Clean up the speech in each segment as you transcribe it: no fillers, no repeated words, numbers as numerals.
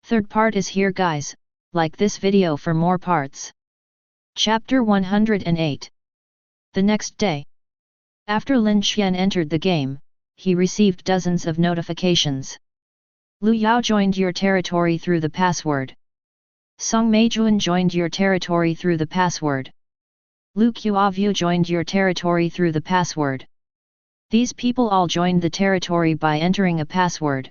Third part is here guys, like this video for more parts. Chapter 108. The next day. After Lin Xuan entered the game, he received dozens of notifications. Lu Yao joined your territory through the password. Song Meijuan joined your territory through the password. Lu Qiaovu joined your territory through the password. These people all joined the territory by entering a password.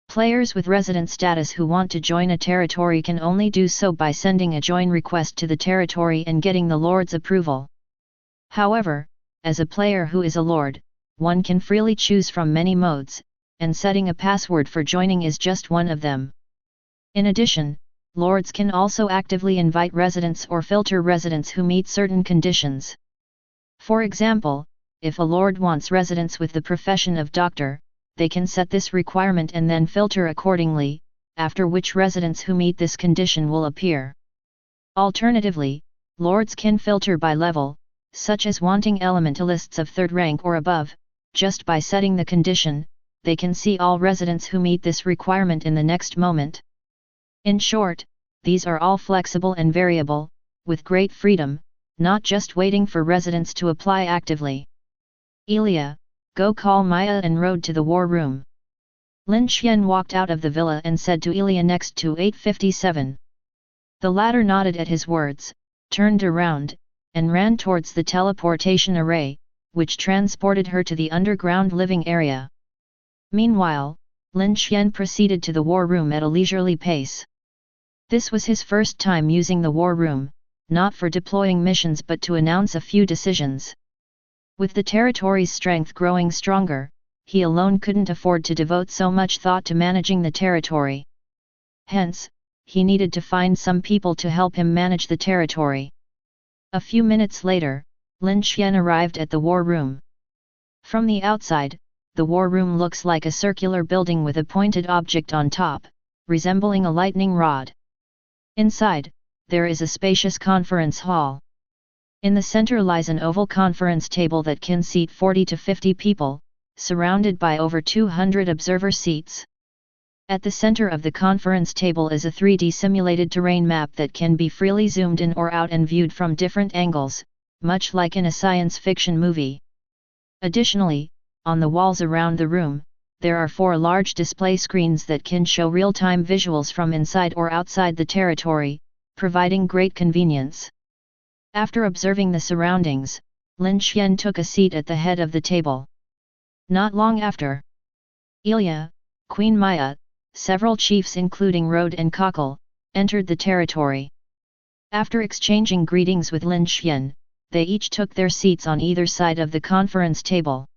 Players with resident status who want to join a territory can only do so by sending a join request to the territory and getting the Lord's approval. However, as a player who is a Lord, one can freely choose from many modes, and setting a password for joining is just one of them. In addition, Lords can also actively invite residents or filter residents who meet certain conditions. For example, if a Lord wants residents with the profession of doctor, they can set this requirement and then filter accordingly, after which residents who meet this condition will appear. Alternatively, Lords can filter by level, such as wanting elementalists of 3rd rank or above. Just by setting the condition, they can see all residents who meet this requirement in the next moment. In short, these are all flexible and variable, with great freedom, not just waiting for residents to apply actively. Ilya, go call Maya and rode to the war room. Lin Xuan walked out of the villa and said to Ilya next to 857. The latter nodded at his words, turned around, and ran towards the teleportation array, which transported her to the underground living area. Meanwhile, Lin Xuan proceeded to the war room at a leisurely pace. This was his first time using the war room, not for deploying missions but to announce a few decisions. With the territory's strength growing stronger, he alone couldn't afford to devote so much thought to managing the territory. Hence, he needed to find some people to help him manage the territory. A few minutes later, Lin Xuan arrived at the war room. From the outside, the war room looks like a circular building with a pointed object on top, resembling a lightning rod. Inside, there is a spacious conference hall. In the center lies an oval conference table that can seat 40 to 50 people, surrounded by over 200 observer seats. At the center of the conference table is a 3D simulated terrain map that can be freely zoomed in or out and viewed from different angles, much like in a science fiction movie. Additionally, on the walls around the room, there are 4 large display screens that can show real-time visuals from inside or outside the territory, providing great convenience. After observing the surroundings, Lin Xuan took a seat at the head of the table. Not long after, Ilya, Queen Maya, several chiefs including Rode and Cockle, entered the territory. After exchanging greetings with Lin Xuan, they each took their seats on either side of the conference table.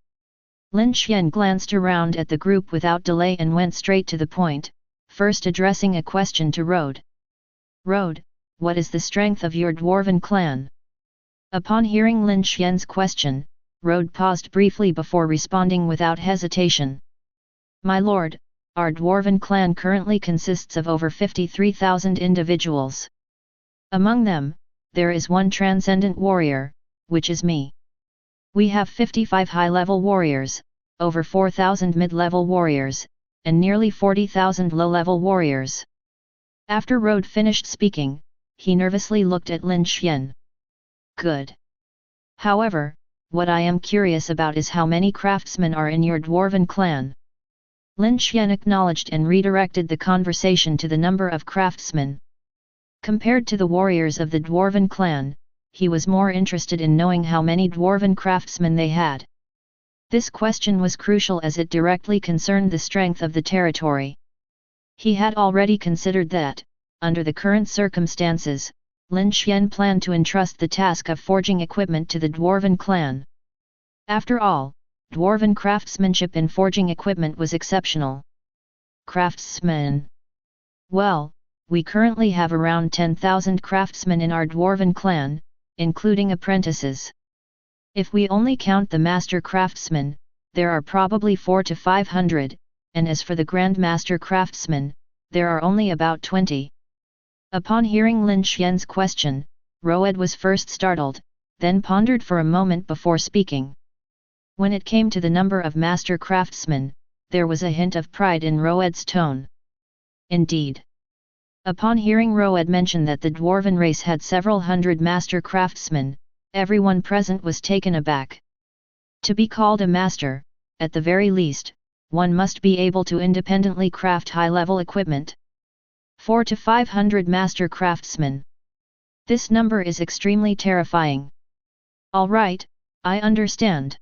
Lin Xuan glanced around at the group without delay and went straight to the point, first addressing a question to Rode. Rode, what is the strength of your Dwarven clan? Upon hearing Lin Xuan's question, Rode paused briefly before responding without hesitation. My lord, our Dwarven clan currently consists of over 53,000 individuals. Among them, there is one transcendent warrior, which is me. We have 55 high-level warriors, over 4,000 mid-level warriors, and nearly 40,000 low-level warriors. After Rode finished speaking, he nervously looked at Lin Xuan. Good. However, what I am curious about is how many craftsmen are in your Dwarven clan. Lin Xuan acknowledged and redirected the conversation to the number of craftsmen. Compared to the warriors of the Dwarven clan, he was more interested in knowing how many Dwarven craftsmen they had. This question was crucial as it directly concerned the strength of the territory. He had already considered that, under the current circumstances, Lin Xuan planned to entrust the task of forging equipment to the Dwarven clan. After all, Dwarven craftsmanship in forging equipment was exceptional. Craftsmen. Well, we currently have around 10,000 craftsmen in our Dwarven clan, including apprentices. If we only count the master craftsmen, there are probably 400 to 500, and as for the grandmaster craftsmen, there are only about 20. Upon hearing Lin Xuan's question, Roed was first startled, then pondered for a moment before speaking. When it came to the number of master craftsmen, there was a hint of pride in Roed's tone. Indeed. Upon hearing Roed mention that the Dwarven race had several hundred master craftsmen, everyone present was taken aback. To be called a master, at the very least, one must be able to independently craft high-level equipment. 400 to 500 master craftsmen. This number is extremely terrifying. All right, I understand.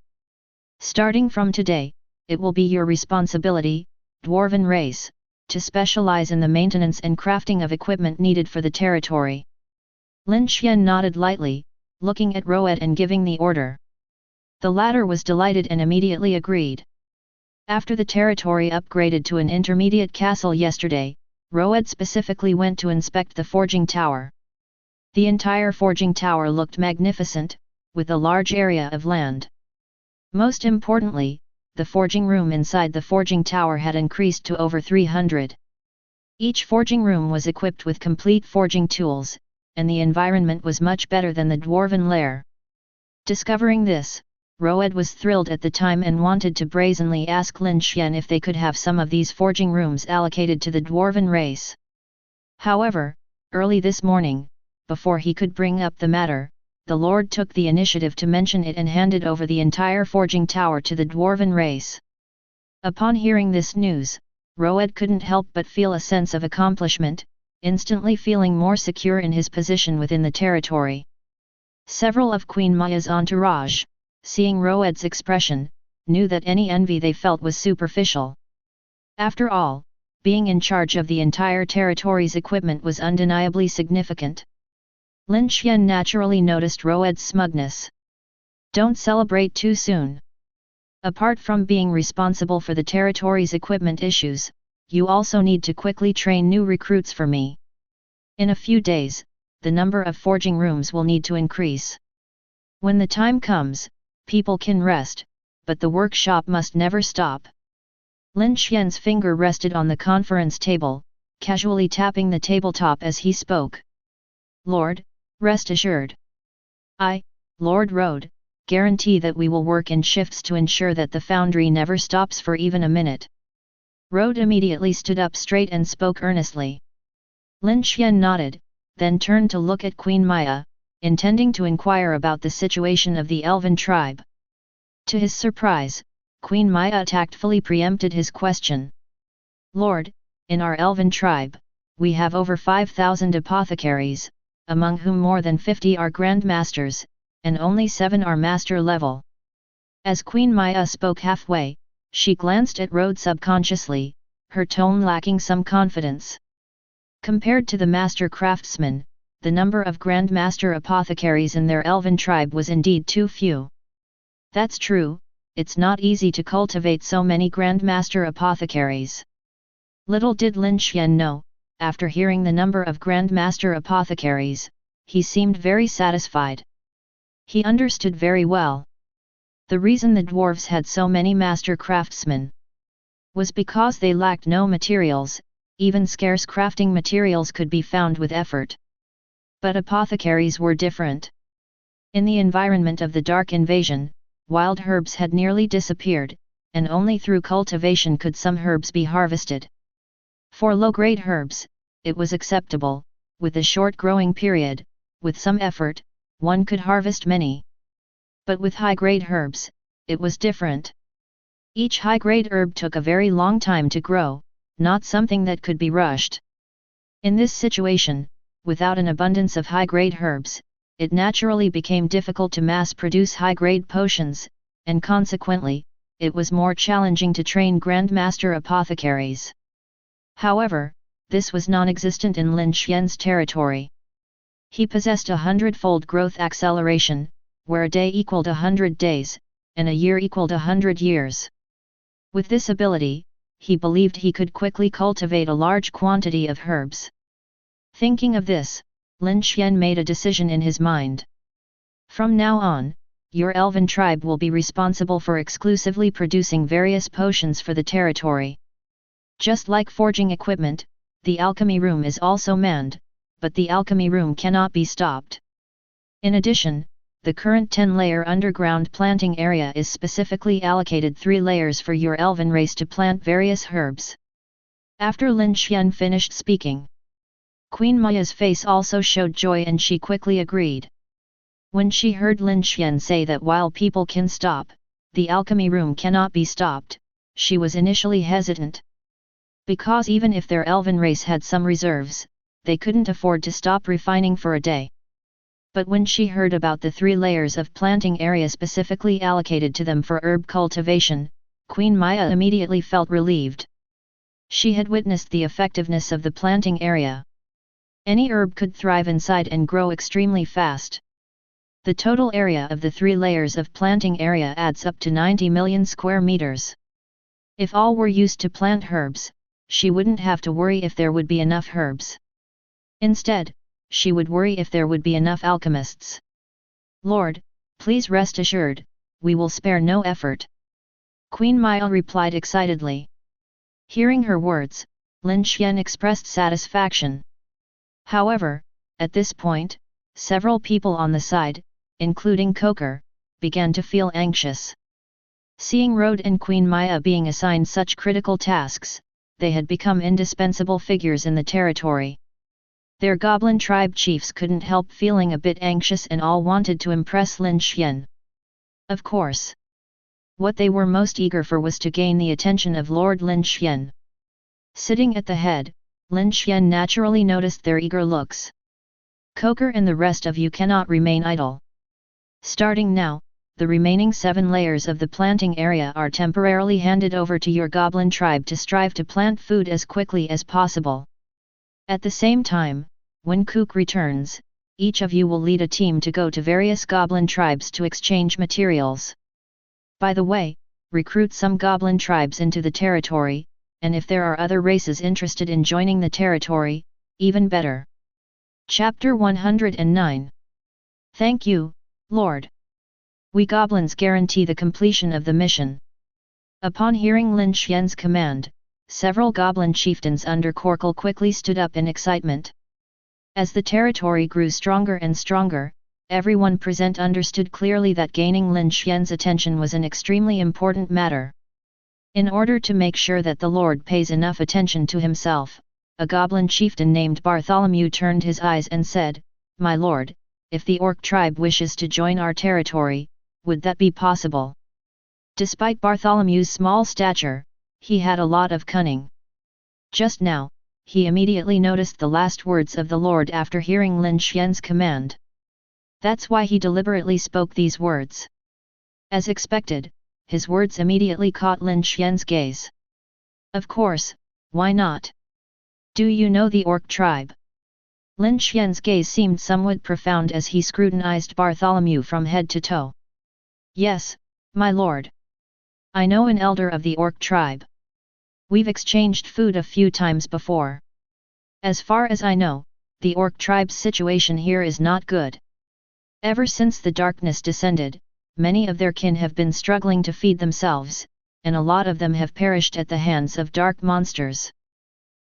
Starting from today, it will be your responsibility, Dwarven race, to specialize in the maintenance and crafting of equipment needed for the territory. Lin Xuan nodded lightly, looking at Roed and giving the order. The latter was delighted and immediately agreed. After the territory upgraded to an intermediate castle yesterday, Roed specifically went to inspect the forging tower. The entire forging tower looked magnificent, with a large area of land. Most importantly, the forging room inside the forging tower had increased to over 300. Each forging room was equipped with complete forging tools, and the environment was much better than the Dwarven lair. Discovering this, Roed was thrilled at the time and wanted to brazenly ask Lin Xuan if they could have some of these forging rooms allocated to the Dwarven race. However, early this morning, before he could bring up the matter, the Lord took the initiative to mention it and handed over the entire forging tower to the Dwarven race. Upon hearing this news, Roed couldn't help but feel a sense of accomplishment, instantly feeling more secure in his position within the territory. Several of Queen Maya's entourage, seeing Roed's expression, knew that any envy they felt was superficial. After all, being in charge of the entire territory's equipment was undeniably significant. Lin Xuan naturally noticed Roed's smugness. Don't celebrate too soon. Apart from being responsible for the territory's equipment issues, you also need to quickly train new recruits for me. In a few days, the number of forging rooms will need to increase. When the time comes, people can rest, but the workshop must never stop. Lin Xuan's finger rested on the conference table, casually tapping the tabletop as he spoke. Lord, rest assured. I, Lord Roed, guarantee that we will work in shifts to ensure that the foundry never stops for even a minute. Roed immediately stood up straight and spoke earnestly. Lin Xuan nodded, then turned to look at Queen Maya, intending to inquire about the situation of the Elven tribe. To his surprise, Queen Maya tactfully preempted his question. Lord, in our Elven tribe, we have over 5,000 apothecaries, among whom more than 50 are grandmasters, and only 7 are master level. As Queen Maya spoke halfway, she glanced at Roed subconsciously, her tone lacking some confidence. Compared to the master craftsmen, the number of grandmaster apothecaries in their Elven tribe was indeed too few. That's true, it's not easy to cultivate so many grandmaster apothecaries. Little did Lin Xuan know, after hearing the number of grandmaster apothecaries, he seemed very satisfied. He understood very well. The reason the dwarves had so many master craftsmen was because they lacked no materials, even scarce crafting materials could be found with effort. But apothecaries were different. In the environment of the Dark Invasion, wild herbs had nearly disappeared, and only through cultivation could some herbs be harvested. For low-grade herbs, it was acceptable, with a short growing period, with some effort, one could harvest many. But with high-grade herbs, it was different. Each high-grade herb took a very long time to grow, not something that could be rushed. In this situation, without an abundance of high-grade herbs, it naturally became difficult to mass-produce high-grade potions, and consequently, it was more challenging to train grandmaster apothecaries. However, this was non-existent in Lin Xuan's territory. He possessed 100-fold growth acceleration, where a day equaled 100 days, and a year equaled 100 years. With this ability, he believed he could quickly cultivate a large quantity of herbs. Thinking of this, Lin Xuan made a decision in his mind. From now on, your Elven tribe will be responsible for exclusively producing various potions for the territory. Just like forging equipment, the alchemy room is also manned, but the alchemy room cannot be stopped. In addition, the current 10-layer underground planting area is specifically allocated 3 layers for your Elven race to plant various herbs. After Lin Xuan finished speaking, Queen Maya's face also showed joy and she quickly agreed. When she heard Lin Xuan say that while people can stop, the alchemy room cannot be stopped, she was initially hesitant. Because even if their elven race had some reserves, they couldn't afford to stop refining for a day. But when she heard about the 3 layers of planting area specifically allocated to them for herb cultivation, Queen Maya immediately felt relieved. She had witnessed the effectiveness of the planting area. Any herb could thrive inside and grow extremely fast. The total area of the 3 layers of planting area adds up to 90 million square meters. If all were used to plant herbs, she wouldn't have to worry if there would be enough herbs. Instead, she would worry if there would be enough alchemists. Lord, please rest assured, we will spare no effort. Queen Maya replied excitedly. Hearing her words, Lin Xuan expressed satisfaction. However, at this point, several people on the side, including Coker, began to feel anxious. Seeing Rode and Queen Maya being assigned such critical tasks, they had become indispensable figures in the territory. Their goblin tribe chiefs couldn't help feeling a bit anxious and all wanted to impress Lin Xuan. Of course. What they were most eager for was to gain the attention of Lord Lin Xuan. Sitting at the head, Lin Xuan naturally noticed their eager looks. Coker and the rest of you cannot remain idle. Starting now, the remaining 7 layers of the planting area are temporarily handed over to your goblin tribe to strive to plant food as quickly as possible. At the same time, when Kook returns, each of you will lead a team to go to various goblin tribes to exchange materials. By the way, recruit some goblin tribes into the territory, and if there are other races interested in joining the territory, even better. Chapter 109. Thank you, Lord. We goblins guarantee the completion of the mission. Upon hearing Lin Xuan's command, several goblin chieftains under Korkal quickly stood up in excitement. As the territory grew stronger and stronger, everyone present understood clearly that gaining Lin Xuan's attention was an extremely important matter. In order to make sure that the Lord pays enough attention to himself, a goblin chieftain named Bartholomew turned his eyes and said, "My lord, if the orc tribe wishes to join our territory, would that be possible?" Despite Bartholomew's small stature, he had a lot of cunning. Just now, he immediately noticed the last words of the Lord after hearing Lin Xuan's command. That's why he deliberately spoke these words. As expected, his words immediately caught Lin Xuan's gaze. Of course, why not? Do you know the orc tribe? Lin Xuan's gaze seemed somewhat profound as he scrutinized Bartholomew from head to toe. Yes, my lord. I know an elder of the orc tribe. We've exchanged food a few times before. As far as I know, the orc tribe's situation here is not good. Ever since the darkness descended, many of their kin have been struggling to feed themselves, and a lot of them have perished at the hands of dark monsters.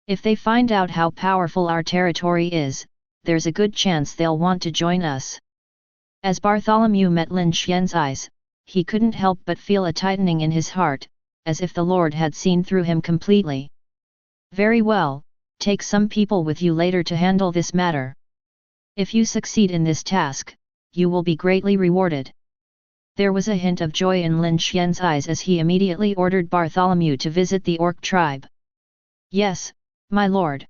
If they find out how powerful our territory is, there's a good chance they'll want to join us. As Bartholomew met Lin Xuan's eyes, he couldn't help but feel a tightening in his heart, as if the Lord had seen through him completely. Very well, take some people with you later to handle this matter. If you succeed in this task, you will be greatly rewarded. There was a hint of joy in Lin Xuan's eyes as he immediately ordered Bartholomew to visit the orc tribe. Yes, my lord.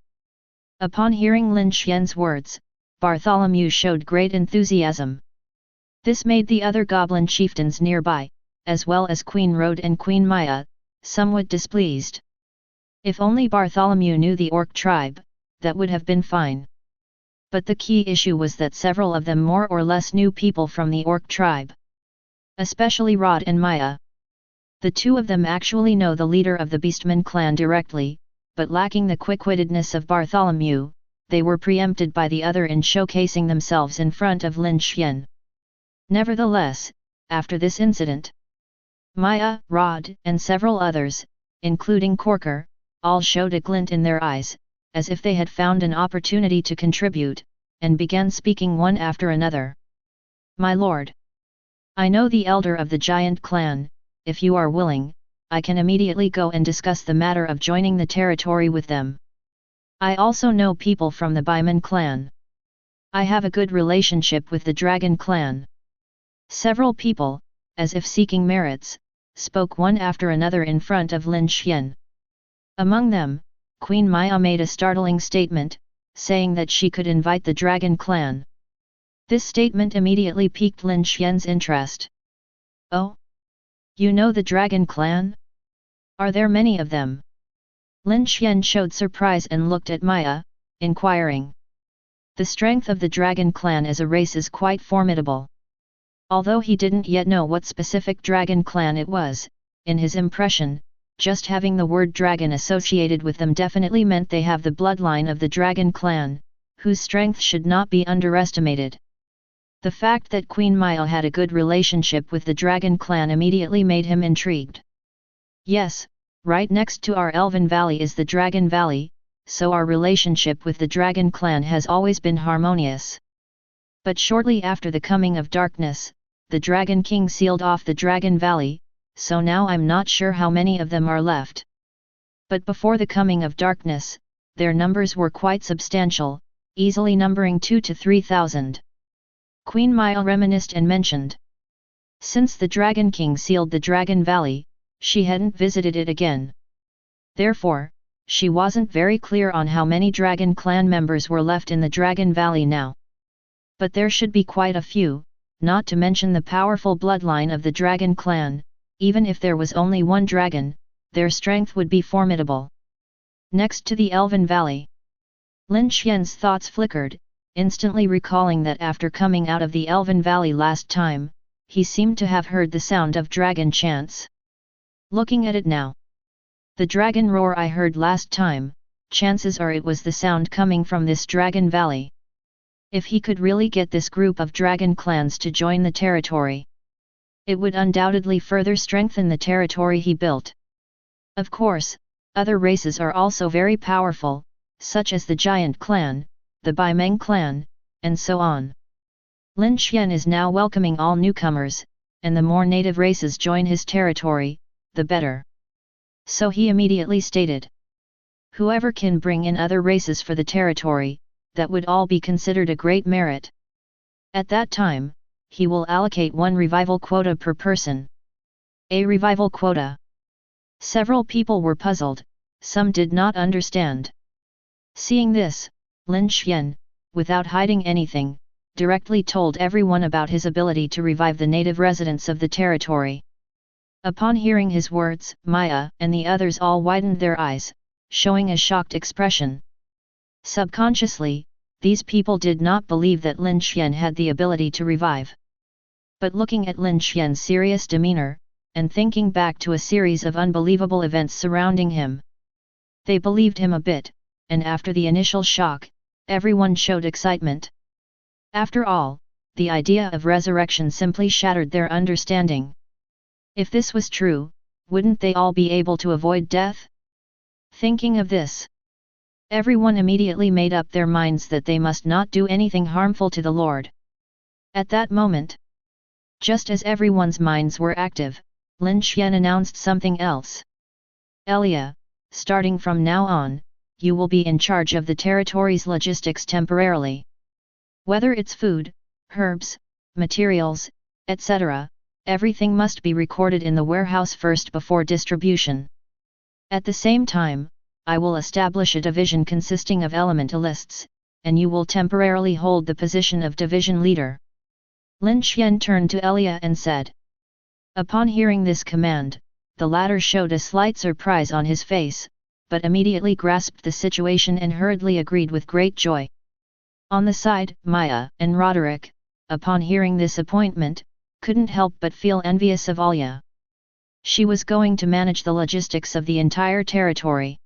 Upon hearing Lin Xuan's words, Bartholomew showed great enthusiasm. This made the other goblin chieftains nearby, as well as Queen Rode and Queen Maya, somewhat displeased. If only Bartholomew knew the orc tribe, that would have been fine. But the key issue was that several of them more or less knew people from the orc tribe. Especially Rod and Maya. The two of them actually know the leader of the Beastman clan directly, but lacking the quick-wittedness of Bartholomew, they were preempted by the other in showcasing themselves in front of Lin Xuan. Nevertheless, after this incident, Maya, Rod, and several others, including Corker, all showed a glint in their eyes, as if they had found an opportunity to contribute, and began speaking one after another. My lord. I know the elder of the giant clan. If you are willing, I can immediately go and discuss the matter of joining the territory with them. I also know people from the Baiman clan. I have a good relationship with the Dragon clan. Several people, as if seeking merits, spoke one after another in front of Lin Xuan. Among them, Queen Maya made a startling statement, saying that she could invite the Dragon clan. This statement immediately piqued Lin Xuan's interest. Oh? You know the Dragon clan? Are there many of them? Lin Xuan showed surprise and looked at Maya, inquiring. The strength of the Dragon clan as a race is quite formidable. Although he didn't yet know what specific Dragon clan it was, in his impression, just having the word dragon associated with them definitely meant they have the bloodline of the Dragon clan, whose strength should not be underestimated. The fact that Queen Maya had a good relationship with the Dragon clan immediately made him intrigued. Yes, right next to our Elven Valley is the Dragon Valley, so our relationship with the Dragon clan has always been harmonious. But shortly after the coming of darkness, the Dragon King sealed off the Dragon Valley, so now I'm not sure how many of them are left. But before the coming of darkness, their numbers were quite substantial, easily numbering 2,000 to 3,000. Queen Maya reminisced and mentioned. Since the Dragon King sealed the Dragon Valley, she hadn't visited it again. Therefore, she wasn't very clear on how many Dragon clan members were left in the Dragon Valley now. But there should be quite a few, not to mention the powerful bloodline of the Dragon clan. Even if there was only one dragon, their strength would be formidable. Next to the Elven Valley. Lin Xuan's thoughts flickered, instantly recalling that after coming out of the Elven Valley last time, he seemed to have heard the sound of dragon chants. Looking at it now. The dragon roar I heard last time, chances are it was the sound coming from this Dragon Valley. If he could really get this group of dragon clans to join the territory, it would undoubtedly further strengthen the territory he built. Of course, other races are also very powerful, such as the Giant clan, the Baimeng clan, and so on. Lin Xuan is now welcoming all newcomers, and the more native races join his territory, the better. So he immediately stated. Whoever can bring in other races for the territory, that would all be considered a great merit. At that time, he will allocate one revival quota per person. A revival quota. Several people were puzzled, some did not understand. Seeing this, Lin Xuan, without hiding anything, directly told everyone about his ability to revive the native residents of the territory. Upon hearing his words, Maya and the others all widened their eyes, showing a shocked expression. Subconsciously, these people did not believe that Lin Xuan had the ability to revive. But looking at Lin Xuan's serious demeanor, and thinking back to a series of unbelievable events surrounding him, they believed him a bit, and after the initial shock, everyone showed excitement. After all, the idea of resurrection simply shattered their understanding. If this was true, wouldn't they all be able to avoid death? Thinking of this, everyone immediately made up their minds that they must not do anything harmful to the Lord. At that moment, just as everyone's minds were active, Lin Xuan announced something else. Elia, starting from now on, you will be in charge of the territory's logistics temporarily. Whether it's food, herbs, materials, etc., everything must be recorded in the warehouse first before distribution. At the same time, I will establish a division consisting of elementalists, and you will temporarily hold the position of division leader. Lin Xuan turned to Elia and said. Upon hearing this command, the latter showed a slight surprise on his face, but immediately grasped the situation and hurriedly agreed with great joy. On the side, Maya and Roderick, upon hearing this appointment, couldn't help but feel envious of Alia. She was going to manage the logistics of the entire territory.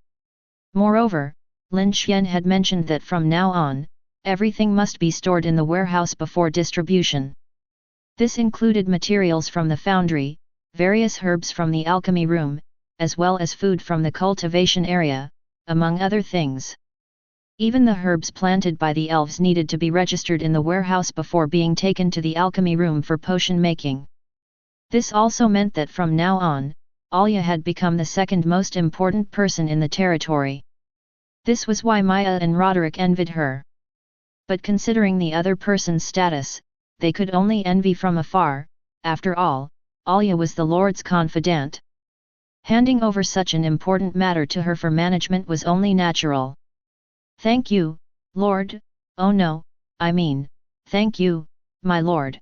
Moreover, Lin Xuan had mentioned that from now on, everything must be stored in the warehouse before distribution. This included materials from the foundry, various herbs from the alchemy room, as well as food from the cultivation area, among other things. Even the herbs planted by the elves needed to be registered in the warehouse before being taken to the alchemy room for potion making. This also meant that from now on, Alia had become the second most important person in the territory. This was why Maya and Roderick envied her. But considering the other person's status, they could only envy from afar. After all, Alya was the Lord's confidant. Handing over such an important matter to her for management was only natural. "Thank you, Lord, oh no, I mean, thank you, my lord."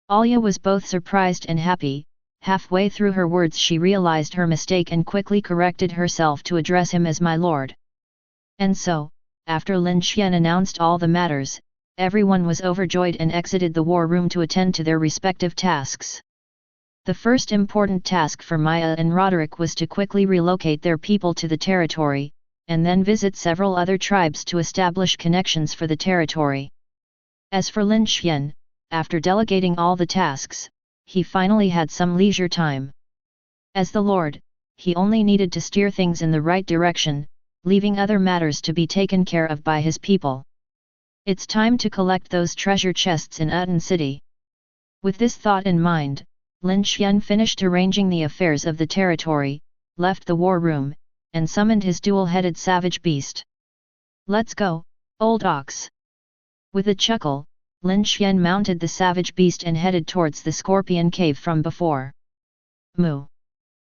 Alya was both surprised and happy. Halfway through her words she realized her mistake and quickly corrected herself to address him as my lord. And so, after Lin Xuan announced all the matters, everyone was overjoyed and exited the war room to attend to their respective tasks. The first important task for Maya and Roderick was to quickly relocate their people to the territory, and then visit several other tribes to establish connections for the territory. As for Lin Xuan, after delegating all the tasks, he finally had some leisure time. As the Lord, he only needed to steer things in the right direction, leaving other matters to be taken care of by his people. It's time to collect those treasure chests in Udin city. With this thought in mind, Lin Xuan finished arranging the affairs of the territory, left the war room, and summoned his dual-headed savage beast. "Let's go, old ox." With a chuckle, Lin Xuan mounted the savage beast and headed towards the scorpion cave from before. Moo!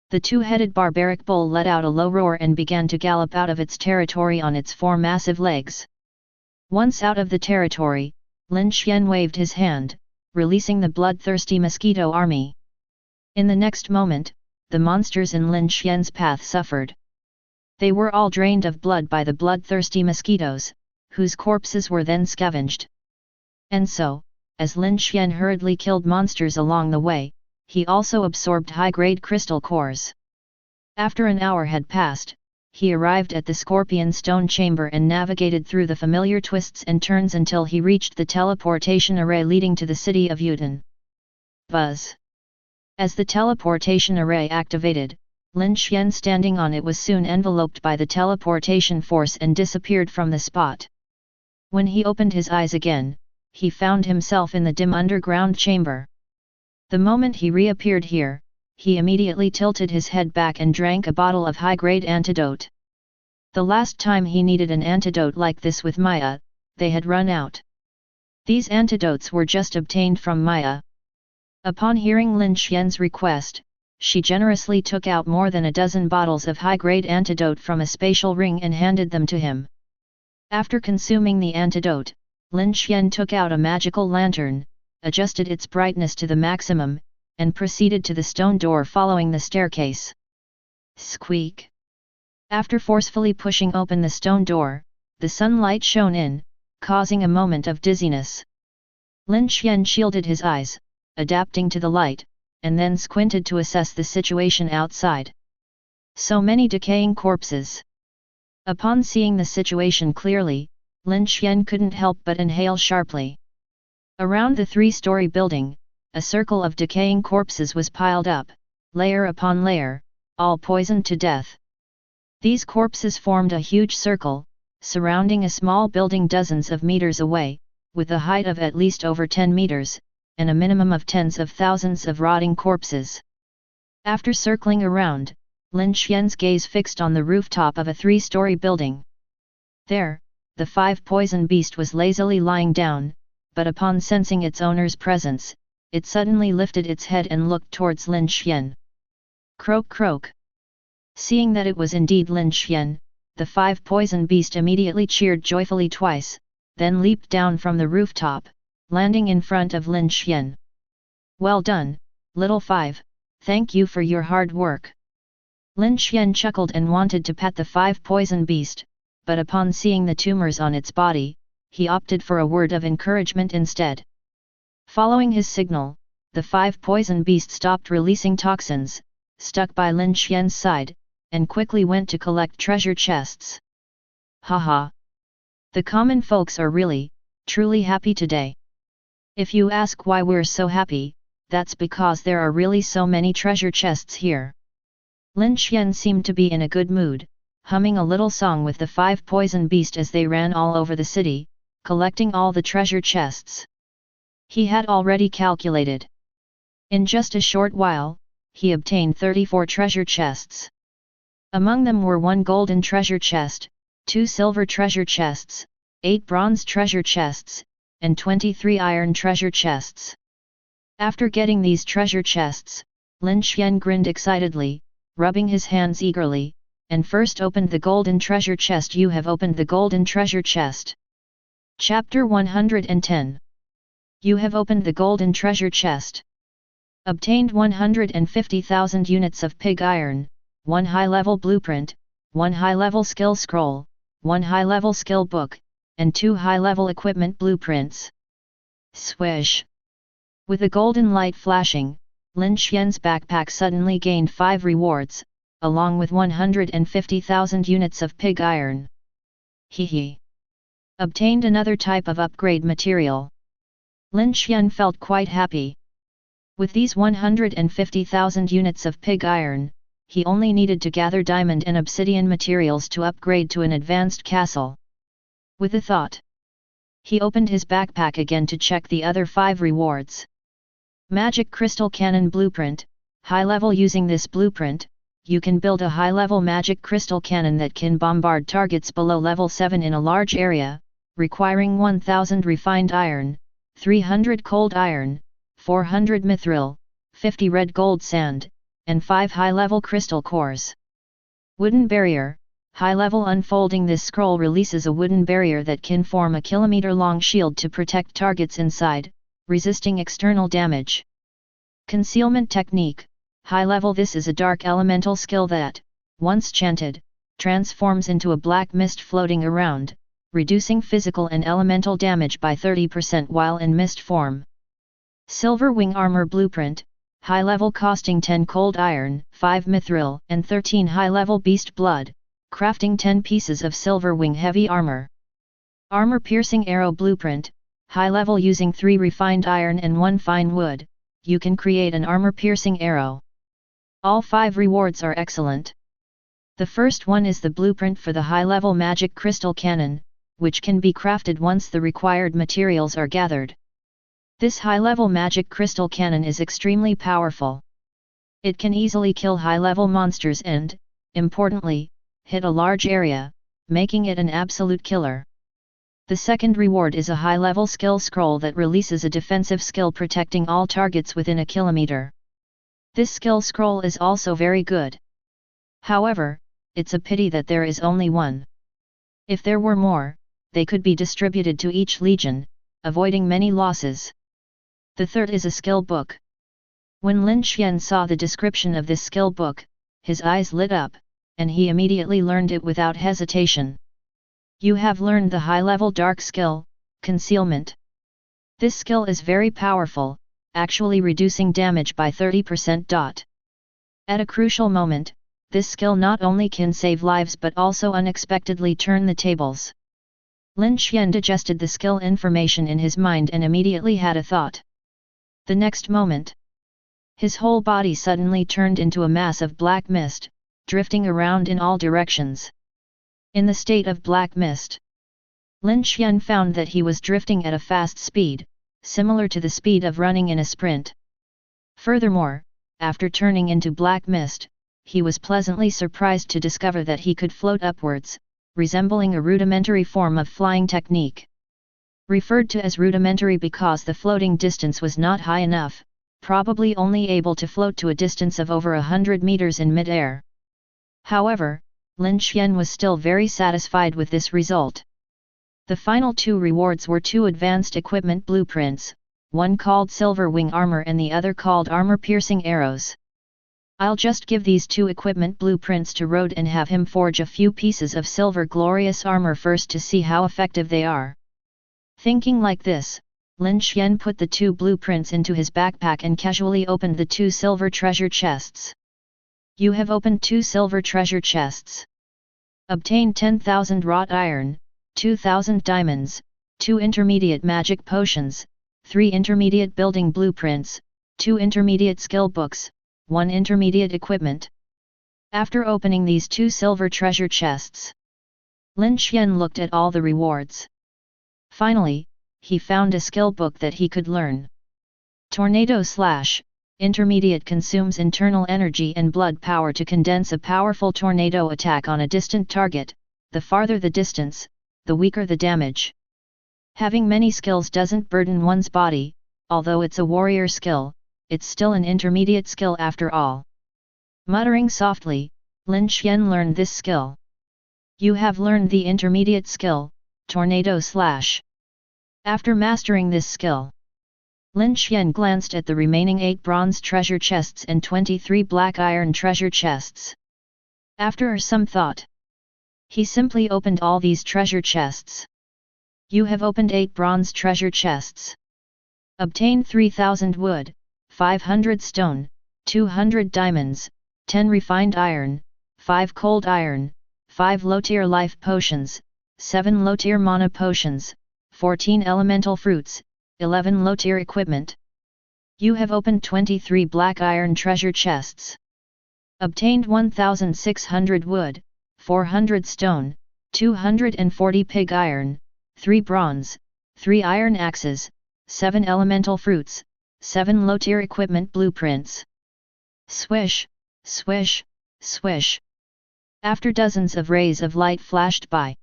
The two-headed barbaric bull let out a low roar and began to gallop out of its territory on its four massive legs. Once out of the territory, Lin Xuan waved his hand, releasing the bloodthirsty mosquito army. In the next moment, the monsters in Lin Xuan's path suffered. They were all drained of blood by the bloodthirsty mosquitoes, whose corpses were then scavenged. And so, as Lin Xuan hurriedly killed monsters along the way, he also absorbed high-grade crystal cores. After an hour had passed, he arrived at the Scorpion Stone Chamber and navigated through the familiar twists and turns until he reached the teleportation array leading to the city of Yudin. Buzz! As the teleportation array activated, Lin Xuan standing on it was soon enveloped by the teleportation force and disappeared from the spot. When he opened his eyes again, he found himself in the dim underground chamber. The moment he reappeared here, he immediately tilted his head back and drank a bottle of high-grade antidote. The last time he needed an antidote like this with Maya, they had run out. These antidotes were just obtained from Maya. Upon hearing Lin Xuan's request, she generously took out more than a dozen bottles of high-grade antidote from a spatial ring and handed them to him. After consuming the antidote, Lin Xuan took out a magical lantern, adjusted its brightness to the maximum, and proceeded to the stone door following the staircase. Squeak! After forcefully pushing open the stone door, the sunlight shone in, causing a moment of dizziness. Lin Xuan shielded his eyes, adapting to the light, and then squinted to assess the situation outside. So many decaying corpses. Upon seeing the situation clearly, Lin Xuan couldn't help but inhale sharply. Around the three-story building, a circle of decaying corpses was piled up, layer upon layer, all poisoned to death. These corpses formed a huge circle, surrounding a small building dozens of meters away, with a height of at least over 10 meters, and a minimum of tens of thousands of rotting corpses. After circling around, Lin Xuan's gaze fixed on the rooftop of a three-story building. There, the five-poison beast was lazily lying down, but upon sensing its owner's presence, it suddenly lifted its head and looked towards Lin Xuan. Croak croak! Seeing that it was indeed Lin Xuan, the five-poison beast immediately cheered joyfully twice, then leaped down from the rooftop, landing in front of Lin Xuan. "Well done, little five, thank you for your hard work." Lin Xuan chuckled and wanted to pat the five-poison beast, but upon seeing the tumors on its body, he opted for a word of encouragement instead. Following his signal, the five-poison beast stopped releasing toxins, stuck by Lin Xuan's side, and quickly went to collect treasure chests. Haha! The common folks are really, truly happy today. If you ask why we're so happy, that's because there are really so many treasure chests here. Lin Xuan seemed to be in a good mood, humming a little song with the five-poison beast as they ran all over the city, collecting all the treasure chests. He had already calculated. In just a short while, he obtained 34 treasure chests. Among them were one golden treasure chest, 2 silver treasure chests, 8 bronze treasure chests, and 23 iron treasure chests. After getting these treasure chests, Lin Xuan grinned excitedly, rubbing his hands eagerly, and first opened the golden treasure chest. You have opened the golden treasure chest. Chapter 110. You have opened the golden treasure chest. Obtained 150,000 units of pig iron, 1 high-level blueprint, 1 high-level skill scroll, 1 high-level skill book, and 2 high-level equipment blueprints. Swish! With the golden light flashing, Lin Xuan's backpack suddenly gained 5 rewards, along with 150,000 units of pig iron. Hee. Obtained another type of upgrade material. Lin Xuan felt quite happy. With these 150,000 units of pig iron, he only needed to gather diamond and obsidian materials to upgrade to an advanced castle. With a thought, he opened his backpack again to check the other 5 rewards. Magic Crystal Cannon Blueprint, high level. Using this blueprint, you can build a high-level magic crystal cannon that can bombard targets below level 7 in a large area, requiring 1000 refined iron, 300 cold iron, 400 mithril, 50 red gold sand, and 5 high-level crystal cores. Wooden Barrier, high-level. Unfolding this scroll releases a wooden barrier that can form a kilometer-long shield to protect targets inside, resisting external damage. Concealment Technique, high level. This is a dark elemental skill that, once chanted, transforms into a black mist floating around, reducing physical and elemental damage by 30% while in mist form. Silver Wing Armor Blueprint, high level. Costing 10 cold iron, 5 mithril, and 13 high level beast blood, crafting 10 pieces of silver wing heavy armor. Armor Piercing Arrow Blueprint, high level. Using 3 refined iron and 1 fine wood, you can create an armor-piercing arrow. All 5 rewards are excellent. The first one is the blueprint for the high-level magic crystal cannon, which can be crafted once the required materials are gathered. This high-level magic crystal cannon is extremely powerful. It can easily kill high-level monsters and, importantly, hit a large area, making it an absolute killer. The second reward is a high-level skill scroll that releases a defensive skill protecting all targets within a kilometer. This skill scroll is also very good. However, it's a pity that there is only one. If there were more, they could be distributed to each legion, avoiding many losses. The third is a skill book. When Lin Xuan saw the description of this skill book, his eyes lit up, and he immediately learned it without hesitation. You have learned the high-level dark skill, Concealment. This skill is very powerful, actually reducing damage by 30%. At a crucial moment, this skill not only can save lives but also unexpectedly turn the tables. Lin Xuan digested the skill information in his mind and immediately had a thought. The next moment, his whole body suddenly turned into a mass of black mist, drifting around in all directions. In the state of black mist, Lin Xuan found that he was drifting at a fast speed, similar to the speed of running in a sprint. Furthermore, after turning into black mist, he was pleasantly surprised to discover that he could float upwards, resembling a rudimentary form of flying technique. Referred to as rudimentary because the floating distance was not high enough, probably only able to float to a distance of over 100 meters in mid-air. However, Lin Xuan was still very satisfied with this result. The final 2 rewards were 2 advanced equipment blueprints, one called Silver Wing Armor and the other called Armor Piercing Arrows. I'll just give these 2 equipment blueprints to Rode and have him forge a few pieces of silver glorious armor first to see how effective they are. Thinking like this, Lin Xuan put the 2 blueprints into his backpack and casually opened the 2 silver treasure chests. You have opened 2 silver treasure chests. Obtained 10,000 wrought iron, 2,000 diamonds, 2 intermediate magic potions, 3 intermediate building blueprints, 2 intermediate skill books, 1 intermediate equipment. After opening these 2 silver treasure chests, Lin Xuan looked at all the rewards. Finally, he found a skill book that he could learn. Tornado Slash. Intermediate consumes internal energy and blood power to condense a powerful tornado attack on a distant target, the farther the distance, the weaker the damage. Having many skills doesn't burden one's body, although it's a warrior skill, it's still an intermediate skill after all. Muttering softly, Lin Xuan learned this skill. You have learned the intermediate skill, Tornado Slash. After mastering this skill, Lin Xuan glanced at the remaining 8 bronze treasure chests and 23 black iron treasure chests. After some thought, he simply opened all these treasure chests. You have opened 8 bronze treasure chests. Obtain 3000 wood, 500 stone, 200 diamonds, 10 refined iron, 5 cold iron, 5 low-tier life potions, 7 low-tier mana potions, 14 elemental fruits, 11 low-tier equipment. You have opened 23 black iron treasure chests. Obtained 1600 wood, 400 stone, 240 pig iron, 3 bronze, 3 iron axes, 7 elemental fruits, 7 low-tier equipment blueprints. Swish, swish, swish. After dozens of rays of light flashed by,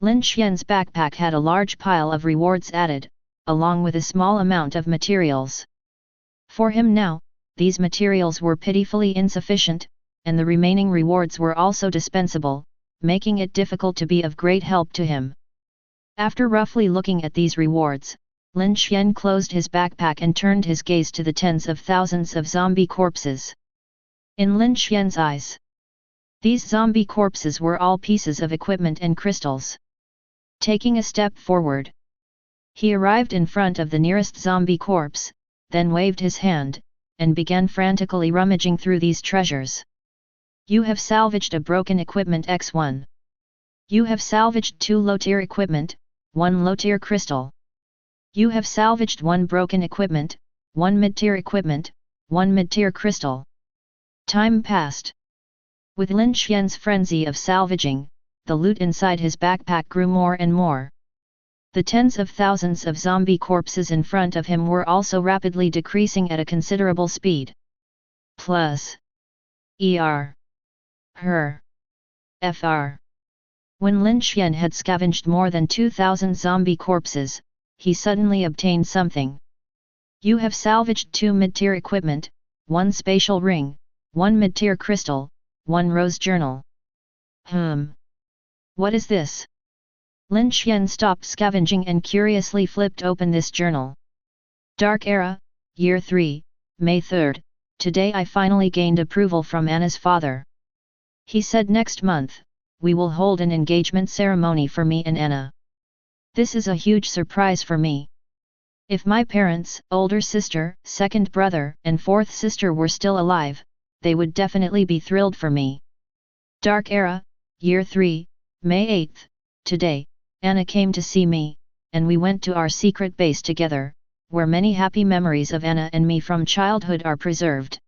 Lin Xuan's backpack had a large pile of rewards added, along with a small amount of materials. For him now, these materials were pitifully insufficient, and the remaining rewards were also dispensable, making it difficult to be of great help to him. After roughly looking at these rewards, Lin Xuan closed his backpack and turned his gaze to the tens of thousands of zombie corpses. In Lin Xuan's eyes, these zombie corpses were all pieces of equipment and crystals. Taking a step forward, he arrived in front of the nearest zombie corpse, then waved his hand, and began frantically rummaging through these treasures. You have salvaged a broken equipment X1. You have salvaged 2 low-tier equipment, 1 low-tier crystal. You have salvaged 1 broken equipment, 1 mid-tier equipment, 1 mid-tier crystal. Time passed. With Lin Xuan's frenzy of salvaging, the loot inside his backpack grew more and more. The tens of thousands of zombie corpses in front of him were also rapidly decreasing at a considerable speed. Plus. Er. Her. Fr. When Lin Xuan had scavenged more than 2,000 zombie corpses, he suddenly obtained something. You have salvaged 2 mid-tier equipment, 1 spatial ring, 1 mid-tier crystal, 1 rose journal. What is this? Lin Xuan stopped scavenging and curiously flipped open this journal. Dark Era, Year 3, May 3rd, today I finally gained approval from Anna's father. He said next month, we will hold an engagement ceremony for me and Anna. This is a huge surprise for me. If my parents, older sister, second brother, and fourth sister were still alive, they would definitely be thrilled for me. Dark Era, Year 3, May 8th, today, Anna came to see me, and we went to our secret base together, where many happy memories of Anna and me from childhood are preserved.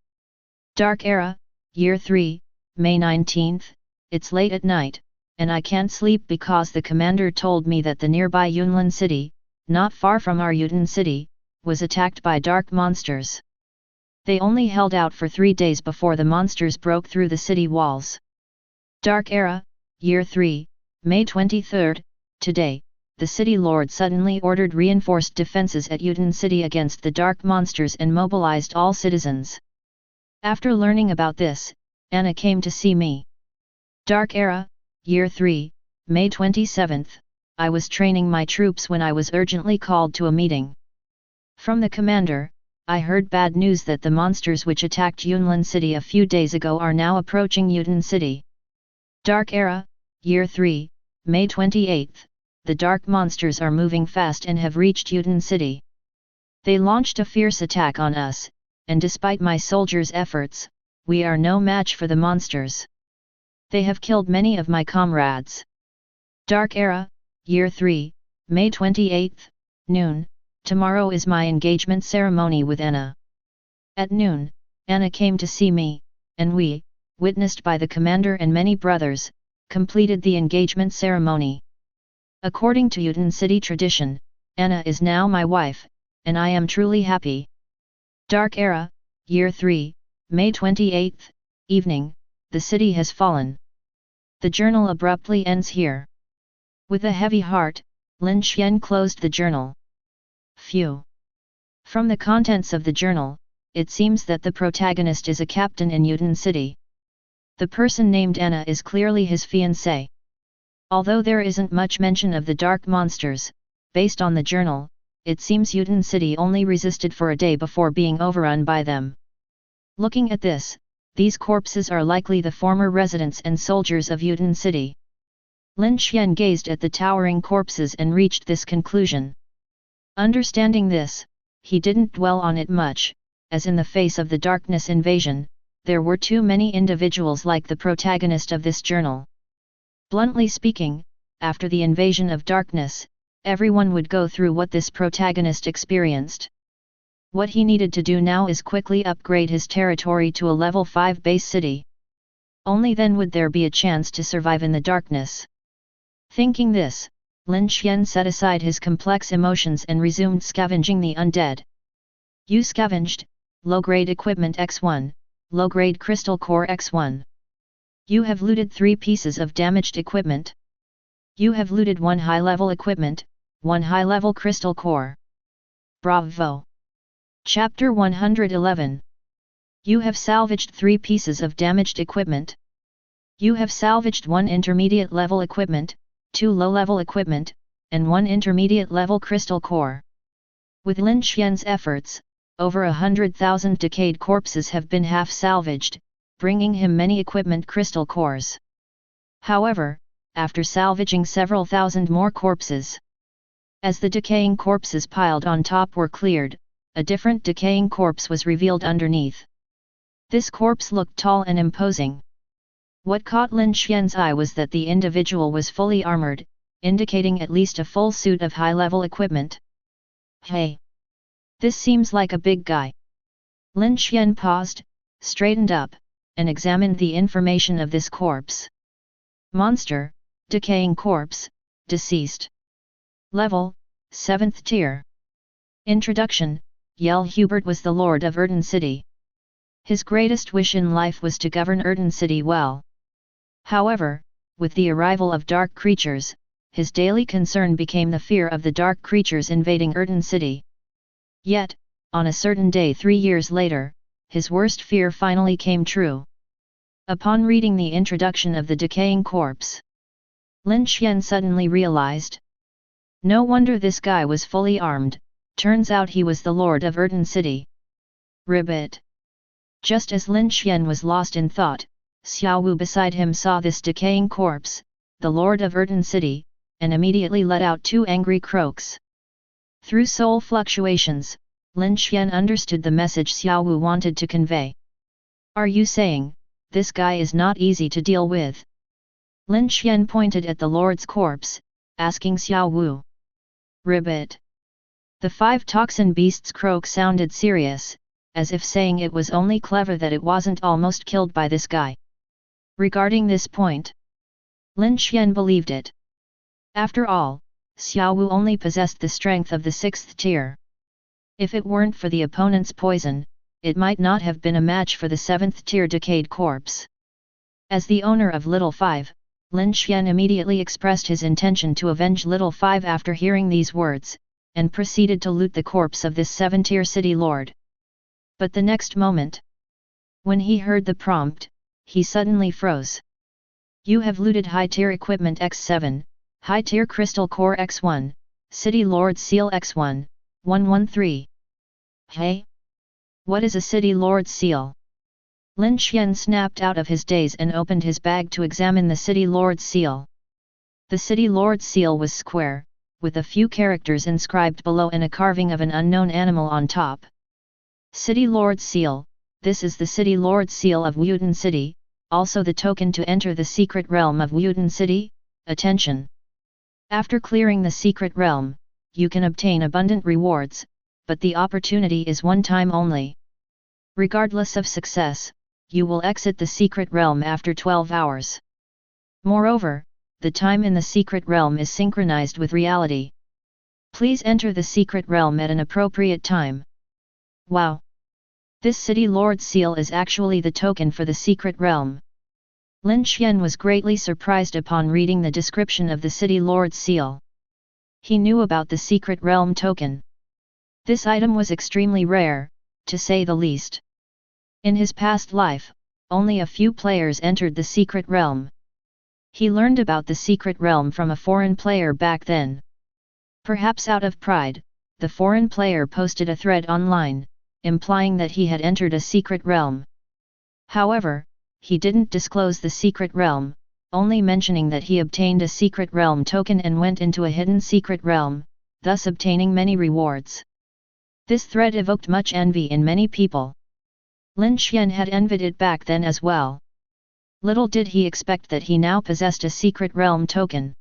Dark Era, Year 3, May 19th, it's late at night, and I can't sleep because the commander told me that the nearby Yunlin city, not far from our Udin city, was attacked by dark monsters. They only held out for 3 days before the monsters broke through the city walls. Dark Era, Year 3, May 23rd, today, the city lord suddenly ordered reinforced defenses at Yudin city against the dark monsters and mobilized all citizens. After learning about this, Anna came to see me. Dark Era, Year 3, May 27th, I was training my troops when I was urgently called to a meeting. From the commander, I heard bad news that the monsters which attacked Yunlin city a few days ago are now approaching Yudin city. Dark Era, Year 3, May 28th, the dark monsters are moving fast and have reached Yudin city. They launched a fierce attack on us, and despite my soldiers' efforts, we are no match for the monsters. They have killed many of my comrades. Dark Era, Year 3, May 28th, noon, tomorrow is my engagement ceremony with Anna. At noon, Anna came to see me, and we, witnessed by the commander and many brothers, completed the engagement ceremony. According to Yudin city tradition, Anna is now my wife, and I am truly happy. Dark Era, Year 3, May 28th, evening, the city has fallen. The journal abruptly ends here. With a heavy heart, Lin Xuan closed the journal. Phew. From the contents of the journal, it seems that the protagonist is a captain in Udin city. The person named Anna is clearly his fiancée. Although there isn't much mention of the dark monsters, based on the journal, it seems Yudin city only resisted for a day before being overrun by them. Looking at this, these corpses are likely the former residents and soldiers of Yudin city. Lin Xuan gazed at the towering corpses and reached this conclusion. Understanding this, he didn't dwell on it much, as in the face of the darkness invasion, there were too many individuals like the protagonist of this journal. Bluntly speaking, after the invasion of darkness, everyone would go through what this protagonist experienced. What he needed to do now is quickly upgrade his territory to a level 5 base city. Only then would there be a chance to survive in the darkness. Thinking this, Lin Xuan set aside his complex emotions and resumed scavenging the undead. You scavenged, low-grade equipment X1, low-grade crystal core X1. You have looted 3 pieces of damaged equipment. You have looted 1 high-level equipment, 1 high-level crystal core. Bravo! Chapter 111. You have salvaged 3 pieces of damaged equipment. You have salvaged 1 intermediate level equipment, 2 low-level equipment, and 1 intermediate level crystal core. With Lin Xuan's efforts, over 100,000 decayed corpses have been half-salvaged, bringing him many equipment crystal cores. However, after salvaging several thousand more corpses, as the decaying corpses piled on top were cleared, a different decaying corpse was revealed underneath. This corpse looked tall and imposing. What caught Lin Xuan's eye was that the individual was fully armored, indicating at least a full suit of high-level equipment. Hey! This seems like a big guy. Lin Xuan paused, straightened up, and examined the information of this corpse. Monster, decaying corpse, deceased. Level, 7th tier. Introduction: Yel Hubert was the lord of Udin city. His greatest wish in life was to govern Udin city well. However, with the arrival of dark creatures, his daily concern became the fear of the dark creatures invading Udin city. Yet, on a certain day 3 years later, his worst fear finally came true. Upon reading the introduction of the decaying corpse, Lin Xuan suddenly realized. No wonder this guy was fully armed, turns out he was the lord of Udin city. Ribbit. Just as Lin Xuan was lost in thought, Xiao Wu beside him saw this decaying corpse, the lord of Udin city, and immediately let out 2 angry croaks. Through soul fluctuations, Lin Xuan understood the message Xiao Wu wanted to convey. Are you saying, this guy is not easy to deal with? Lin Xuan pointed at the lord's corpse, asking Xiao Wu. Ribbit. The 5 toxin beasts' croak sounded serious, as if saying it was only clever that it wasn't almost killed by this guy. Regarding this point, Lin Xuan believed it. After all, Xiao Wu only possessed the strength of the 6th tier. If it weren't for the opponent's poison, it might not have been a match for the 7th tier decayed corpse. As the owner of Little 5, Lin Xuan immediately expressed his intention to avenge Little 5 after hearing these words, and proceeded to loot the corpse of this 7-tier city lord. But the next moment, when he heard the prompt, he suddenly froze. You have looted high-tier equipment X7, high-tier crystal core X1, city lord seal X1, 113. Hey? What is a city lord seal? Lin Xuan snapped out of his daze and opened his bag to examine the city lord seal. The city lord seal was square, with a few characters inscribed below and a carving of an unknown animal on top. City Lord Seal, this is the City Lord Seal of Yudin City, also the token to enter the secret realm of Yudin City. Attention! After clearing the secret realm, you can obtain abundant rewards, but the opportunity is one time only. Regardless of success, you will exit the secret realm after 12 hours. Moreover, the time in the secret realm is synchronized with reality. Please enter the secret realm at an appropriate time. Wow! This City Lord Seal is actually the token for the secret realm. Lin Xuan was greatly surprised upon reading the description of the City Lord's seal. He knew about the secret realm token. This item was extremely rare, to say the least. In his past life, only a few players entered the secret realm. He learned about the secret realm from a foreign player back then. Perhaps out of pride, the foreign player posted a thread online, implying that he had entered a secret realm. However, he didn't disclose the secret realm, only mentioning that he obtained a secret realm token and went into a hidden secret realm, thus obtaining many rewards. This thread evoked much envy in many people. Lin Xuan had envied it back then as well. Little did he expect that he now possessed a secret realm token.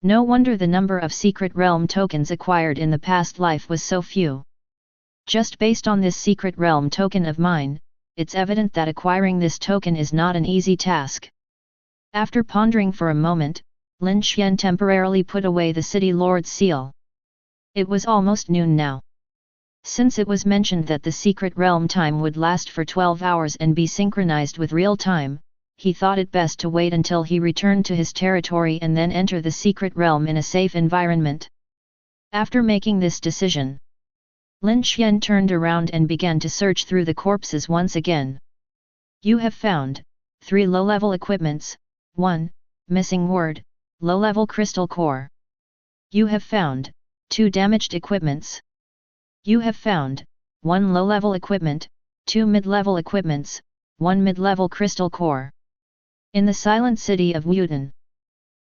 No wonder the number of secret realm tokens acquired in the past life was so few. Just based on this secret realm token of mine, it's evident that acquiring this token is not an easy task. After pondering for a moment, Lin Xuan temporarily put away the City Lord's seal. It was almost noon now. Since it was mentioned that the secret realm time would last for 12 hours and be synchronized with real time, he thought it best to wait until he returned to his territory and then enter the secret realm in a safe environment. After making this decision, Lin Xuan turned around and began to search through the corpses once again. You have found 3 low-level equipments, 1 missing word, low-level crystal core. You have found 2 damaged equipments. You have found 1 low-level equipment, 2 mid-level equipments, 1 mid-level crystal core. In the silent city of Udin,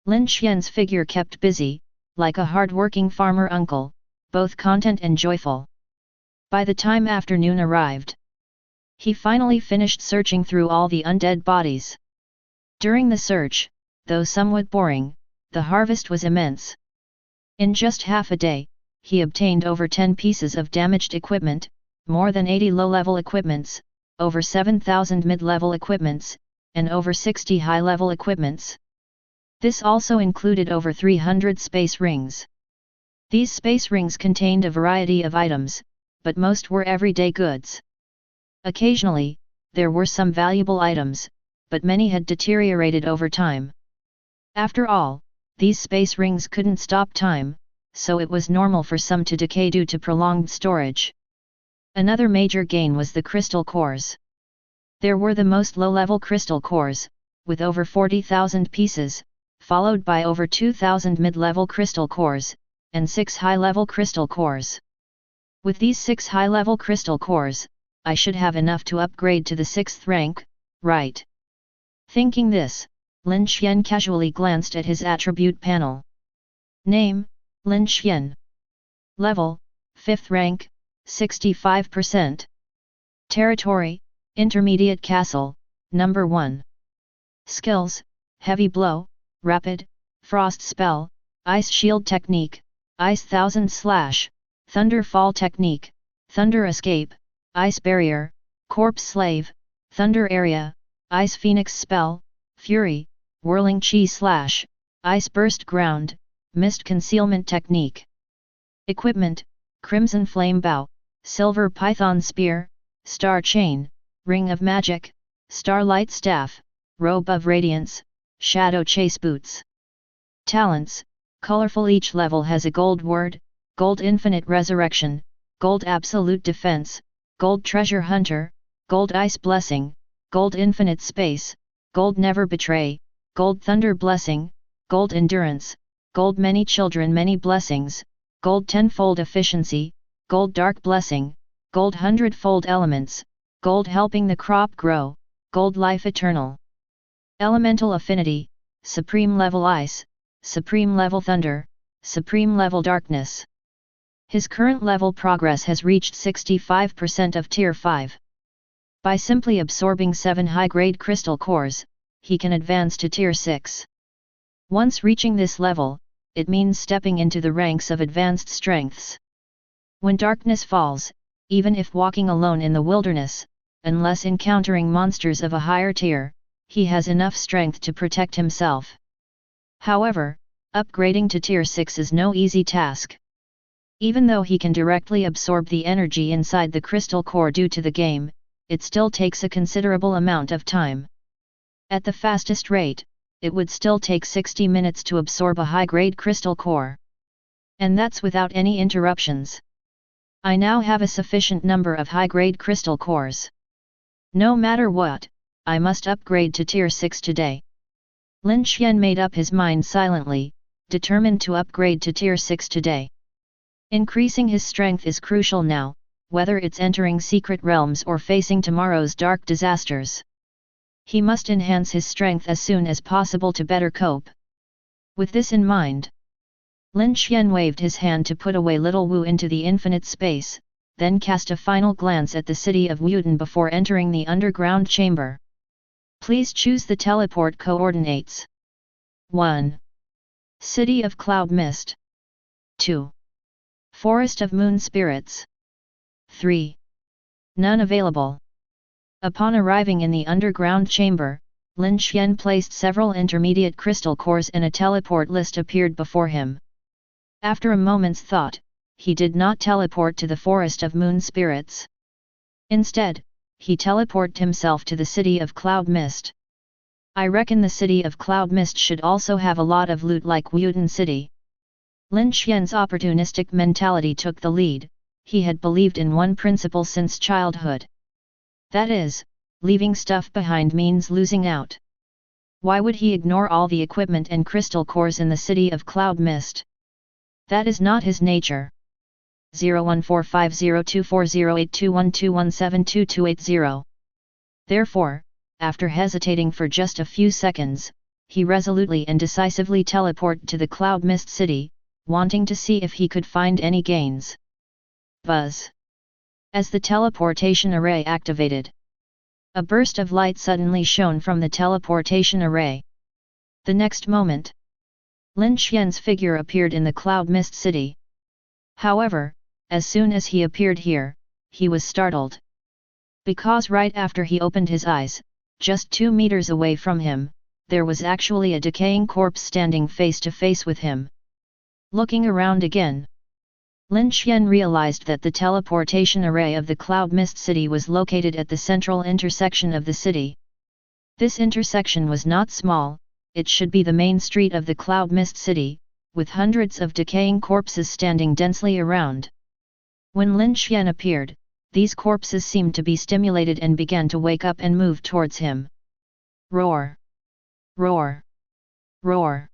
Lin Xuan's figure kept busy, like a hard-working farmer uncle, both content and joyful. By the time afternoon arrived, he finally finished searching through all the undead bodies. During the search, though somewhat boring, the harvest was immense. In just half a day, he obtained over 10 pieces of damaged equipment, more than 80 low-level equipments, over 7,000 mid-level equipments, and over 60 high-level equipments. This also included over 300 space rings. These space rings contained a variety of items, but most were everyday goods. Occasionally, there were some valuable items, but many had deteriorated over time. After all, these space rings couldn't stop time, so it was normal for some to decay due to prolonged storage. Another major gain was the crystal cores. There were the most low-level crystal cores, with over 40,000 pieces, followed by over 2,000 mid-level crystal cores, and 6 high-level crystal cores. With these 6 high-level crystal cores, I should have enough to upgrade to the 6th rank, right? Thinking this, Lin Xuan casually glanced at his attribute panel. Name, Lin Xuan. Level, 5th rank, 65%. Territory, Intermediate Castle, number 1. Skills, Heavy Blow, Rapid, Frost Spell, Ice Shield Technique, Ice Thousand Slash, Thunder Fall Technique, Thunder Escape, Ice Barrier, Corpse Slave, Thunder Area, Ice Phoenix Spell, Fury, Whirling Chi Slash, Ice Burst Ground, Mist Concealment Technique. Equipment, Crimson Flame Bow, Silver Python Spear, Star Chain, Ring of Magic, Starlight Staff, Robe of Radiance, Shadow Chase Boots. Talents, colorful. Each level has a gold word, gold infinite resurrection, gold absolute defense, gold treasure hunter, gold ice blessing, gold infinite space, gold never betray, gold thunder blessing, gold endurance, gold many children many blessings, gold tenfold efficiency, gold dark blessing, gold hundredfold elements, gold helping the crop grow, gold life eternal. Elemental affinity, supreme level ice, supreme level thunder, supreme level darkness. His current level progress has reached 65% of Tier 5. By simply absorbing 7 high-grade crystal cores, he can advance to Tier 6. Once reaching this level, it means stepping into the ranks of advanced strengths. When darkness falls, even if walking alone in the wilderness, unless encountering monsters of a higher tier, he has enough strength to protect himself. However, upgrading to Tier 6 is no easy task. Even though he can directly absorb the energy inside the crystal core due to the game, it still takes a considerable amount of time. At the fastest rate, it would still take 60 minutes to absorb a high-grade crystal core. And that's without any interruptions. I now have a sufficient number of high-grade crystal cores. No matter what, I must upgrade to tier 6 today. Lin Xuan made up his mind silently, determined to upgrade to tier 6 today. Increasing his strength is crucial now, whether it's entering secret realms or facing tomorrow's dark disasters. He must enhance his strength as soon as possible to better cope. With this in mind, Lin Xuan waved his hand to put away Little Wu into the infinite space, then cast a final glance at the city of Yudin before entering the underground chamber. Please choose the teleport coordinates. 1. City of Cloud Mist. 2. Forest of Moon Spirits. 3. None available. Upon arriving in the underground chamber, Lin Xuan placed several intermediate crystal cores and a teleport list appeared before him. After a moment's thought, he did not teleport to the Forest of Moon Spirits. Instead, he teleported himself to the City of Cloud Mist. I reckon the City of Cloud Mist should also have a lot of loot like Udin City. Lin Xuan's opportunistic mentality took the lead. He had believed in one principle since childhood. That is, leaving stuff behind means losing out. Why would he ignore all the equipment and crystal cores in the City of Cloud Mist? That is not his nature. 014502408212172280. Therefore, after hesitating for just a few seconds, he resolutely and decisively teleported to the Cloud Mist City, wanting to see if he could find any gains. Buzz. As the teleportation array activated, a burst of light suddenly shone from the teleportation array. The next moment, Lin Xuan's figure appeared in the Cloud Mist City. However, as soon as he appeared here, he was startled. Because right after he opened his eyes, just 2 meters away from him, there was actually a decaying corpse standing face to face with him. Looking around again, Lin Xuan realized that the teleportation array of the Cloud Mist City was located at the central intersection of the city. This intersection was not small, it should be the main street of the Cloud Mist City, with hundreds of decaying corpses standing densely around. When Lin Xuan appeared, these corpses seemed to be stimulated and began to wake up and move towards him. Roar! Roar! Roar!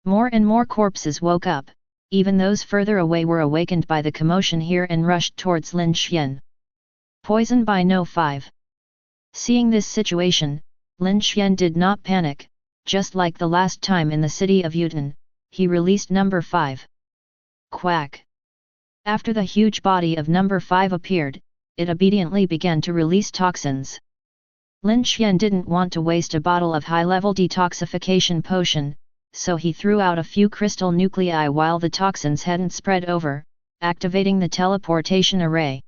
More and more corpses woke up. Even those further away were awakened by the commotion here and rushed towards Lin Xuan. Poison by No 5. Seeing this situation, Lin Xuan did not panic. Just like the last time in the city of Yudin, he released number 5. Quack! After the huge body of number 5 appeared, it obediently began to release toxins. Lin Xuan didn't want to waste a bottle of high-level detoxification potion, so he threw out a few crystal nuclei while the toxins hadn't spread over, activating the teleportation array.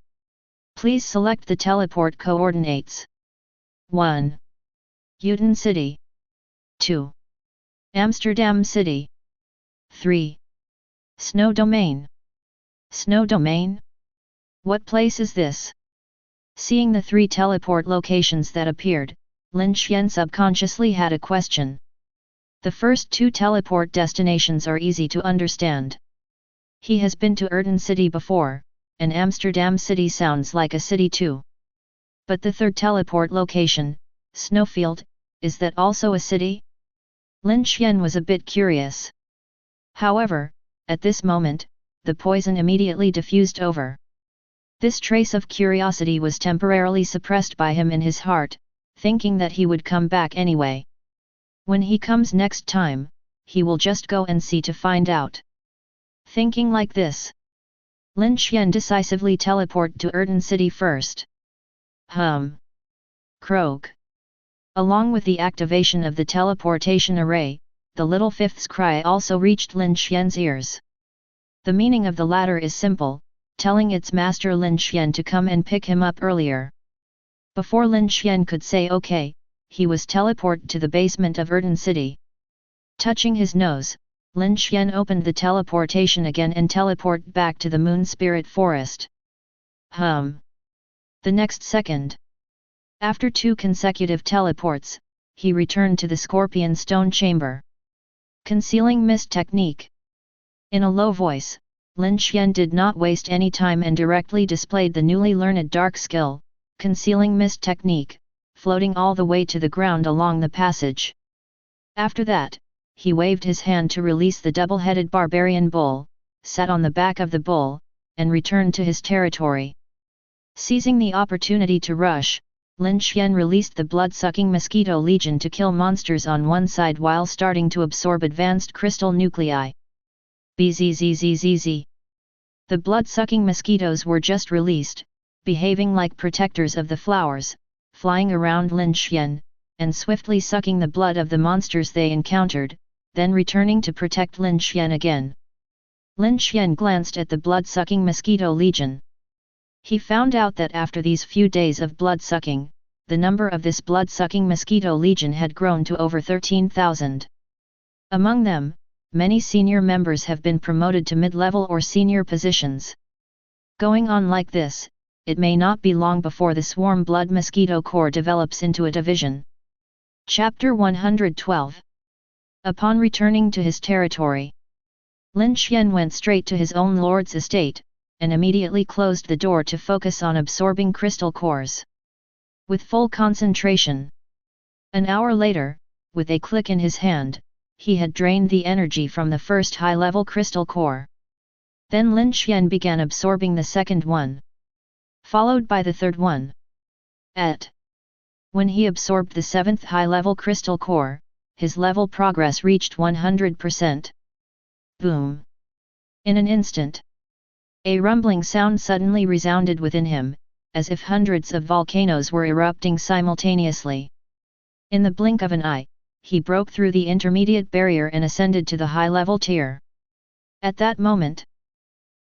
Please select the teleport coordinates. 1. Yudin City. 2. Amsterdam City. 3. Snow Domain. Snow Domain? What place is this? Seeing the 3 teleport locations that appeared, Lin Xuan subconsciously had a question. The first 2 teleport destinations are easy to understand. He has been to Udin City before, and Amsterdam City sounds like a city too. But the third teleport location, Snowfield, is that also a city? Lin Xuan was a bit curious. However, at this moment, the poison immediately diffused over. This trace of curiosity was temporarily suppressed by him in his heart, thinking that he would come back anyway. When he comes next time, he will just go and see to find out. Thinking like this, Lin Xuan decisively teleported to Udin City first. Croak. Along with the activation of the teleportation array, the little fifth's cry also reached Lin Xuan's ears. The meaning of the latter is simple, telling its master Lin Xuan to come and pick him up earlier. Before Lin Xuan could say okay, he was teleported to the basement of Udin City. Touching his nose, Lin Xuan opened the teleportation again and teleported back to the Moon Spirit Forest. The next second, after 2 consecutive teleports, he returned to the scorpion stone chamber. Concealing mist technique. In a low voice, Lin Xuan did not waste any time and directly displayed the newly learned dark skill, concealing mist technique, floating all the way to the ground along the passage. After that, he waved his hand to release the double-headed barbarian bull, sat on the back of the bull, and returned to his territory. Seizing the opportunity to rush, Lin Xuan released the blood-sucking mosquito legion to kill monsters on one side while starting to absorb advanced crystal nuclei. Bzzzzz. The blood-sucking mosquitoes were just released, behaving like protectors of the flowers, flying around Lin Xuan, and swiftly sucking the blood of the monsters they encountered, then returning to protect Lin Xuan again. Lin Xuan glanced at the blood-sucking mosquito legion. He found out that after these few days of blood-sucking, the number of this blood-sucking mosquito legion had grown to over 13,000. Among them, many senior members have been promoted to mid-level or senior positions. Going on like this, it may not be long before the swarm blood mosquito corps develops into a division. Chapter 112. Upon returning to his territory, Lin Xuan went straight to his own lord's estate, and immediately closed the door to focus on absorbing crystal cores. With full concentration. An hour later, with a click in his hand, he had drained the energy from the first high-level crystal core. Then Lin Xuan began absorbing the second one, followed by the third one. When he absorbed the seventh high-level crystal core, his level progress reached 100%. Boom! In an instant, a rumbling sound suddenly resounded within him, as if hundreds of volcanoes were erupting simultaneously. In the blink of an eye, he broke through the intermediate barrier and ascended to the high-level tier. At that moment,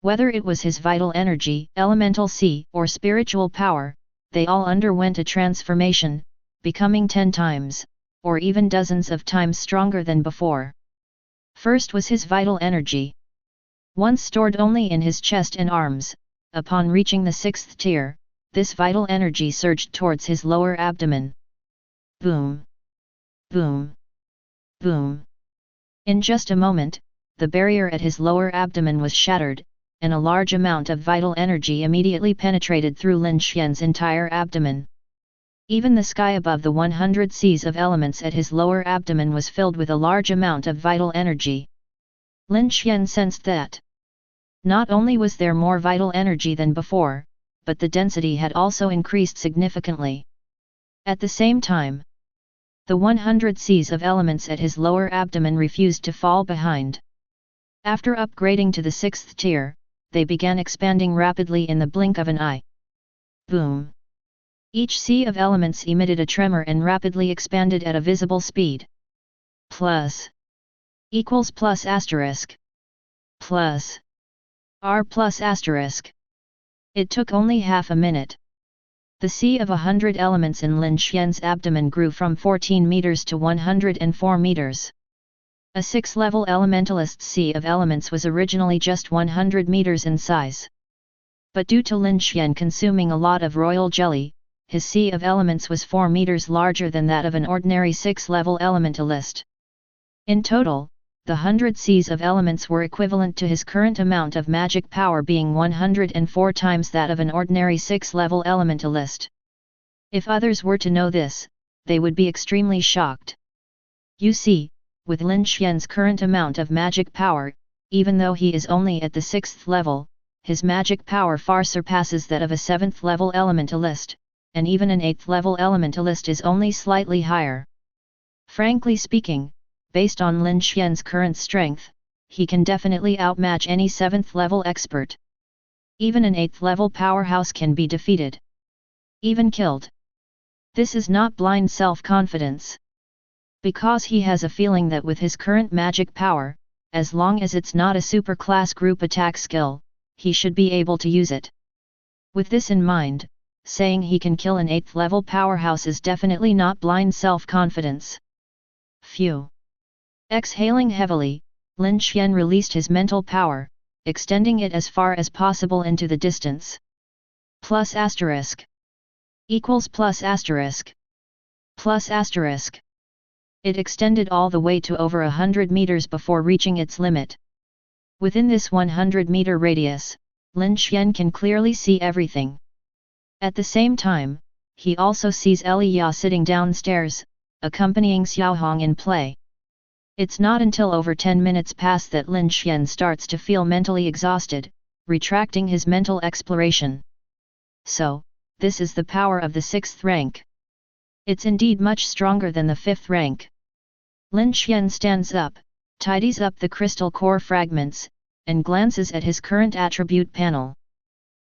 whether it was his vital energy, elemental C, or spiritual power, they all underwent a transformation, becoming 10 times, or even dozens of times stronger than before. First was his vital energy. Once stored only in his chest and arms, upon reaching the 6th tier, this vital energy surged towards his lower abdomen. Boom! Boom! Boom! In just a moment, the barrier at his lower abdomen was shattered, and a large amount of vital energy immediately penetrated through Lin Xuan's entire abdomen. Even the sky above the 100 seas of elements at his lower abdomen was filled with a large amount of vital energy. Lin Xuan sensed that not only was there more vital energy than before, but the density had also increased significantly. At the same time, the 100 seas of elements at his lower abdomen refused to fall behind. After upgrading to the 6th tier, they began expanding rapidly in the blink of an eye. Boom! Each sea of elements emitted a tremor and rapidly expanded at a visible speed. Plus. Equals plus asterisk. Plus. R plus asterisk. It took only half a minute. The sea of 100 elements in Lin Xuan's abdomen grew from 14 meters to 104 meters. A 6th-level elementalist's sea of elements was originally just 100 meters in size. But due to Lin Xuan consuming a lot of royal jelly, his sea of elements was 4 meters larger than that of an ordinary 6th-level elementalist. In total, the 100 seas of elements were equivalent to his current amount of magic power being 104 times that of an ordinary 6th-level elementalist. If others were to know this, they would be extremely shocked. You see, with Lin Xuan's current amount of magic power, even though he is only at the 6th level, his magic power far surpasses that of a 7th-level elementalist, and even an 8th-level elementalist is only slightly higher. Frankly speaking, based on Lin Xuan's current strength, he can definitely outmatch any 7th-level expert. Even an 8th-level powerhouse can be defeated. Even killed. This is not blind self-confidence. Because he has a feeling that with his current magic power, as long as it's not a super-class group attack skill, he should be able to use it. With this in mind, saying he can kill an 8th-level powerhouse is definitely not blind self-confidence. Phew. Exhaling heavily, Lin Xuan released his mental power, extending it as far as possible into the distance. Plus asterisk. Equals plus asterisk. Plus asterisk. It extended all the way to over 100 meters before reaching its limit. Within this 100-meter radius, Lin Xuan can clearly see everything. At the same time, he also sees Elia sitting downstairs, accompanying Xiaohong in play. It's not until over 10 minutes pass that Lin Xuan starts to feel mentally exhausted, retracting his mental exploration. So, this is the power of the 6th rank. It's indeed much stronger than the 5th rank. Lin Xuan stands up, tidies up the crystal core fragments, and glances at his current attribute panel.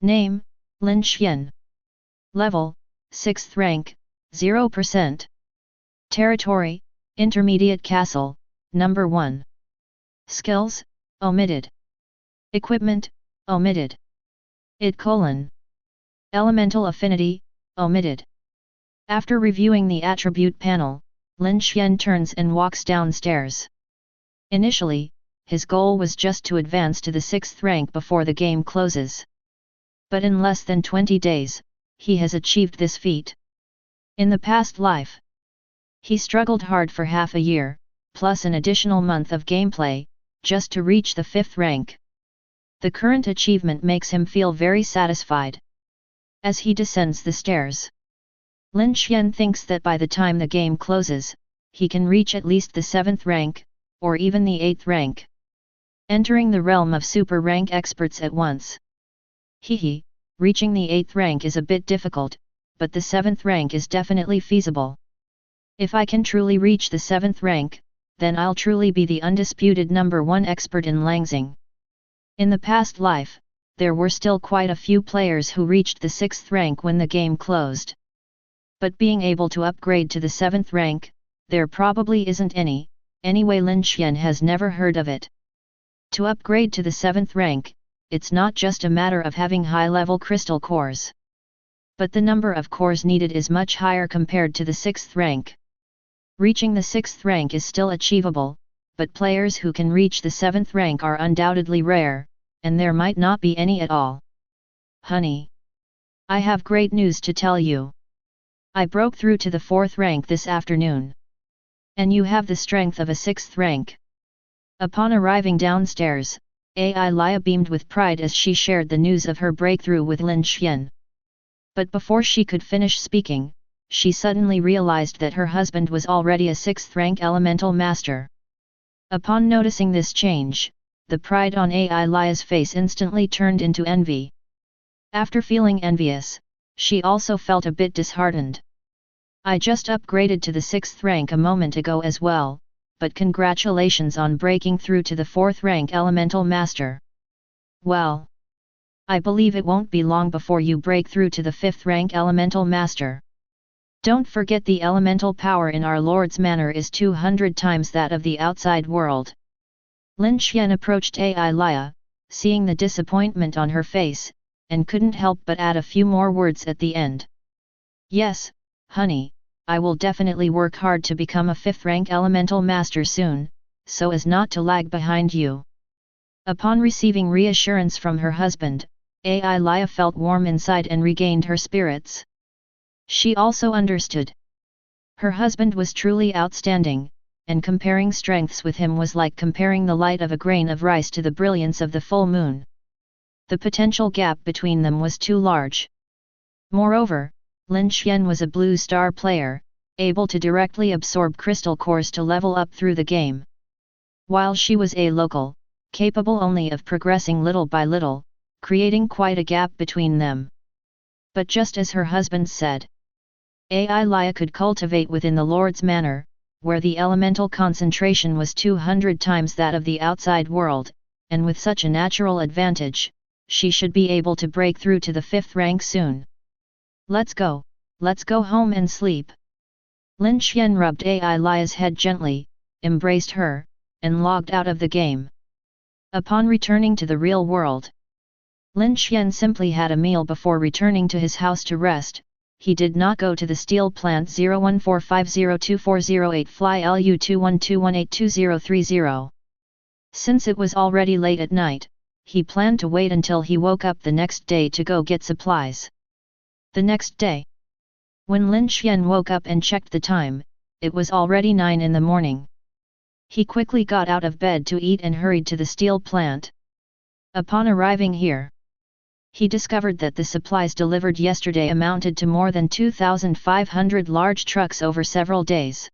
Name, Lin Xuan. Level, 6th rank, 0%. Territory, Intermediate Castle, Number 1. Skills, omitted. Equipment, omitted. Elemental affinity, omitted. After reviewing the attribute panel, Lin Xuan turns and walks downstairs. Initially, his goal was just to advance to the 6th rank before the game closes. But in less than 20 days, he has achieved this feat. In the past life, he struggled hard for half a year, plus an additional month of gameplay, just to reach the 5th rank. The current achievement makes him feel very satisfied. As he descends the stairs, Lin Xuan thinks that by the time the game closes, he can reach at least the 7th rank, or even the 8th rank. Entering the realm of super rank experts at once. Reaching the 8th rank is a bit difficult, but the 7th rank is definitely feasible. If I can truly reach the 7th rank, then I'll truly be the undisputed number 1 expert in Langxing. In the past life, there were still quite a few players who reached the 6th rank when the game closed. But being able to upgrade to the 7th rank, there probably isn't any, anyway Lin Xuan has never heard of it. To upgrade to the 7th rank, it's not just a matter of having high-level crystal cores. But the number of cores needed is much higher compared to the 6th rank. Reaching the 6th rank is still achievable, but players who can reach the 7th rank are undoubtedly rare, and there might not be any at all. Honey, I have great news to tell you. I broke through to the 4th rank this afternoon. And you have the strength of a 6th rank. Upon arriving downstairs, Elia beamed with pride as she shared the news of her breakthrough with Lin Xuan. But before she could finish speaking, she suddenly realized that her husband was already a 6th rank elemental master. Upon noticing this change, the pride on Elia's face instantly turned into envy. After feeling envious, she also felt a bit disheartened. I just upgraded to the 6th rank a moment ago as well, but congratulations on breaking through to the 4th rank elemental master. Well, I believe it won't be long before you break through to the 5th rank elemental master. Don't forget the elemental power in our Lord's manor is 200 times that of the outside world. Lin Xuan approached Elia, seeing the disappointment on her face, and couldn't help but add a few more words at the end. Yes, honey, I will definitely work hard to become a 5th rank elemental master soon, so as not to lag behind you. Upon receiving reassurance from her husband, Elia felt warm inside and regained her spirits. She also understood. Her husband was truly outstanding, and comparing strengths with him was like comparing the light of a grain of rice to the brilliance of the full moon. The potential gap between them was too large. Moreover, Lin Xuan was a blue star player, able to directly absorb crystal cores to level up through the game. While she was a local, capable only of progressing little by little, creating quite a gap between them. But just as her husband said, Elia could cultivate within the Lord's manor, where the elemental concentration was 200 times that of the outside world, and with such a natural advantage, she should be able to break through to the 5th rank soon. Let's go home and sleep. Lin Xuan rubbed Elia's head gently, embraced her, and logged out of the game. Upon returning to the real world, Lin Xuan simply had a meal before returning to his house to rest. He did not go to the steel plant 0145024008 fly LU2121822030. Since it was already late at night, he planned to wait until he woke up the next day to go get supplies. The next day, when Lin Xuan woke up and checked the time, it was already 9 in the morning. He quickly got out of bed to eat and hurried to the steel plant. Upon arriving here, he discovered that the supplies delivered yesterday amounted to more than 2,500 large trucks over several days.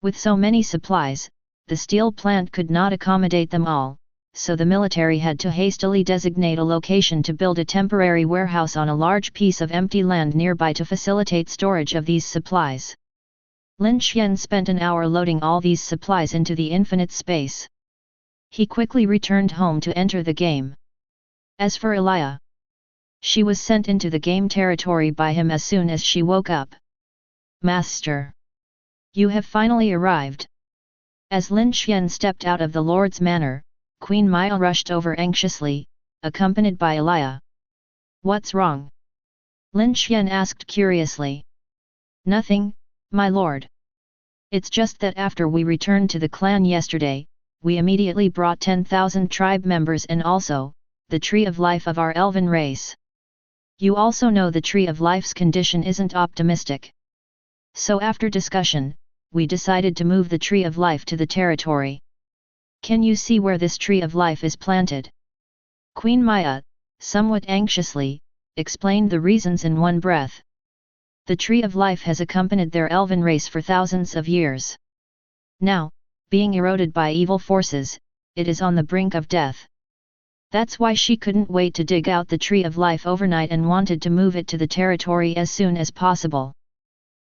With so many supplies, the steel plant could not accommodate them all, so the military had to hastily designate a location to build a temporary warehouse on a large piece of empty land nearby to facilitate storage of these supplies. Lin Xuan spent an hour loading all these supplies into the infinite space. He quickly returned home to enter the game. As for Elia, she was sent into the game territory by him as soon as she woke up. Master, you have finally arrived. As Lin Xuan stepped out of the Lord's manor, Queen Maya rushed over anxiously, accompanied by Elia. What's wrong? Lin Xuan asked curiously. Nothing, my lord. It's just that after we returned to the clan yesterday, we immediately brought 10,000 tribe members and also, the Tree of Life of our Elven race. You also know the Tree of Life's condition isn't optimistic. So after discussion, we decided to move the Tree of Life to the territory. Can you see where this Tree of Life is planted? Queen Maya, somewhat anxiously, explained the reasons in one breath. The Tree of Life has accompanied their Elven race for thousands of years. Now, being eroded by evil forces, it is on the brink of death. That's why she couldn't wait to dig out the Tree of Life overnight and wanted to move it to the territory as soon as possible.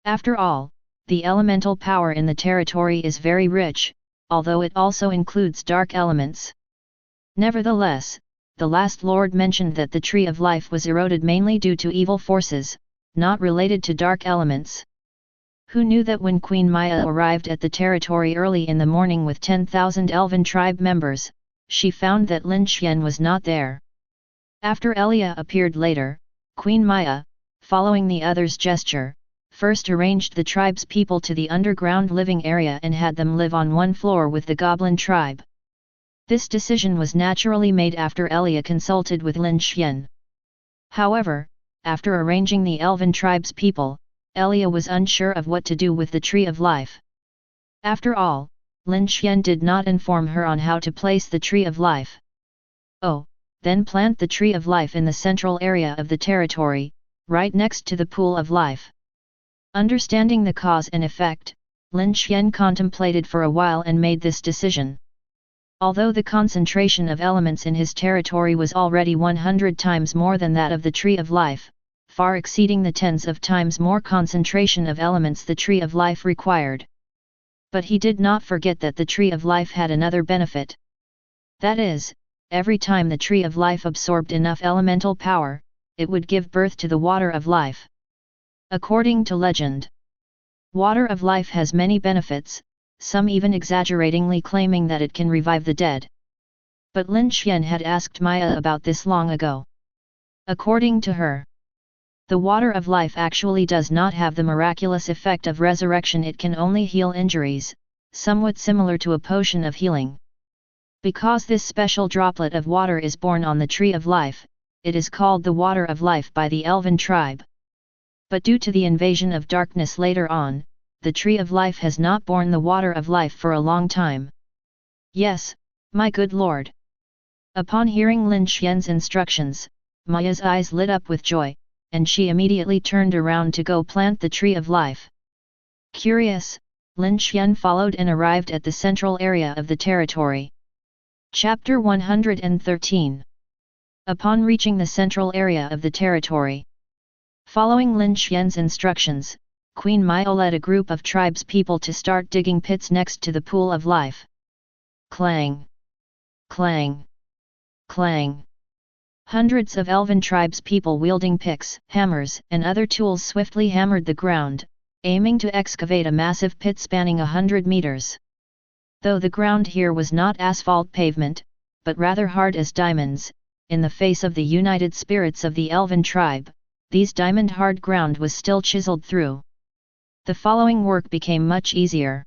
After all, the elemental power in the territory is very rich, although it also includes dark elements. Nevertheless, the last lord mentioned that the Tree of Life was eroded mainly due to evil forces, not related to dark elements. Who knew that when Queen Maya arrived at the territory early in the morning with 10,000 Elven tribe members, she found that Lin Xuan was not there. After Elia appeared later, Queen Maya, following the other's gesture, first arranged the tribe's people to the underground living area and had them live on one floor with the Goblin tribe. This decision was naturally made after Elia consulted with Lin Xuan. However, after arranging the Elven tribe's people, Elia was unsure of what to do with the Tree of Life. After all, Lin Xuan did not inform her on how to place the Tree of Life. Oh, then plant the Tree of Life in the central area of the territory, right next to the Pool of Life. Understanding the cause and effect, Lin Xuan contemplated for a while and made this decision. Although the concentration of elements in his territory was already 100 times more than that of the Tree of Life, far exceeding the tens of times more concentration of elements the Tree of Life required. But he did not forget that the Tree of Life had another benefit. That is, every time the Tree of Life absorbed enough elemental power, it would give birth to the Water of Life. According to legend, Water of Life has many benefits, some even exaggeratingly claiming that it can revive the dead. But Lin Xuan had asked Maya about this long ago. According to her, the Water of Life actually does not have the miraculous effect of resurrection, it can only heal injuries, somewhat similar to a potion of healing. Because this special droplet of water is born on the Tree of Life, it is called the Water of Life by the Elven tribe. But due to the invasion of darkness later on, the Tree of Life has not borne the Water of Life for a long time. Yes, my good lord. Upon hearing Lin Xuan's instructions, Maya's eyes lit up with joy, and she immediately turned around to go plant the Tree of Life. Curious, Lin Xuan followed and arrived at the central area of the territory. Chapter 113. Upon reaching the central area of the territory, following Lin Xuan's instructions, Queen Maya led a group of tribes people to start digging pits next to the Pool of Life. Clang! Clang! Clang! Hundreds of Elven tribes people wielding picks, hammers, and other tools swiftly hammered the ground, aiming to excavate a massive pit spanning 100 meters. Though the ground here was not asphalt pavement, but rather hard as diamonds, in the face of the united spirits of the Elven tribe, these diamond-hard ground was still chiseled through. The following work became much easier.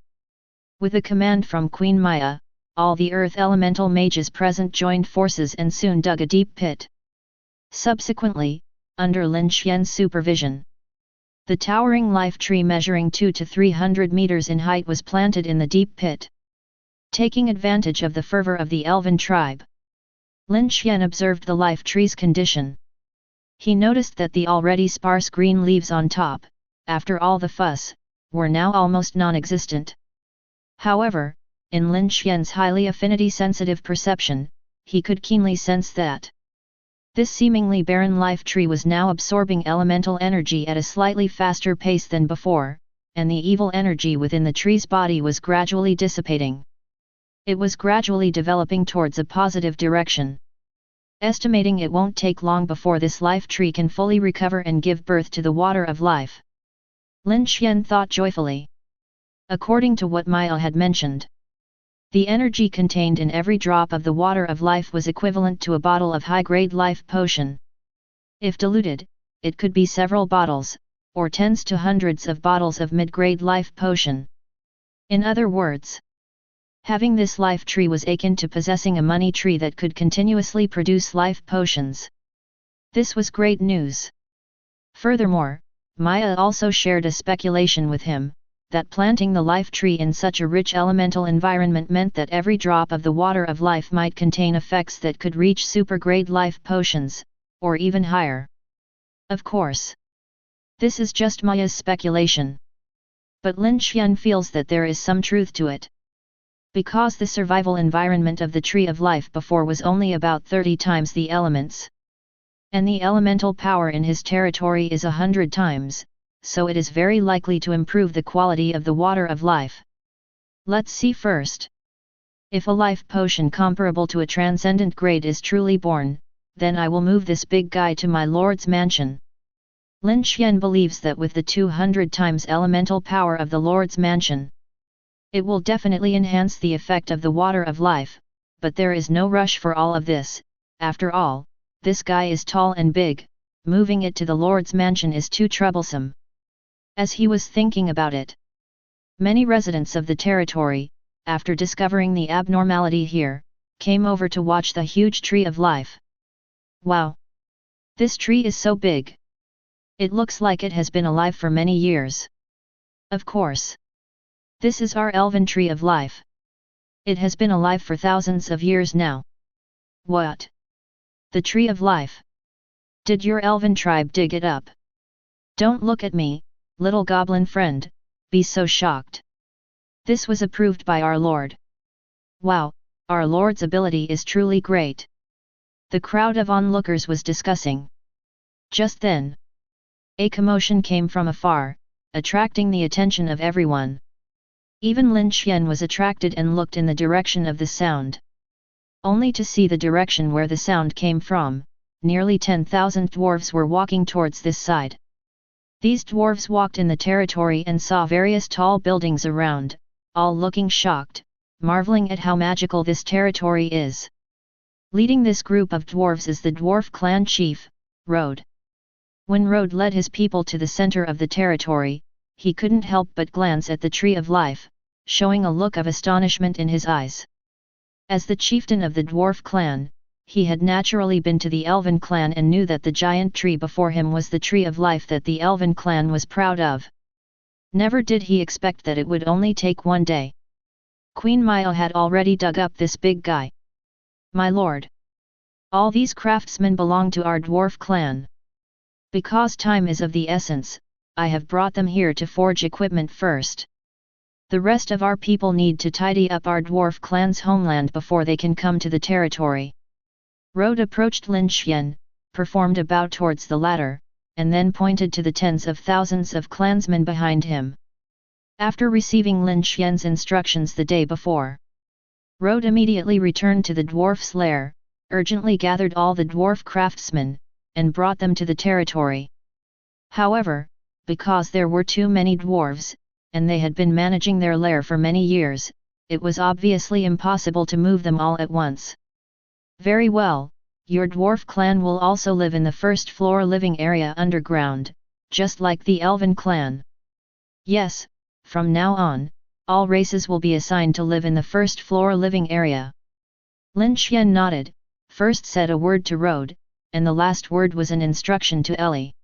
With a command from Queen Maya, all the earth elemental mages present joined forces and soon dug a deep pit. Subsequently, under Lin Xuan's supervision, The towering life tree measuring 200 to 300 meters in height was planted in the deep pit. Taking advantage of the fervor of the Elven tribe, Lin Xuan observed the life tree's condition. He noticed that the already sparse green leaves on top, after all the fuss, were now almost non-existent. However, in Lin Xuan's highly affinity-sensitive perception, he could keenly sense that this seemingly barren life tree was now absorbing elemental energy at a slightly faster pace than before, and the evil energy within the tree's body was gradually dissipating. It was gradually developing towards a positive direction. Estimating it won't take long before this life tree can fully recover and give birth to the water of life, Lin Xuan thought joyfully. According to what Maya had mentioned, the energy contained in every drop of the water of life was equivalent to a bottle of high-grade life potion. If diluted, it could be several bottles, or tens to hundreds of bottles of mid-grade life potion. In other words, having this life tree was akin to possessing a money tree that could continuously produce life potions. This was great news. Furthermore, Maya also shared a speculation with him, that planting the life tree in such a rich elemental environment meant that every drop of the water of life might contain effects that could reach super-grade life potions, or even higher. Of course, this is just Maya's speculation. But Lin Xuan feels that there is some truth to it. Because the survival environment of the Tree of Life before was only about 30 times the elements. And the elemental power in his territory is 100 times, so it is very likely to improve the quality of the water of life. Let's see first. If a life potion comparable to a transcendent grade is truly born, then I will move this big guy to my lord's mansion. Lin Xuan believes that with the 200 times elemental power of the lord's mansion, it will definitely enhance the effect of the water of life, but there is no rush for all of this. After all, this guy is tall and big, moving it to the lord's mansion is too troublesome. As he was thinking about it, many residents of the territory, after discovering the abnormality here, came over to watch the huge tree of life. Wow! This tree is so big! It looks like it has been alive for many years. Of course. This is our elven tree of life. It has been alive for thousands of years now. What? The tree of life? Did your elven tribe dig it up? Don't look at me, little goblin friend, be so shocked. This was approved by our lord. Wow, our lord's ability is truly great. The crowd of onlookers was discussing. Just then, a commotion came from afar, attracting the attention of everyone. Even Lin Xuan was attracted and looked in the direction of the sound. Only to see the direction where the sound came from, nearly 10,000 dwarves were walking towards this side. These dwarves walked in the territory and saw various tall buildings around, all looking shocked, marveling at how magical this territory is. Leading this group of dwarves is the dwarf clan chief, Rode. When Rode led his people to the center of the territory, he couldn't help but glance at the Tree of Life, showing a look of astonishment in his eyes. As the chieftain of the dwarf clan, he had naturally been to the Elven clan and knew that the giant tree before him was the Tree of Life that the Elven clan was proud of. Never did he expect that it would only take one day. Queen Maya had already dug up this big guy. My lord! All these craftsmen belong to our dwarf clan. Because time is of the essence, I have brought them here to forge equipment first. The rest of our people need to tidy up our dwarf clan's homeland before they can come to the territory. Rode approached Lin Xuan, performed a bow towards the latter, and then pointed to the tens of thousands of clansmen behind him. After receiving Lin Xuan's instructions the day before, Rode immediately returned to the dwarf's lair, urgently gathered all the dwarf craftsmen, and brought them to the territory. However, because there were too many dwarves, and they had been managing their lair for many years, it was obviously impossible to move them all at once. Very well, your dwarf clan will also live in the first floor living area underground, just like the Elven clan. Yes, from now on, all races will be assigned to live in the first floor living area. Lin Xuan nodded, first said a word to Rode, and the last word was an instruction to Ellie.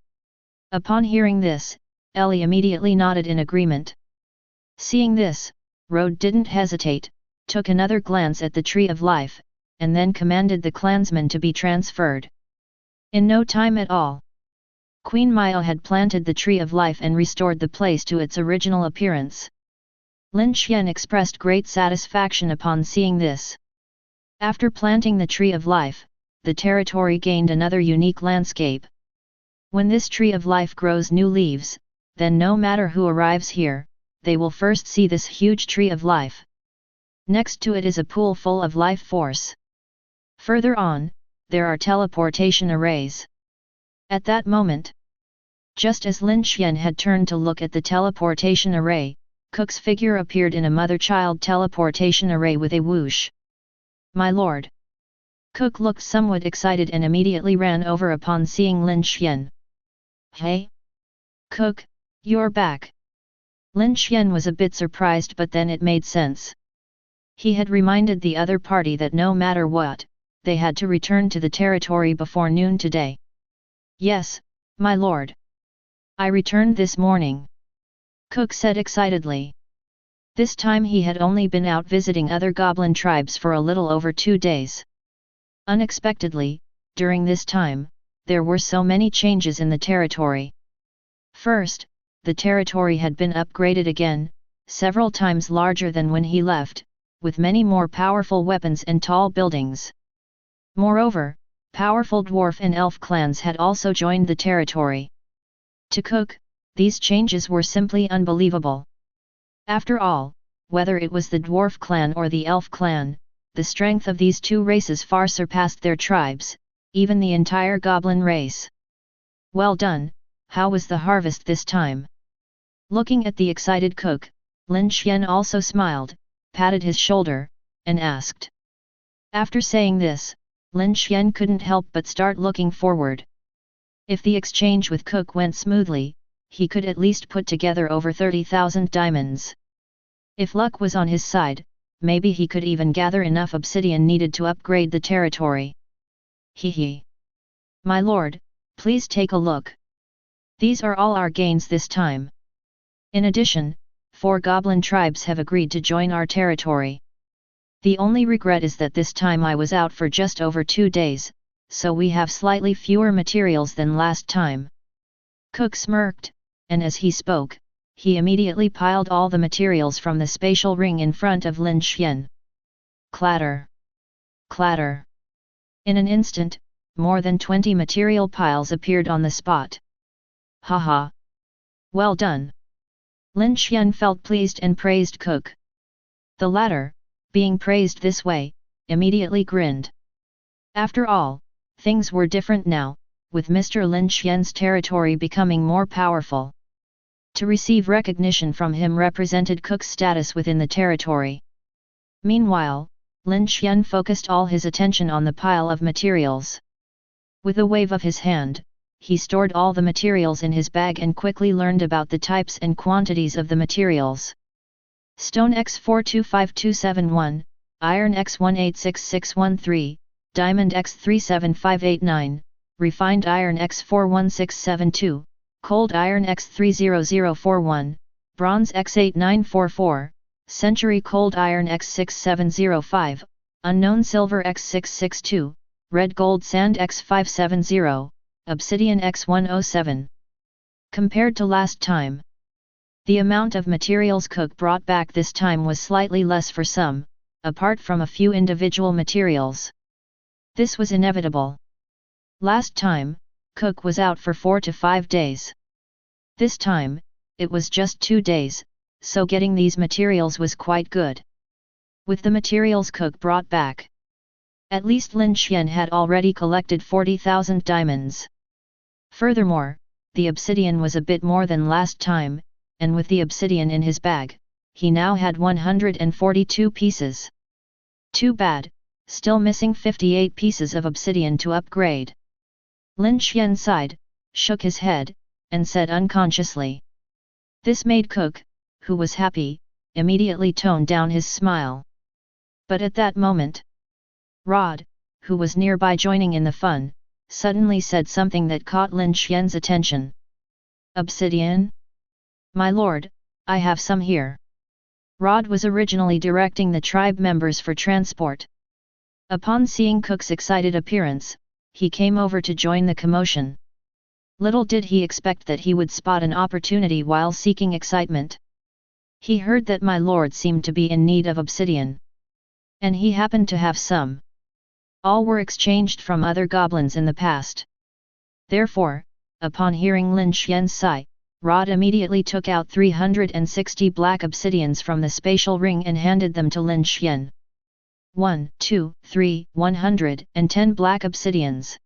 Upon hearing this, Ellie immediately nodded in agreement. Seeing this, Rode didn't hesitate, took another glance at the Tree of Life, and then commanded the clansmen to be transferred. In no time at all, Queen Maya had planted the Tree of Life and restored the place to its original appearance. Lin Xuan expressed great satisfaction upon seeing this. After planting the Tree of Life, the territory gained another unique landscape. When this Tree of Life grows new leaves, then no matter who arrives here, they will first see this huge Tree of Life. Next to it is a pool full of life force. Further on, there are teleportation arrays. At that moment, just as Lin Xuan had turned to look at the teleportation array, Cook's figure appeared in a mother-child teleportation array with a whoosh. "My lord!" Cook looked somewhat excited and immediately ran over upon seeing Lin Xuan. "Hey? Cook, you're back!" Lin Xuan was a bit surprised, but then it made sense. He had reminded the other party that no matter what, they had to return to the territory before noon today. "Yes, my lord. I returned this morning," Cook said excitedly. This time he had only been out visiting other goblin tribes for a little over 2 days. Unexpectedly, during this time, there were so many changes in the territory. First, the territory had been upgraded again, several times larger than when he left, with many more powerful weapons and tall buildings. Moreover, powerful dwarf and elf clans had also joined the territory. To Cook, these changes were simply unbelievable. After all, whether it was the dwarf clan or the elf clan, the strength of these two races far surpassed their tribes, even the entire goblin race. "Well done, how was the harvest this time?" Looking at the excited Cook, Lin Xuan also smiled, patted his shoulder, and asked. After saying this, Lin Xuan couldn't help but start looking forward. If the exchange with Cook went smoothly, he could at least put together over 30,000 diamonds. If luck was on his side, maybe he could even gather enough obsidian needed to upgrade the territory. "Hee. My lord, please take a look. These are all our gains this time. In addition, 4 goblin tribes have agreed to join our territory. The only regret is that this time I was out for just over 2 days, so we have slightly fewer materials than last time." Cook smirked, and as he spoke, he immediately piled all the materials from the spatial ring in front of Lin Xuan. Clatter! Clatter! In an instant, more than 20 material piles appeared on the spot. "Haha! Well done!" Lin Xuan felt pleased and praised Cook. The latter, being praised this way, immediately grinned. After all, things were different now, with Mr. Lin Xuan's territory becoming more powerful. To receive recognition from him represented Cook's status within the territory. Meanwhile, Lin Xuan focused all his attention on the pile of materials. With a wave of his hand, he stored all the materials in his bag and quickly learned about the types and quantities of the materials. Stone X425271, Iron X186613, Diamond X37589, Refined Iron X41672, Cold Iron X30041, Bronze X8944, Century Cold Iron X6705, Unknown Silver X662, Red Gold Sand X570, Obsidian X107. Compared to last time, the amount of materials Cook brought back this time was slightly less for some, apart from a few individual materials. This was inevitable. Last time, Cook was out for 4 to 5 days. This time, it was just 2 days, so getting these materials was quite good. With the materials Cook brought back, at least Lin Xuan had already collected 40,000 diamonds. Furthermore, the obsidian was a bit more than last time, and with the obsidian in his bag, he now had 142 pieces. Too bad, still missing 58 pieces of obsidian to upgrade. Lin Xuan sighed, shook his head, and said unconsciously. This made Cook, who was happy, immediately tone down his smile. But at that moment, Rod, who was nearby joining in the fun, suddenly said something that caught Lin Xuan's attention. "Obsidian? My lord, I have some here. Rod was originally directing the tribe members for transport. Upon seeing Cook's excited appearance, he came over to join the commotion. Little did he expect that he would spot an opportunity while seeking excitement. He heard that my lord seemed to be in need of obsidian. And he happened to have some. All were exchanged from other goblins in the past. Therefore, upon hearing Lin Xuan's sigh, Rod immediately took out 360 black obsidians from the spatial ring and handed them to Lin Xuan. 1, 2, 3, 110 black obsidians.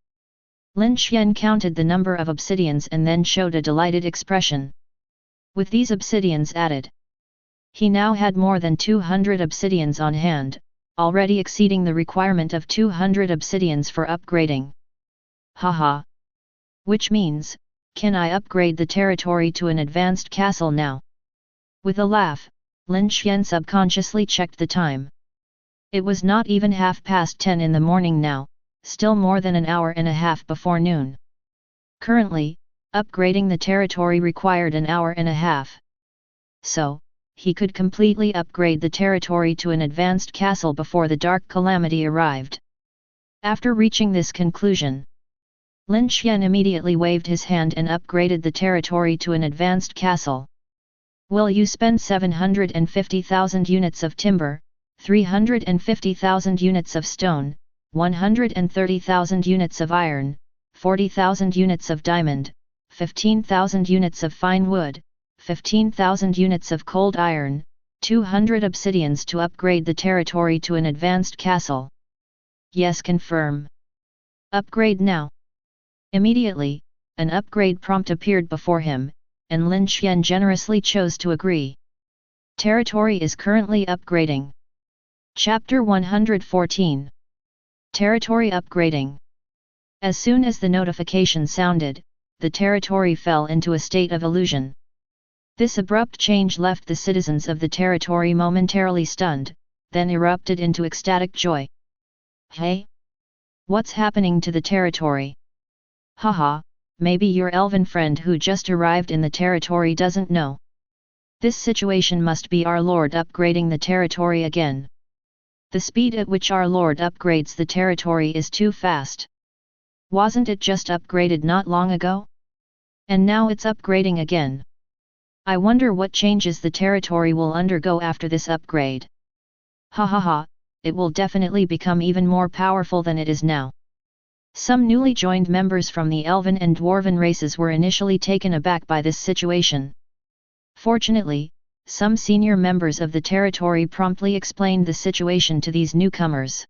Lin Xuan counted the number of obsidians and then showed a delighted expression. With these obsidians added, he now had more than 200 obsidians on hand, already exceeding the requirement of 200 obsidians for upgrading. Haha! Which means, can I upgrade the territory to an advanced castle now? With a laugh, Lin Xuan subconsciously checked the time. It was not even 10:30 in the morning now, still more than an hour and a half before noon. Currently, upgrading the territory required an hour and a half. So, he could completely upgrade the territory to an advanced castle before the dark calamity arrived. After reaching this conclusion, Lin Xuan immediately waved his hand and upgraded the territory to an advanced castle. Will you spend 750,000 units of timber, 350,000 units of stone, 130,000 units of iron, 40,000 units of diamond, 15,000 units of fine wood, 15,000 units of cold iron, 200 obsidians to upgrade the territory to an advanced castle? Yes, confirm. Upgrade now. Immediately, an upgrade prompt appeared before him, and Lin Xuan generously chose to agree. Territory is currently upgrading. Chapter 114. Territory Upgrading. As soon as the notification sounded, the territory fell into a state of illusion. This abrupt change left the citizens of the territory momentarily stunned, then erupted into ecstatic joy. Hey? What's happening to the territory? Haha, maybe your elven friend who just arrived in the territory doesn't know. This situation must be our lord upgrading the territory again. The speed at which our lord upgrades the territory is too fast. Wasn't it just upgraded not long ago? And now it's upgrading again. I wonder what changes the territory will undergo after this upgrade. Ha ha ha, it will definitely become even more powerful than it is now. Some newly joined members from the Elven and Dwarven races were initially taken aback by this situation. Fortunately, some senior members of the territory promptly explained the situation to these newcomers.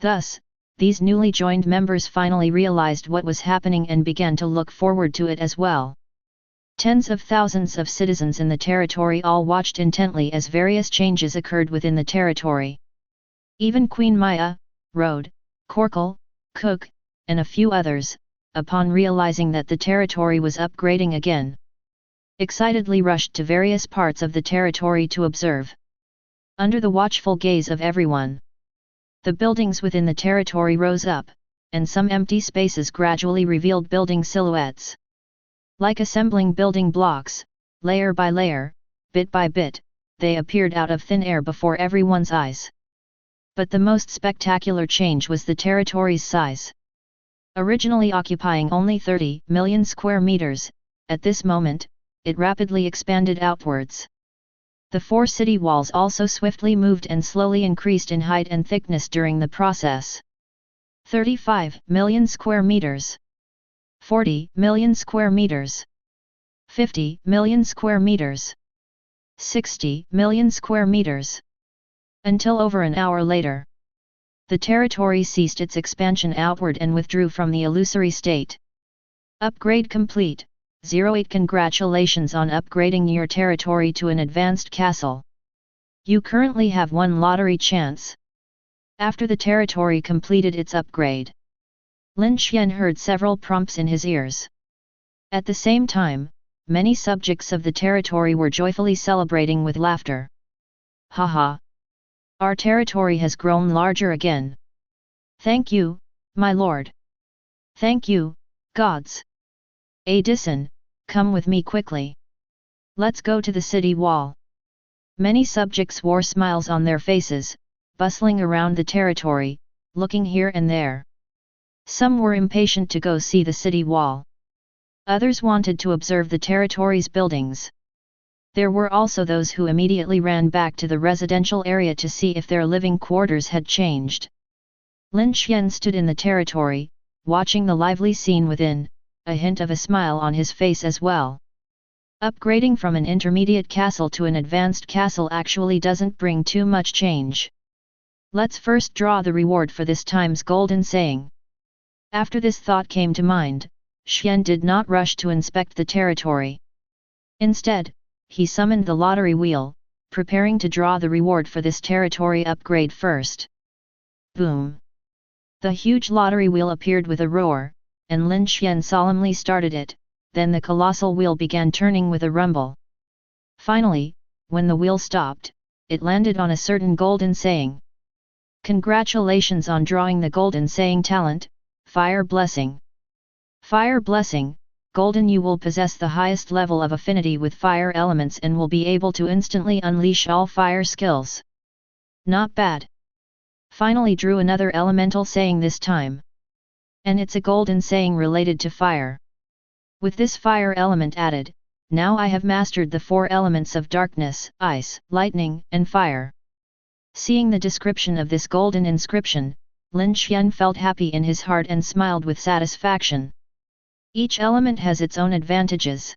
Thus, these newly joined members finally realized what was happening and began to look forward to it as well. Tens of thousands of citizens in the territory all watched intently as various changes occurred within the territory. Even Queen Maya, Rode, Corkle, Cook, and a few others, upon realizing that the territory was upgrading again, excitedly rushed to various parts of the territory to observe. Under the watchful gaze of everyone, the buildings within the territory rose up, and some empty spaces gradually revealed building silhouettes. Like assembling building blocks, layer by layer, bit by bit, they appeared out of thin air before everyone's eyes. But the most spectacular change was the territory's size. Originally occupying only 30 million square meters, at this moment, it rapidly expanded outwards. The 4 city walls also swiftly moved and slowly increased in height and thickness during the process. 35 million square meters. 40 million square meters. 50 million square meters. 60 million square meters. Until over an hour later, the territory ceased its expansion outward and withdrew from the illusory state. Upgrade complete. 08 Congratulations on upgrading your territory to an advanced castle. You currently have one lottery chance. After the territory completed its upgrade, Lin Xuan heard several prompts in his ears. At the same time, many subjects of the territory were joyfully celebrating with laughter. Haha! Our territory has grown larger again. Thank you, my lord. Thank you, gods. Udin, come with me quickly. Let's go to the city wall. Many subjects wore smiles on their faces, bustling around the territory, looking here and there. Some were impatient to go see the city wall. Others wanted to observe the territory's buildings. There were also those who immediately ran back to the residential area to see if their living quarters had changed. Lin Xuan stood in the territory, watching the lively scene within, a hint of a smile on his face as well. Upgrading from an intermediate castle to an advanced castle actually doesn't bring too much change. Let's first draw the reward for this time's golden saying. After this thought came to mind, Xuan did not rush to inspect the territory. Instead, he summoned the lottery wheel, preparing to draw the reward for this territory upgrade first. Boom! The huge lottery wheel appeared with a roar, and Lin Xuan solemnly started it, then the colossal wheel began turning with a rumble. Finally, when the wheel stopped, it landed on a certain golden saying. Congratulations on drawing the golden saying talent, Fire Blessing. Fire Blessing, Golden, you will possess the highest level of affinity with fire elements and will be able to instantly unleash all fire skills. Not bad. Finally drew another elemental saying this time. And it's a golden saying related to fire. With this fire element added, now I have mastered the 4 elements of darkness, ice, lightning, and fire. Seeing the description of this golden inscription, Lin Xuan felt happy in his heart and smiled with satisfaction. Each element has its own advantages.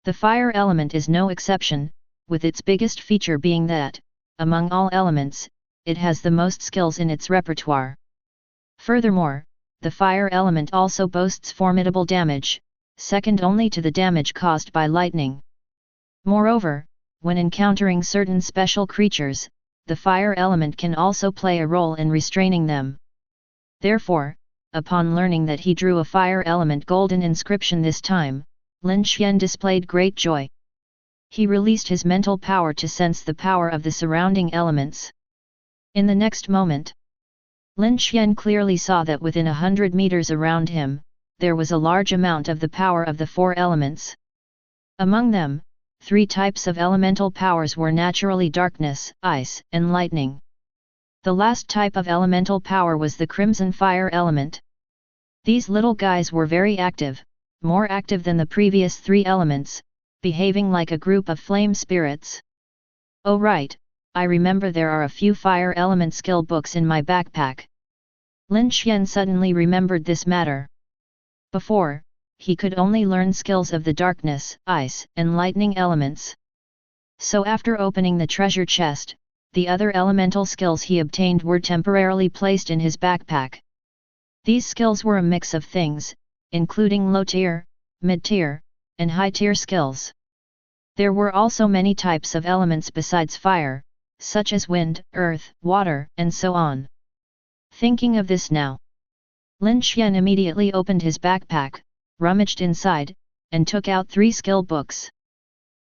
The fire element is no exception, with its biggest feature being that, among all elements, it has the most skills in its repertoire. Furthermore, the fire element also boasts formidable damage, second only to the damage caused by lightning. Moreover, when encountering certain special creatures, the fire element can also play a role in restraining them. Therefore, upon learning that he drew a fire element golden inscription this time, Lin Xuan displayed great joy. He released his mental power to sense the power of the surrounding elements. In the next moment, Lin Xuan clearly saw that within 100 meters around him, there was a large amount of the power of the 4 elements. Among them, 3 types of elemental powers were naturally darkness, ice, and lightning. The last type of elemental power was the crimson fire element. These little guys were very active, more active than the previous 3 elements, behaving like a group of flame spirits. Oh right, I remember there are a few fire element skill books in my backpack. Lin Xuan suddenly remembered this matter. Before, he could only learn skills of the darkness, ice, and lightning elements. So after opening the treasure chest, the other elemental skills he obtained were temporarily placed in his backpack. These skills were a mix of things, including low-tier, mid-tier, and high-tier skills. There were also many types of elements besides fire, such as wind, earth, water, and so on. Thinking of this now, Lin Xuan immediately opened his backpack, rummaged inside, and took out 3 skill books.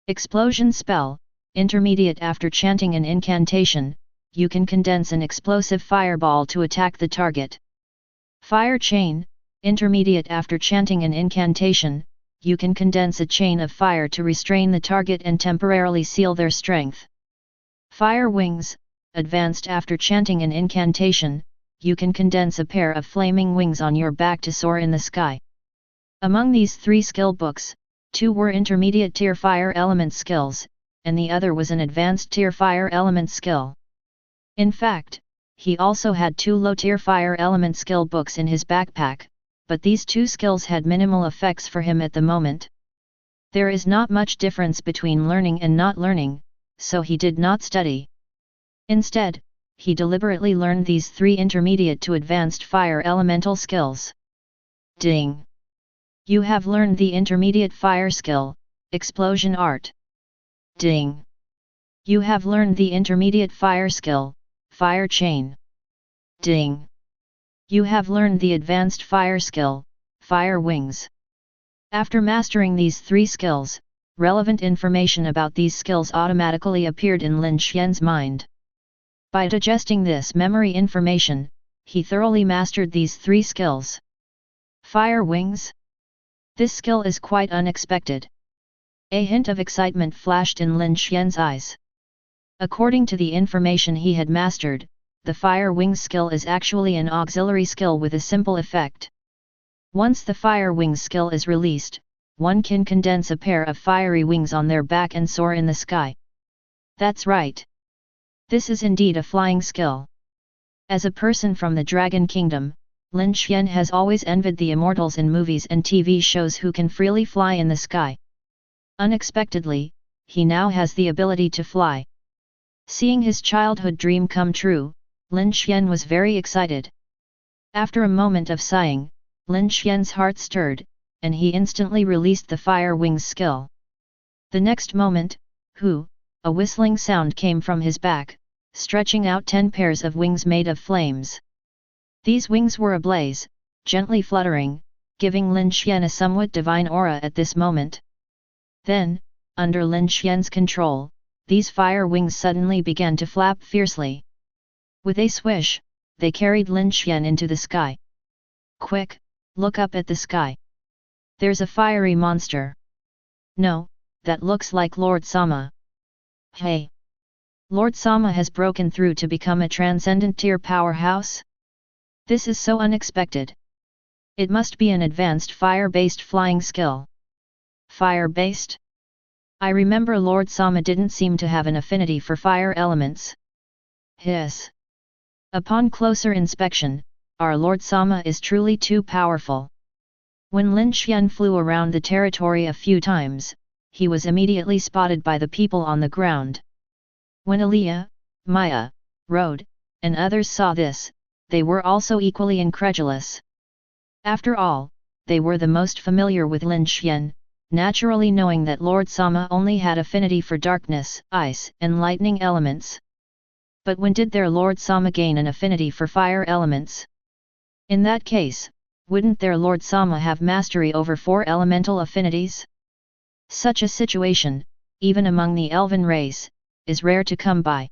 Explosion Spell, intermediate after chanting an incantation, you can condense an explosive fireball to attack the target. Fire Chain, intermediate after chanting an incantation, you can condense a chain of fire to restrain the target and temporarily seal their strength. Fire Wings, advanced after chanting an incantation, you can condense a pair of flaming wings on your back to soar in the sky. Among these 3 skill books, 2 were intermediate tier fire element skills, and the other was an advanced tier fire element skill. In fact, he also had 2 low tier fire element skill books in his backpack, but these 2 skills had minimal effects for him at the moment. There is not much difference between learning and not learning, so he did not study. Instead, he deliberately learned these 3 intermediate to advanced fire elemental skills. Ding! You have learned the intermediate fire skill, Explosion Art. Ding! You have learned the intermediate fire skill, Fire Chain. Ding! You have learned the advanced fire skill, Fire Wings. After mastering these 3 skills, relevant information about these skills automatically appeared in Lin Xuan's mind. By digesting this memory information, he thoroughly mastered these 3 skills. Fire Wings? This skill is quite unexpected. A hint of excitement flashed in Lin Xuan's eyes. According to the information he had mastered, the Fire Wings skill is actually an auxiliary skill with a simple effect. Once the Fire Wings skill is released, one can condense a pair of fiery wings on their back and soar in the sky. That's right. This is indeed a flying skill. As a person from the Dragon Kingdom, Lin Xuan has always envied the immortals in movies and TV shows who can freely fly in the sky. Unexpectedly, he now has the ability to fly. Seeing his childhood dream come true, Lin Xuan was very excited. After a moment of sighing, Lin Xuan's heart stirred, and he instantly released the Fire Wings skill. The next moment, a whistling sound came from his back, stretching out 10 pairs of wings made of flames. These wings were ablaze, gently fluttering, giving Lin Xuan a somewhat divine aura at this moment. Then, under Lin Xuan's control, these fire wings suddenly began to flap fiercely. With a swish, they carried Lin Xuan into the sky. Quick, look up at the sky. There's a fiery monster. No, that looks like Lord Sama. Hey! Lord Sama has broken through to become a transcendent tier powerhouse? This is so unexpected. It must be an advanced fire-based flying skill. Fire-based? I remember Lord Sama didn't seem to have an affinity for fire elements. Hiss. Upon closer inspection, our Lord Sama is truly too powerful. When Lin Xuan flew around the territory a few times, he was immediately spotted by the people on the ground. When Elia, Maya, Rode, and others saw this, they were also equally incredulous. After all, they were the most familiar with Lin Xuan, naturally knowing that Lord Sama only had affinity for darkness, ice, and lightning elements. But when did their Lord Sama gain an affinity for fire elements? In that case, wouldn't their Lord Sama have mastery over 4 elemental affinities? Such a situation, even among the Elven race, is rare to come by.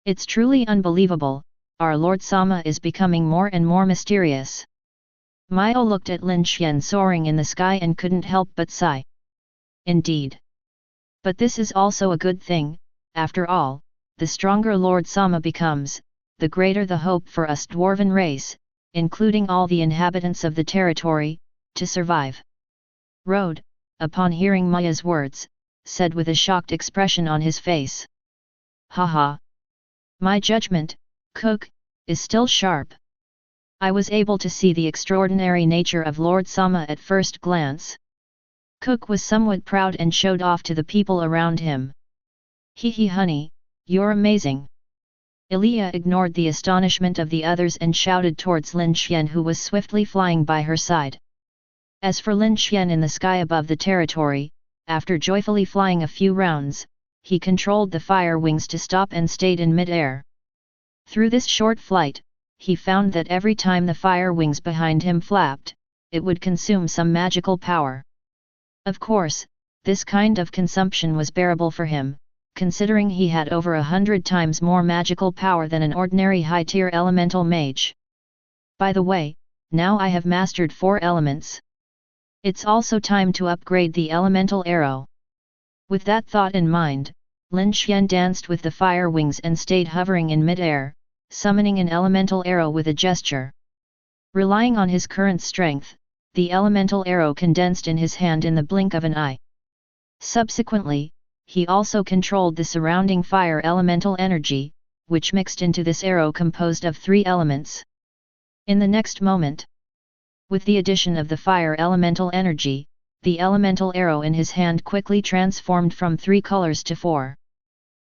It's truly unbelievable, our Lord Sama is becoming more and more mysterious. Maya looked at Lin Xuan soaring in the sky and couldn't help but sigh. Indeed. But this is also a good thing, after all, the stronger Lord Sama becomes, the greater the hope for us Dwarven race, including all the inhabitants of the territory, to survive. Rode, upon hearing Maya's words, said with a shocked expression on his face. Haha! My judgment, Cook, is still sharp. I was able to see the extraordinary nature of Lord Sama at first glance. Cook was somewhat proud and showed off to the people around him. Hee hee honey, you're amazing. Elia ignored the astonishment of the others and shouted towards Lin Xuan who was swiftly flying by her side. As for Lin Xuan in the sky above the territory, after joyfully flying a few rounds, he controlled the fire wings to stop and stayed in mid-air. Through this short flight, he found that every time the fire wings behind him flapped, it would consume some magical power. Of course, this kind of consumption was bearable for him, considering he had over 100 times more magical power than an ordinary high-tier elemental mage. By the way, now I have mastered 4 elements. It's also time to upgrade the elemental arrow. With that thought in mind, Lin Xuan danced with the fire wings and stayed hovering in mid-air, summoning an elemental arrow with a gesture. Relying on his current strength, the elemental arrow condensed in his hand in the blink of an eye. Subsequently, he also controlled the surrounding fire elemental energy, which mixed into this arrow composed of 3 elements. In the next moment, with the addition of the fire elemental energy, the elemental arrow in his hand quickly transformed from 3 colors to 4.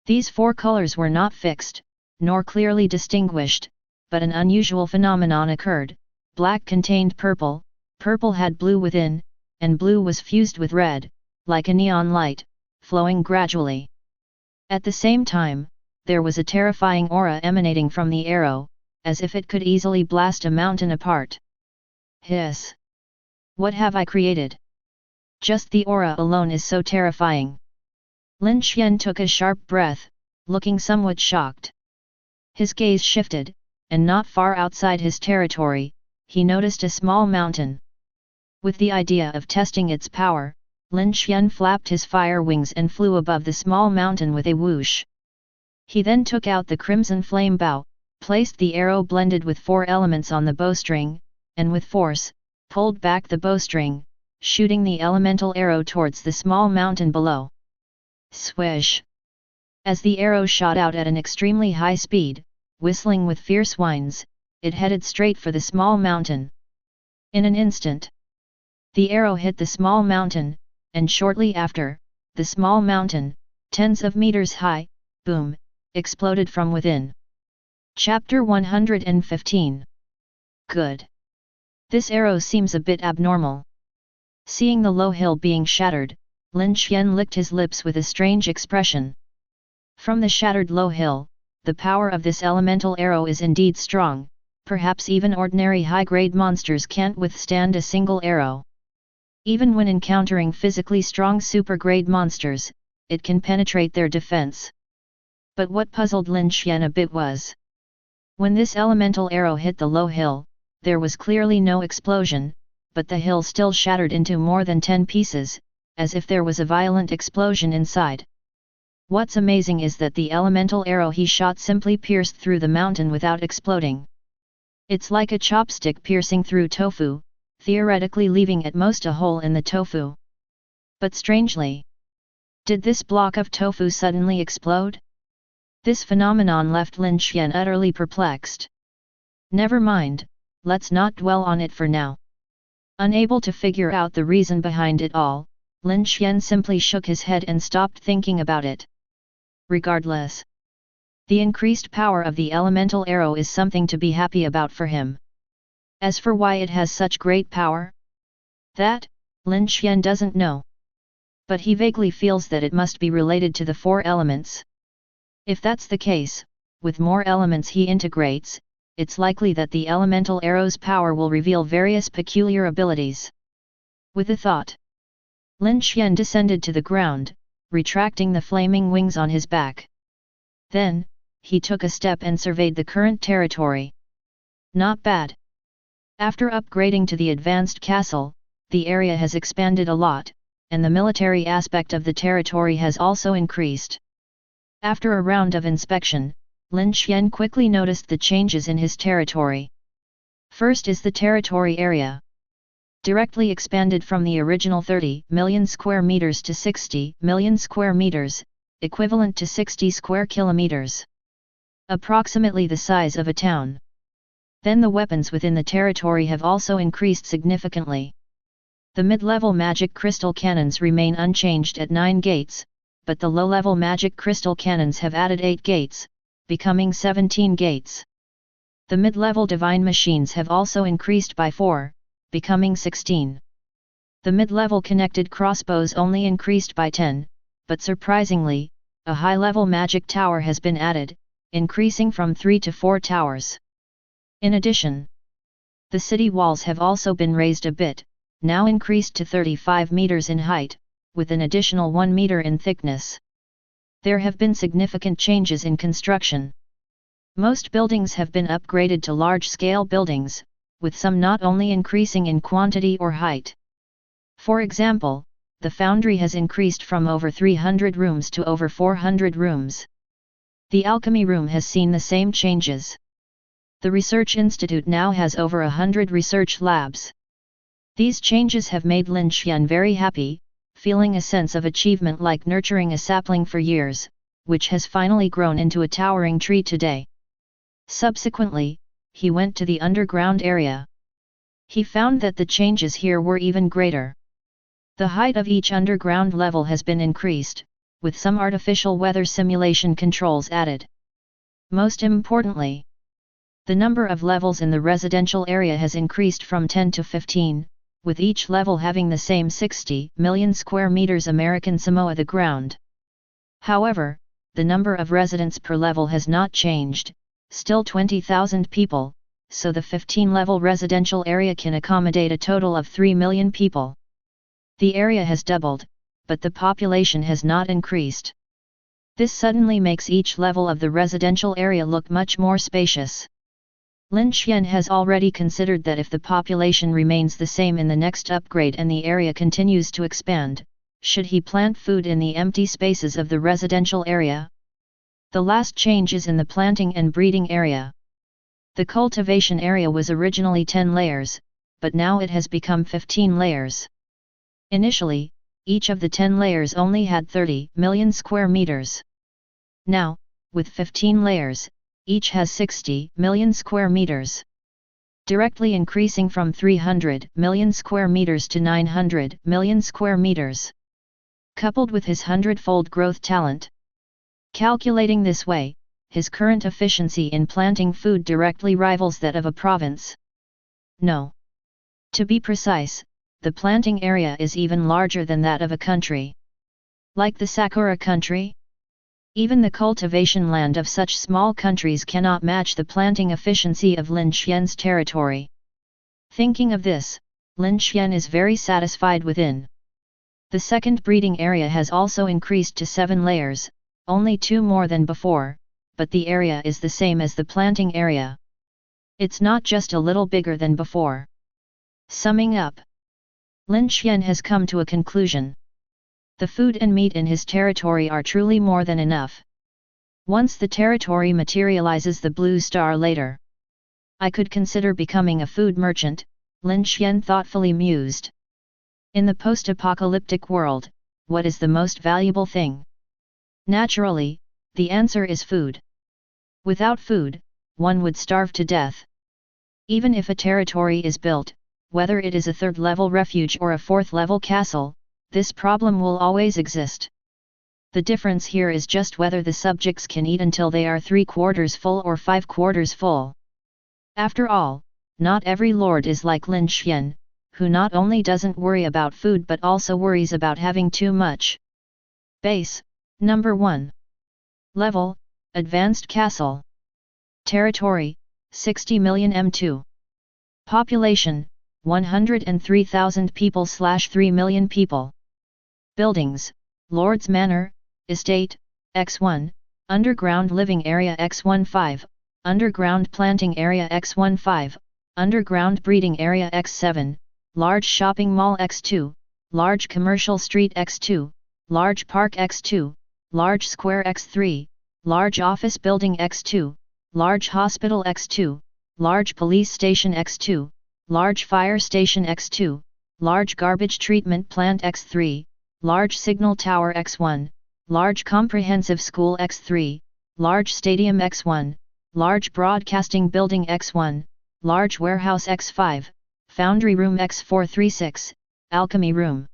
These 4 colors were not fixed, nor clearly distinguished, but an unusual phenomenon occurred. Black contained purple, purple had blue within, and blue was fused with red, like a neon light, flowing gradually. At the same time, there was a terrifying aura emanating from the arrow, as if it could easily blast a mountain apart. Hiss! What have I created? Just the aura alone is so terrifying. Lin Xuan took a sharp breath, looking somewhat shocked. His gaze shifted, and not far outside his territory, he noticed a small mountain. With the idea of testing its power, Lin Xuan flapped his fire wings and flew above the small mountain with a whoosh. He then took out the crimson flame bow, placed the arrow blended with 4 elements on the bowstring, and with force, pulled back the bowstring, shooting the elemental arrow towards the small mountain below. Swish! As the arrow shot out at an extremely high speed, whistling with fierce whines, it headed straight for the small mountain. In an instant, the arrow hit the small mountain, and shortly after, the small mountain, tens of meters high, boom, exploded from within. Chapter 115. Good. This arrow seems a bit abnormal. Seeing the low hill being shattered, Lin Xuan licked his lips with a strange expression. From the shattered low hill, the power of this elemental arrow is indeed strong, perhaps even ordinary high-grade monsters can't withstand a single arrow. Even when encountering physically strong super-grade monsters, it can penetrate their defense. But what puzzled Lin Xuan a bit was, when this elemental arrow hit the low hill, there was clearly no explosion, but the hill still shattered into more than 10 pieces, as if there was a violent explosion inside. What's amazing is that the elemental arrow he shot simply pierced through the mountain without exploding. It's like a chopstick piercing through tofu, theoretically leaving at most a hole in the tofu. But strangely, did this block of tofu suddenly explode? This phenomenon left Lin Xuan utterly perplexed. Never mind, let's not dwell on it for now. Unable to figure out the reason behind it all, Lin Xuan simply shook his head and stopped thinking about it. Regardless, the increased power of the elemental arrow is something to be happy about for him. As for why it has such great power, that, Lin Xuan doesn't know. But he vaguely feels that it must be related to the 4 elements. If that's the case, with more elements he integrates, it's likely that the elemental arrow's power will reveal various peculiar abilities. With a thought, Lin Xuan descended to the ground, retracting the flaming wings on his back. Then, he took a step and surveyed the current territory. Not bad. After upgrading to the advanced castle, the area has expanded a lot, and the military aspect of the territory has also increased. After a round of inspection, Lin Xuan quickly noticed the changes in his territory. First is the territory area. Directly expanded from the original 30 million square meters to 60 million square meters, equivalent to 60 square kilometers. Approximately the size of a town. Then the weapons within the territory have also increased significantly. The mid-level magic crystal cannons remain unchanged at 9 gates, but the low-level magic crystal cannons have added 8 gates, becoming 17 gates. The mid-level divine machines have also increased by 4, becoming 16. The mid-level connected crossbows only increased by 10, but surprisingly, a high-level magic tower has been added, increasing from 3 to 4 towers. In addition, the city walls have also been raised a bit, now increased to 35 meters in height, with an additional 1 meter in thickness. There have been significant changes in construction. Most buildings have been upgraded to large-scale buildings, with some not only increasing in quantity or height. For example, the foundry has increased from over 300 rooms to over 400 rooms. The alchemy room has seen the same changes. The research institute now has over 100 research labs. These changes have made Lin Xuan very happy, feeling a sense of achievement like nurturing a sapling for years, which has finally grown into a towering tree today. Subsequently, he went to the underground area. He found that the changes here were even greater. The height of each underground level has been increased, with some artificial weather simulation controls added. Most importantly, the number of levels in the residential area has increased from 10 to 15, with each level having the same 60 million square meters American Samoa the ground. However, the number of residents per level has not changed, still 20,000 people, so the 15-level residential area can accommodate a total of 3 million people. The area has doubled, but the population has not increased. This suddenly makes each level of the residential area look much more spacious. Lin Xuan has already considered that if the population remains the same in the next upgrade and the area continues to expand, should he plant food in the empty spaces of the residential area? The last change is in the planting and breeding area. The cultivation area was originally 10 layers, but now it has become 15 layers. Initially, each of the 10 layers only had 30 million square meters. Now, with 15 layers, each has 60 million square meters. Directly increasing from 300 million square meters to 900 million square meters. Coupled with his 100-fold growth talent. Calculating this way, his current efficiency in planting food directly rivals that of a province. No. To be precise, the planting area is even larger than that of a country. Like the Sakura country? Even the cultivation land of such small countries cannot match the planting efficiency of Lin Xuan's territory. Thinking of this, Lin Xuan is very satisfied within. The second breeding area has also increased to 7 layers, only 2 more than before, but the area is the same as the planting area. It's not just a little bigger than before. Summing up, Lin Xuan has come to a conclusion. The food and meat in his territory are truly more than enough. Once the territory materializes the blue star later, I could consider becoming a food merchant, Lin Xuan thoughtfully mused. In the post-apocalyptic world, what is the most valuable thing? Naturally, the answer is food. Without food, one would starve to death. Even if a territory is built, whether it is a 3rd-level refuge or a 4th-level castle, this problem will always exist. The difference here is just whether the subjects can eat until they are 3/4 full or 5/4 full. After all, not every lord is like Lin Xuan, who not only doesn't worry about food but also worries about having too much. Base, number 1. Level, Advanced Castle. Territory, 60 million m2. Population, 103,000 people/3 million people. Buildings, Lord's Manor, Estate, X1, Underground Living Area X15, Underground Planting Area X15, Underground Breeding Area X7, Large Shopping Mall X2, Large Commercial Street X2, Large Park X2, Large Square X3, Large Office Building X2, Large Hospital X2, Large Police Station X2, Large Fire Station X2, Large Garbage Treatment Plant X3, Large Signal Tower X1, Large Comprehensive School X3, Large Stadium X1, Large Broadcasting Building X1, Large Warehouse X5, Foundry Room X436, Alchemy Room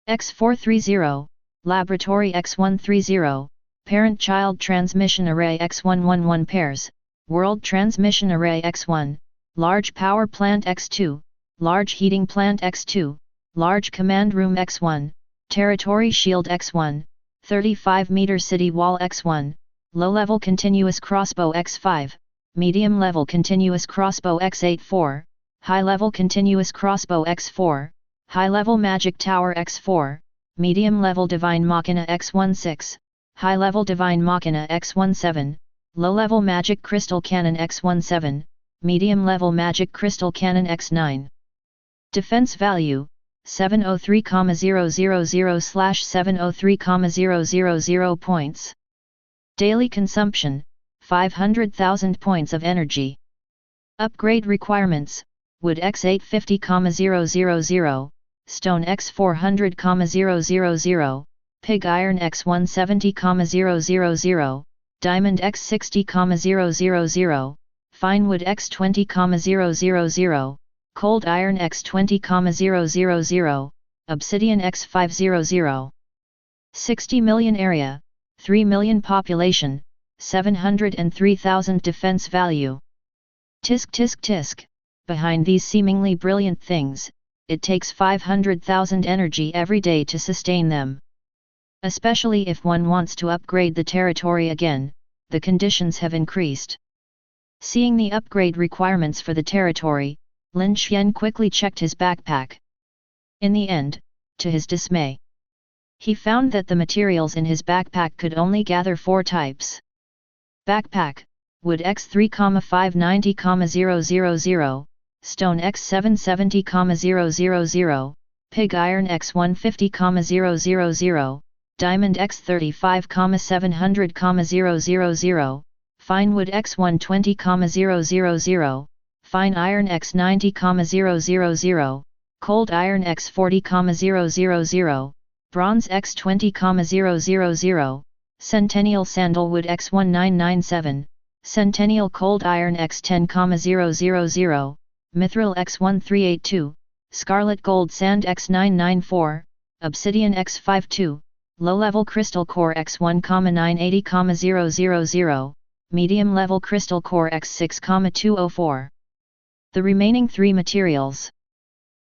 X430, Laboratory X130, Parent-Child Transmission Array X111 pairs, World Transmission Array X1, Large Power Plant X2, Large Heating Plant X2, Large Command Room X1, Territory Shield X1, 35-meter City Wall X1, Low-Level Continuous Crossbow X5, Medium-Level Continuous Crossbow X84, High-Level Continuous Crossbow X4, High-Level Magic Tower X4, Medium-Level Divine Machina X16, High-Level Divine Machina X17, Low-Level Magic Crystal Cannon X17, Medium-Level Magic Crystal Cannon X9. Defense Value, 703,000/703,000 points. Daily Consumption, 500,000 points of energy. Upgrade Requirements, Wood X850,000, Stone X400,000, Pig Iron X170,000, Diamond X60,000, Fine Wood X20,000, Cold Iron X20,000, Obsidian X500. 60 million area, 3 million population, 703,000 defense value. Tisk tisk tisk, behind these seemingly brilliant things, it takes 500,000 energy every day to sustain them. Especially if one wants to upgrade the territory again, the conditions have increased. Seeing the upgrade requirements for the territory, Lin Xuan quickly checked his backpack. In the end, to his dismay, he found that the materials in his backpack could only gather 4 types. Backpack, Wood X3,590,000, Stone X770,000, Pig Iron x 150,000, Diamond x 35,700,000, Fine Wood x 120,000, Fine Iron x 90,000, Cold Iron x 40,000, Bronze x 20,000, Centennial Sandalwood x 1997, Centennial Cold Iron x 10,000, Mithril x 1382, Scarlet Gold Sand x 994, Obsidian x 52, Low-Level Crystal Core x 1,980,000, Medium Level Crystal Core x 6,204. The remaining 3 materials.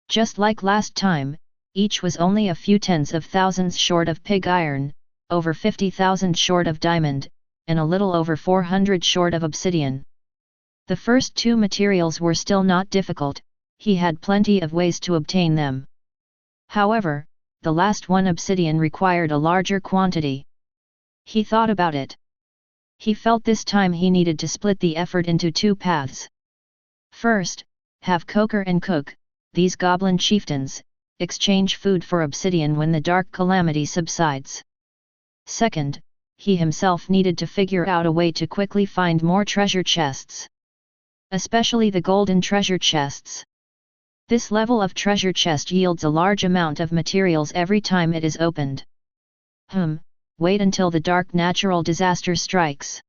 Just like last time, each was only a few tens of thousands short of pig iron, over 50,000 short of diamond, and a little over 400 short of obsidian. The first 2 materials were still not difficult, he had plenty of ways to obtain them. However, the last one, obsidian, required a larger quantity. He thought about it. He felt this time he needed to split the effort into 2 paths. First, have Coker and Cook, these goblin chieftains, exchange food for obsidian when the dark calamity subsides. Second, he himself needed to figure out a way to quickly find more treasure chests. Especially the golden treasure chests. This level of treasure chest yields a large amount of materials every time it is opened. Wait until the dark natural disaster strikes.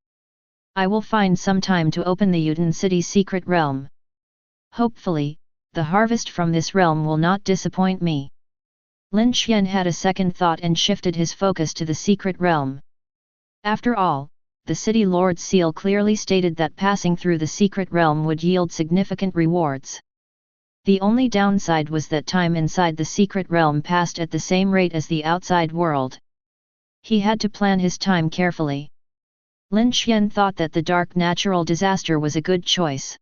I will find some time to open the Udin city's secret realm. Hopefully, the harvest from this realm will not disappoint me. Lin Xuan had a second thought and shifted his focus to the secret realm. After all, the city lord's seal clearly stated that passing through the secret realm would yield significant rewards. The only downside was that time inside the secret realm passed at the same rate as the outside world. He had to plan his time carefully. Lin Xuan thought that the dark natural disaster was a good choice.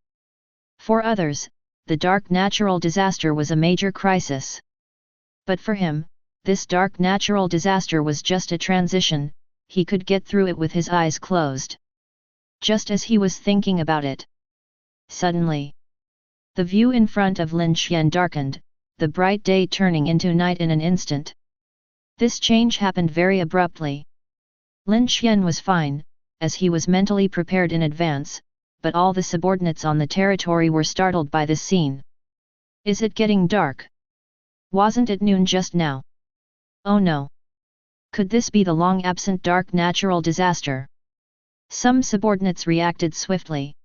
For others, the dark natural disaster was a major crisis. But for him, this dark natural disaster was just a transition, he could get through it with his eyes closed. Just as he was thinking about it. Suddenly, the view in front of Lin Xuan darkened, the bright day turning into night in an instant. This change happened very abruptly. Lin Xuan was fine, as he was mentally prepared in advance, but all the subordinates on the territory were startled by this scene. Is it getting dark? Wasn't it noon just now? Oh no! Could this be the long-absent dark natural disaster? Some subordinates reacted swiftly,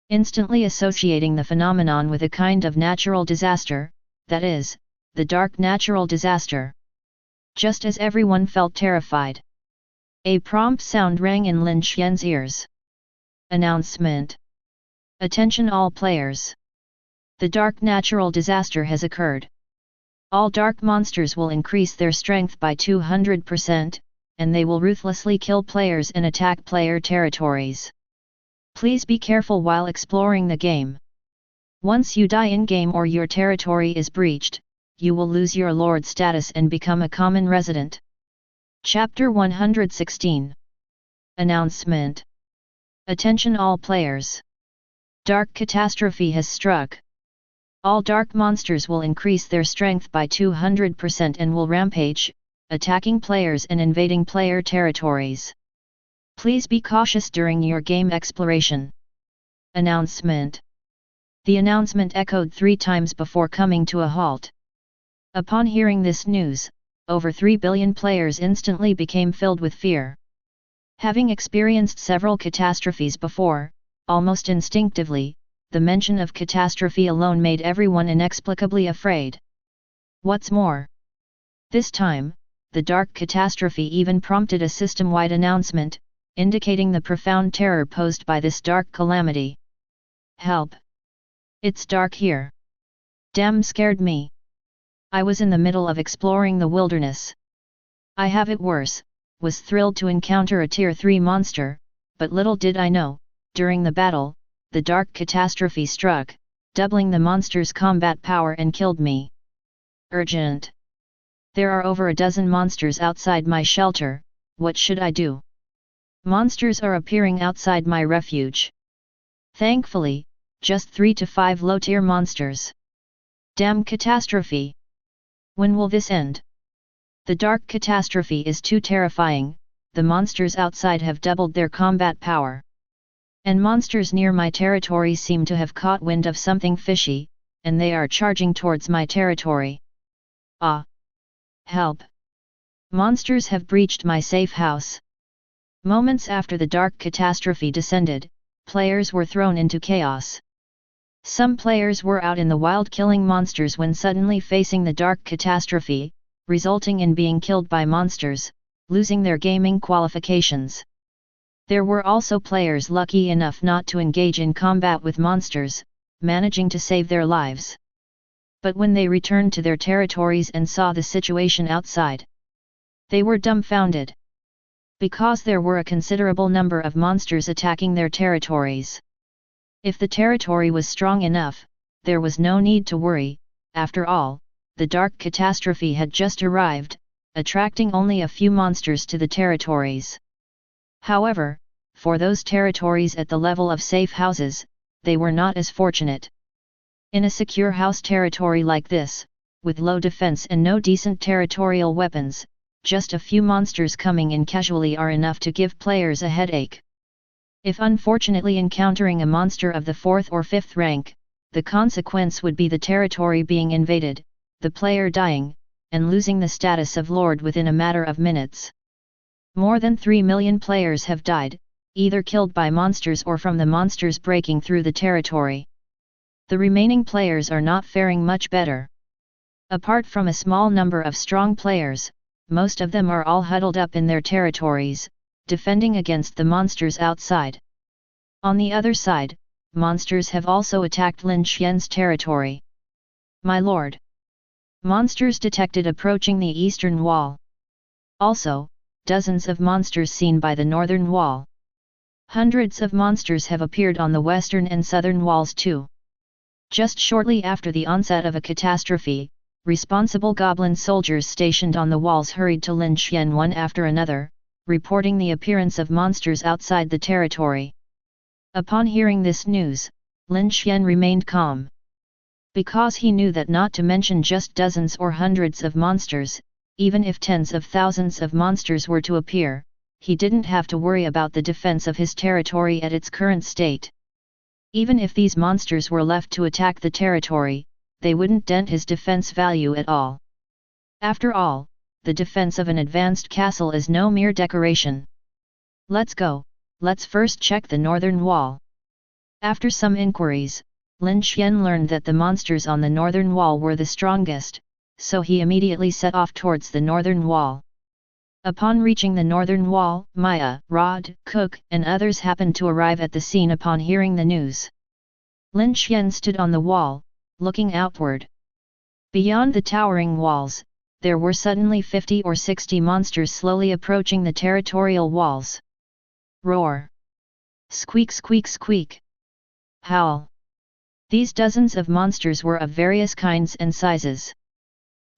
instantly associating the phenomenon with a kind of natural disaster, that is, the dark natural disaster. Just as everyone felt terrified, a prompt sound rang in Lin Xuan's ears. Announcement. Attention all players. The dark natural disaster has occurred. All dark monsters will increase their strength by 200%, and they will ruthlessly kill players and attack player territories. Please be careful while exploring the game. Once you die in-game or your territory is breached, you will lose your lord status and become a common resident. Chapter 116. Announcement. Attention all players. Dark catastrophe has struck. All dark monsters will increase their strength by 200% and will rampage, attacking players and invading player territories. Please be cautious during your game exploration. Announcement. The announcement echoed 3 times before coming to a halt. Upon hearing this news, over 3 billion players instantly became filled with fear. Having experienced several catastrophes before, almost instinctively, the mention of catastrophe alone made everyone inexplicably afraid. What's more, this time, the dark catastrophe even prompted a system-wide announcement, indicating the profound terror posed by this dark calamity. Help! It's dark here. Damn scared me. I was in the middle of exploring the wilderness. I have it worse, was thrilled to encounter a tier 3 monster, but little did I know, during the battle, the dark catastrophe struck, doubling the monster's combat power and killed me. Urgent! There are over a dozen monsters outside my shelter, what should I do? Monsters are appearing outside my refuge. Thankfully, just 3 to 5 low-tier monsters. Damn catastrophe! When will this end? The dark catastrophe is too terrifying, the monsters outside have doubled their combat power. And monsters near my territory seem to have caught wind of something fishy, and they are charging towards my territory. Ah! Help! Monsters have breached my safe house. Moments after the dark catastrophe descended, players were thrown into chaos. Some players were out in the wild killing monsters when suddenly facing the dark catastrophe, resulting in being killed by monsters, losing their gaming qualifications. There were also players lucky enough not to engage in combat with monsters, managing to save their lives. But when they returned to their territories and saw the situation outside, they were dumbfounded. Because there were a considerable number of monsters attacking their territories. If the territory was strong enough, there was no need to worry. After all, the dark catastrophe had just arrived, attracting only a few monsters to the territories. However, for those territories at the level of safe houses, they were not as fortunate. In a secure house territory like this, with low defense and no decent territorial weapons, just a few monsters coming in casually are enough to give players a headache. If unfortunately encountering a monster of the 4th or 5th rank, the consequence would be the territory being invaded, the player dying, and losing the status of Lord within a matter of minutes. More than 3 million players have died, either killed by monsters or from the monsters breaking through the territory. The remaining players are not faring much better. Apart from a small number of strong players, most of them are all huddled up in their territories, defending against the monsters outside. On the other side, monsters have also attacked Lin Xuan's territory. My lord! Monsters detected approaching the eastern wall. Also, dozens of monsters seen by the northern wall. Hundreds of monsters have appeared on the western and southern walls too. Just shortly after the onset of a catastrophe, responsible Goblin soldiers stationed on the walls hurried to Lin Xuan one after another, reporting the appearance of monsters outside the territory. Upon hearing this news, Lin Xuan remained calm. Because he knew that not to mention just dozens or hundreds of monsters, even if tens of thousands of monsters were to appear, he didn't have to worry about the defense of his territory at its current state. Even if these monsters were left to attack the territory, they wouldn't dent his defense value at all. After all, the defense of an advanced castle is no mere decoration. Let's go, let's first check the northern wall. After some inquiries, Lin Xuan learned that the monsters on the northern wall were the strongest, so he immediately set off towards the northern wall. Upon reaching the northern wall, Maya, Rod, Cook, and others happened to arrive at the scene upon hearing the news. Lin Xuan stood on the wall, looking outward. Beyond the towering walls, there were suddenly 50 or 60 monsters slowly approaching the territorial walls. Roar! Squeak, squeak, squeak! Howl! These dozens of monsters were of various kinds and sizes.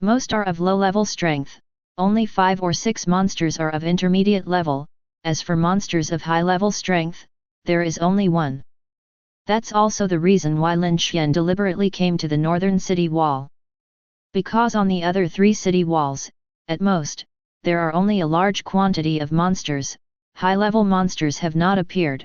Most are of low-level strength, only 5 or 6 monsters are of intermediate level. As for monsters of high-level strength, there is only one. That's also the reason why Lin Xuan deliberately came to the northern city wall. Because on the other 3 city walls, at most, there are only a large quantity of monsters, high-level monsters have not appeared.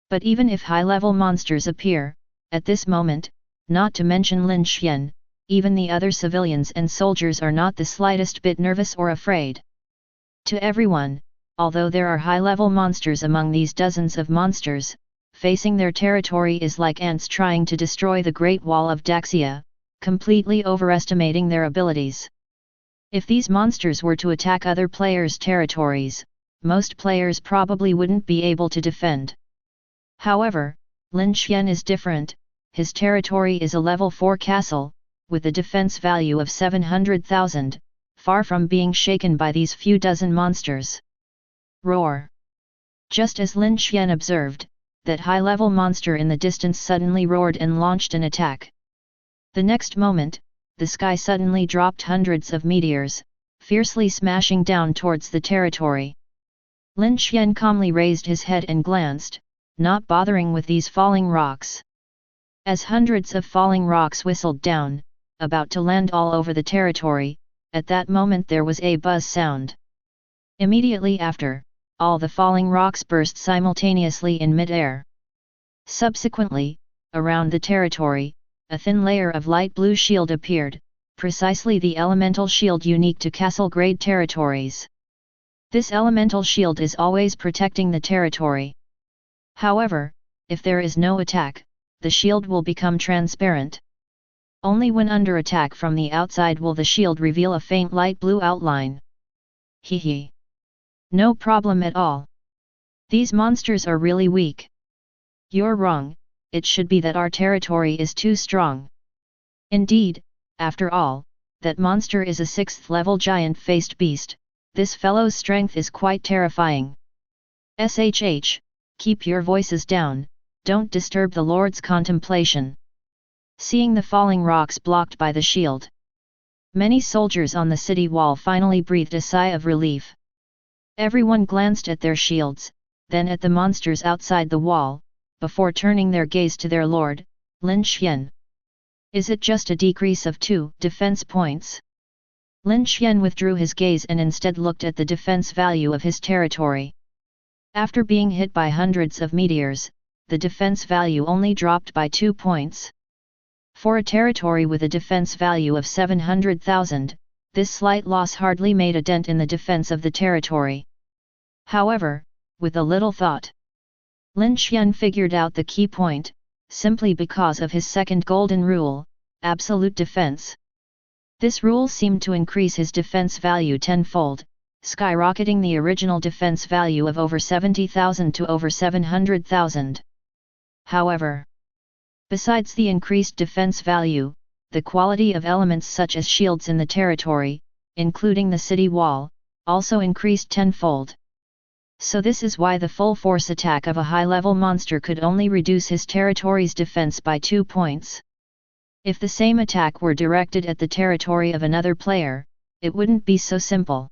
But even if high-level monsters appear, at this moment, not to mention Lin Xuan, even the other civilians and soldiers are not the slightest bit nervous or afraid. To everyone, although there are high-level monsters among these dozens of monsters, facing their territory is like ants trying to destroy the Great Wall of Daxia, completely overestimating their abilities. If these monsters were to attack other players' territories, most players probably wouldn't be able to defend. However, Lin Xuan is different. His territory is a level 4 castle, with a defense value of 700,000, far from being shaken by these few dozen monsters. Roar! Just as Lin Xuan observed, that high-level monster in the distance suddenly roared and launched an attack. The next moment, the sky suddenly dropped hundreds of meteors, fiercely smashing down towards the territory. Lin Xuan calmly raised his head and glanced, not bothering with these falling rocks. As hundreds of falling rocks whistled down, about to land all over the territory. At that moment there was a buzz sound. Immediately after, all the falling rocks burst simultaneously in mid-air. Subsequently, around the territory, a thin layer of light blue shield appeared, precisely the elemental shield unique to castle-grade territories. This elemental shield is always protecting the territory. However, if there is no attack, the shield will become transparent. Only when under attack from the outside will the shield reveal a faint light blue outline. Hehe. No problem at all. These monsters are really weak. You're wrong, it should be that our territory is too strong. Indeed, after all, that monster is a 6th level giant-faced beast, this fellow's strength is quite terrifying. SHH, keep your voices down, don't disturb the Lord's contemplation. Seeing the falling rocks blocked by the shield, many soldiers on the city wall finally breathed a sigh of relief. Everyone glanced at their shields, then at the monsters outside the wall, before turning their gaze to their lord, Lin Xuan. Is it just a decrease of 2 defense points? Lin Xuan withdrew his gaze and instead looked at the defense value of his territory. After being hit by hundreds of meteors, the defense value only dropped by 2 points. For a territory with a defense value of 700,000, this slight loss hardly made a dent in the defense of the territory. However, with a little thought, Lin Xuan figured out the key point, simply because of his second golden rule, absolute defense. This rule seemed to increase his defense value tenfold, skyrocketing the original defense value of over 70,000 to over 700,000. However, besides the increased defense value, the quality of elements such as shields in the territory, including the city wall, also increased tenfold. So this is why the full force attack of a high-level monster could only reduce his territory's defense by 2 points. If the same attack were directed at the territory of another player, it wouldn't be so simple.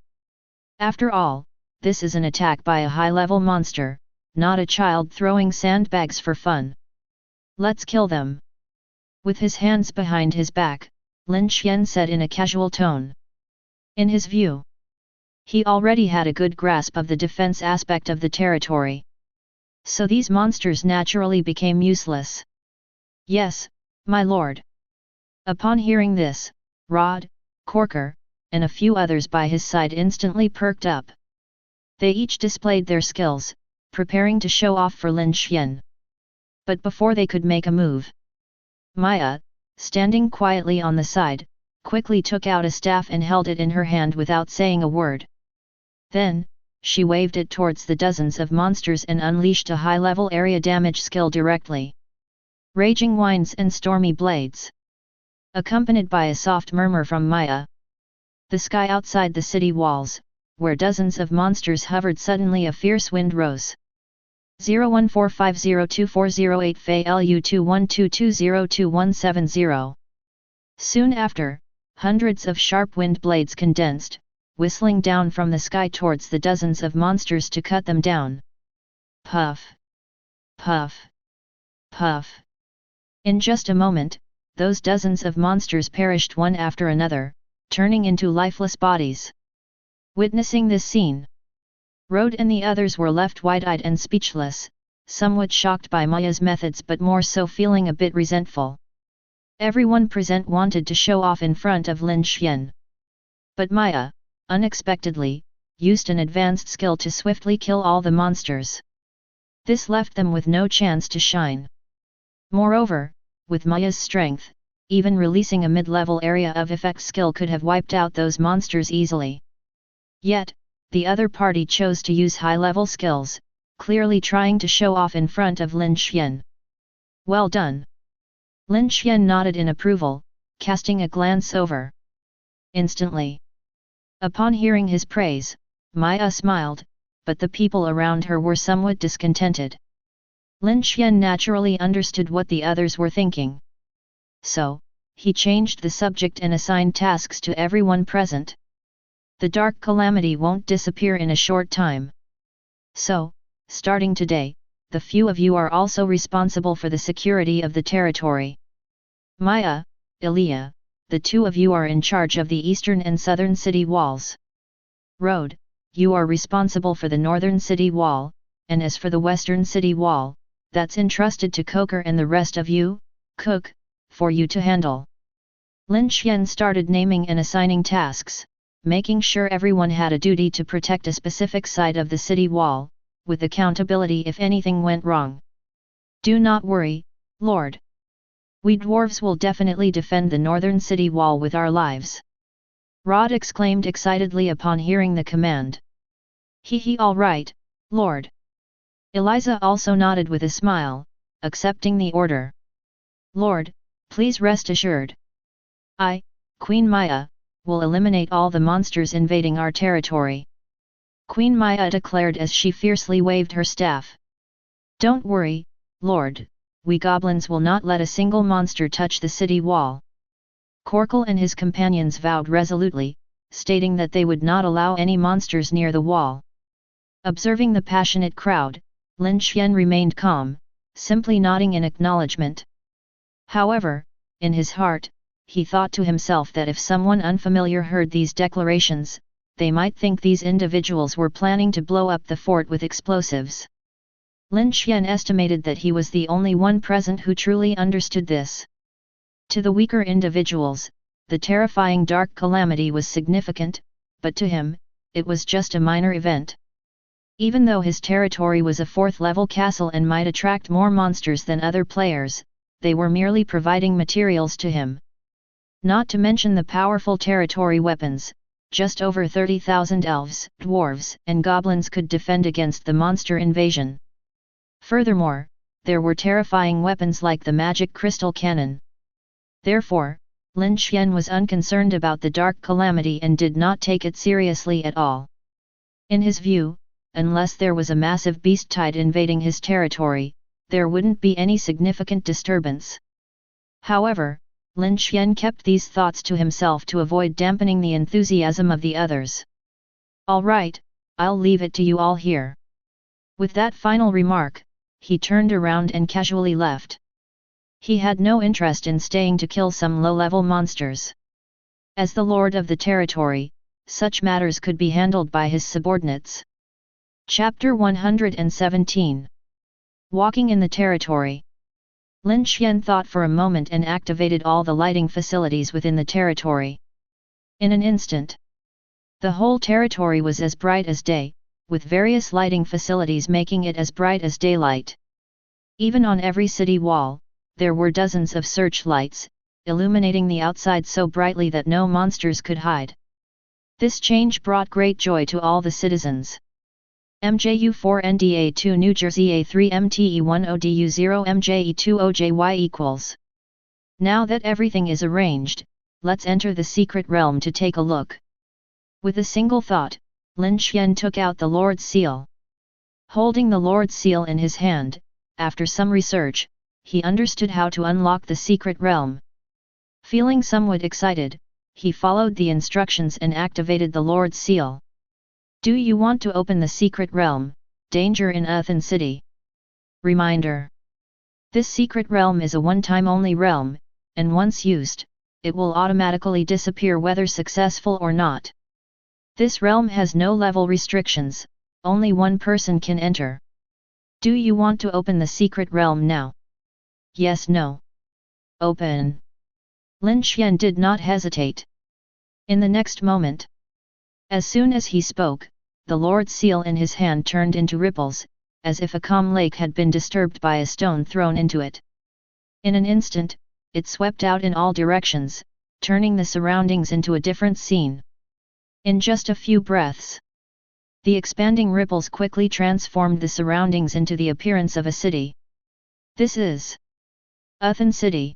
After all, this is an attack by a high-level monster, not a child throwing sandbags for fun. Let's kill them. With his hands behind his back, Lin Xuan said in a casual tone. In his view, he already had a good grasp of the defense aspect of the territory. So these monsters naturally became useless. Yes, my lord. Upon hearing this, Rod, Corker, and a few others by his side instantly perked up. They each displayed their skills, preparing to show off for Lin Xuan. But before they could make a move, Maya, standing quietly on the side, quickly took out a staff and held it in her hand without saying a word. Then, she waved it towards the dozens of monsters and unleashed a high-level area damage skill directly. Raging winds and stormy blades. Accompanied by a soft murmur from Maya. The sky outside the city walls, where dozens of monsters hovered, suddenly a fierce wind rose. 0145024008 Fei Lu 2122022170. Soon after, hundreds of sharp wind blades condensed, whistling down from the sky towards the dozens of monsters to cut them down. Puff! Puff! Puff! In just a moment, those dozens of monsters perished one after another, turning into lifeless bodies. Witnessing this scene, Rode and the others were left wide-eyed and speechless, somewhat shocked by Maya's methods but more so feeling a bit resentful. Everyone present wanted to show off in front of Lin Xuan. But Maya, unexpectedly, used an advanced skill to swiftly kill all the monsters. This left them with no chance to shine. Moreover, with Maya's strength, even releasing a mid-level area of effect skill could have wiped out those monsters easily. Yet, the other party chose to use high-level skills, clearly trying to show off in front of Lin Xuan. Well done! Lin Xuan nodded in approval, casting a glance over. Instantly, upon hearing his praise, Maya smiled, but the people around her were somewhat discontented. Lin Xuan naturally understood what the others were thinking. So, he changed the subject and assigned tasks to everyone present. The dark calamity won't disappear in a short time. So, starting today, the few of you are also responsible for the security of the territory. Maya, Ilya, the two of you are in charge of the eastern and southern city walls. Road, you are responsible for the northern city wall, and as for the western city wall, that's entrusted to Coker and the rest of you, Cook, for you to handle. Lin Xuan started naming and assigning tasks, making sure everyone had a duty to protect a specific side of the city wall, with accountability if anything went wrong. Do not worry, Lord. We dwarves will definitely defend the northern city wall with our lives. Rod exclaimed excitedly upon hearing the command. He all right, Lord. Eliza also nodded with a smile, accepting the order. Lord, please rest assured. I, Queen Maya, will eliminate all the monsters invading our territory. Queen Maya declared as she fiercely waved her staff. Don't worry, Lord, we goblins will not let a single monster touch the city wall. Corkel and his companions vowed resolutely, stating that they would not allow any monsters near the wall. Observing the passionate crowd, Lin Xuan remained calm, simply nodding in acknowledgement. However, in his heart, he thought to himself that if someone unfamiliar heard these declarations, they might think these individuals were planning to blow up the fort with explosives. Lin Xuan estimated that he was the only one present who truly understood this. To the weaker individuals, the terrifying dark calamity was significant, but to him, it was just a minor event. Even though his territory was a 4th-level castle and might attract more monsters than other players, they were merely providing materials to him. Not to mention the powerful territory weapons, just over 30,000 elves, dwarves, and goblins could defend against the monster invasion. Furthermore, there were terrifying weapons like the magic crystal cannon. Therefore, Lin Xuan was unconcerned about the dark calamity and did not take it seriously at all. In his view, unless there was a massive beast tide invading his territory, there wouldn't be any significant disturbance. However, Lin Xuan kept these thoughts to himself to avoid dampening the enthusiasm of the others. All right, I'll leave it to you all here. With that final remark, he turned around and casually left. He had no interest in staying to kill some low-level monsters. As the lord of the territory, such matters could be handled by his subordinates. Chapter 117. Walking in the territory. Lin Xuan thought for a moment and activated all the lighting facilities within the territory. In an instant, the whole territory was as bright as day, with various lighting facilities making it as bright as daylight. Even on every city wall, there were dozens of searchlights, illuminating the outside so brightly that no monsters could hide. This change brought great joy to all the citizens. MJU4 NDA2 New Jersey A3 MTE10 DU0 MJE2 OJY equals. Now that everything is arranged, let's enter the secret realm to take a look. With a single thought, Lin Xuan took out the Lord's Seal. Holding the Lord's Seal in his hand, after some research, he understood how to unlock the secret realm. Feeling somewhat excited, he followed the instructions and activated the Lord's Seal. Do you want to open the secret realm? Danger in Uthin City. Reminder. This secret realm is a one-time only realm, and once used, it will automatically disappear whether successful or not. This realm has no level restrictions, only one person can enter. Do you want to open the secret realm now? Yes, no. Open. Lin Xuan did not hesitate. In the next moment, as soon as he spoke, the Lord's Seal in his hand turned into ripples, as if a calm lake had been disturbed by a stone thrown into it. In an instant, it swept out in all directions, turning the surroundings into a different scene. In just a few breaths, the expanding ripples quickly transformed the surroundings into the appearance of a city. This is Uthin City.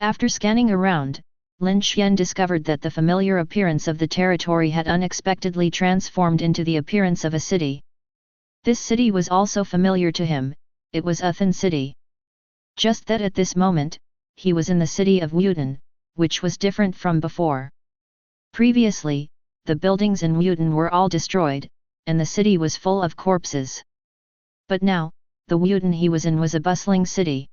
After scanning around, Lin Xuan discovered that the familiar appearance of the territory had unexpectedly transformed into the appearance of a city. This city was also familiar to him, it was Uthin City. Just that at this moment, he was in the city of Yudin, which was different from before. Previously, the buildings in Yudin were all destroyed, and the city was full of corpses. But now, the Yudin he was in was a bustling city.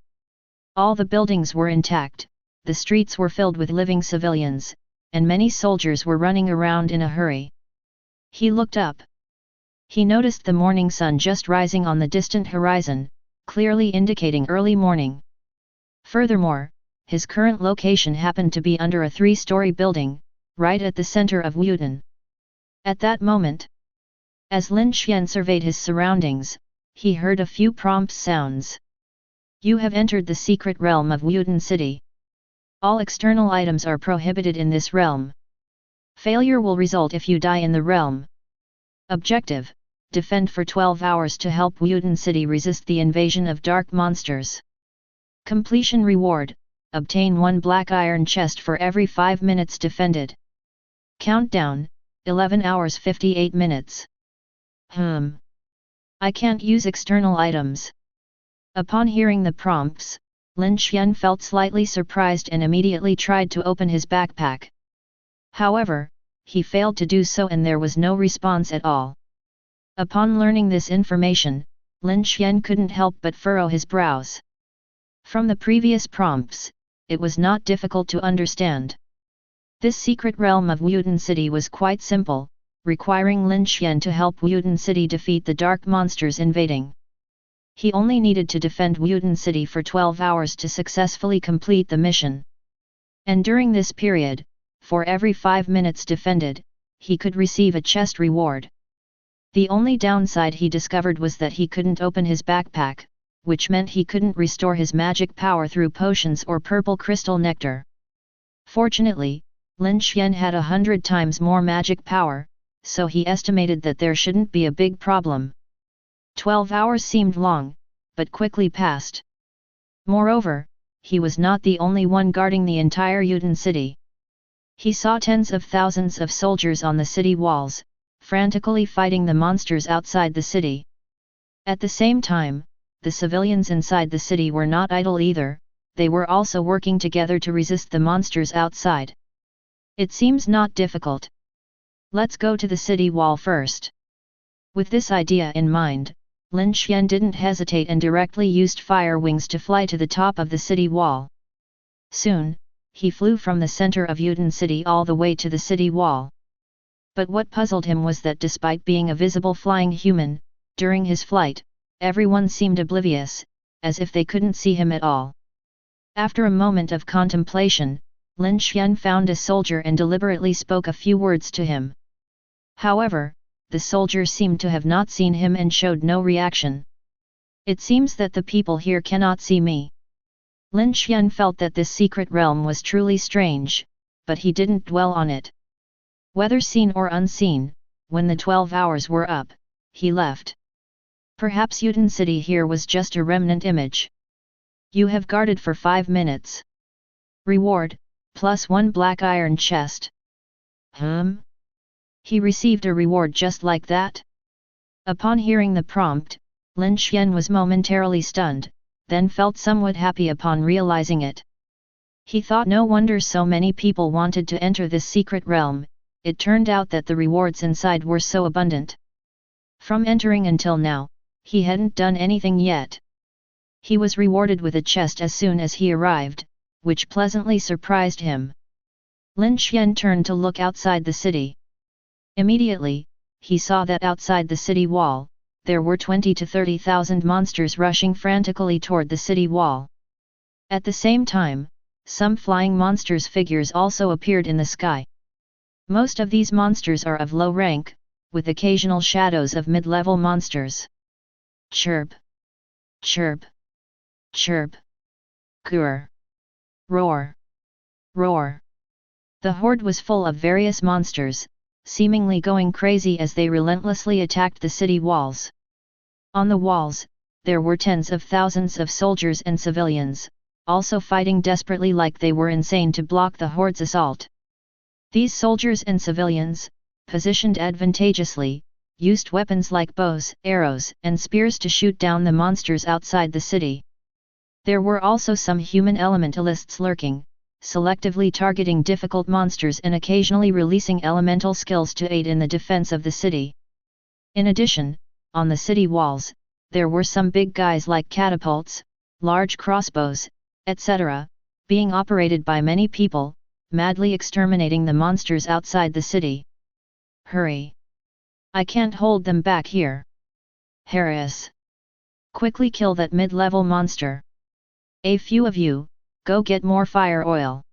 All the buildings were intact, the streets were filled with living civilians, and many soldiers were running around in a hurry. He looked up. He noticed the morning sun just rising on the distant horizon, clearly indicating early morning. Furthermore, his current location happened to be under a 3-story building, right at the center of Udin. At that moment, as Lin Xuan surveyed his surroundings, he heard a few prompt sounds. You have entered the secret realm of Udin city. All external items are prohibited in this realm. Failure will result if you die in the realm. Objective: defend for 12 hours to help Udin city resist the invasion of dark monsters. Completion reward: obtain 1 black iron chest for every 5 minutes defended. Countdown: 11 hours 58 minutes. I can't use external items. Upon hearing the prompts, Lin Xuan felt slightly surprised and immediately tried to open his backpack. However, he failed to do so and there was no response at all. Upon learning this information, Lin Xuan couldn't help but furrow his brows. From the previous prompts, it was not difficult to understand. This secret realm of Udin city was quite simple, requiring Lin Xuan to help Udin city defeat the dark monsters invading. He only needed to defend Udin city for 12 hours to successfully complete the mission. And during this period, for every 5 minutes defended, he could receive a chest reward. The only downside he discovered was that he couldn't open his backpack, which meant he couldn't restore his magic power through potions or purple crystal nectar. Fortunately, Lin Xuan had 100 times more magic power, so he estimated that there shouldn't be a big problem. 12 hours seemed long, but quickly passed. Moreover, he was not the only one guarding the entire Yudin city. He saw tens of thousands of soldiers on the city walls, frantically fighting the monsters outside the city. At the same time, the civilians inside the city were not idle either, they were also working together to resist the monsters outside. It seems not difficult. Let's go to the city wall first. With this idea in mind, Lin Xuan didn't hesitate and directly used fire wings to fly to the top of the city wall. Soon, he flew from the center of Yudin city all the way to the city wall. But what puzzled him was that despite being a visible flying human, during his flight, everyone seemed oblivious, as if they couldn't see him at all. After a moment of contemplation, Lin Xuan found a soldier and deliberately spoke a few words to him. However, the soldier seemed to have not seen him and showed no reaction. It seems that the people here cannot see me. Lin Xuan felt that this secret realm was truly strange, but he didn't dwell on it. Whether seen or unseen, when the 12 hours were up, he left. Perhaps Yudin city here was just a remnant image. You have guarded for 5 minutes. Reward, plus 1 black iron chest. He received a reward just like that? Upon hearing the prompt, Lin Xuan was momentarily stunned, then felt somewhat happy upon realizing it. He thought no wonder so many people wanted to enter this secret realm, it turned out that the rewards inside were so abundant. From entering until now, he hadn't done anything yet. He was rewarded with a chest as soon as he arrived, which pleasantly surprised him. Lin Xuan turned to look outside the city. Immediately, he saw that outside the city wall, there were 20 to 30,000 monsters rushing frantically toward the city wall. At the same time, some flying monsters figures also appeared in the sky. Most of these monsters are of low rank, with occasional shadows of mid-level monsters. Chirp. Chirp. Chirp. Kurr. Roar. Roar. The horde was full of various monsters, seemingly going crazy as they relentlessly attacked the city walls. On the walls, there were tens of thousands of soldiers and civilians, also fighting desperately like they were insane to block the horde's assault. These soldiers and civilians, positioned advantageously, used weapons like bows, arrows, and spears to shoot down the monsters outside the city. There were also some human elementalists lurking, selectively targeting difficult monsters and occasionally releasing elemental skills to aid in the defense of the city. In addition, on the city walls, there were some big guys like catapults, large crossbows, etc., being operated by many people, madly exterminating the monsters outside the city. Hurry! I can't hold them back here. Harris! Quickly kill that mid-level monster. A few of you, go get more fire oil.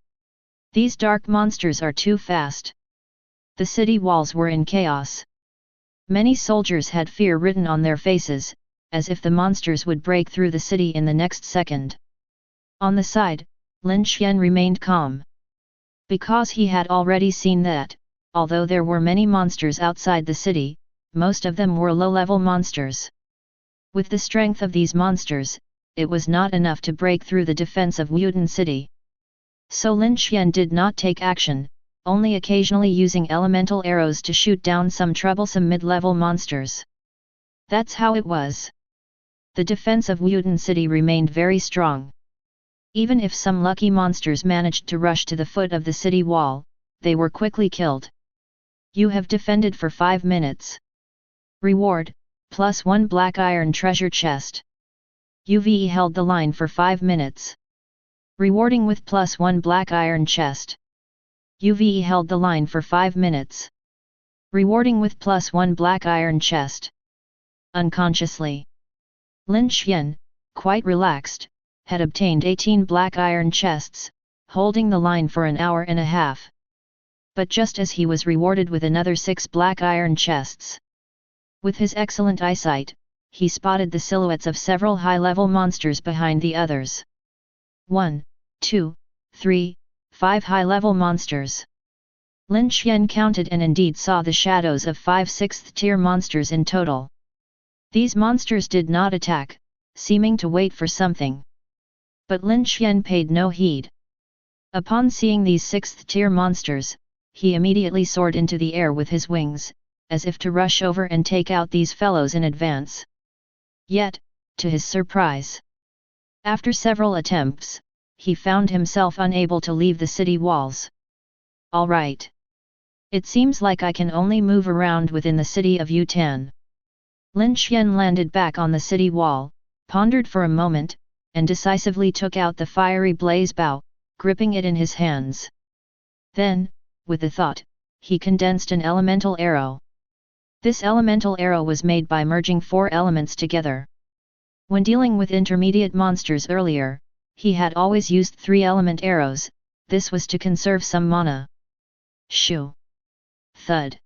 These dark monsters are too fast. The city walls were in chaos. Many soldiers had fear written on their faces, as if the monsters would break through the city in the next second. On the side, Lin Xuan remained calm. Because he had already seen that, although there were many monsters outside the city, most of them were low-level monsters. With the strength of these monsters, it was not enough to break through the defense of Udin city. So Lin Xuan did not take action, only occasionally using elemental arrows to shoot down some troublesome mid-level monsters. That's how it was. The defense of Yudin city remained very strong. Even if some lucky monsters managed to rush to the foot of the city wall, they were quickly killed. You have defended for 5 minutes. Reward, +1 black iron treasure chest. UVE held the line for 5 minutes. Rewarding with +1 black iron chest. UVE held the line for 5 minutes. Rewarding with +1 black iron chest. Unconsciously, Lin Xuan, quite relaxed, had obtained 18 black iron chests, holding the line for an hour and a half. But just as he was rewarded with another 6 black iron chests. With his excellent eyesight, he spotted the silhouettes of several high-level monsters behind the others. 1, 2, 3, 5 high-level monsters. Lin Xuan counted and indeed saw the shadows of 5 6th-tier monsters in total. These monsters did not attack, seeming to wait for something. But Lin Xuan paid no heed. Upon seeing these 6th-tier monsters, he immediately soared into the air with his wings, as if to rush over and take out these fellows in advance. Yet, to his surprise, after several attempts, he found himself unable to leave the city walls. All right. It seems like I can only move around within the city of Yudin. Lin Xuan landed back on the city wall, pondered for a moment, and decisively took out the fiery blaze bow, gripping it in his hands. Then, with the thought, he condensed an elemental arrow. This elemental arrow was made by merging 4 elements together. When dealing with intermediate monsters earlier, he had always used 3-element arrows. This was to conserve some mana. Shoo! Thud!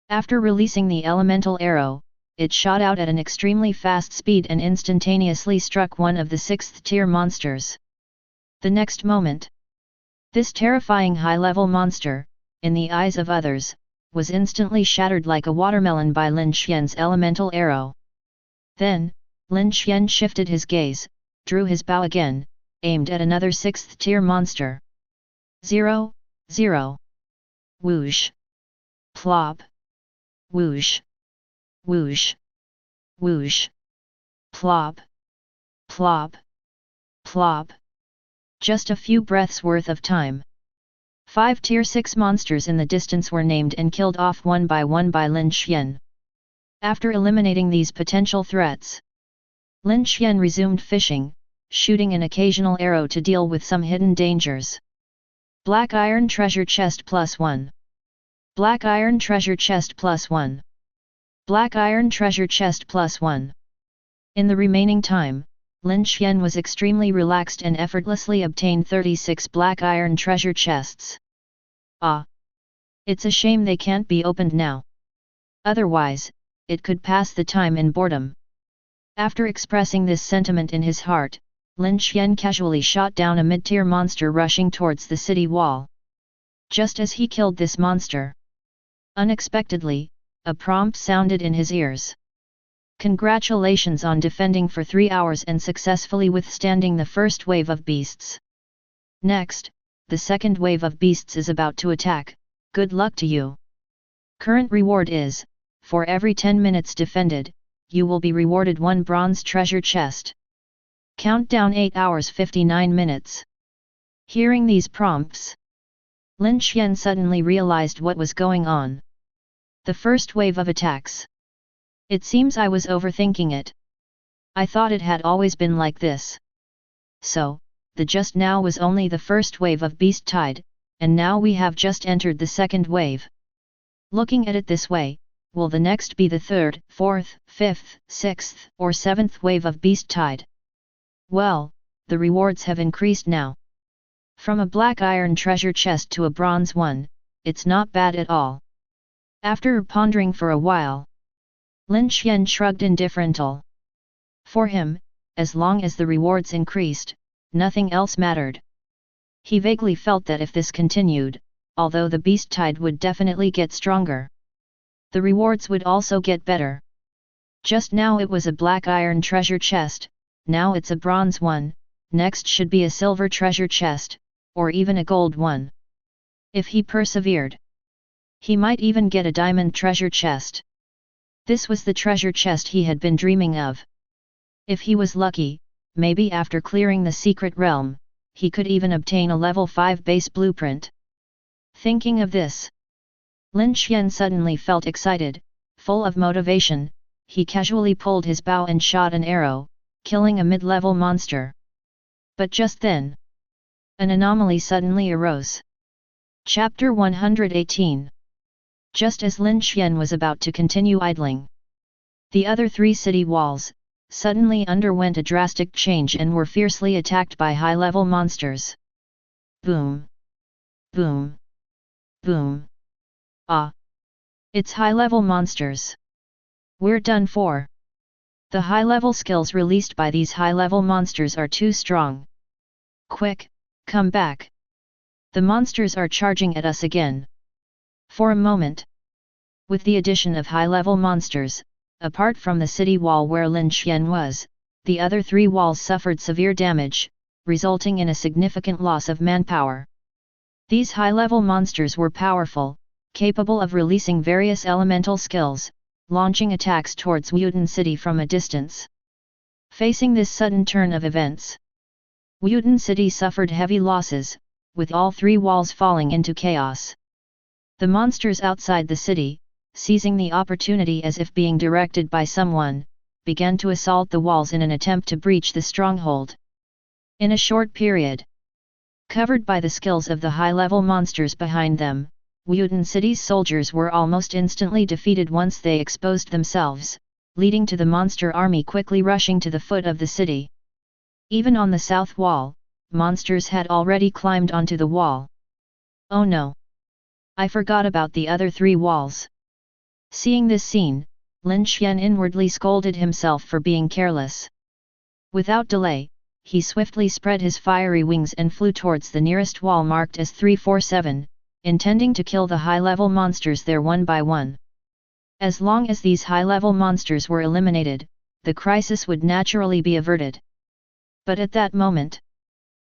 After releasing the elemental arrow, it shot out at an extremely fast speed and instantaneously struck one of the 6th-tier monsters. The next moment, this terrifying high-level monster, in the eyes of others, was instantly shattered like a watermelon by Lin Xuan's elemental arrow. Then, Lin Xuan shifted his gaze, drew his bow again, aimed at another 6th-tier monster. 0, 0. Whoosh! Plop! Whoosh! Whoosh! Whoosh! Plop! Plop! Plop! Just a few breaths worth of time. 5 tier 6 monsters in the distance were named and killed off one by Lin Xuan. After eliminating these potential threats, Lin Xuan resumed fishing, shooting an occasional arrow to deal with some hidden dangers. Black Iron Treasure Chest +1. Black Iron Treasure Chest +1. Black Iron Treasure Chest +1. In the remaining time, Lin Xuan was extremely relaxed and effortlessly obtained 36 Black Iron Treasure Chests. Ah! It's a shame they can't be opened now. Otherwise, it could pass the time in boredom. After expressing this sentiment in his heart, Lin Xuan casually shot down a mid-tier monster rushing towards the city wall. Just as he killed this monster, unexpectedly, a prompt sounded in his ears. Congratulations on defending for 3 hours and successfully withstanding the first wave of beasts. Next, the second wave of beasts is about to attack. Good luck to you. Current reward is, for every 10 minutes defended, you will be rewarded 1 bronze treasure chest. Countdown 8 hours 59 minutes. Hearing these prompts, Lin Xuan suddenly realized what was going on. The first wave of attacks. It seems I was overthinking it. I thought it had always been like this. So, the just now was only the first wave of beast tide, and now we have just entered the second wave. Looking at it this way, will the next be the third, fourth, fifth, sixth, or seventh wave of beast tide? Well, the rewards have increased now. From a black iron treasure chest to a bronze one, it's not bad at all. After pondering for a while, Lin Xuan shrugged indifferently. For him, as long as the rewards increased, nothing else mattered. He vaguely felt that if this continued, although the beast tide would definitely get stronger, the rewards would also get better. Just now it was a black iron treasure chest, now it's a bronze one, next should be a silver treasure chest, or even a gold one. If he persevered, he might even get a diamond treasure chest. This was the treasure chest he had been dreaming of. If he was lucky, maybe after clearing the secret realm, he could even obtain a level 5 base blueprint. Thinking of this, Lin Xuan suddenly felt excited, full of motivation. He casually pulled his bow and shot an arrow, killing a mid-level monster. But just then, an anomaly suddenly arose. Chapter 118. Just as Lin Xuan was about to continue idling, the other three city walls suddenly underwent a drastic change and were fiercely attacked by high-level monsters. Boom! Boom! Boom! Ah! It's high-level monsters. We're done for. The high-level skills released by these high-level monsters are too strong. Quick, come back! The monsters are charging at us again. For a moment, with the addition of high-level monsters, apart from the city wall where Lin Xuan was, the other three walls suffered severe damage, resulting in a significant loss of manpower. These high-level monsters were powerful, capable of releasing various elemental skills, launching attacks towards Udin city from a distance. Facing this sudden turn of events, Udin city suffered heavy losses, with all three walls falling into chaos. The monsters outside the city, seizing the opportunity as if being directed by someone, began to assault the walls in an attempt to breach the stronghold. In a short period, covered by the skills of the high-level monsters behind them, Udin city's soldiers were almost instantly defeated once they exposed themselves, leading to the monster army quickly rushing to the foot of the city. Even on the south wall, monsters had already climbed onto the wall. Oh no! I forgot about the other three walls. Seeing this scene, Lin Xuan inwardly scolded himself for being careless. Without delay, he swiftly spread his fiery wings and flew towards the nearest wall marked as 347, intending to kill the high-level monsters there one by one. As long as these high-level monsters were eliminated, the crisis would naturally be averted. But at that moment,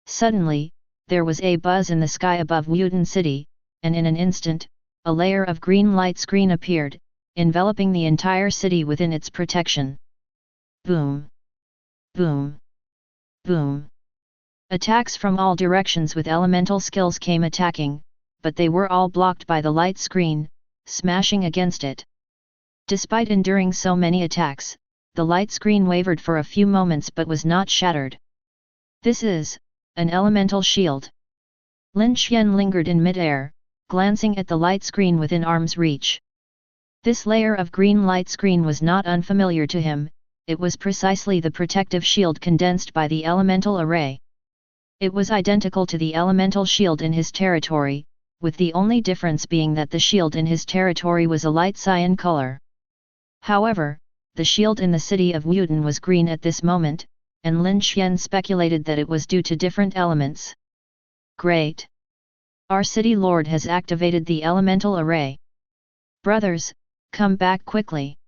suddenly, there was a buzz in the sky above Udin city, and in an instant, a layer of green light screen appeared, enveloping the entire city within its protection. Boom! Boom! Boom! Attacks from all directions with elemental skills came attacking, but they were all blocked by the light screen, smashing against it. Despite enduring so many attacks, the light screen wavered for a few moments but was not shattered. This is an elemental shield. Lin Xuan lingered in mid-air, glancing at the light screen within arm's reach. This layer of green light screen was not unfamiliar to him, it was precisely the protective shield condensed by the elemental array. It was identical to the elemental shield in his territory, with the only difference being that the shield in his territory was a light cyan color. However, the shield in the city of Yudin was green at this moment, and Lin Xuan speculated that it was due to different elements. Great! Our city lord has activated the elemental array. Brothers, come back quickly.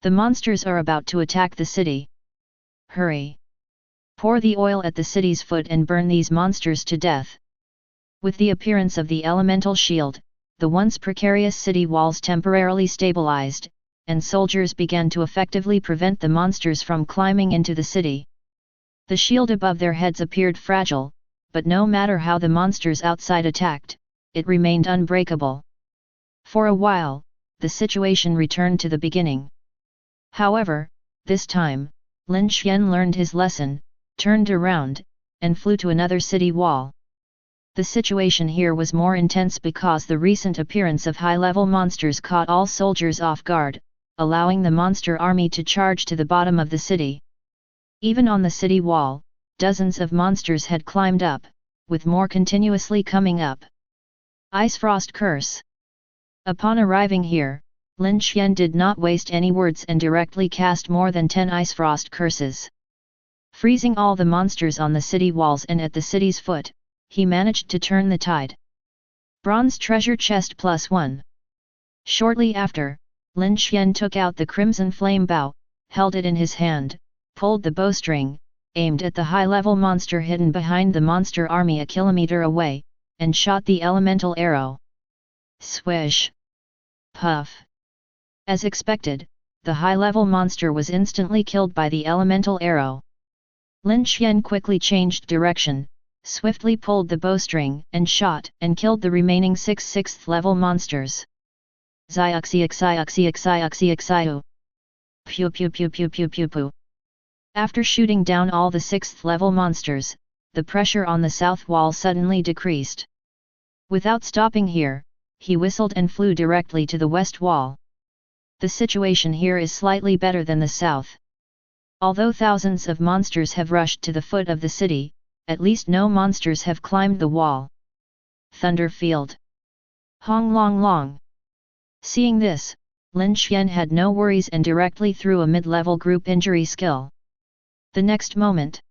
The monsters are about to attack the city. Hurry! Pour the oil at the city's foot and burn these monsters to death. With the appearance of the elemental shield, the once precarious city walls temporarily stabilized, and soldiers began to effectively prevent the monsters from climbing into the city. The shield above their heads appeared fragile, but no matter how the monsters outside attacked, it remained unbreakable. For a while, the situation returned to the beginning. However, this time, Lin Xuan learned his lesson, turned around, and flew to another city wall. The situation here was more intense because the recent appearance of high-level monsters caught all soldiers off guard, allowing the monster army to charge to the bottom of the city. Even on the city wall, dozens of monsters had climbed up, with more continuously coming up. Ice Frost Curse. Upon arriving here, Lin Xuan did not waste any words and directly cast more than 10 Ice Frost Curses. Freezing all the monsters on the city walls and at the city's foot, he managed to turn the tide. Bronze Treasure Chest +1. Shortly after, Lin Xuan took out the Crimson Flame Bow, held it in his hand, pulled the bowstring, aimed at the high-level monster hidden behind the monster army a kilometer away, and shot the elemental arrow. Swish! Puff! As expected, the high-level monster was instantly killed by the elemental arrow. Lin Xuan quickly changed direction, swiftly pulled the bowstring and shot and killed the remaining 6 6th-level monsters. Xiaoxiaxiaxiaxiaxiaxiu. Pew pew pew pew pew pew pew. After shooting down all the 6th-level monsters, the pressure on the south wall suddenly decreased. Without stopping here, he whistled and flew directly to the west wall. The situation here is slightly better than the south. Although thousands of monsters have rushed to the foot of the city, at least no monsters have climbed the wall. Thunderfield. Hong long long. Seeing this, Lin Xuan had no worries and directly threw a mid-level group injury skill. The next moment,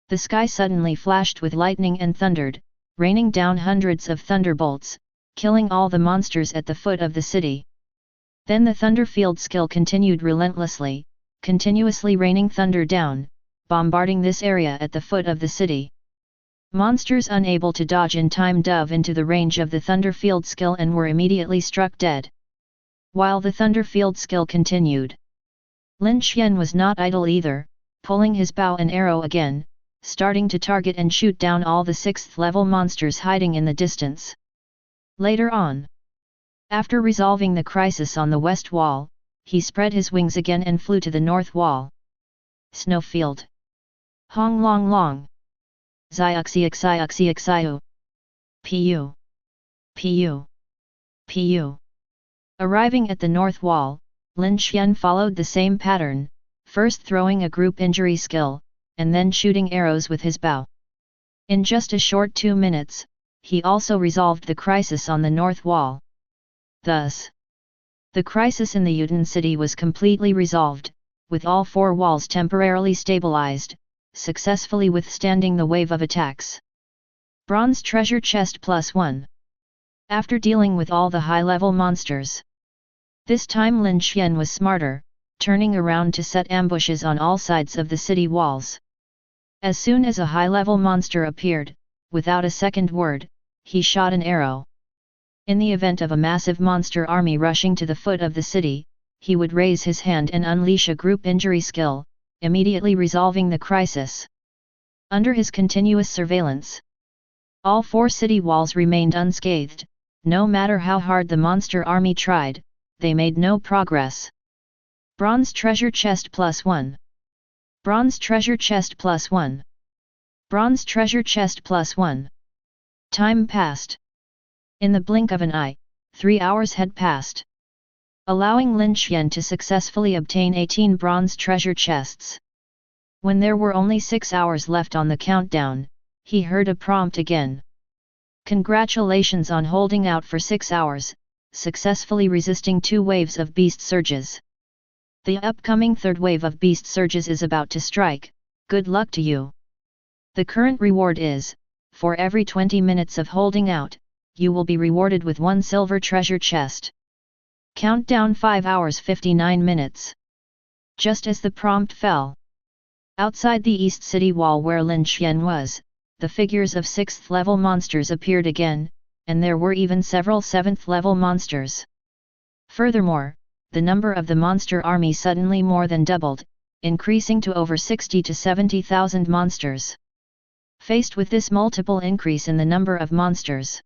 the sky suddenly flashed with lightning and thundered, raining down hundreds of thunderbolts, killing all the monsters at the foot of the city. Then the Thunderfield skill continued relentlessly, continuously raining thunder down, bombarding this area at the foot of the city. Monsters unable to dodge in time dove into the range of the Thunderfield skill and were immediately struck dead. While the Thunderfield skill continued, Lin Xuan was not idle either, pulling his bow and arrow again, starting to target and shoot down all the 6th-level monsters hiding in the distance. Later on, after resolving the crisis on the west wall, he spread his wings again and flew to the north wall. Snowfield. Hong long long. Xiaoxiaxiaxiaxiu. Pu. Pu. Pu. Arriving at the north wall, Lin Xuan followed the same pattern, first throwing a group injury skill, and then shooting arrows with his bow. In just a short 2 minutes, he also resolved the crisis on the north wall. Thus, the crisis in the Yudin city was completely resolved, with all 4 walls temporarily stabilized, successfully withstanding the wave of attacks. Bronze Treasure Chest +1. After dealing with all the high-level monsters, this time Lin Xuan was smarter, turning around to set ambushes on all sides of the city walls. As soon as a high-level monster appeared, without a second word, he shot an arrow. In the event of a massive monster army rushing to the foot of the city, he would raise his hand and unleash a group injury skill, immediately resolving the crisis. Under his continuous surveillance, all 4 city walls remained unscathed. No matter how hard the monster army tried, they made no progress. Bronze Treasure Chest +1. Bronze Treasure Chest +1. Bronze Treasure Chest +1. Time passed. In the blink of an eye, 3 hours had passed, allowing Lin Xuan to successfully obtain 18 bronze treasure chests. When there were only 6 hours left on the countdown, he heard a prompt again. Congratulations on holding out for 6 hours, successfully resisting 2 waves of beast surges. The upcoming 3rd wave of beast surges is about to strike. Good luck to you. The current reward is, for every 20 minutes of holding out, you will be rewarded with 1 silver treasure chest. Countdown 5 hours 59 minutes. Just as the prompt fell, outside the east city wall where Lin Xuan was, the figures of 6th-level monsters appeared again, and there were even several 7th-level monsters. Furthermore, the number of the monster army suddenly more than doubled, increasing to over 60 to 70,000 monsters. Faced with this multiple increase in the number of monsters,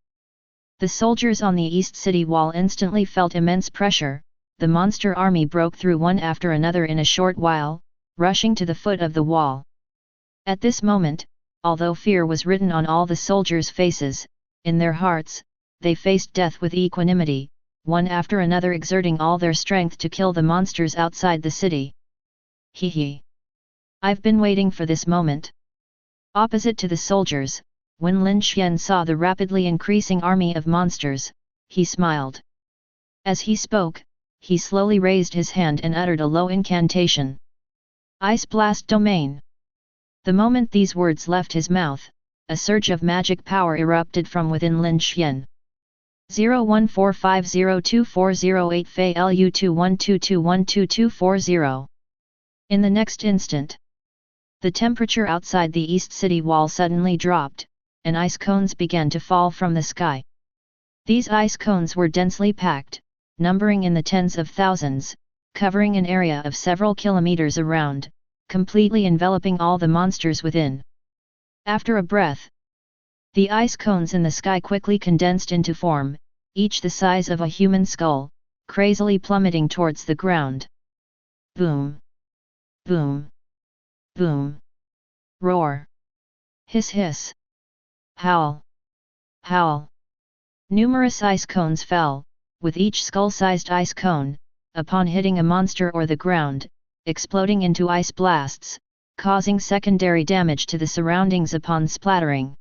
the soldiers on the east city wall instantly felt immense pressure. The monster army broke through one after another in a short while, rushing to the foot of the wall. At this moment, although fear was written on all the soldiers' faces, in their hearts, they faced death with equanimity, one after another exerting all their strength to kill the monsters outside the city. Hee hee. I've been waiting for this moment. Opposite to the soldiers, when Lin Xuan saw the rapidly increasing army of monsters, he smiled. As he spoke, he slowly raised his hand and uttered a low incantation. Ice Blast Domain. The moment these words left his mouth, a surge of magic power erupted from within Lin Xuan. 0145024008 Fei Lu 2122122240. In the next instant, the temperature outside the east city wall suddenly dropped, and ice cones began to fall from the sky. These ice cones were densely packed, numbering in the tens of thousands, covering an area of several kilometers around, completely enveloping all the monsters within. After a breath, the ice cones in the sky quickly condensed into form, each the size of a human skull, crazily plummeting towards the ground. Boom! Boom! Boom! Roar! Hiss hiss! Howl! Howl! Numerous ice cones fell, with each skull-sized ice cone, upon hitting a monster or the ground, exploding into ice blasts, causing secondary damage to the surroundings upon splattering.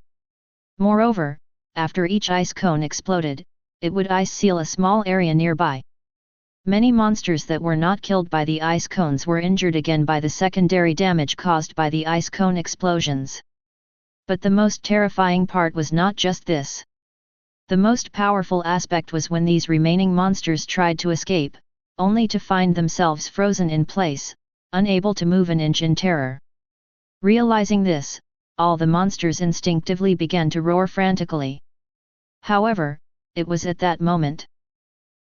Moreover, after each ice cone exploded, it would ice seal a small area nearby. Many monsters that were not killed by the ice cones were injured again by the secondary damage caused by the ice cone explosions. But the most terrifying part was not just this. The most powerful aspect was when these remaining monsters tried to escape, only to find themselves frozen in place, unable to move an inch in terror. Realizing this, all the monsters instinctively began to roar frantically. However, it was at that moment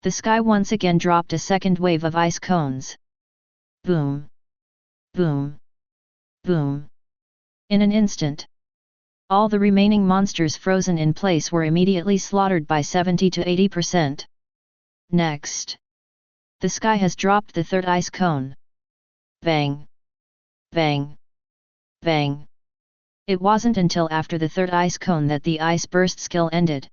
the sky once again dropped a second wave of ice cones. Boom! Boom! Boom! In an instant, all the remaining monsters frozen in place were immediately slaughtered by 70 to 80%. Next, the sky has dropped the third ice cone. Bang! Bang! Bang! It wasn't until after the third ice cone that the ice burst skill ended.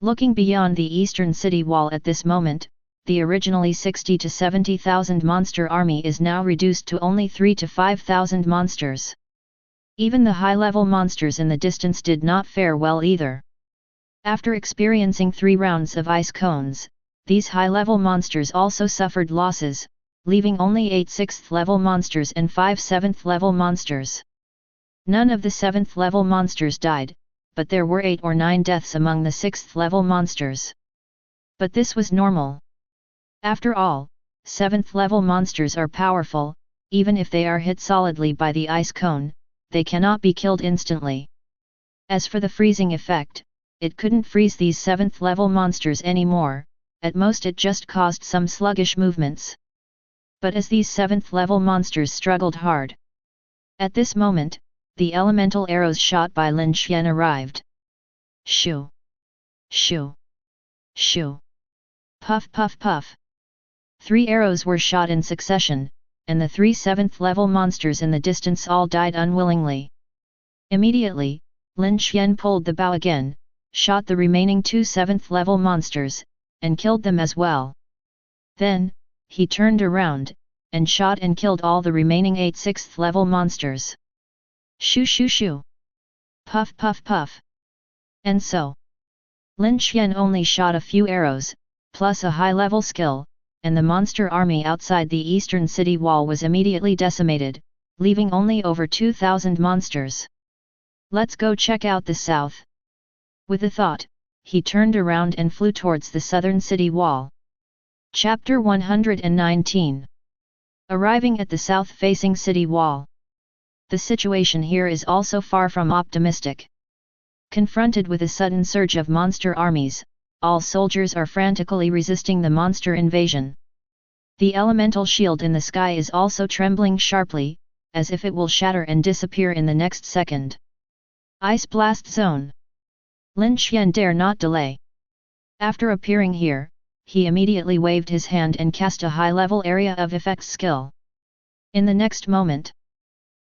Looking beyond the eastern city wall at this moment, the originally 60 to 70,000 monster army is now reduced to only 3 to 5,000 monsters. Even the high-level monsters in the distance did not fare well either. After experiencing 3 rounds of ice cones, these high-level monsters also suffered losses, leaving only 8 6th-level monsters and 5 7th-level monsters. None of the 7th-level monsters died, but there were 8 or 9 deaths among the 6th-level monsters. But this was normal. After all, 7th-level monsters are powerful, even if they are hit solidly by the ice cone, they cannot be killed instantly. As for the freezing effect, it couldn't freeze these 7th-level monsters anymore, at most it just caused some sluggish movements. But as these 7th-level monsters struggled hard. At this moment, the elemental arrows shot by Lin Xuan arrived. Shoo! Shoo! Shoo! Puff puff puff! 3 arrows were shot in succession, and the 3 7th-level monsters in the distance all died unwillingly. Immediately, Lin Xuan pulled the bow again, shot the remaining 2 7th-level monsters, and killed them as well. Then, he turned around, and shot and killed all the remaining 8 6th-level monsters. Shoo shoo shoo! Puff puff puff! And so, Lin Xuan only shot a few arrows, plus a high-level skill, and the monster army outside the eastern city wall was immediately decimated, leaving only over 2,000 monsters. Let's go check out the south. With a thought, he turned around and flew towards the southern city wall. Chapter 119. Arriving at the south-facing city wall. The situation here is also far from optimistic. Confronted with a sudden surge of monster armies, all soldiers are frantically resisting the monster invasion. The elemental shield in the sky is also trembling sharply, as if it will shatter and disappear in the next second. Ice Blast Zone. Lin Xuan dare not delay. After appearing here, he immediately waved his hand and cast a high-level area of effects skill. In the next moment,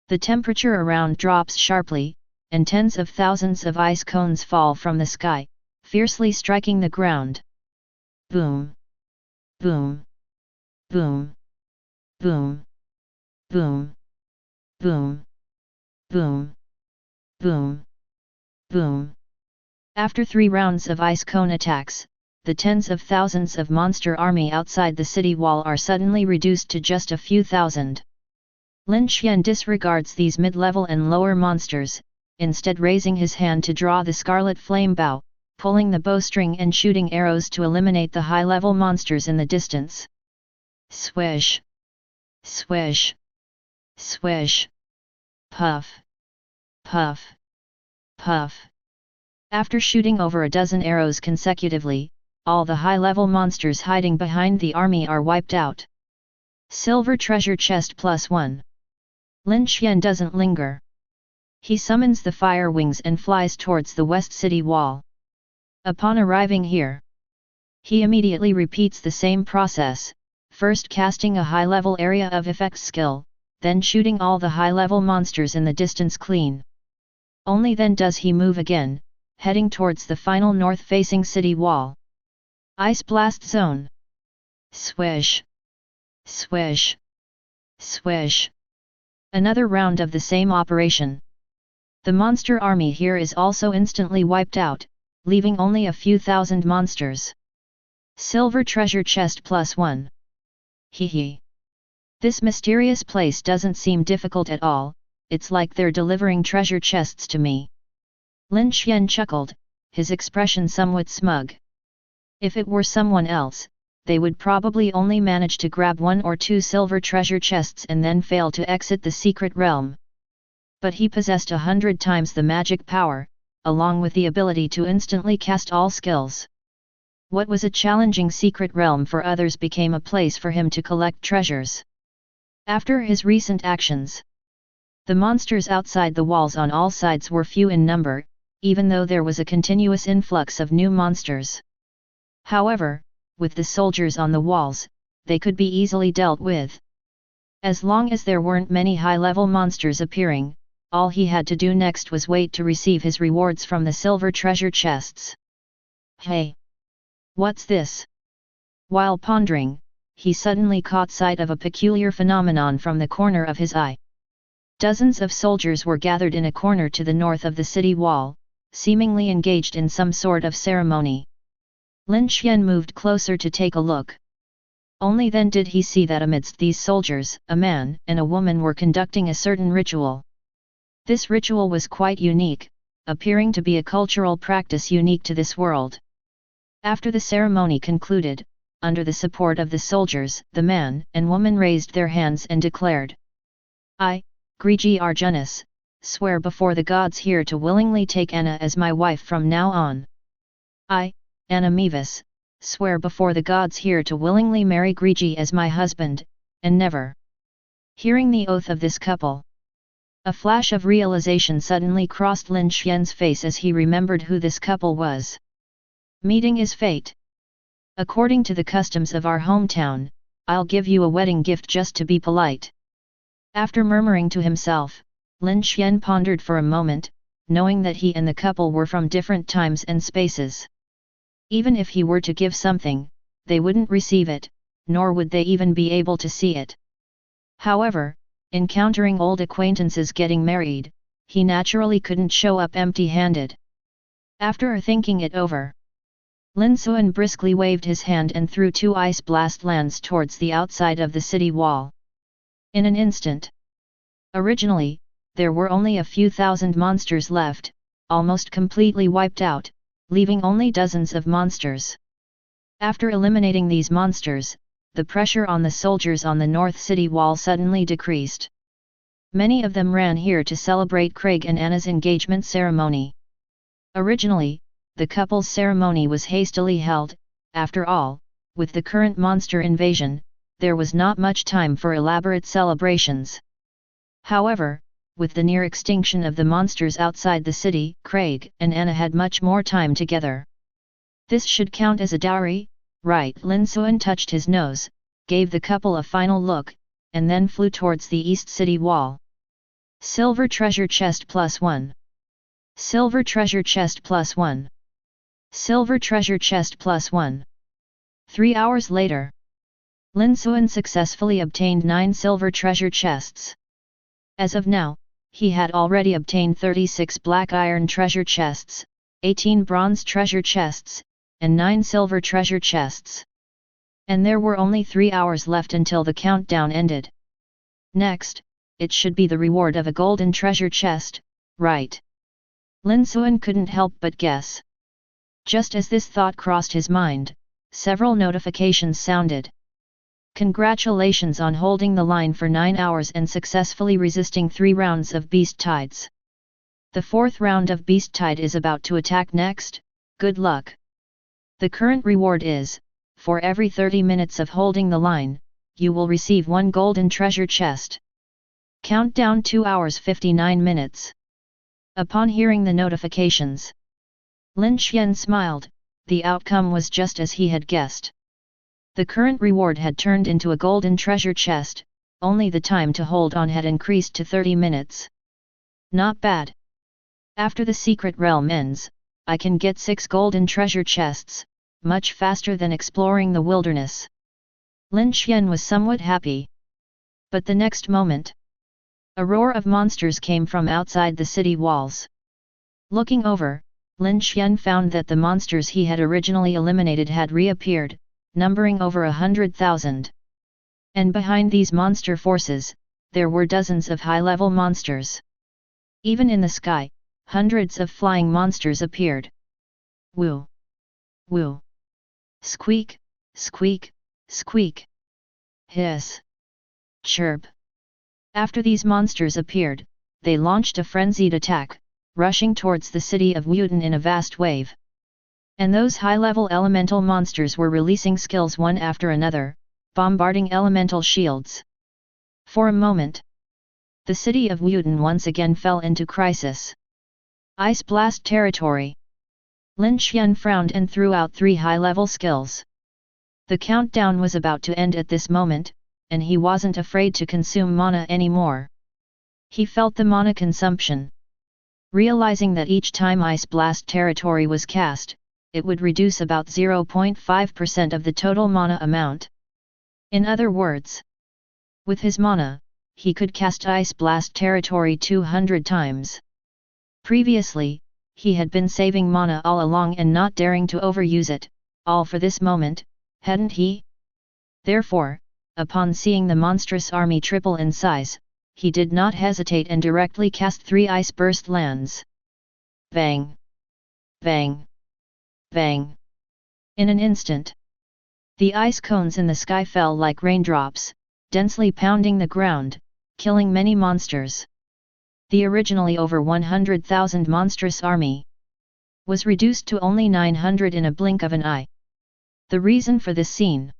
the temperature around drops sharply, and tens of thousands of ice cones fall from the sky, fiercely striking the ground. Boom! Boom! Boom! Boom! Boom! Boom! Boom! Boom! Boom! After 3 rounds of ice cone attacks, the tens of thousands of monster army outside the city wall are suddenly reduced to just a few thousand. Lin Xuan disregards these mid-level and lower monsters, instead raising his hand to draw the scarlet flame bow, pulling the bowstring and shooting arrows to eliminate the high-level monsters in the distance. Swish! Swish! Swish! Puff! Puff! Puff! After shooting over a dozen arrows consecutively, all the high-level monsters hiding behind the army are wiped out. Silver treasure chest +1. Lin Xuan doesn't linger. He summons the fire wings and flies towards the west city wall. Upon arriving here, he immediately repeats the same process, first casting a high-level area of effects skill, then shooting all the high-level monsters in the distance clean. Only then does he move again, heading towards the final north-facing city wall. Ice Blast Zone. Swish! Swish! Swish! Another round of the same operation. The monster army here is also instantly wiped out, leaving only a few thousand monsters. Silver treasure chest +1. Hee. This mysterious place doesn't seem difficult at all, it's like they're delivering treasure chests to me. Lin Xuan chuckled, his expression somewhat smug. If it were someone else, they would probably only manage to grab 1 or 2 silver treasure chests and then fail to exit the secret realm. But he possessed 100 times the magic power, along with the ability to instantly cast all skills. What was a challenging secret realm for others became a place for him to collect treasures. After his recent actions, the monsters outside the walls on all sides were few in number, even though there was a continuous influx of new monsters. However, with the soldiers on the walls, they could be easily dealt with. As long as there weren't many high-level monsters appearing, all he had to do next was wait to receive his rewards from the silver treasure chests. Hey! What's this? While pondering, he suddenly caught sight of a peculiar phenomenon from the corner of his eye. Dozens of soldiers were gathered in a corner to the north of the city wall, seemingly engaged in some sort of ceremony. Lin Xuan moved closer to take a look. Only then did he see that amidst these soldiers, a man and a woman were conducting a certain ritual. This ritual was quite unique, appearing to be a cultural practice unique to this world. After the ceremony concluded, under the support of the soldiers, the man and woman raised their hands and declared, "I, Grigi Arjunus, swear before the gods here to willingly take Anna as my wife from now on. I, Anna Mevis, swear before the gods here to willingly marry Grigi as my husband, and never." Hearing the oath of this couple, a flash of realization suddenly crossed Lin Xuan's face as he remembered who this couple was. Meeting is fate. According to the customs of our hometown, I'll give you a wedding gift just to be polite. After murmuring to himself, Lin Xuan pondered for a moment, knowing that he and the couple were from different times and spaces. Even if he were to give something, they wouldn't receive it, nor would they even be able to see it. However, encountering old acquaintances getting married, he naturally couldn't show up empty-handed. After thinking it over, Lin Xuan briskly waved his hand and threw 2 ice blast lands towards the outside of the city wall. In an instant. Originally, there were only a few thousand monsters left, almost completely wiped out, leaving only dozens of monsters. After eliminating these monsters, the pressure on the soldiers on the north city wall suddenly decreased. Many of them ran here to celebrate Craig and Anna's engagement ceremony. Originally, the couple's ceremony was hastily held. After all, with the current monster invasion, there was not much time for elaborate celebrations. However, with the near extinction of the monsters outside the city, Craig and Anna had much more time together. This should count as a dowry, right? Lin Xuan touched his nose, gave the couple a final look, and then flew towards the east city wall. Silver treasure chest +1. Silver treasure chest +1. Silver treasure chest +1. 3 hours later, Lin Xuan successfully obtained 9 silver treasure chests. As of now, he had already obtained 36 black iron treasure chests, 18 bronze treasure chests, and 9 silver treasure chests. And there were only 3 hours left until the countdown ended. Next, it should be the reward of a golden treasure chest, right? Lin Xuan couldn't help but guess. Just as this thought crossed his mind, several notifications sounded. Congratulations on holding the line for 9 hours and successfully resisting 3 rounds of beast tides. The 4th round of beast tide is about to attack next, good luck. The current reward is, for every 30 minutes of holding the line, you will receive 1 golden treasure chest. Countdown 2 hours 59 minutes. Upon hearing the notifications, Lin Xuan smiled. The outcome was just as he had guessed. The current reward had turned into a golden treasure chest, only the time to hold on had increased to 30 minutes. Not bad. After the secret realm ends, I can get 6 golden treasure chests, much faster than exploring the wilderness. Lin Xuan was somewhat happy. But the next moment, a roar of monsters came from outside the city walls. Looking over, Lin Xuan found that the monsters he had originally eliminated had reappeared, numbering over 100,000. And behind these monster forces, there were dozens of high-level monsters. Even in the sky, hundreds of flying monsters appeared. Woo! Woo! Squeak! Squeak! Squeak! Hiss! Chirp! After these monsters appeared, they launched a frenzied attack, rushing towards the city of Yudin in a vast wave. And those high-level elemental monsters were releasing skills one after another, bombarding elemental shields. For a moment, the city of Udin once again fell into crisis. Ice Blast Territory. Lin Xuan frowned and threw out 3 high-level skills. The countdown was about to end at this moment, and he wasn't afraid to consume mana anymore. He felt the mana consumption. Realizing that each time Ice Blast Territory was cast, it would reduce about 0.5% of the total mana amount. In other words, with his mana, he could cast Ice Blast Territory 200 times. Previously, he had been saving mana all along and not daring to overuse it, all for this moment, hadn't he? Therefore, upon seeing the monstrous army triple in size, he did not hesitate and directly cast 3 Ice Burst lands. Bang! Bang! Bang! In an instant, the ice cones in the sky fell like raindrops, densely pounding the ground, killing many monsters. The originally over 100,000 monstrous army was reduced to only 900 in a blink of an eye. The reason for this scene?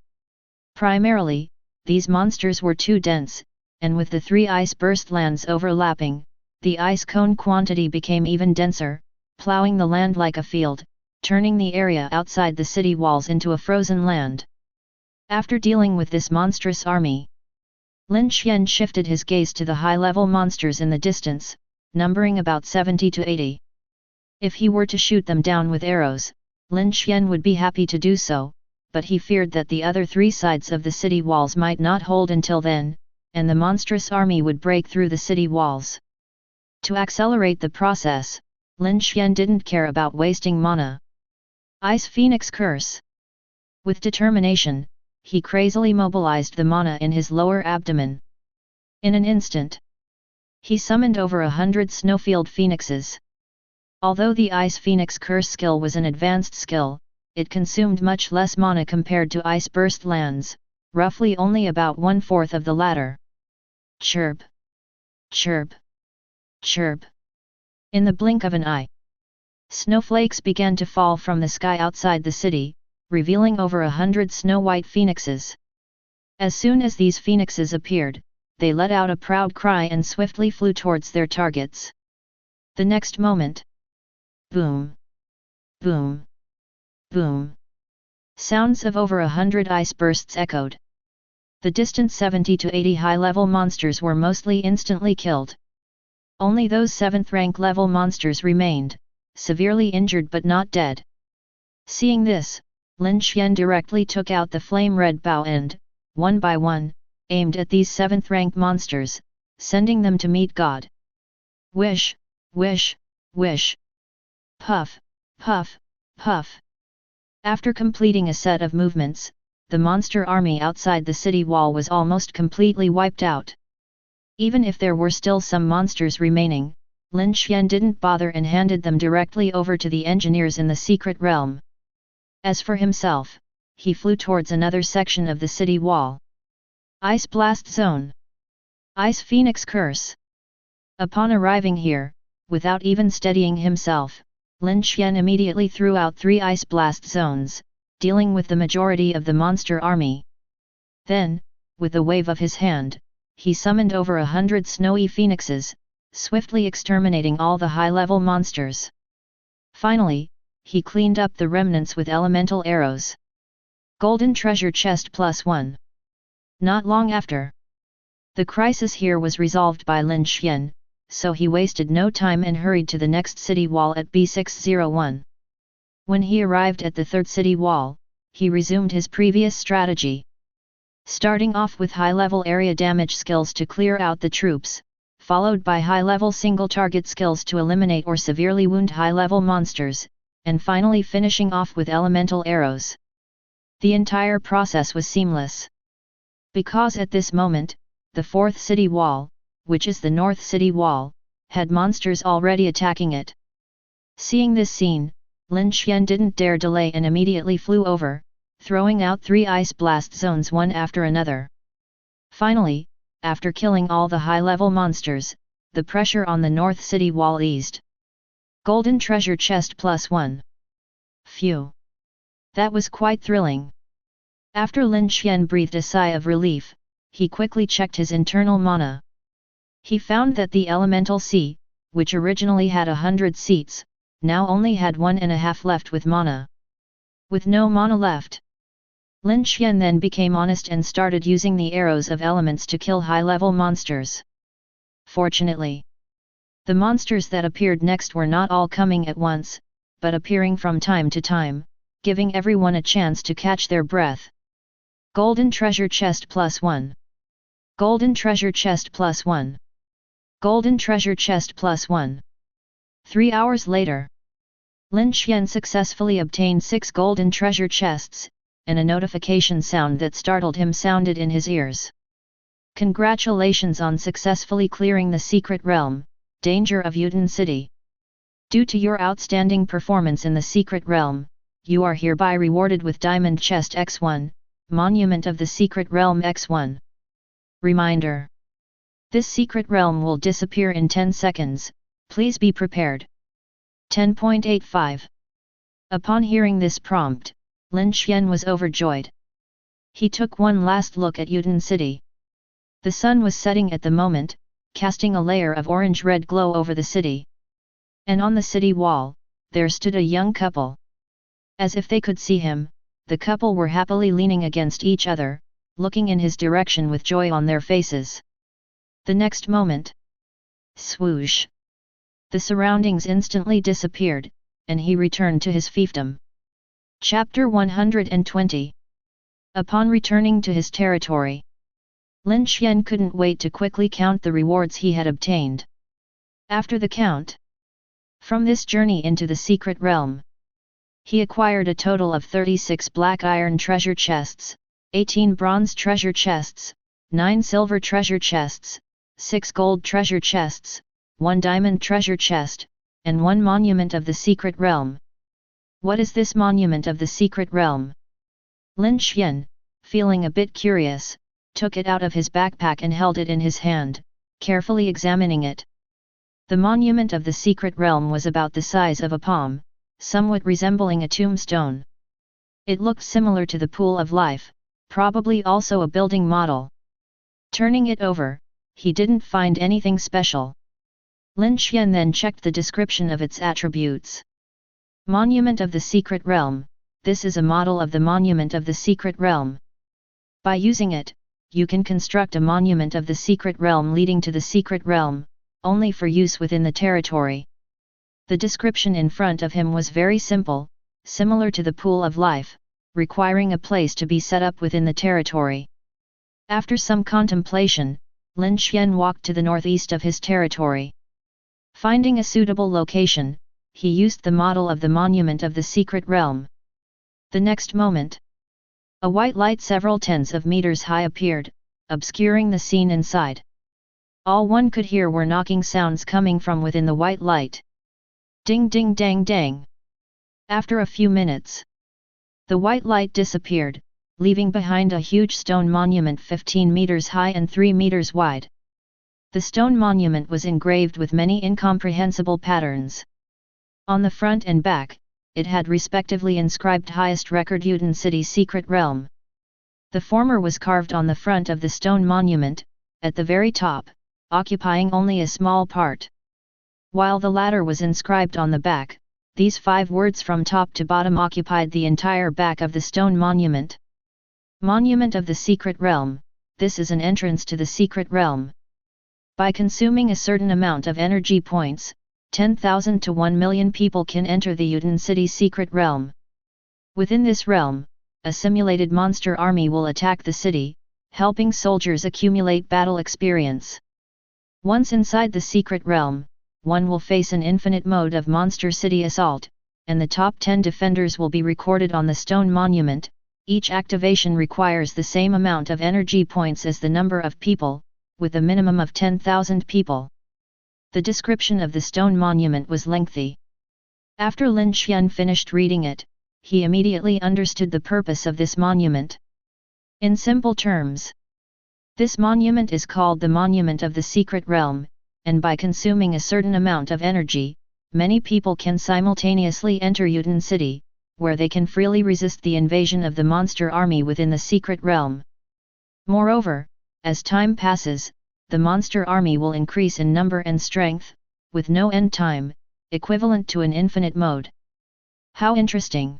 Primarily, these monsters were too dense, and with the 3 ice burst lands overlapping, the ice cone quantity became even denser, plowing the land like a field, turning the area outside the city walls into a frozen land. After dealing with this monstrous army, Lin Xuan shifted his gaze to the high-level monsters in the distance, numbering about 70 to 80. If he were to shoot them down with arrows, Lin Xuan would be happy to do so, but he feared that the other 3 sides of the city walls might not hold until then, and the monstrous army would break through the city walls. To accelerate the process, Lin Xuan didn't care about wasting mana. Ice Phoenix Curse. With determination, he crazily mobilized the mana in his lower abdomen. In an instant, he summoned over 100 snowfield phoenixes. Although the Ice Phoenix Curse skill was an advanced skill, it consumed much less mana compared to Ice Burst lands, roughly only about 1/4 of the latter. Chirp! Chirp! Chirp! In the blink of an eye, snowflakes began to fall from the sky outside the city, revealing over 100 snow-white phoenixes. As soon as these phoenixes appeared, they let out a proud cry and swiftly flew towards their targets. The next moment, boom! Boom! Boom! Sounds of over 100 ice bursts echoed. The distant 70 to 80 high-level monsters were mostly instantly killed. Only those 7th rank level monsters remained, severely injured but not dead. Seeing this, Lin Xuan directly took out the flame red bow and, one by one, aimed at these 7th rank monsters, sending them to meet God. Wish, wish, wish. Puff, puff, puff. After completing a set of movements, the monster army outside the city wall was almost completely wiped out. Even if there were still some monsters remaining, Lin Xuan didn't bother and handed them directly over to the engineers in the secret realm. As for himself, he flew towards another section of the city wall. Ice Blast Zone. Ice Phoenix Curse. Upon arriving here, without even steadying himself, Lin Xuan immediately threw out 3 Ice Blast Zones, dealing with the majority of the monster army. Then, with a wave of his hand, he summoned over 100 snowy phoenixes, swiftly exterminating all the high-level monsters. Finally, he cleaned up the remnants with elemental arrows. Golden Treasure Chest +1. Not long after, the crisis here was resolved by Lin Xuan, so he wasted no time and hurried to the next city wall at B601. When he arrived at the 3rd city wall, he resumed his previous strategy. Starting off with high-level area damage skills to clear out the troops, followed by high-level single-target skills to eliminate or severely wound high-level monsters, and finally finishing off with elemental arrows. The entire process was seamless. Because at this moment, the 4th city wall, which is the North City Wall, had monsters already attacking it. Seeing this scene, Lin Xuan didn't dare delay and immediately flew over, throwing out 3 Ice Blast Zones one after another. Finally, after killing all the high-level monsters, the pressure on the North City Wall eased. Golden Treasure Chest +1. Phew! That was quite thrilling. After Lin Xuan breathed a sigh of relief, he quickly checked his internal mana. He found that the Elemental Sea, which originally had 100 seats, now only had 1.5 left with mana. With no mana left, Lin Xuan then became honest and started using the arrows of elements to kill high-level monsters. Fortunately, the monsters that appeared next were not all coming at once, but appearing from time to time, giving everyone a chance to catch their breath. Golden Treasure Chest +1. Golden Treasure Chest +1. Golden Treasure Chest +1. 3 hours later, Lin Xuan successfully obtained 6 golden treasure chests, and a notification sound that startled him sounded in his ears. Congratulations on successfully clearing the secret realm, Danger of Yudin City. Due to your outstanding performance in the secret realm, you are hereby rewarded with Diamond Chest X1, Monument of the Secret Realm X1. Reminder: this secret realm will disappear in 10 seconds, please be prepared. 10.85. Upon hearing this prompt, Lin Xuan was overjoyed. He took one last look at Udin City. The sun was setting at the moment, casting a layer of orange-red glow over the city. And on the city wall, there stood a young couple. As if they could see him, the couple were happily leaning against each other, looking in his direction with joy on their faces. The next moment, swoosh! The surroundings instantly disappeared, and he returned to his fiefdom. Chapter 120. Upon returning to his territory, Lin Xuan couldn't wait to quickly count the rewards he had obtained. After the count, from this journey into the secret realm, he acquired a total of 36 black iron treasure chests, 18 bronze treasure chests, 9 silver treasure chests, 6 gold treasure chests, 1 diamond treasure chest, and 1 monument of the secret realm. What is this monument of the secret realm? Lin Xuan, feeling a bit curious, took it out of his backpack and held it in his hand, carefully examining it. The monument of the secret realm was about the size of a palm, somewhat resembling a tombstone. It looked similar to the Pool of Life, probably also a building model. Turning it over, he didn't find anything special. Lin Xuan then checked the description of its attributes. Monument of the Secret Realm, this is a model of the Monument of the Secret Realm. By using it, you can construct a monument of the Secret Realm leading to the Secret Realm, only for use within the territory. The description in front of him was very simple, similar to the pool of life, requiring a place to be set up within the territory. After some contemplation, Lin Xuan walked to the northeast of his territory. Finding a suitable location, he used the model of the monument of the secret realm. The next moment, a white light several tens of meters high appeared, obscuring the scene inside. All one could hear were knocking sounds coming from within the white light. Ding ding dang dang. After a few minutes, the white light disappeared, leaving behind a huge stone monument 15 meters high and 3 meters wide. The stone monument was engraved with many incomprehensible patterns. On the front and back, it had respectively inscribed highest record Yudin city secret realm. The former was carved on the front of the stone monument, at the very top, occupying only a small part. While the latter was inscribed on the back, these 5 words from top to bottom occupied the entire back of the stone monument. Monument of the Secret Realm, this is an entrance to the Secret Realm. By consuming a certain amount of energy points, 10,000 to 1 million people can enter the Udin city Secret Realm. Within this realm, a simulated monster army will attack the city, helping soldiers accumulate battle experience. Once inside the Secret Realm, one will face an infinite mode of Monster City Assault, and the top 10 defenders will be recorded on the stone monument. Each activation requires the same amount of energy points as the number of people, with a minimum of 10,000 people. The description of the stone monument was lengthy. After Lin Xuan finished reading it, he immediately understood the purpose of this monument. In simple terms, this monument is called the Monument of the Secret Realm, and by consuming a certain amount of energy, many people can simultaneously enter Yudin City, where they can freely resist the invasion of the monster army within the Secret Realm. Moreover, as time passes, the monster army will increase in number and strength, with no end time, equivalent to an infinite mode. How interesting!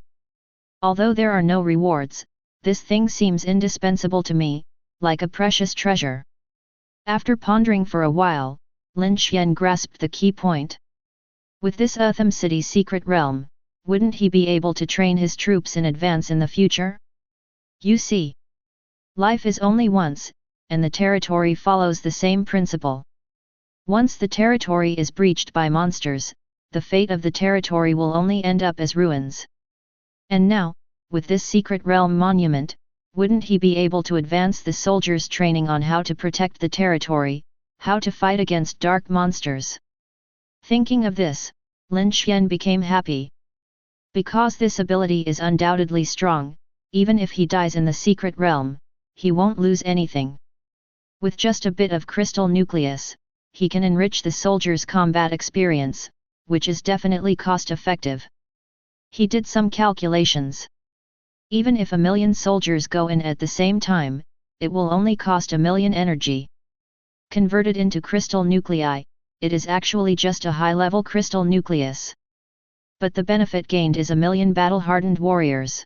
Although there are no rewards, this thing seems indispensable to me, like a precious treasure. After pondering for a while, Lin Xuan grasped the key point. With this Utham City Secret Realm, wouldn't he be able to train his troops in advance in the future? You see, life is only once, and the territory follows the same principle. Once the territory is breached by monsters, the fate of the territory will only end up as ruins. And now, with this Secret Realm monument, wouldn't he be able to advance the soldiers' training on how to protect the territory, how to fight against dark monsters? Thinking of this, Lin Xuan became happy. Because this ability is undoubtedly strong, even if he dies in the Secret Realm, he won't lose anything. With just a bit of crystal nucleus, he can enrich the soldiers' combat experience, which is definitely cost-effective. He did some calculations. Even if 1 million soldiers go in at the same time, it will only cost 1 million energy. Converted into crystal nuclei, it is actually just a high-level crystal nucleus. But the benefit gained is 1 million battle-hardened warriors.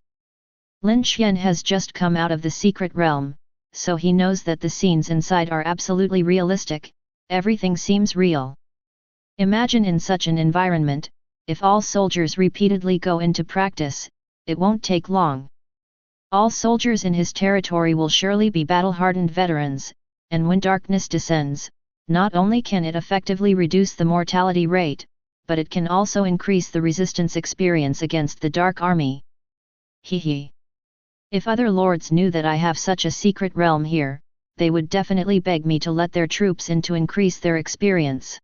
Lin Xuan has just come out of the Secret Realm, so he knows that the scenes inside are absolutely realistic, everything seems real. Imagine in such an environment, if all soldiers repeatedly go into practice, it won't take long. All soldiers in his territory will surely be battle-hardened veterans, and when darkness descends, not only can it effectively reduce the mortality rate, but it can also increase the resistance experience against the Dark Army. Hehe. If other lords knew that I have such a secret realm here, they would definitely beg me to let their troops in to increase their experience.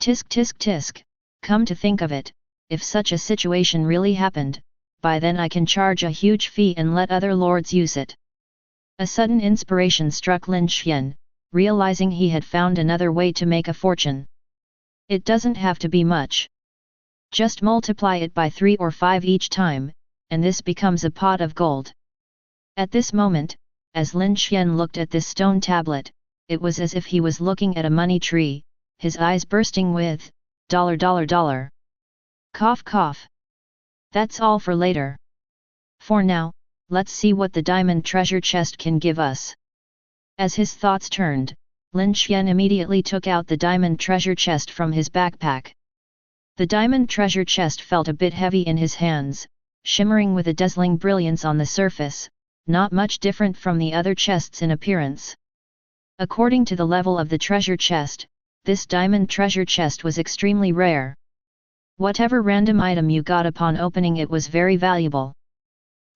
Tisk tisk tisk, come to think of it, if such a situation really happened, by then I can charge a huge fee and let other lords use it. A sudden inspiration struck Lin Xuan, realizing he had found another way to make a fortune. It doesn't have to be much. Just multiply it by 3 or 5 each time, and this becomes a pot of gold. At this moment, as Lin Xuan looked at this stone tablet, it was as if he was looking at a money tree, his eyes bursting with, dollar dollar dollar. Cough cough. That's all for later. For now, let's see what the diamond treasure chest can give us. As his thoughts turned, Lin Xuan immediately took out the diamond treasure chest from his backpack. The diamond treasure chest felt a bit heavy in his hands, shimmering with a dazzling brilliance on the surface, not much different from the other chests in appearance. According to the level of the treasure chest, this diamond treasure chest was extremely rare. Whatever random item you got upon opening it was very valuable.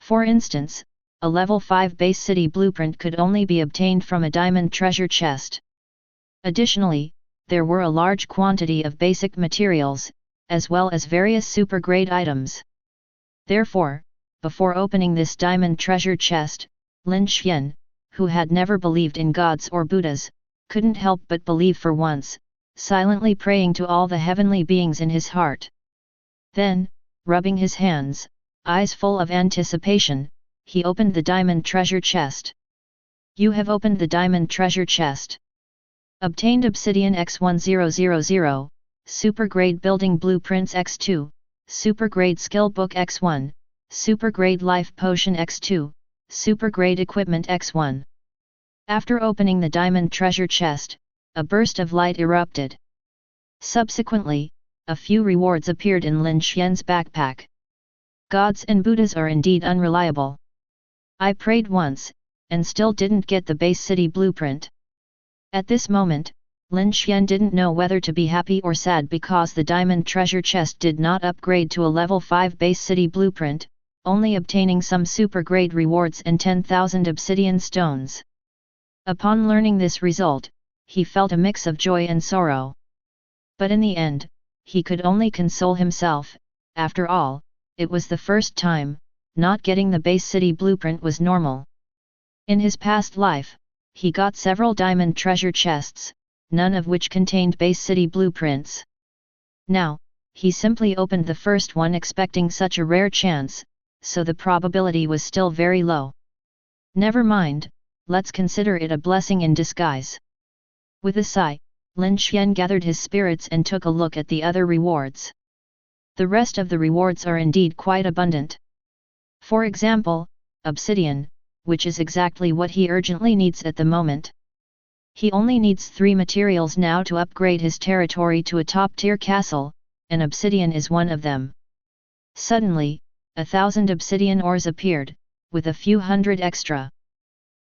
For instance, a level 5 base city blueprint could only be obtained from a diamond treasure chest. Additionally, there were a large quantity of basic materials, as well as various super-grade items. Therefore, before opening this diamond treasure chest, Lin Xuan, who had never believed in gods or Buddhas, couldn't help but believe for once, silently praying to all the heavenly beings in his heart. Then, rubbing his hands, eyes full of anticipation, he opened the diamond treasure chest. You have opened the diamond treasure chest. Obtained Obsidian X1000, Super Grade Building Blueprints X2, Super Grade Skill Book X1, Super Grade Life Potion X2, Super Grade Equipment X1. After opening the diamond treasure chest, a burst of light erupted. Subsequently, a few rewards appeared in Lin Xuan's backpack. Gods and Buddhas are indeed unreliable. I prayed once, and still didn't get the base city blueprint. At this moment, Lin Xuan didn't know whether to be happy or sad because the diamond treasure chest did not upgrade to a level 5 base city blueprint, only obtaining some super grade rewards and 10,000 obsidian stones. Upon learning this result, he felt a mix of joy and sorrow. But in the end, he could only console himself. After all, it was the first time. Not getting the base city blueprint was normal. In his past life, he got several diamond treasure chests, none of which contained base city blueprints. Now, he simply opened the first one expecting such a rare chance, so the probability was still very low. Never mind, let's consider it a blessing in disguise. With a sigh, Lin Xuan gathered his spirits and took a look at the other rewards. The rest of the rewards are indeed quite abundant. For example, obsidian, which is exactly what he urgently needs at the moment. He only needs 3 materials now to upgrade his territory to a top-tier castle, and obsidian is one of them. Suddenly, 1,000 obsidian ores appeared, with a few hundred extra.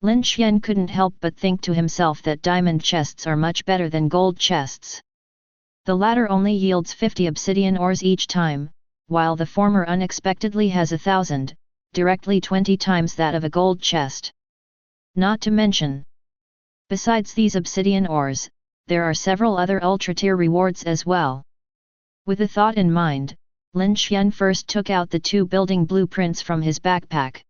Lin Xuan couldn't help but think to himself that diamond chests are much better than gold chests. The latter only yields 50 obsidian ores each time, while the former unexpectedly has 1,000, directly 20 times that of a gold chest. Not to mention, besides these obsidian ores, there are several other ultra-tier rewards as well. With a thought in mind, Lin Xuan first took out the 2 building blueprints from his backpack.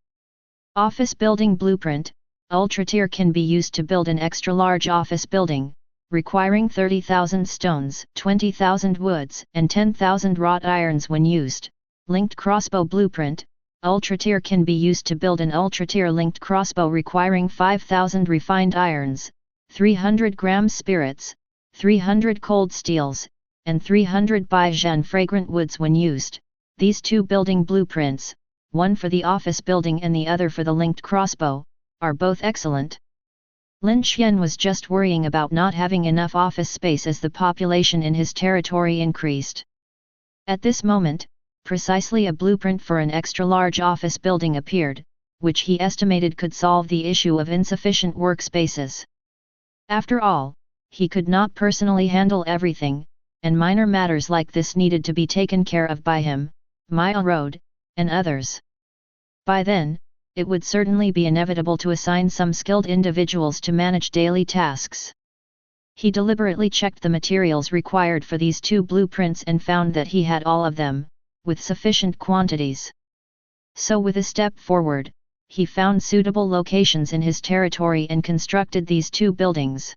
Office Building Blueprint, ultra-tier, can be used to build an extra-large office building, requiring 30,000 stones, 20,000 woods, and 10,000 wrought irons when used. Linked Crossbow Blueprint, ultra-tier, can be used to build an ultra-tier linked crossbow requiring 5,000 refined irons, 300 grams spirits, 300 cold steels, and 300 Baijian fragrant woods when used. These 2 building blueprints, one for the office building and the other for the linked crossbow, are both excellent. Lin Xuan was just worrying about not having enough office space as the population in his territory increased. At this moment, precisely a blueprint for an extra-large office building appeared, which he estimated could solve the issue of insufficient workspaces. After all, he could not personally handle everything, and minor matters like this needed to be taken care of by him, Maya Road, and others. By then, it would certainly be inevitable to assign some skilled individuals to manage daily tasks. He deliberately checked the materials required for these 2 blueprints and found that he had all of them, with sufficient quantities. So with a step forward, he found suitable locations in his territory and constructed these 2 buildings.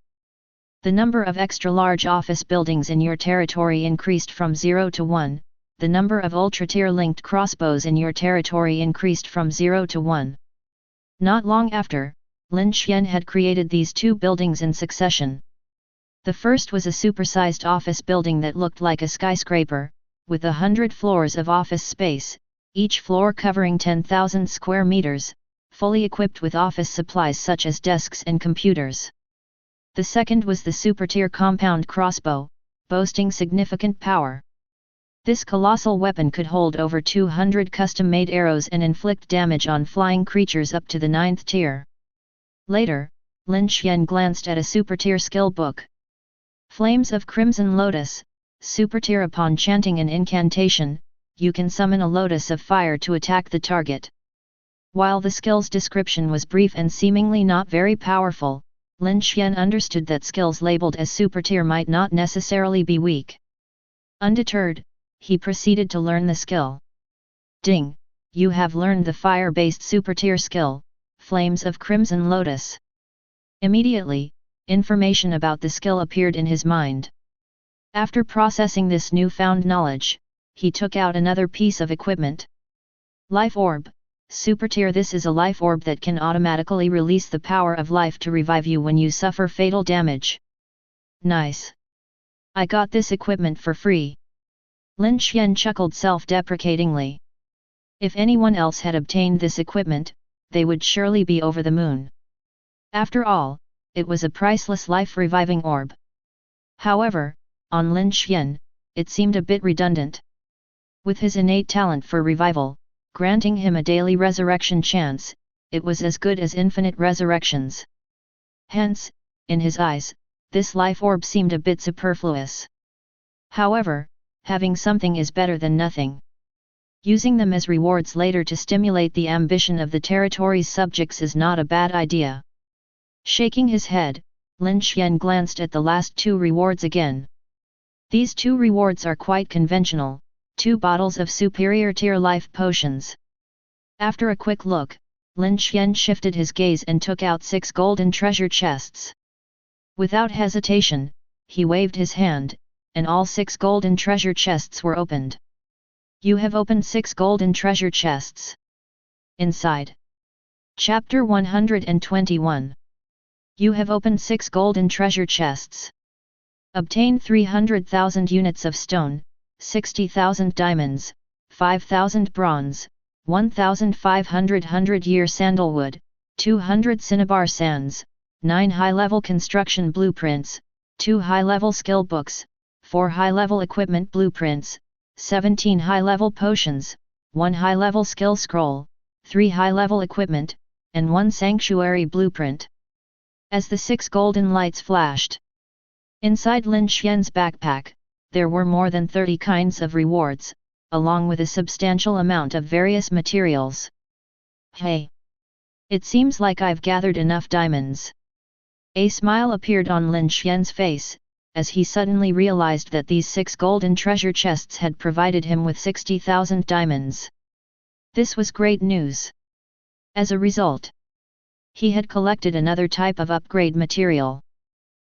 The number of extra-large office buildings in your territory increased from 0 to 1, the number of ultra-tier linked crossbows in your territory increased from 0 to 1. Not long after, Lin Xuan had created these 2 buildings in succession. The first was a supersized office building that looked like a skyscraper, with 100 floors of office space, each floor covering 10,000 square meters, fully equipped with office supplies such as desks and computers. The second was the super-tier compound crossbow, boasting significant power. This colossal weapon could hold over 200 custom-made arrows and inflict damage on flying creatures up to the 9th tier. Later, Lin Xuan glanced at a super-tier skill book. Flames of Crimson Lotus, super-tier. Upon chanting an incantation, you can summon a lotus of fire to attack the target. While the skill's description was brief and seemingly not very powerful, Lin Xuan understood that skills labeled as super-tier might not necessarily be weak. Undeterred, he proceeded to learn the skill. Ding! You have learned the fire-based super-tier skill, Flames of Crimson Lotus. Immediately, information about the skill appeared in his mind. After processing this newfound knowledge, he took out another piece of equipment. Life Orb, super-tier. This is a life orb that can automatically release the power of life to revive you when you suffer fatal damage. Nice! I got this equipment for free. Lin Xuan chuckled self-deprecatingly. If anyone else had obtained this equipment, they would surely be over the moon. After all, it was a priceless life-reviving orb. However, on Lin Xuan, it seemed a bit redundant. With his innate talent for revival, granting him a daily resurrection chance, it was as good as infinite resurrections. Hence, in his eyes, this life orb seemed a bit superfluous. However, having something is better than nothing. Using them as rewards later to stimulate the ambition of the territory's subjects is not a bad idea. Shaking his head, Lin Xuan glanced at the last 2 rewards again. These 2 rewards are quite conventional, 2 bottles of superior tier life potions. After a quick look, Lin Xuan shifted his gaze and took out 6 golden treasure chests. Without hesitation, he waved his hand, and all 6 golden treasure chests were opened. You have opened 6 golden treasure chests. Inside. Chapter 121. You have opened 6 golden treasure chests. Obtain 300,000 units of stone, 60,000 diamonds, 5,000 bronze, 1,500 100-year sandalwood, 200 cinnabar sands, 9 high-level construction blueprints, 2 high-level skill books, 4 high-level equipment blueprints, 17 high-level potions, 1 high-level skill scroll, 3 high-level equipment, and 1 sanctuary blueprint. As the 6 golden lights flashed inside Lin Xuan's backpack, there were more than 30 kinds of rewards, along with a substantial amount of various materials. Hey! It seems like I've gathered enough diamonds. A smile appeared on Lin Xuan's face, as he suddenly realized that these 6 golden treasure chests had provided him with 60,000 diamonds. This was great news. As a result, he had collected another type of upgrade material.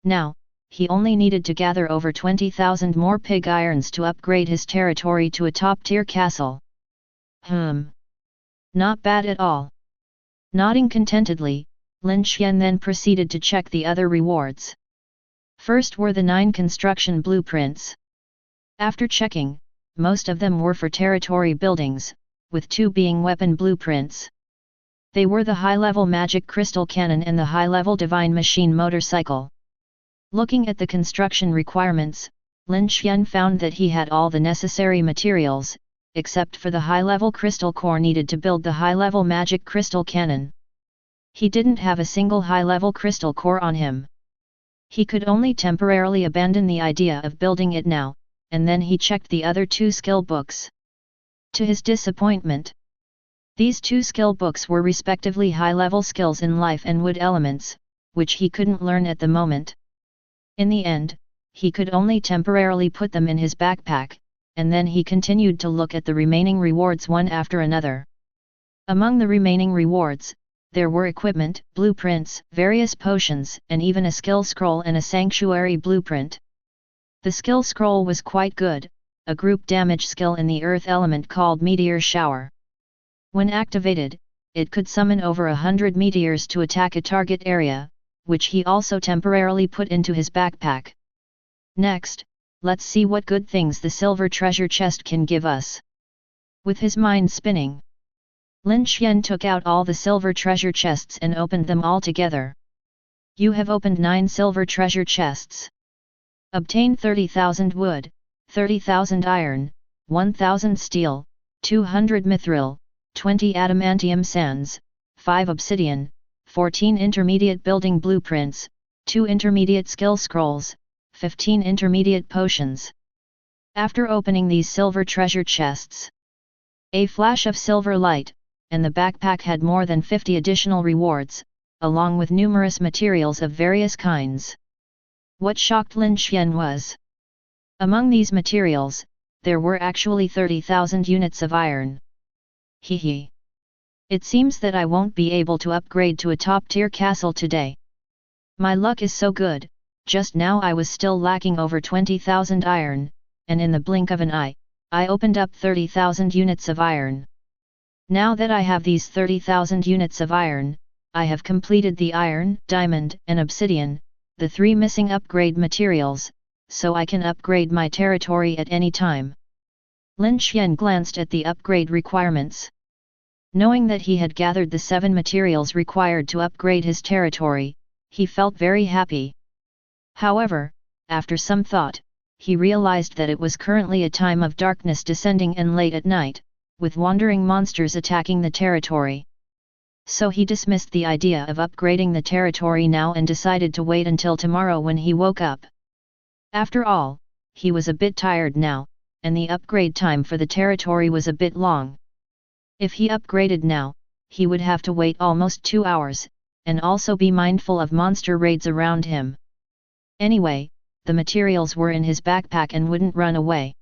Now, he only needed to gather over 20,000 more pig irons to upgrade his territory to a top-tier castle. Not bad at all. Nodding contentedly, Lin Xuan then proceeded to check the other rewards. First were the 9 construction blueprints. After checking, most of them were for territory buildings, with 2 being weapon blueprints. They were the high-level magic crystal cannon and the high-level divine machine motorcycle. Looking at the construction requirements, Lin Xuan found that he had all the necessary materials, except for the high-level crystal core needed to build the high-level magic crystal cannon. He didn't have a single high-level crystal core on him. He could only temporarily abandon the idea of building it now, and then he checked the other 2 skill books. To his disappointment, these 2 skill books were respectively high-level skills in life and wood elements, which he couldn't learn at the moment. In the end, he could only temporarily put them in his backpack, and then he continued to look at the remaining rewards one after another. Among the remaining rewards, there were equipment, blueprints, various potions, and even a skill scroll and a sanctuary blueprint. The skill scroll was quite good, a group damage skill in the earth element called Meteor Shower. When activated, it could summon over 100 meteors to attack a target area, which he also temporarily put into his backpack. Next, let's see what good things the silver treasure chest can give us. With his mind spinning, Lin Xuan took out all the silver treasure chests and opened them all together. You have opened 9 silver treasure chests. Obtained 30,000 wood, 30,000 iron, 1,000 steel, 200 mithril, 20 adamantium sands, 5 obsidian, 14 intermediate building blueprints, 2 intermediate skill scrolls, 15 intermediate potions. After opening these silver treasure chests, a flash of silver light, and the backpack had more than 50 additional rewards, along with numerous materials of various kinds. What shocked Lin Xuan was, among these materials, there were actually 30,000 units of iron. Hehe. It seems that I won't be able to upgrade to a top-tier castle today. My luck is so good, just now I was still lacking over 20,000 iron, and in the blink of an eye, I opened up 30,000 units of iron. Now that I have these 30,000 units of iron, I have completed the iron, diamond, and obsidian, the 3 missing upgrade materials, so I can upgrade my territory at any time. Lin Xuan glanced at the upgrade requirements. Knowing that he had gathered the 7 materials required to upgrade his territory, he felt very happy. However, after some thought, he realized that it was currently a time of darkness descending and late at night, with wandering monsters attacking the territory. So he dismissed the idea of upgrading the territory now and decided to wait until tomorrow when he woke up. After all, he was a bit tired now, and the upgrade time for the territory was a bit long. If he upgraded now, he would have to wait almost 2 hours, and also be mindful of monster raids around him. Anyway, the materials were in his backpack and wouldn't run away.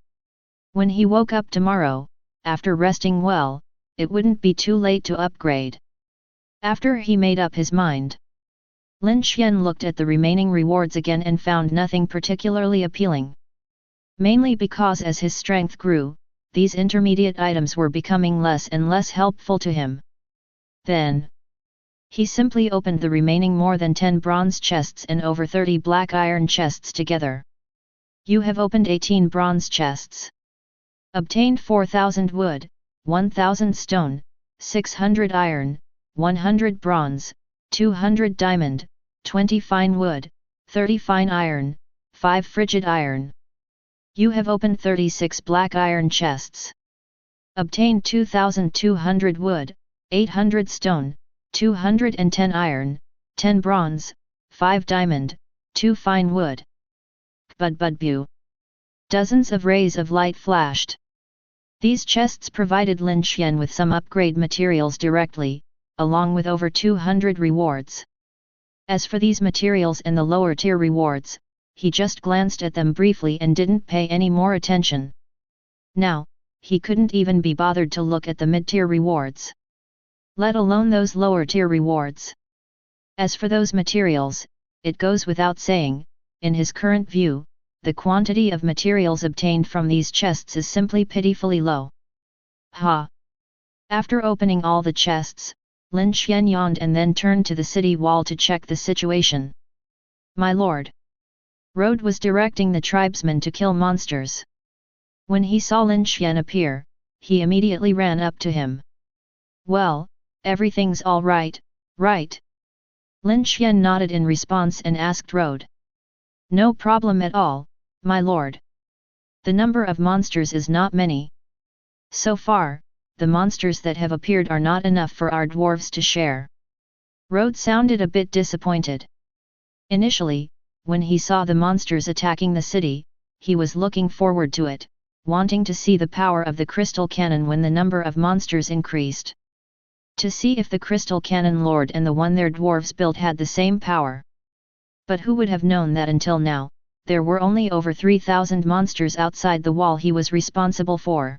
When he woke up tomorrow, after resting well, it wouldn't be too late to upgrade. After he made up his mind, Lin Xuan looked at the remaining rewards again and found nothing particularly appealing. Mainly because as his strength grew, these intermediate items were becoming less and less helpful to him. Then, he simply opened the remaining more than 10 bronze chests and over 30 black iron chests together. You have opened 18 bronze chests. Obtained 4,000 wood, 1,000 stone, 600 iron, 100 bronze, 200 diamond, 20 fine wood, 30 fine iron, 5 frigid iron. You have opened 36 black iron chests. Obtained 2,200 wood, 800 stone, 210 iron, 10 bronze, 5 diamond, 2 fine wood. Bud. Dozens of rays of light flashed. These chests provided Lin Xuan with some upgrade materials directly, along with over 200 rewards. As for these materials and the lower tier rewards, he just glanced at them briefly and didn't pay any more attention. Now, he couldn't even be bothered to look at the mid-tier rewards, let alone those lower tier rewards. As for those materials, it goes without saying, in his current view, the quantity of materials obtained from these chests is simply pitifully low. After opening all the chests, Lin Xuan yawned and then turned to the city wall to check the situation. My lord. Rode was directing the tribesmen to kill monsters. When he saw Lin Xuan appear, he immediately ran up to him. Well, everything's all right, right? Lin Xuan nodded in response and asked Rode. No problem at all, my lord. The number of monsters is not many. So far, the monsters that have appeared are not enough for our dwarves to share. Rode sounded a bit disappointed. Initially, when he saw the monsters attacking the city, he was looking forward to it, wanting to see the power of the crystal cannon when the number of monsters increased. To see if the crystal cannon lord and the one their dwarves built had the same power. But who would have known that until now, there were only over 3,000 monsters outside the wall he was responsible for.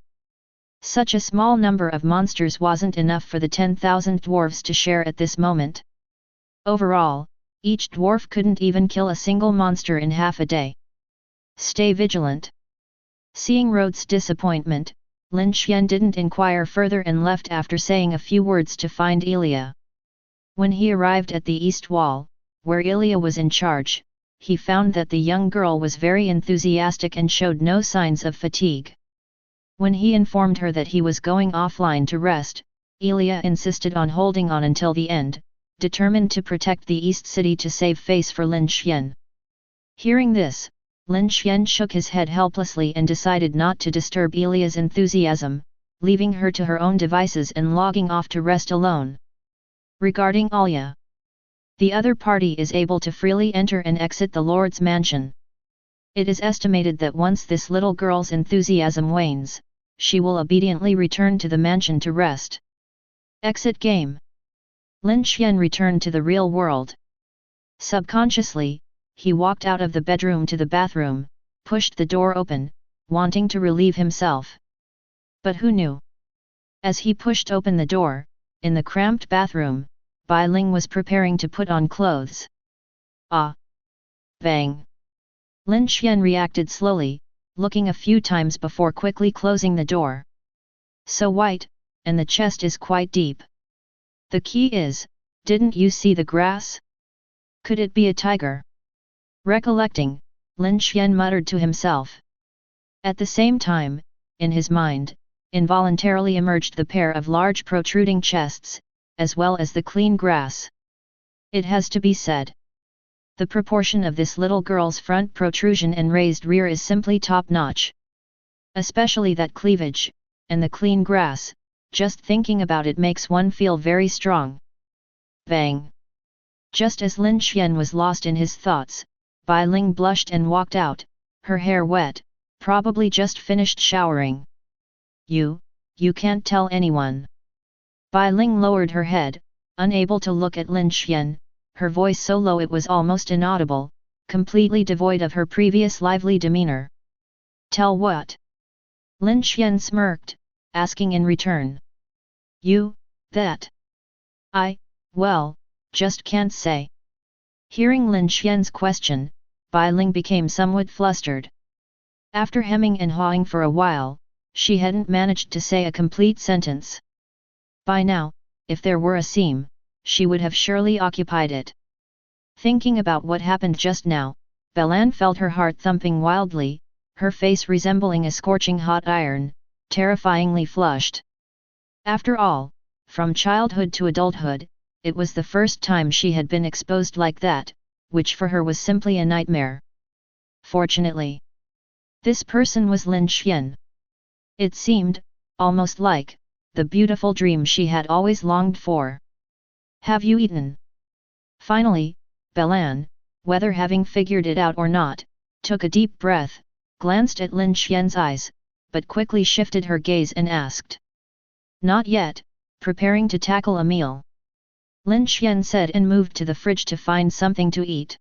Such a small number of monsters wasn't enough for the 10,000 dwarves to share at this moment. Overall, each dwarf couldn't even kill a single monster in half a day. Stay vigilant. Seeing Rode's disappointment, Lin Xuan didn't inquire further and left after saying a few words to find Ilya. When he arrived at the east wall, where Ilya was in charge, he found that the young girl was very enthusiastic and showed no signs of fatigue. When he informed her that he was going offline to rest, Ilya insisted on holding on until the end, determined to protect the East City to save face for Lin Xuan. Hearing this, Lin Xuan shook his head helplessly and decided not to disturb Elia's enthusiasm, leaving her to her own devices and logging off to rest alone. Regarding Alia, the other party is able to freely enter and exit the Lord's mansion. It is estimated that once this little girl's enthusiasm wanes, she will obediently return to the mansion to rest. Exit game. Lin Xuan returned to the real world. Subconsciously, he walked out of the bedroom to the bathroom, pushed the door open, wanting to relieve himself. But who knew? As he pushed open the door, in the cramped bathroom, Bai Ling was preparing to put on clothes. Ah! Bang! Lin Xuan reacted slowly, looking a few times before quickly closing the door. So white, and the chest is quite deep. The key is, didn't you see the grass? Could it be a tiger? Recollecting, Lin Xuan muttered to himself. At the same time, in his mind, involuntarily emerged the pair of large protruding chests, as well as the clean grass. It has to be said. The proportion of this little girl's front protrusion and raised rear is simply top-notch. Especially that cleavage, and the clean grass, just thinking about it makes one feel very strong. Bang! Just as Lin Xuan was lost in his thoughts, Bai Ling blushed and walked out, her hair wet, probably just finished showering. You can't tell anyone. Bai Ling lowered her head, unable to look at Lin Xuan, her voice so low it was almost inaudible, completely devoid of her previous lively demeanor. Tell what? Lin Xuan smirked, asking in return. You, that. Well, just can't say. Hearing Lin Xuan's question, Bai Ling became somewhat flustered. After hemming and hawing for a while, she hadn't managed to say a complete sentence. By now, if there were a seam, she would have surely occupied it. Thinking about what happened just now, Belan felt her heart thumping wildly, her face resembling a scorching hot iron, terrifyingly flushed. After all, from childhood to adulthood, it was the first time she had been exposed like that, which for her was simply a nightmare. Fortunately, this person was Lin Xuan. It seemed, almost like, the beautiful dream she had always longed for. Have you eaten? Finally, Belan, whether having figured it out or not, took a deep breath, glanced at Lin Xuan's eyes, but quickly shifted her gaze and asked. Not yet, preparing to tackle a meal. Lin Xuan said and moved to the fridge to find something to eat.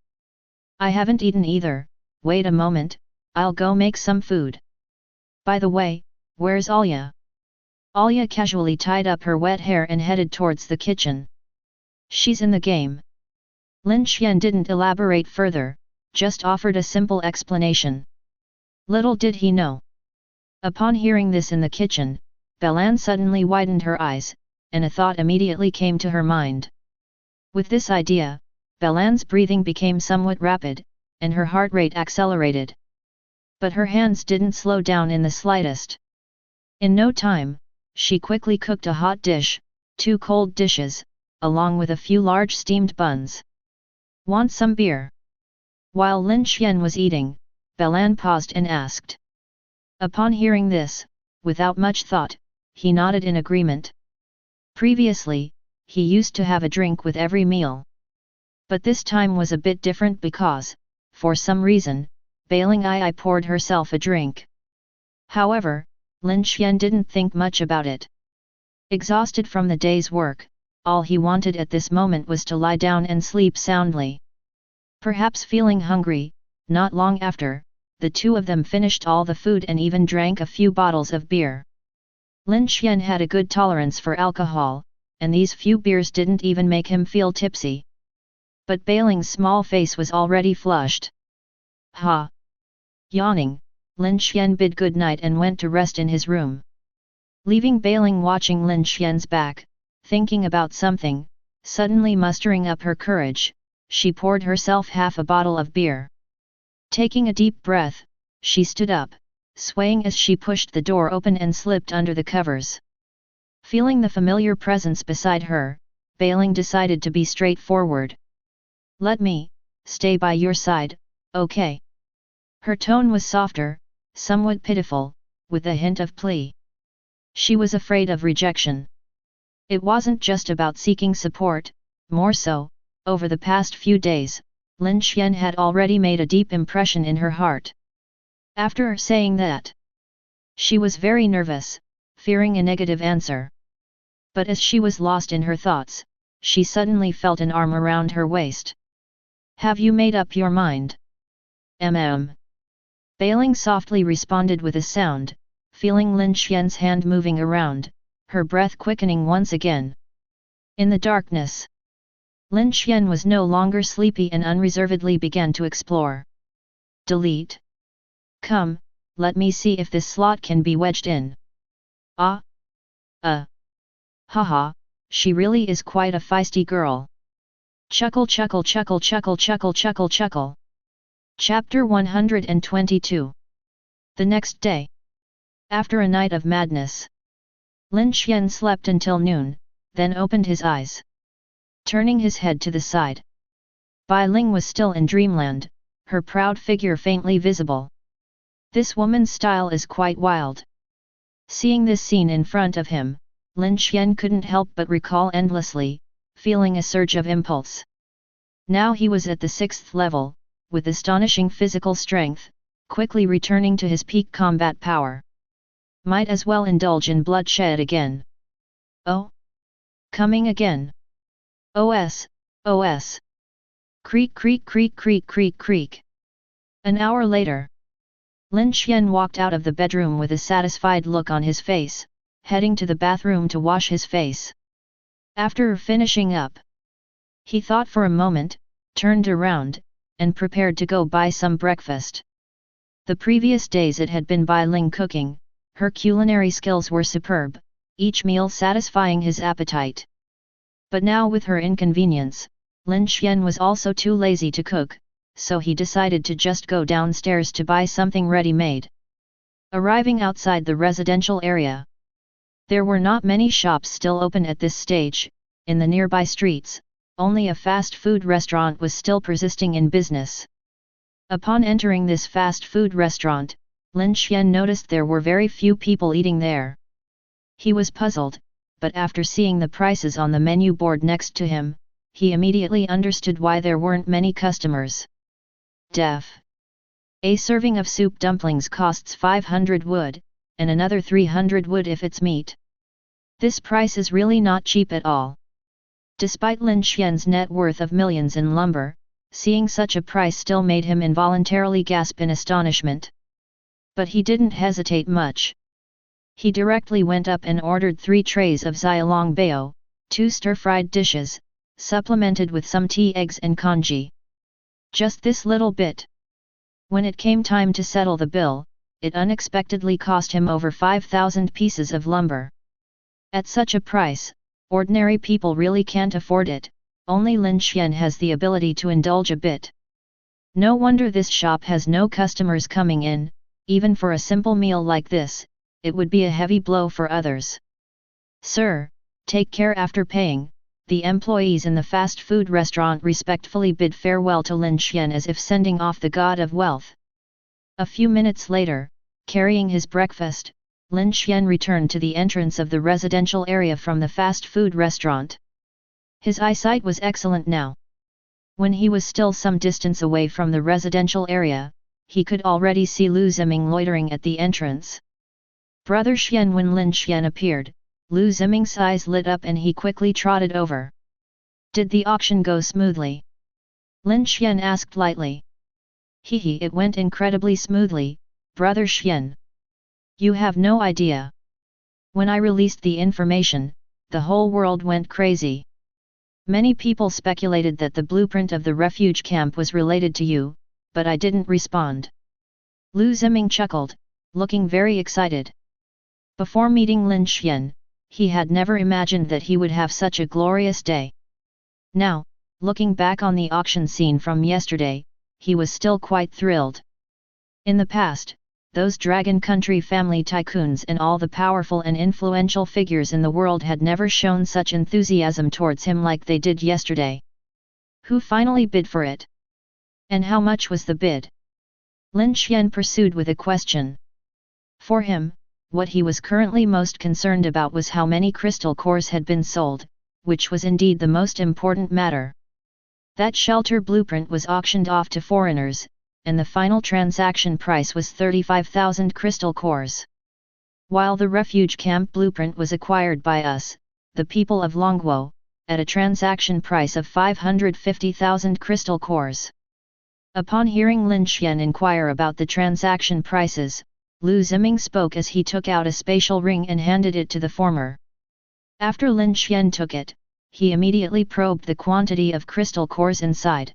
I haven't eaten either, wait a moment, I'll go make some food. By the way, where's Alia? Alia casually tied up her wet hair and headed towards the kitchen. She's in the game. Lin Xuan didn't elaborate further, just offered a simple explanation. Little did he know. Upon hearing this in the kitchen, Belan suddenly widened her eyes, and a thought immediately came to her mind. With this idea, Belan's breathing became somewhat rapid, and her heart rate accelerated. But her hands didn't slow down in the slightest. In no time, she quickly cooked a hot dish, 2 cold dishes, along with a few large steamed buns. Want some beer? While Lin Xuan was eating, Belan paused and asked. Upon hearing this, without much thought, he nodded in agreement. Previously, he used to have a drink with every meal. But this time was a bit different because, for some reason, Bailing I poured herself a drink. However, Lin Xuan didn't think much about it. Exhausted from the day's work, all he wanted at this moment was to lie down and sleep soundly. Perhaps feeling hungry, not long after, the two of them finished all the food and even drank a few bottles of beer. Lin Xuan had a good tolerance for alcohol, and these few beers didn't even make him feel tipsy. But Bailing's small face was already flushed. Ha! Yawning, Lin Xuan bid good night and went to rest in his room. Leaving Bailing watching Lin Xuan's back, thinking about something, suddenly mustering up her courage, she poured herself half a bottle of beer. Taking a deep breath, she stood up, swaying as she pushed the door open and slipped under the covers. Feeling the familiar presence beside her, Bailing decided to be straightforward. "Let me stay by your side, okay?" Her tone was softer, somewhat pitiful, with a hint of plea. She was afraid of rejection. It wasn't just about seeking support, more so, over the past few days, Lin Xuan had already made a deep impression in her heart. After saying that, she was very nervous, fearing a negative answer. But as she was lost in her thoughts, she suddenly felt an arm around her waist. "Have you made up your mind?" Bailing softly responded with a sound, feeling Lin Xuan's hand moving around, her breath quickening once again. In the darkness, Lin Xuan was no longer sleepy and unreservedly began to explore. "Delete. Come, let me see if this slot can be wedged in." Haha, she really is quite a feisty girl. Chuckle chuckle chuckle chuckle chuckle chuckle chuckle. Chapter 122. The next day. After a night of madness, Lin Xuan slept until noon, then opened his eyes. Turning his head to the side, Bai Ling was still in dreamland, her proud figure faintly visible. This woman's style is quite wild. Seeing this scene in front of him, Lin Xuan couldn't help but recall endlessly, feeling a surge of impulse. Now he was at the 6th level, with astonishing physical strength, quickly returning to his peak combat power. Might as well indulge in bloodshed again. "Oh? Coming again? OS. Creak creak creak creak creak creak." An hour later, Lin Xuan walked out of the bedroom with a satisfied look on his face, heading to the bathroom to wash his face. After finishing up, he thought for a moment, turned around, and prepared to go buy some breakfast. The previous days it had been Bai Ling cooking, her culinary skills were superb, each meal satisfying his appetite. But now with her inconvenience, Lin Xuan was also too lazy to cook, so he decided to just go downstairs to buy something ready-made. Arriving outside the residential area, there were not many shops still open at this stage. In the nearby streets, only a fast food restaurant was still persisting in business. Upon entering this fast food restaurant, Lin Xuan noticed there were very few people eating there. He was puzzled, but after seeing the prices on the menu board next to him, he immediately understood why there weren't many customers. A serving of soup dumplings costs 500 wood, and another 300 wood if it's meat. This price is really not cheap at all. Despite Lin Xuan's net worth of millions in lumber, seeing such a price still made him involuntarily gasp in astonishment. But he didn't hesitate much. He directly went up and ordered 3 trays of xiaolong bao, 2 stir-fried dishes, supplemented with some tea, eggs and congee. Just this little bit. When it came time to settle the bill, it unexpectedly cost him over 5,000 pieces of lumber. At such a price, ordinary people really can't afford it, only Lin Xuan has the ability to indulge a bit. No wonder this shop has no customers coming in, even for a simple meal like this, it would be a heavy blow for others. "Sir, take care." After paying, the employees in the fast food restaurant respectfully bid farewell to Lin Xuan as if sending off the god of wealth. A few minutes later, carrying his breakfast, Lin Xuan returned to the entrance of the residential area from the fast food restaurant. His eyesight was excellent now. When he was still some distance away from the residential area, he could already see Lu Ziming loitering at the entrance. "Brother Xuan." When Lin Xuan appeared, Lu Ziming's eyes lit up and he quickly trotted over. "Did the auction go smoothly?" Lin Xuan asked lightly. "Hehe, it went incredibly smoothly, Brother Xuan. You have no idea. When I released the information, the whole world went crazy. Many people speculated that the blueprint of the refuge camp was related to you, but I didn't respond." Lu Ziming chuckled, looking very excited. Before meeting Lin Xuan, he had never imagined that he would have such a glorious day. Now, looking back on the auction scene from yesterday, he was still quite thrilled. In the past, those Dragon Country family tycoons and all the powerful and influential figures in the world had never shown such enthusiasm towards him like they did yesterday. Who finally bid for it? And how much was the bid? Lin Xuan pursued with a question. For him, what he was currently most concerned about was how many crystal cores had been sold, which was indeed the most important matter. That shelter blueprint was auctioned off to foreigners, and the final transaction price was 35,000 crystal cores. While the refuge camp blueprint was acquired by us, the people of Longguo, at a transaction price of 550,000 crystal cores. Upon hearing Lin Xuan inquire about the transaction prices, Lu Ziming spoke as he took out a spatial ring and handed it to the former. After Lin Xuan took it, he immediately probed the quantity of crystal cores inside.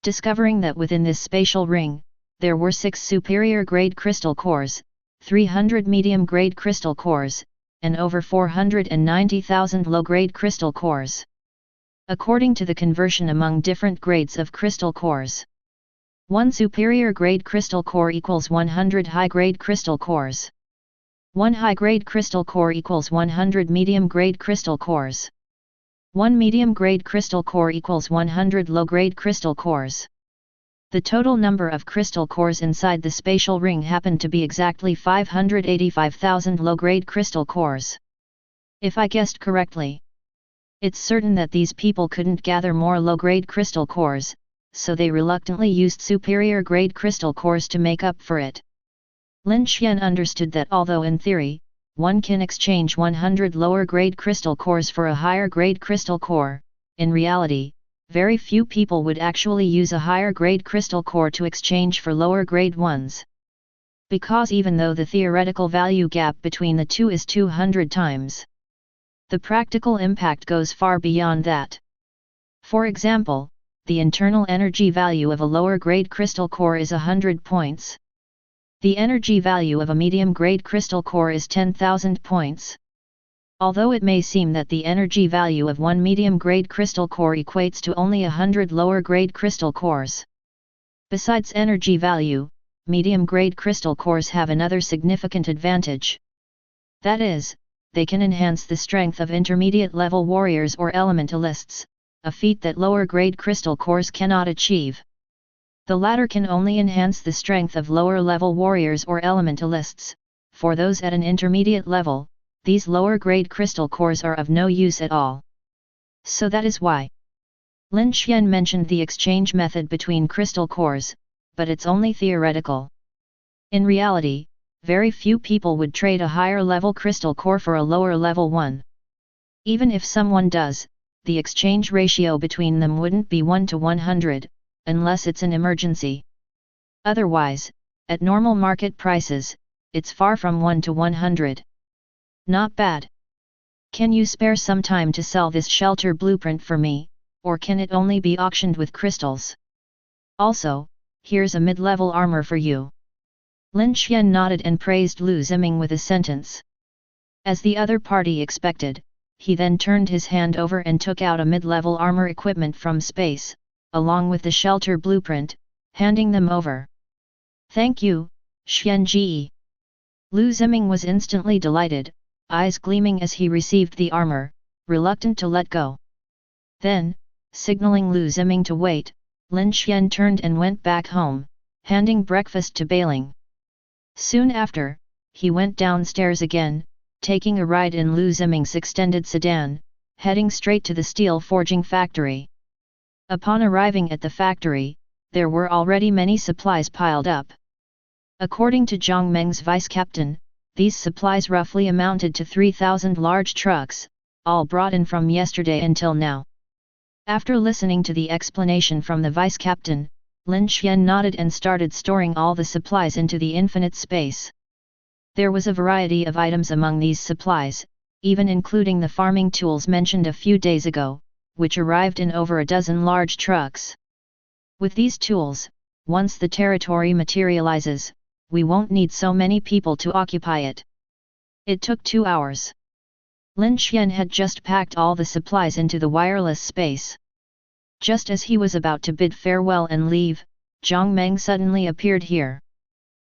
Discovering that within this spatial ring, there were 6 superior-grade crystal cores, 300 medium-grade crystal cores, and over 490,000 low-grade crystal cores. According to the conversion among different grades of crystal cores, 1 superior-grade crystal core equals 100 high-grade crystal cores. 1 high-grade crystal core equals 100 medium-grade crystal cores. 1 medium-grade crystal core equals 100 low-grade crystal cores. The total number of crystal cores inside the spatial ring happened to be exactly 585,000 low-grade crystal cores. If I guessed correctly. It's certain that these people couldn't gather more low-grade crystal cores, so they reluctantly used superior-grade crystal cores to make up for it. Lin Xuan understood that although in theory, one can exchange 100 lower-grade crystal cores for a higher-grade crystal core, in reality, very few people would actually use a higher-grade crystal core to exchange for lower-grade ones. Because even though the theoretical value gap between the two is 200 times, the practical impact goes far beyond that. For example, the internal energy value of a lower-grade crystal core is 100 points. The energy value of a medium-grade crystal core is 10,000 points. Although it may seem that the energy value of one medium-grade crystal core equates to only 100 lower-grade crystal cores. Besides energy value, medium-grade crystal cores have another significant advantage. That is, they can enhance the strength of intermediate-level warriors or elementalists, a feat that lower-grade crystal cores cannot achieve. The latter can only enhance the strength of lower-level warriors or elementalists. For those at an intermediate level, these lower-grade crystal cores are of no use at all. So that is why Lin Xuan mentioned the exchange method between crystal cores, but it's only theoretical. In reality, very few people would trade a higher-level crystal core for a lower-level one. Even if someone does, the exchange ratio between them wouldn't be 1 to 100, unless it's an emergency. Otherwise, at normal market prices, it's far from 1 to 100. Not bad. Can you spare some time to sell this shelter blueprint for me, or can it only be auctioned with crystals? Also, here's a mid-level armor for you. Lin Xuan nodded and praised Lu Ziming with a sentence. As the other party expected, he then turned his hand over and took out a mid-level armor equipment from space, along with the shelter blueprint, handing them over. Thank you, Xuan Ji. Lu Ziming was instantly delighted, eyes gleaming as he received the armor, reluctant to let go. Then, signaling Lu Ziming to wait, Lin Xuan turned and went back home, handing breakfast to Bailing. Soon after, he went downstairs again, taking a ride in Lu Ziming's extended sedan, heading straight to the steel forging factory. Upon arriving at the factory, there were already many supplies piled up. According to Zhang Meng's vice-captain, these supplies roughly amounted to 3,000 large trucks, all brought in from yesterday until now. After listening to the explanation from the vice-captain, Lin Xuan nodded and started storing all the supplies into the infinite space. There was a variety of items among these supplies, even including the farming tools mentioned a few days ago, which arrived in over a dozen large trucks. With these tools, once the territory materializes, we won't need so many people to occupy it. It took 2 hours. Lin Xuan had just packed all the supplies into the wireless space. Just as he was about to bid farewell and leave, Zhang Meng suddenly appeared here.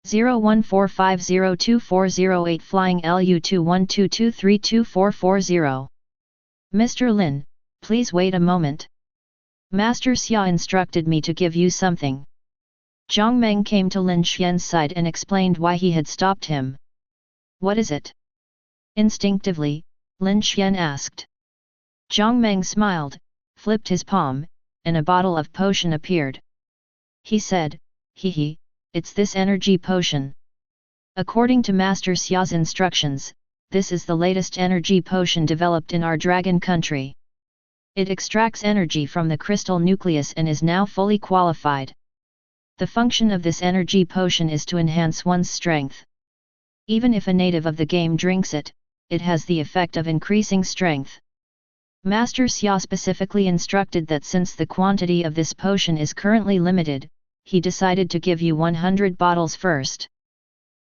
0145024008 Flying LU2122324440. Mr. Lin, please wait a moment. Master Xia instructed me to give you something. Zhang Meng came to Lin Xuan's side and explained why he had stopped him. What is it? Instinctively, Lin Xuan asked. Zhang Meng smiled, flipped his palm, and a bottle of potion appeared. He said, "Hehe, it's this energy potion. According to Master Xia's instructions, this is the latest energy potion developed in our dragon country. It extracts energy from the crystal nucleus and is now fully qualified. The function of this energy potion is to enhance one's strength. Even if a native of the game drinks it, it has the effect of increasing strength. Master Xia specifically instructed that since the quantity of this potion is currently limited, he decided to give you 100 bottles first."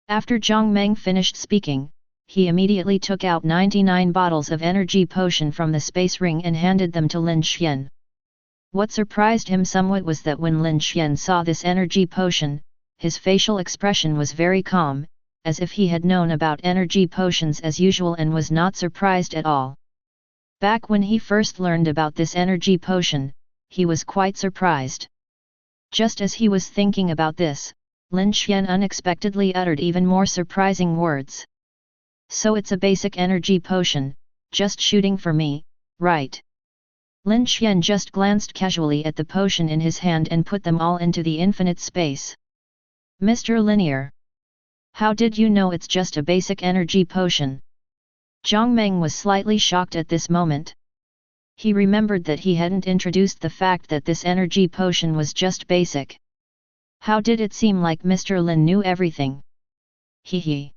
After Zhang Meng finished speaking, he immediately took out 99 bottles of energy potion from the space ring and handed them to Lin Xuan. What surprised him somewhat was that when Lin Xuan saw this energy potion, his facial expression was very calm, as if he had known about energy potions as usual and was not surprised at all. Back when he first learned about this energy potion, he was quite surprised. Just as he was thinking about this, Lin Xuan unexpectedly uttered even more surprising words. "So it's a basic energy potion, just shooting for me, right?" Lin Xuan just glanced casually at the potion in his hand and put them all into the infinite space. "Mr. Linear, how did you know it's just a basic energy potion?" Zhang Meng was slightly shocked at this moment. He remembered that he hadn't introduced the fact that this energy potion was just basic. How did it seem like Mr. Lin knew everything? Hehe.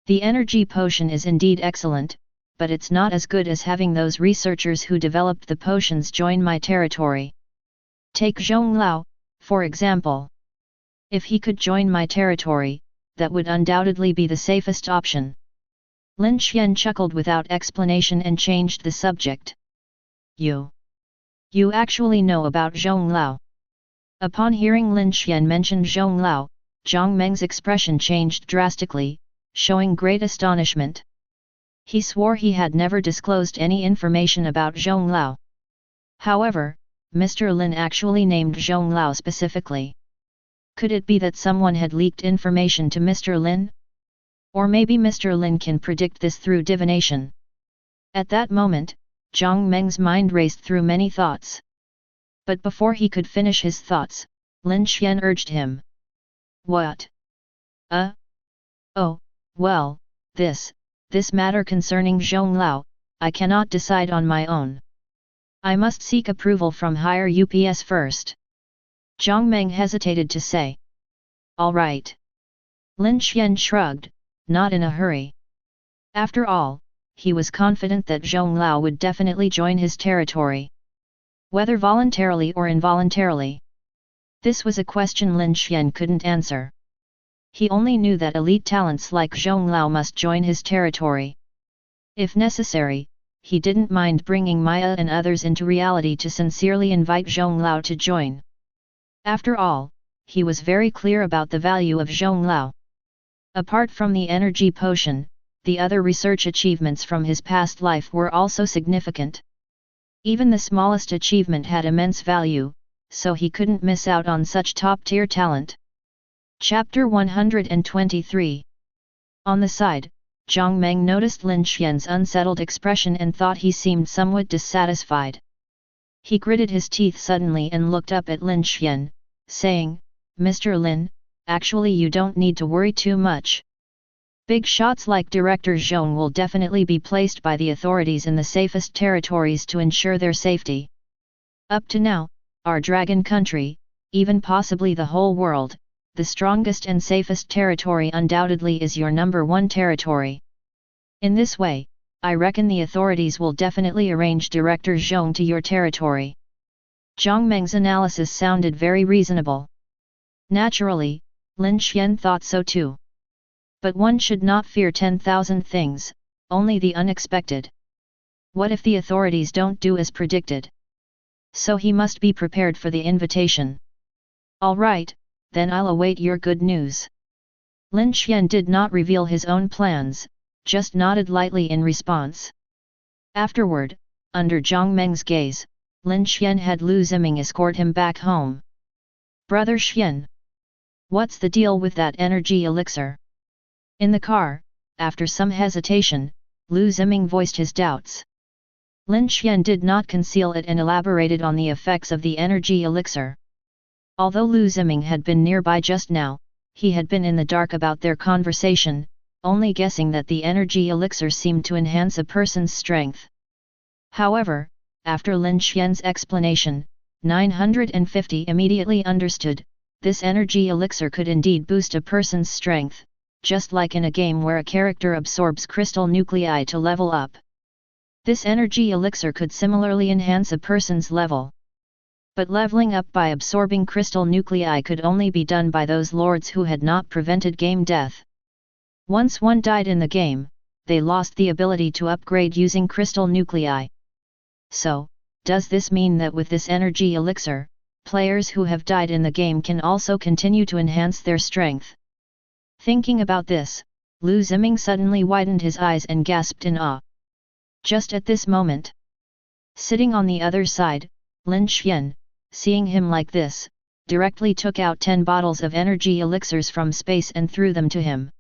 The energy potion is indeed excellent, but it's not as good as having those researchers who developed the potions join my territory. Take Zhong Lao, for example. If he could join my territory, that would undoubtedly be the safest option. Lin Xuan chuckled without explanation and changed the subject. You actually know about Zhong Lao." Upon hearing Lin Xuan mention Zhong Lao, Zhang Meng's expression changed drastically, showing great astonishment. He swore he had never disclosed any information about Zhong Lao. However, Mr. Lin actually named Zhong Lao specifically. Could it be that someone had leaked information to Mr. Lin? Or maybe Mr. Lin can predict this through divination. At that moment, Zhang Meng's mind raced through many thoughts. But before he could finish his thoughts, Lin Xuan urged him. "What? Oh, well, this matter concerning Zhong Lao, I cannot decide on my own. I must seek approval from higher UPS first." Zhang Meng hesitated to say. "All right." Lin Xuan shrugged, not in a hurry. After all, he was confident that Zhong Lao would definitely join his territory. Whether voluntarily or involuntarily. This was a question Lin Xuan couldn't answer. He only knew that elite talents like Zhong Lao must join his territory. If necessary, he didn't mind bringing Maya and others into reality to sincerely invite Zhong Lao to join. After all, he was very clear about the value of Zhong Lao. Apart from the energy potion, the other research achievements from his past life were also significant. Even the smallest achievement had immense value, so he couldn't miss out on such top-tier talent. Chapter 123. On the side, Zhang Meng noticed Lin Xuan's unsettled expression and thought he seemed somewhat dissatisfied. He gritted his teeth suddenly and looked up at Lin Xuan, saying, "Mr. Lin, actually you don't need to worry too much. Big shots like Director Zhong will definitely be placed by the authorities in the safest territories to ensure their safety. Up to now, our dragon country, even possibly the whole world, the strongest and safest territory undoubtedly is your number one territory. In this way, I reckon the authorities will definitely arrange Director Zhong to your territory." Zhang Meng's analysis sounded very reasonable. Naturally, Lin Xuan thought so too. But one should not fear 10,000 things, only the unexpected. What if the authorities don't do as predicted? So he must be prepared for the invitation. "All right, then I'll await your good news." Lin Xuan did not reveal his own plans, just nodded lightly in response. Afterward, under Zhang Meng's gaze, Lin Xuan had Lu Ziming escort him back home. Brother Xuan, what's the deal with that energy elixir? In the car, after some hesitation, Lu Ziming voiced his doubts. Lin Xuan did not conceal it and elaborated on the effects of the energy elixir. Although Lu Ziming had been nearby just now, he had been in the dark about their conversation, only guessing that the energy elixir seemed to enhance a person's strength. However, after Lin Xuan's explanation, 950 immediately understood, this energy elixir could indeed boost a person's strength, just like in a game where a character absorbs crystal nuclei to level up. This energy elixir could similarly enhance a person's level. But leveling up by absorbing crystal nuclei could only be done by those lords who had not prevented game death. Once one died in the game, they lost the ability to upgrade using crystal nuclei. So, does this mean that with this energy elixir, players who have died in the game can also continue to enhance their strength? Thinking about this, Lu Ziming suddenly widened his eyes and gasped in awe. Just at this moment, sitting on the other side, Lin Xuan, seeing him like this, directly took out 10 bottles of energy elixirs from space and threw them to him.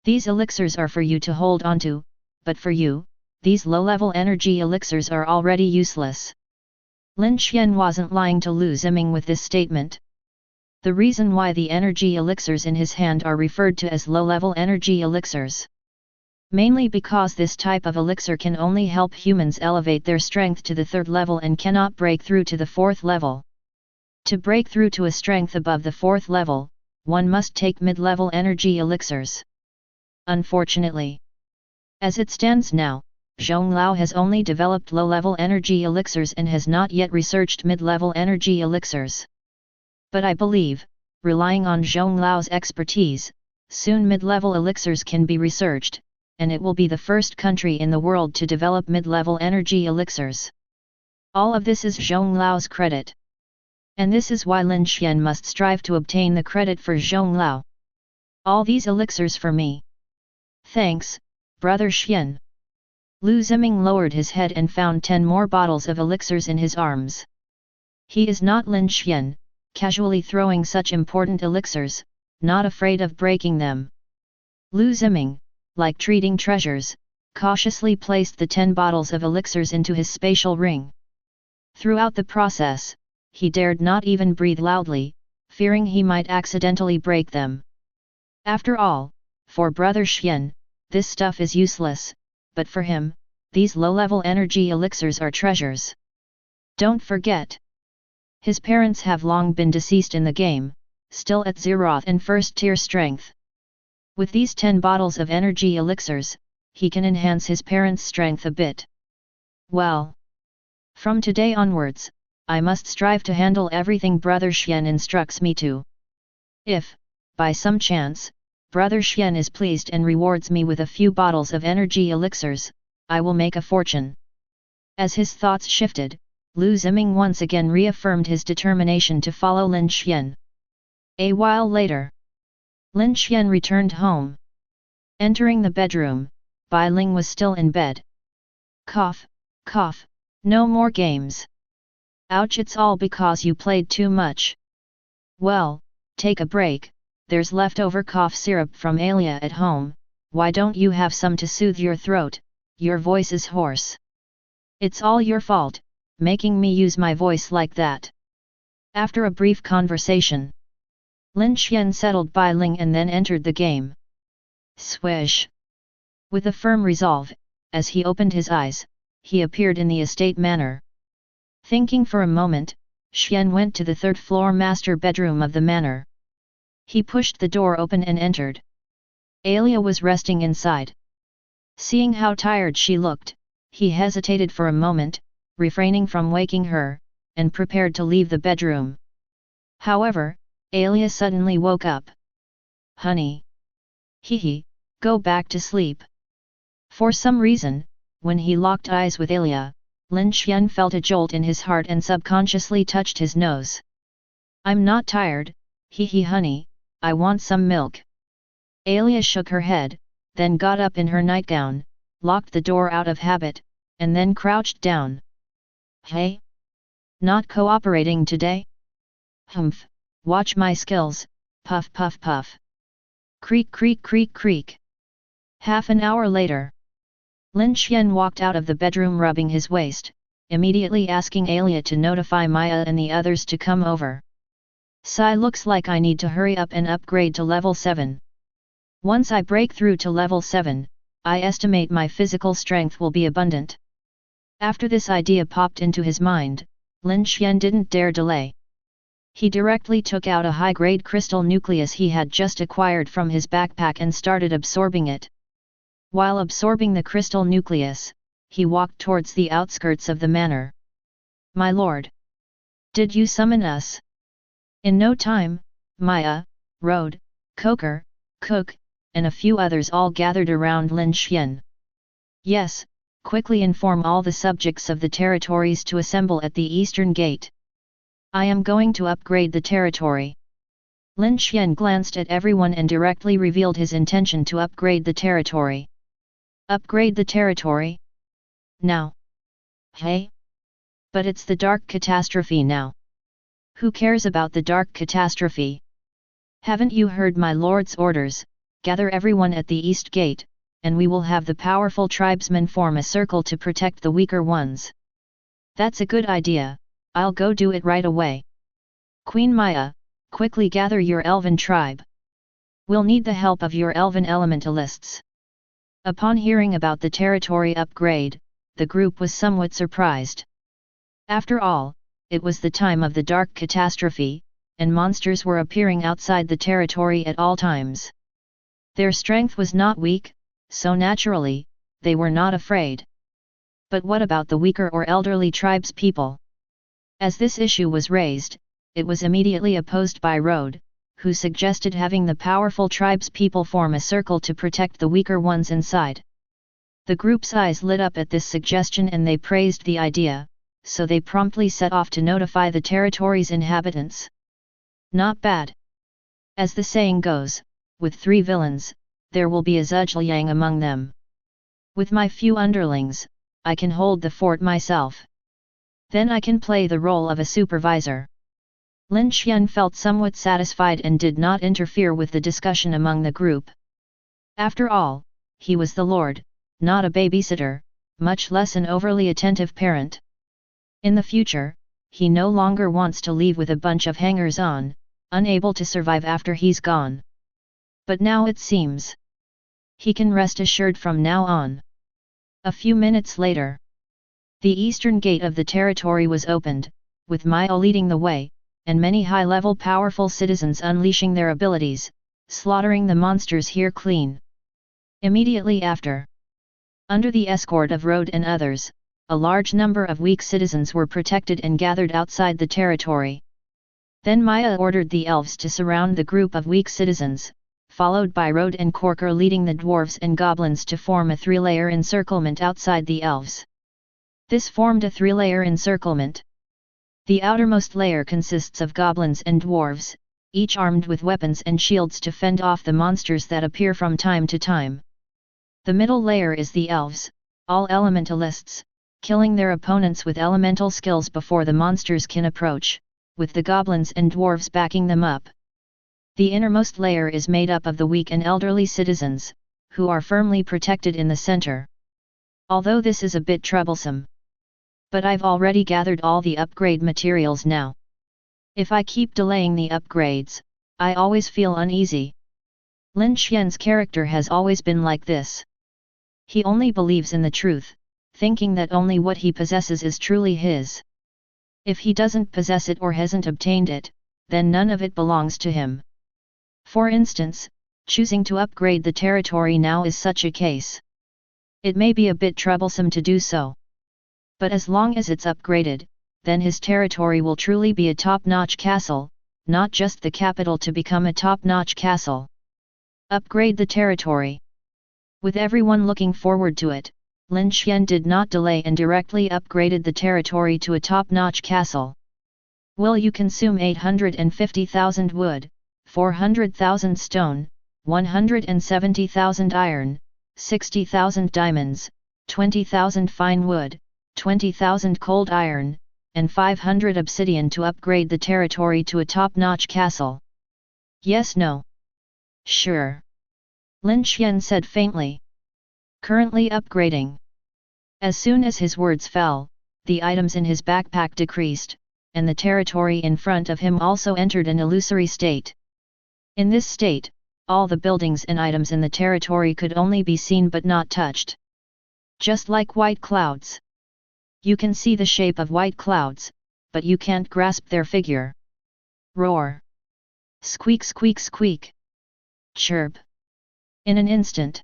These elixirs are for you to hold onto, but for you, these low-level energy elixirs are already useless. Lin Xuan wasn't lying to Lu Ziming with this statement. The reason why the energy elixirs in his hand are referred to as low-level energy elixirs. Mainly because this type of elixir can only help humans elevate their strength to the 3rd level and cannot break through to the 4th level. To break through to a strength above the 4th level, one must take mid-level energy elixirs. Unfortunately, as it stands now, Zhonglao has only developed low-level energy elixirs and has not yet researched mid-level energy elixirs. But I believe, relying on Zhonglao's expertise, soon mid-level elixirs can be researched, and it will be the first country in the world to develop mid-level energy elixirs. All of this is Zhonglao's credit. And this is why Lin Xuan must strive to obtain the credit for Zhonglao. All these elixirs for me. Thanks, Brother Xuan. Lu Ziming lowered his head and found 10 more bottles of elixirs in his arms. He is not Lin Xuan, casually throwing such important elixirs, not afraid of breaking them. Lu Ziming, like treating treasures, cautiously placed the 10 bottles of elixirs into his spatial ring. Throughout the process, he dared not even breathe loudly, fearing he might accidentally break them. After all, for Brother Xuan, this stuff is useless, but for him, these low-level energy elixirs are treasures. Don't forget, his parents have long been deceased in the game, still at Zeroth and 1st tier strength. With these 10 bottles of energy elixirs, he can enhance his parents' strength a bit. Well, from today onwards, I must strive to handle everything Brother Xuan instructs me to. If, by some chance, Brother Xuan is pleased and rewards me with a few bottles of energy elixirs, I will make a fortune. As his thoughts shifted, Lu Ziming once again reaffirmed his determination to follow Lin Xuan. A while later, Lin Xuan returned home. Entering the bedroom, Bai Ling was still in bed. Cough, cough, no more games. Ouch, it's all because you played too much. Well, take a break, there's leftover cough syrup from Alia at home, why don't you have some to soothe your throat, your voice is hoarse. It's all your fault, making me use my voice like that. After a brief conversation, Lin Xuan settled Bai Ling and then entered the game. Swish! With a firm resolve, as he opened his eyes, he appeared in the estate manor. Thinking for a moment, Xuan went to the 3rd floor master bedroom of the manor. He pushed the door open and entered. Alia was resting inside. Seeing how tired she looked, he hesitated for a moment, refraining from waking her, and prepared to leave the bedroom. However, Alia suddenly woke up. Honey! Hee, go back to sleep. For some reason, when he locked eyes with Alia, Lin Xuan felt a jolt in his heart and subconsciously touched his nose. I'm not tired, hee honey, I want some milk. Alia shook her head, then got up in her nightgown, locked the door out of habit, and then crouched down. Hey? Not cooperating today? Humph, watch my skills, puff puff puff. Creak creak creak creak. Half an hour later. Lin Xuan walked out of the bedroom rubbing his waist, immediately asking Alia to notify Maya and the others to come over. Sai looks like I need to hurry up and upgrade to level 7. Once I break through to level 7, I estimate my physical strength will be abundant. After this idea popped into his mind, Lin Xuan didn't dare delay. He directly took out a high-grade crystal nucleus he had just acquired from his backpack and started absorbing it. While absorbing the crystal nucleus, he walked towards the outskirts of the manor. My lord! Did you summon us? In no time, Maya, Rode, Coker, Cook, and a few others all gathered around Lin Xuan. Yes, quickly inform all the subjects of the territories to assemble at the eastern gate. I am going to upgrade the territory. Lin Xuan glanced at everyone and directly revealed his intention to upgrade the territory. Upgrade the territory? Now? Hey? But it's the dark catastrophe now. Who cares about the dark catastrophe? Haven't you heard my lord's orders? Gather everyone at the east gate, and we will have the powerful tribesmen form a circle to protect the weaker ones. That's a good idea, I'll go do it right away. Queen Maya, quickly gather your Elven tribe. We'll need the help of your Elven elementalists. Upon hearing about the territory upgrade, the group was somewhat surprised. After all, it was the time of the dark catastrophe, and monsters were appearing outside the territory at all times. Their strength was not weak, so naturally, they were not afraid. But what about the weaker or elderly tribes people? As this issue was raised, it was immediately opposed by Rode, who suggested having the powerful tribes people form a circle to protect the weaker ones inside. The group's eyes lit up at this suggestion and they praised the idea, so they promptly set off to notify the territory's inhabitants. Not bad. As the saying goes, with 3 villains, there will be a Zhujiang among them. With my few underlings, I can hold the fort myself. Then I can play the role of a supervisor. Lin Xuan felt somewhat satisfied and did not interfere with the discussion among the group. After all, he was the lord, not a babysitter, much less an overly attentive parent. In the future, he no longer wants to leave with a bunch of hangers-on, unable to survive after he's gone. But now it seems he can rest assured from now on. A few minutes later, the eastern gate of the territory was opened, with Maya leading the way, and many high-level powerful citizens unleashing their abilities, slaughtering the monsters here clean. Immediately after, under the escort of Rode and others, a large number of weak citizens were protected and gathered outside the territory. Then Maya ordered the elves to surround the group of weak citizens, followed by Rode and Corker leading the dwarves and goblins to form a 3-layer encirclement outside the elves. This formed a 3-layer encirclement. The outermost layer consists of goblins and dwarves, each armed with weapons and shields to fend off the monsters that appear from time to time. The middle layer is the elves, all elementalists, killing their opponents with elemental skills before the monsters can approach, with the goblins and dwarves backing them up. The innermost layer is made up of the weak and elderly citizens, who are firmly protected in the center. Although this is a bit troublesome. But I've already gathered all the upgrade materials now. If I keep delaying the upgrades, I always feel uneasy. Lin Xuan's character has always been like this. He only believes in the truth, thinking that only what he possesses is truly his. If he doesn't possess it or hasn't obtained it, then none of it belongs to him. For instance, choosing to upgrade the territory now is such a case. It may be a bit troublesome to do so. But as long as it's upgraded, then his territory will truly be a top-notch castle, not just the capital to become a top-notch castle. Upgrade the territory. With everyone looking forward to it, Lin Xuan did not delay and directly upgraded the territory to a top-notch castle. Will you consume 850,000 wood, 400,000 stone, 170,000 iron, 60,000 diamonds, 20,000 fine wood, 20,000 cold iron, and 500 obsidian to upgrade the territory to a top-notch castle. Yes, no. Sure. Lin Xuan said faintly. Currently upgrading. As soon as his words fell, the items in his backpack decreased, and the territory in front of him also entered an illusory state. In this state, all the buildings and items in the territory could only be seen but not touched. Just like white clouds. You can see the shape of white clouds, but you can't grasp their figure. Roar. Squeak squeak squeak. Chirp. In an instant.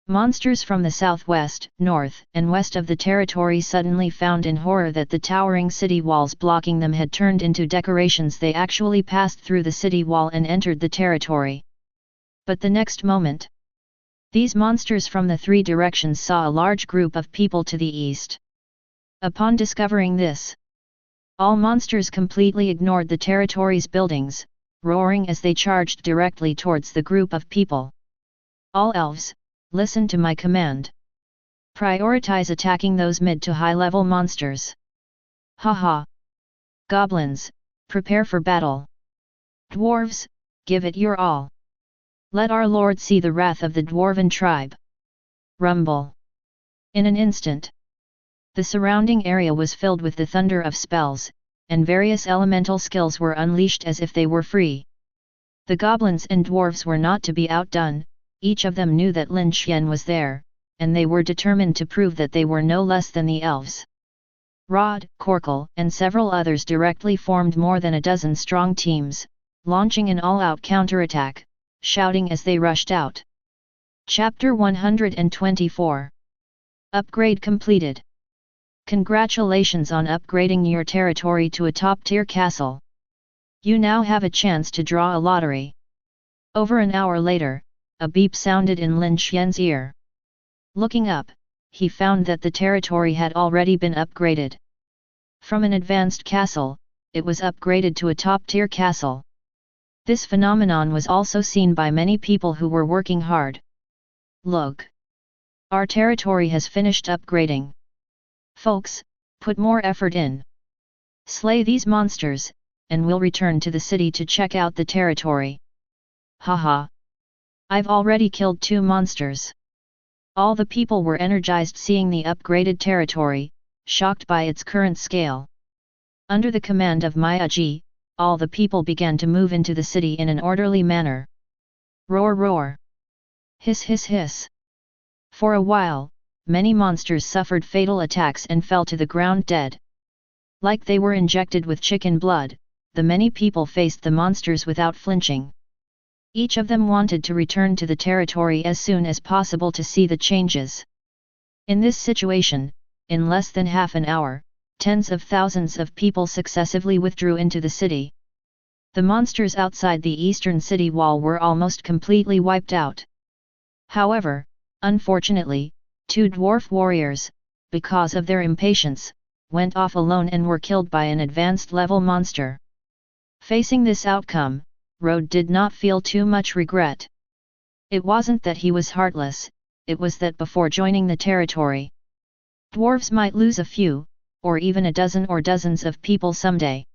Monsters from the southwest, north, and west of the territory suddenly found in horror that the towering city walls blocking them had turned into decorations. They actually passed through the city wall and entered the territory. But the next moment, these monsters from the three directions saw a large group of people to the east. Upon discovering this, all monsters completely ignored the territory's buildings, roaring as they charged directly towards the group of people. All elves, listen to my command. Prioritize attacking those mid to high-level monsters. Haha. Goblins, prepare for battle. Dwarves, give it your all. Let our lord see the wrath of the Dwarven tribe. Rumble. In an instant, the surrounding area was filled with the thunder of spells, and various elemental skills were unleashed as if they were free. The goblins and dwarves were not to be outdone. Each of them knew that Lin Xuan was there, and they were determined to prove that they were no less than the elves. Rod, Corkle, and several others directly formed more than a dozen strong teams, launching an all-out counterattack, shouting as they rushed out. Chapter 124. Upgrade completed. Congratulations on upgrading your territory to a top-tier castle. You now have a chance to draw a lottery. Over an hour later, a beep sounded in Lin Xuan's ear. Looking up, he found that the territory had already been upgraded. From an advanced castle, it was upgraded to a top-tier castle. This phenomenon was also seen by many people who were working hard. Look! Our territory has finished upgrading. Folks, put more effort in. Slay these monsters, and we'll return to the city to check out the territory. Haha! I've already killed 2 monsters. All the people were energized seeing the upgraded territory, shocked by its current scale. Under the command of Maya Ji, all the people began to move into the city in an orderly manner. Roar roar! Hiss hiss hiss! For a while, many monsters suffered fatal attacks and fell to the ground dead. Like they were injected with chicken blood, the many people faced the monsters without flinching. Each of them wanted to return to the territory as soon as possible to see the changes. In this situation, in less than half an hour, tens of thousands of people successively withdrew into the city. The monsters outside the eastern city wall were almost completely wiped out. However, unfortunately, 2 dwarf warriors, because of their impatience, went off alone and were killed by an advanced level monster. Facing this outcome, Rode did not feel too much regret. It wasn't that he was heartless, it was that before joining the territory, dwarves might lose a few, or even a dozen or dozens of people someday.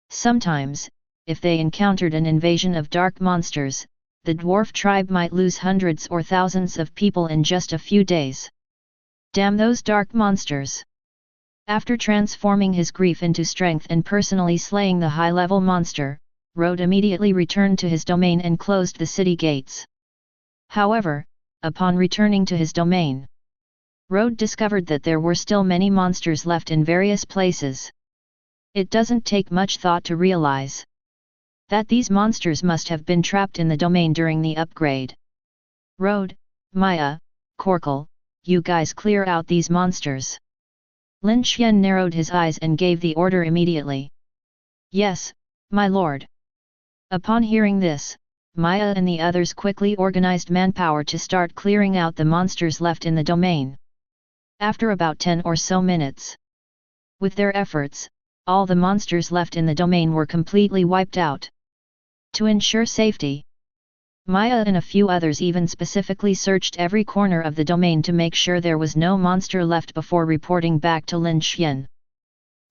Sometimes, if they encountered an invasion of dark monsters, the dwarf tribe might lose hundreds or thousands of people in just a few days. Damn those dark monsters! After transforming his grief into strength and personally slaying the high-level monster, Rode immediately returned to his domain and closed the city gates. However, upon returning to his domain, Rode discovered that there were still many monsters left in various places. It doesn't take much thought to realize that these monsters must have been trapped in the domain during the upgrade. Rode, Maya, Corkle, you guys clear out these monsters. Lin Xuan narrowed his eyes and gave the order immediately. Yes, my lord. Upon hearing this, Maya and the others quickly organized manpower to start clearing out the monsters left in the domain. After about 10 or so minutes, with their efforts, all the monsters left in the domain were completely wiped out. To ensure safety, Maya and a few others even specifically searched every corner of the domain to make sure there was no monster left before reporting back to Lin Xuan.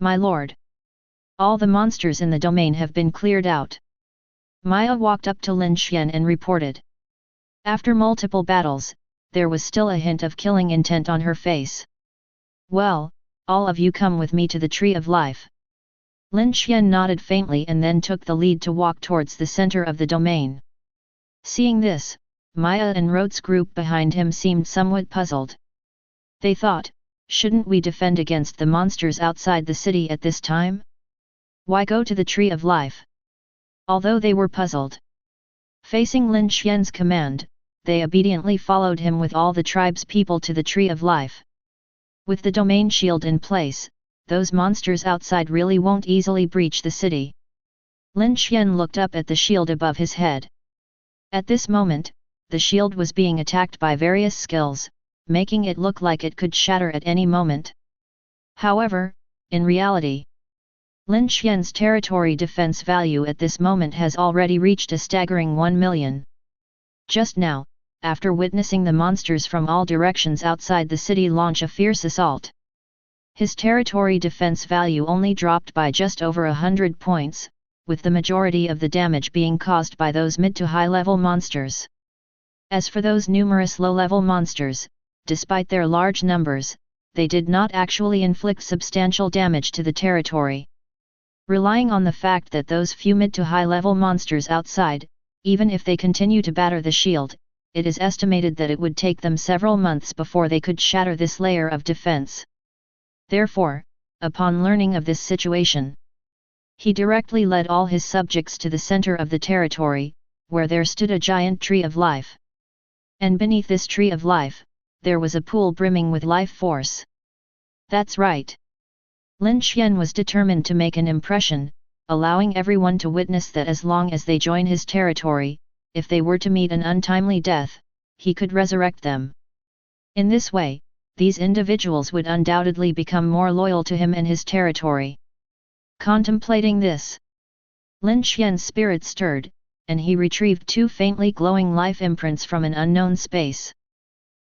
My lord. All the monsters in the domain have been cleared out. Maya walked up to Lin Xuan and reported. After multiple battles, there was still a hint of killing intent on her face. Well, all of you come with me to the Tree of Life. Lin Xuan nodded faintly and then took the lead to walk towards the center of the domain. Seeing this, Maya and Rhodes' group behind him seemed somewhat puzzled. They thought, shouldn't we defend against the monsters outside the city at this time? Why go to the Tree of Life? Although they were puzzled. Facing Lin Xuan's command, they obediently followed him with all the tribe's people to the Tree of Life. With the domain shield in place, those monsters outside really won't easily breach the city. Lin Xuan looked up at the shield above his head. At this moment, the shield was being attacked by various skills, making it look like it could shatter at any moment. However, in reality, Lin Xuan's territory defense value at this moment has already reached a staggering 1 million. Just now, after witnessing the monsters from all directions outside the city launch a fierce assault, his territory defense value only dropped by just over 100 points, with the majority of the damage being caused by those mid to high level monsters. As for those numerous low level monsters, despite their large numbers, they did not actually inflict substantial damage to the territory. Relying on the fact that those few mid to high level monsters outside, even if they continue to batter the shield, it is estimated that it would take them several months before they could shatter this layer of defense. Therefore, upon learning of this situation, he directly led all his subjects to the center of the territory, where there stood a giant Tree of Life. And beneath this Tree of Life, there was a pool brimming with life force. That's right. Lin Xuan was determined to make an impression, allowing everyone to witness that as long as they join his territory, if they were to meet an untimely death, he could resurrect them. In this way, these individuals would undoubtedly become more loyal to him and his territory. Contemplating this, Lin Xuan's spirit stirred, and he retrieved 2 faintly glowing life imprints from an unknown space.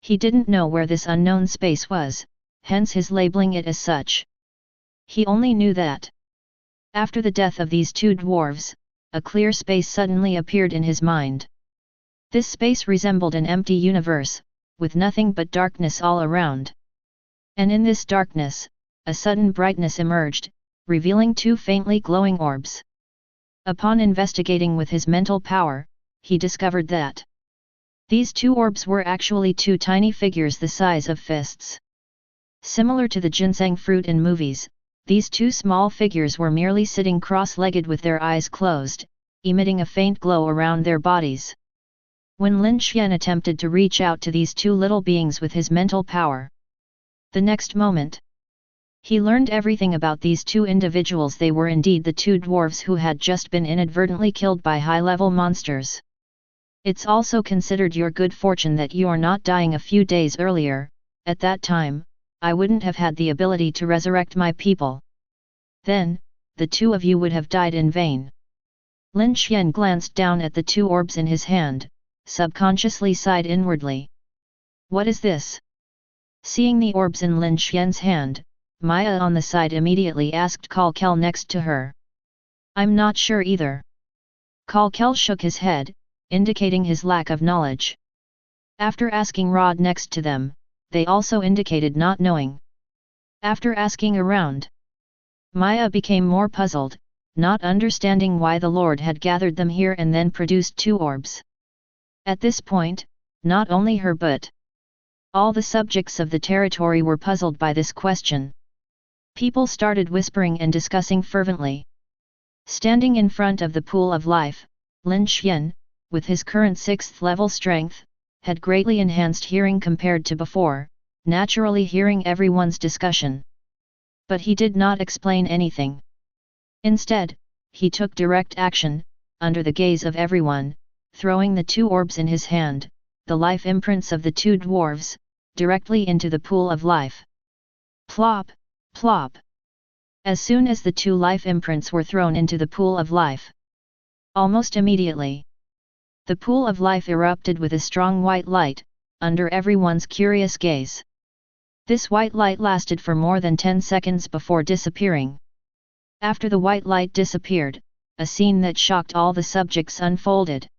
He didn't know where this unknown space was, hence his labeling it as such. He only knew that after the death of these 2 dwarves, a clear space suddenly appeared in his mind. This space resembled an empty universe, with nothing but darkness all around. And in this darkness, a sudden brightness emerged, revealing 2 faintly glowing orbs. Upon investigating with his mental power, he discovered that these 2 orbs were actually 2 tiny figures the size of fists. Similar to the ginseng fruit in movies, these 2 small figures were merely sitting cross-legged with their eyes closed, emitting a faint glow around their bodies. When Lin Xuan attempted to reach out to these 2 little beings with his mental power, the next moment, he learned everything about these 2 individuals. They were indeed the 2 dwarves who had just been inadvertently killed by high-level monsters. It's also considered your good fortune that you are not dying a few days earlier. At that time, I wouldn't have had the ability to resurrect my people. Then, the 2 of you would have died in vain. Lin Xuan glanced down at the 2 orbs in his hand, subconsciously sighed inwardly. What is this? Seeing the orbs in Lin Xuan's hand, Maya on the side immediately asked Kalkel next to her. I'm not sure either. Kalkel shook his head, indicating his lack of knowledge. After asking Rod next to them, they also indicated not knowing. After asking around, Maya became more puzzled, not understanding why the Lord had gathered them here and then produced 2 orbs. At this point, not only her but all the subjects of the territory were puzzled by this question. People started whispering and discussing fervently. Standing in front of the pool of life, Lin Xuan, with his current 6th level strength, had greatly enhanced hearing compared to before, naturally hearing everyone's discussion. But he did not explain anything. Instead, he took direct action, under the gaze of everyone, throwing the 2 orbs in his hand, the life imprints of the 2 dwarves, directly into the pool of life. Plop! Plop! As soon as the 2 life imprints were thrown into the pool of life, almost immediately, The pool of life erupted with a strong white light, under everyone's curious gaze. This white light lasted for more than 10 seconds before disappearing. After the white light disappeared, a scene that shocked all the subjects unfolded.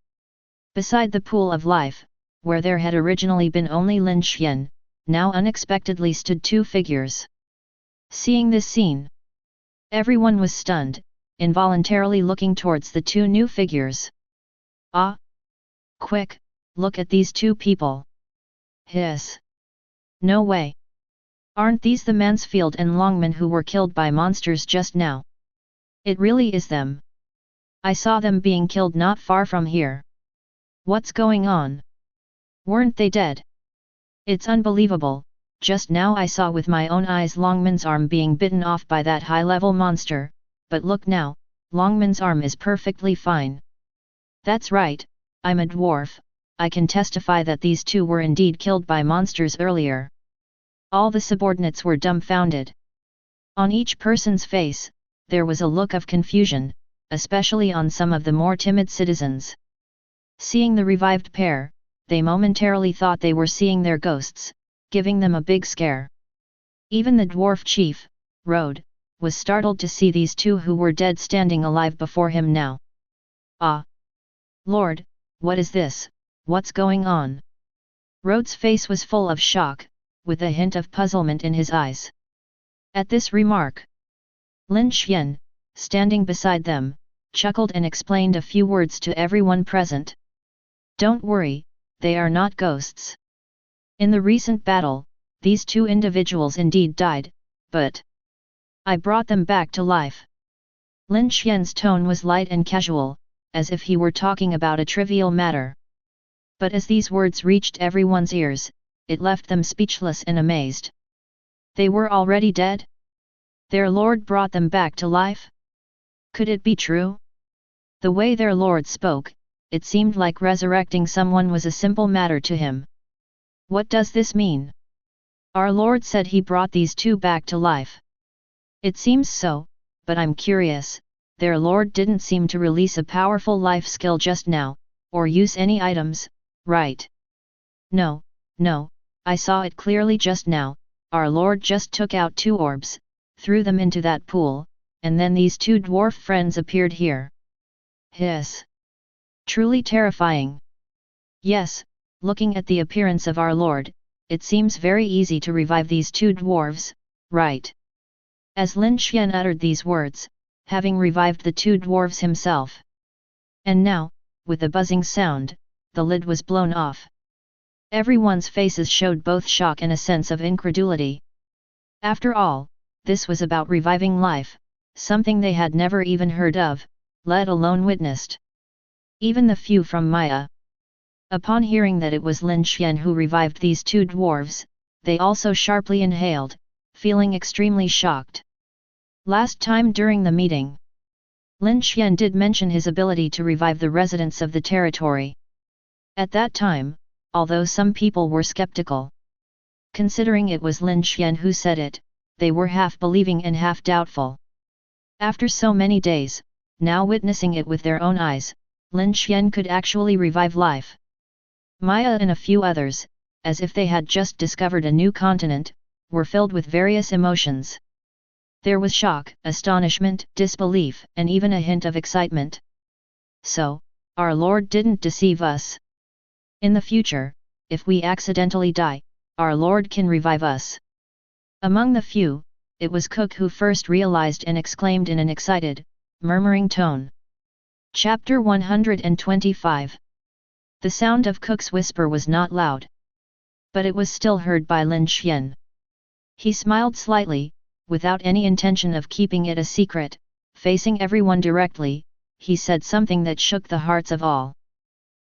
Beside the pool of life, where there had originally been only Lin Xuan, now unexpectedly stood two figures. Seeing this scene, everyone was stunned, involuntarily looking towards the two new figures. Ah! Quick, look at these two people. Hiss! No way! Aren't these the Mansfield and Longman who were killed by monsters just now? It really is them. I saw them being killed not far from here. What's going on? Weren't they dead? It's unbelievable, just now I saw with my own eyes Longman's arm being bitten off by that high-level monster, but look now, Longman's arm is perfectly fine. That's right, I'm a dwarf, I can testify that these two were indeed killed by monsters earlier. All the subordinates were dumbfounded. On each person's face, there was a look of confusion, especially on some of the more timid citizens. Seeing the revived pair, they momentarily thought they were seeing their ghosts, giving them a big scare. Even the dwarf chief, Rode, was startled to see these two who were dead standing alive before him now. Ah! Lord, what is this, what's going on? Rode's face was full of shock, with a hint of puzzlement in his eyes. At this remark, Lin Xuan, standing beside them, chuckled and explained a few words to everyone present. Don't worry, they are not ghosts. In the recent battle, these two individuals indeed died, but I brought them back to life. Lin Xuan's tone was light and casual, as if he were talking about a trivial matter. But as these words reached everyone's ears, it left them speechless and amazed. They were already dead? Their lord brought them back to life? Could it be true? The way their lord spoke, it seemed like resurrecting someone was a simple matter to him. What does this mean? Our lord said he brought these two back to life. It seems so, but I'm curious, their lord didn't seem to release a powerful life skill just now, or use any items, right? No, I saw it clearly just now, our lord just took out two orbs, threw them into that pool, and then these two dwarf friends appeared here. Hiss! Truly terrifying. Yes, looking at the appearance of our lord, it seems very easy to revive these two dwarves, right? As Lin Xuan uttered these words, having revived the two dwarves himself. And now, with a buzzing sound, the lid was blown off. Everyone's faces showed both shock and a sense of incredulity. After all, this was about reviving life, something they had never even heard of, let alone witnessed. Even the few from Maya. Upon hearing that it was Lin Xuan who revived these two dwarves, they also sharply inhaled, feeling extremely shocked. Last time during the meeting, Lin Xuan did mention his ability to revive the residents of the territory. At that time, although some people were skeptical, considering it was Lin Xuan who said it, they were half believing and half doubtful. After so many days, now witnessing it with their own eyes, Lin Xuan could actually revive life. Maya and a few others, as if they had just discovered a new continent, were filled with various emotions. There was shock, astonishment, disbelief, and even a hint of excitement. So, our Lord didn't deceive us. In the future, if we accidentally die, our Lord can revive us. Among the few, it was Cook who first realized and exclaimed in an excited, murmuring tone. Chapter 125. The sound of Cook's whisper was not loud, but it was still heard by Lin Xuan. He smiled slightly, without any intention of keeping it a secret, facing everyone directly, he said something that shook the hearts of all.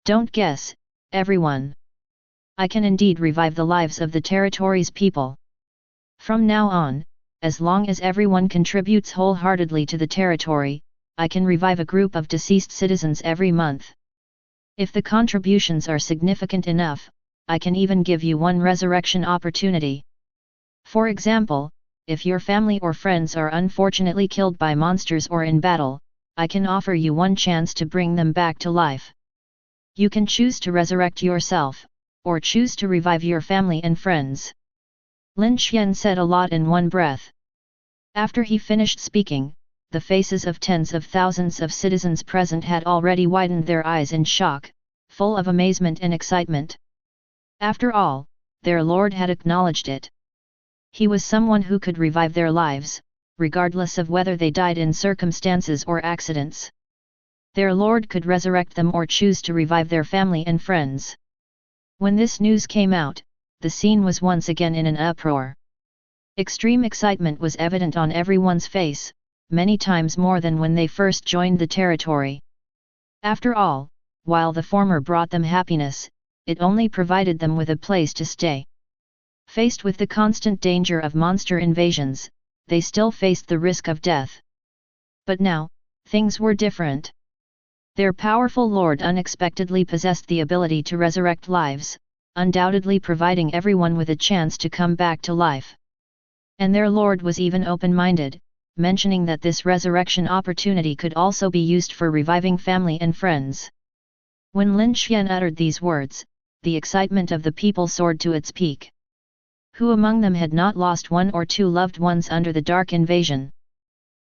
Don't guess, everyone. I can indeed revive the lives of the territory's people. From now on, as long as everyone contributes wholeheartedly to the territory, I can revive a group of deceased citizens every month. If the contributions are significant enough, I can even give you one resurrection opportunity. For example, if your family or friends are unfortunately killed by monsters or in battle, I can offer you one chance to bring them back to life. You can choose to resurrect yourself, or choose to revive your family and friends. Lin Xuan said a lot in one breath. After he finished speaking, the faces of tens of thousands of citizens present had already widened their eyes in shock, full of amazement and excitement. After all, their lord had acknowledged it. He was someone who could revive their lives, regardless of whether they died in circumstances or accidents. Their lord could resurrect them or choose to revive their family and friends. When this news came out, the scene was once again in an uproar. Extreme excitement was evident on everyone's face, many times more than when they first joined the territory. After all, while the former brought them happiness, it only provided them with a place to stay. Faced with the constant danger of monster invasions, they still faced the risk of death. But now, things were different. Their powerful lord unexpectedly possessed the ability to resurrect lives, undoubtedly providing everyone with a chance to come back to life. And their lord was even open-minded, mentioning that this resurrection opportunity could also be used for reviving family and friends. When Lin Xuan uttered these words, the excitement of the people soared to its peak. Who among them had not lost one or two loved ones under the dark invasion?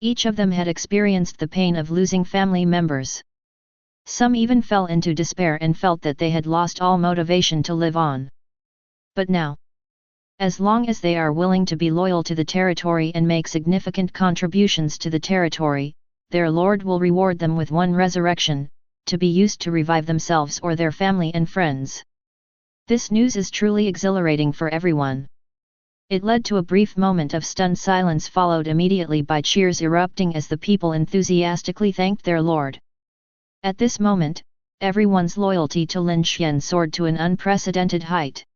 Each of them had experienced the pain of losing family members. Some even fell into despair and felt that they had lost all motivation to live on. But now, as long as they are willing to be loyal to the territory and make significant contributions to the territory, their lord will reward them with one resurrection, to be used to revive themselves or their family and friends. This news is truly exhilarating for everyone. It led to a brief moment of stunned silence, followed immediately by cheers erupting as the people enthusiastically thanked their lord. At this moment, everyone's loyalty to Lin Xuan soared to an unprecedented height.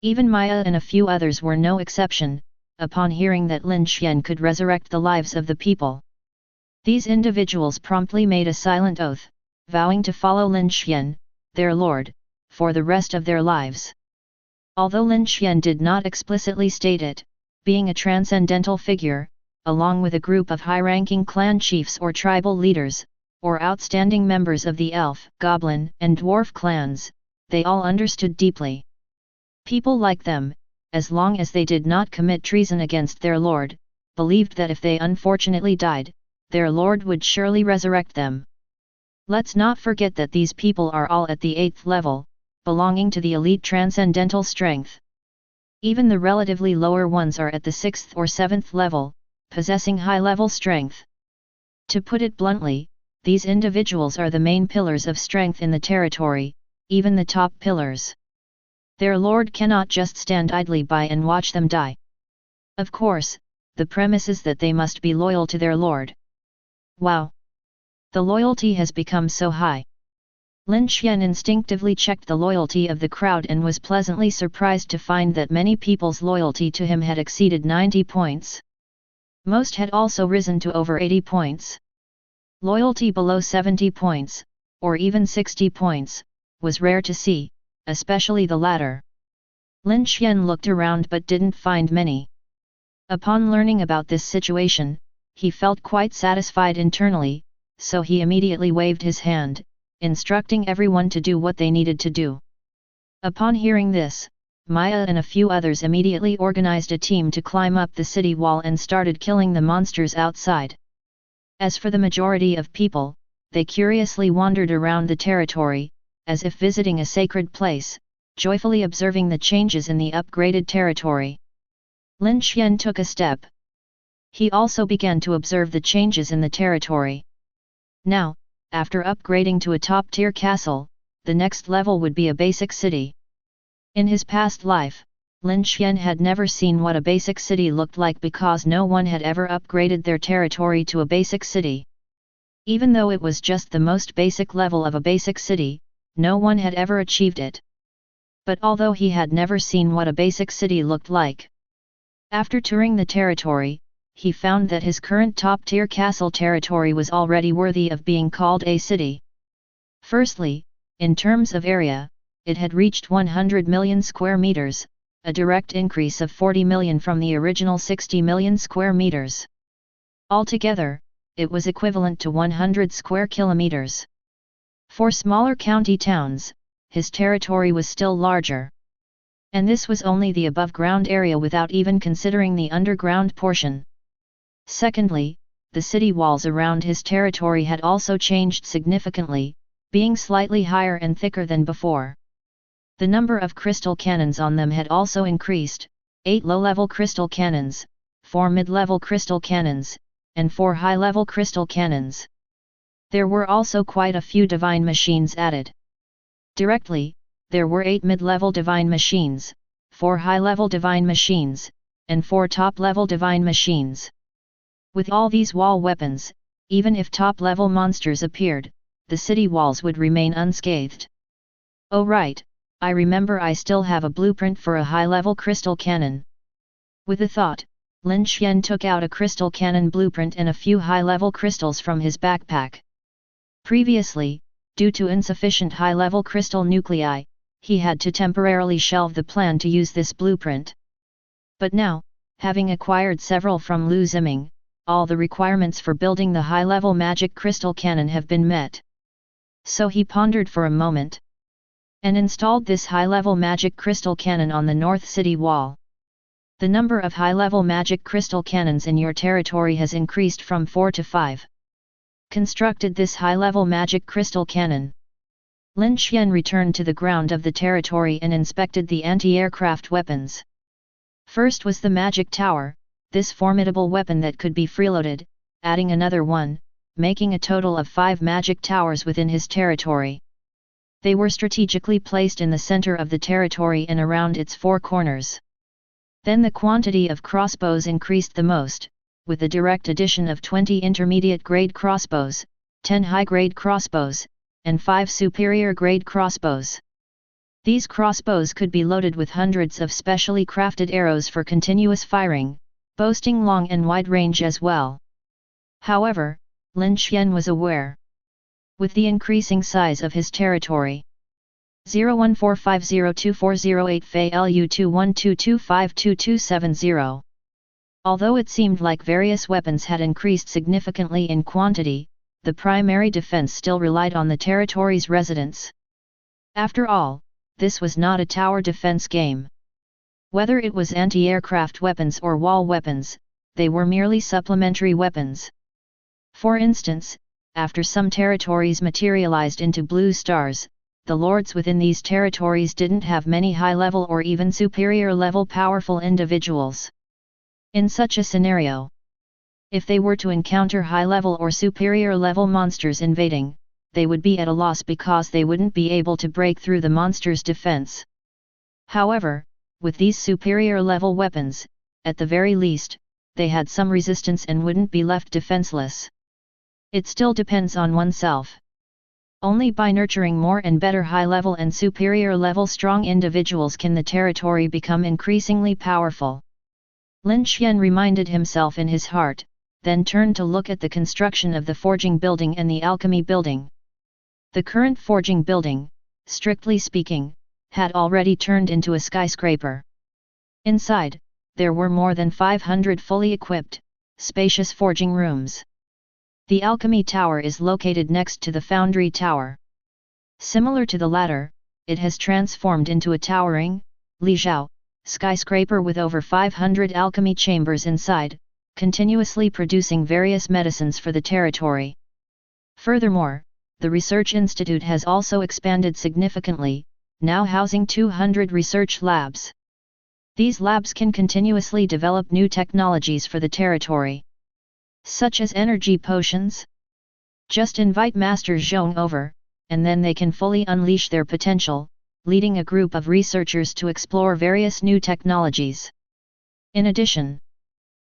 Even Maya and a few others were no exception, upon hearing that Lin Xuan could resurrect the lives of the people. These individuals promptly made a silent oath, vowing to follow Lin Xuan, their lord, for the rest of their lives. Although Lin Xuan did not explicitly state it, being a transcendental figure, along with a group of high-ranking clan chiefs or tribal leaders, or outstanding members of the elf, goblin, and dwarf clans, they all understood deeply. People like them, as long as they did not commit treason against their lord, believed that if they unfortunately died, their lord would surely resurrect them. Let's not forget that these people are all at the 8th level, belonging to the elite transcendental strength. Even the relatively lower ones are at the 6th or 7th level, possessing high-level strength. To put it bluntly, these individuals are the main pillars of strength in the territory, even the top pillars. Their lord cannot just stand idly by and watch them die. Of course, the premise is that they must be loyal to their lord. Wow! The loyalty has become so high. Lin Xuan instinctively checked the loyalty of the crowd and was pleasantly surprised to find that many people's loyalty to him had exceeded 90 points. Most had also risen to over 80 points. Loyalty below 70 points, or even 60 points, was rare to see, especially the latter. Lin Xuan looked around but didn't find many. Upon learning about this situation, he felt quite satisfied internally, so he immediately waved his hand, instructing everyone to do what they needed to do. Upon hearing this, Maya and a few others immediately organized a team to climb up the city wall and started killing the monsters outside. As for the majority of people, they curiously wandered around the territory, as if visiting a sacred place, joyfully observing the changes in the upgraded territory. Lin Xuan took a step. He also began to observe the changes in the territory. Now, after upgrading to a top-tier castle, the next level would be a basic city. In his past life, Lin Xuan had never seen what a basic city looked like because no one had ever upgraded their territory to a basic city. Even though it was just the most basic level of a basic city, no one had ever achieved it. But although he had never seen what a basic city looked like, after touring the territory, he found that his current top-tier castle territory was already worthy of being called a city. Firstly, in terms of area, it had reached 100 million square meters, a direct increase of 40 million from the original 60 million square meters. Altogether, it was equivalent to 100 square kilometers. For smaller county towns, his territory was still larger. And this was only the above-ground area without even considering the underground portion. Secondly, the city walls around his territory had also changed significantly, being slightly higher and thicker than before. The number of crystal cannons on them had also increased, 8 low-level crystal cannons, 4 mid-level crystal cannons, and 4 high-level crystal cannons. There were also quite a few divine machines added. Directly, there were 8 mid-level divine machines, 4 high-level divine machines, and 4 top-level divine machines. With all these wall weapons, even if top-level monsters appeared, the city walls would remain unscathed. Oh right, I remember I still have a blueprint for a high-level crystal cannon. With a thought, Lin Xuan took out a crystal cannon blueprint and a few high-level crystals from his backpack. Previously, due to insufficient high-level crystal nuclei, he had to temporarily shelve the plan to use this blueprint. But now, having acquired several from Lu Ziming, all the requirements for building the high-level magic crystal cannon have been met. So he pondered for a moment, and installed this high-level magic crystal cannon on the north city wall. The number of high-level magic crystal cannons in your territory has increased from 4 to 5. Constructed this high-level magic crystal cannon. Lin Xuan returned to the ground of the territory and inspected the anti-aircraft weapons. First was the magic tower, this formidable weapon that could be freeloaded, adding another one, making a total of 5 magic towers within his territory. They were strategically placed in the center of the territory and around its 4 corners. Then the quantity of crossbows increased the most, with the direct addition of 20 intermediate-grade crossbows, 10 high-grade crossbows, and 5 superior-grade crossbows. These crossbows could be loaded with hundreds of specially crafted arrows for continuous firing, boasting long and wide range as well. However, Lin Xuan was aware. With the increasing size of his territory, 014502408 Fei Lu 2122522270. Although it seemed like various weapons had increased significantly in quantity, the primary defense still relied on the territory's residents. After all, this was not a tower defense game. Whether it was anti-aircraft weapons or wall weapons, they were merely supplementary weapons. For instance, after some territories materialized into blue stars, the lords within these territories didn't have many high-level or even superior-level powerful individuals. In such a scenario, if they were to encounter high-level or superior-level monsters invading, they would be at a loss because they wouldn't be able to break through the monster's defense. However, with these superior-level weapons, at the very least, they had some resistance and wouldn't be left defenseless. It still depends on oneself. Only by nurturing more and better high-level and superior-level strong individuals can the territory become increasingly powerful. Lin Xuan reminded himself in his heart, then turned to look at the construction of the forging building and the alchemy building. The current forging building, strictly speaking, had already turned into a skyscraper. Inside, there were more than 500 fully equipped, spacious forging rooms. The alchemy tower is located next to the foundry tower. Similar to the latter, it has transformed into a towering, Lijiao, skyscraper with over 500 alchemy chambers inside, continuously producing various medicines for the territory. Furthermore, the research institute has also expanded significantly, now housing 200 research labs. These labs can continuously develop new technologies for the territory, such as energy potions. Just invite Master Zhong over, and then they can fully unleash their potential, leading a group of researchers to explore various new technologies. In addition,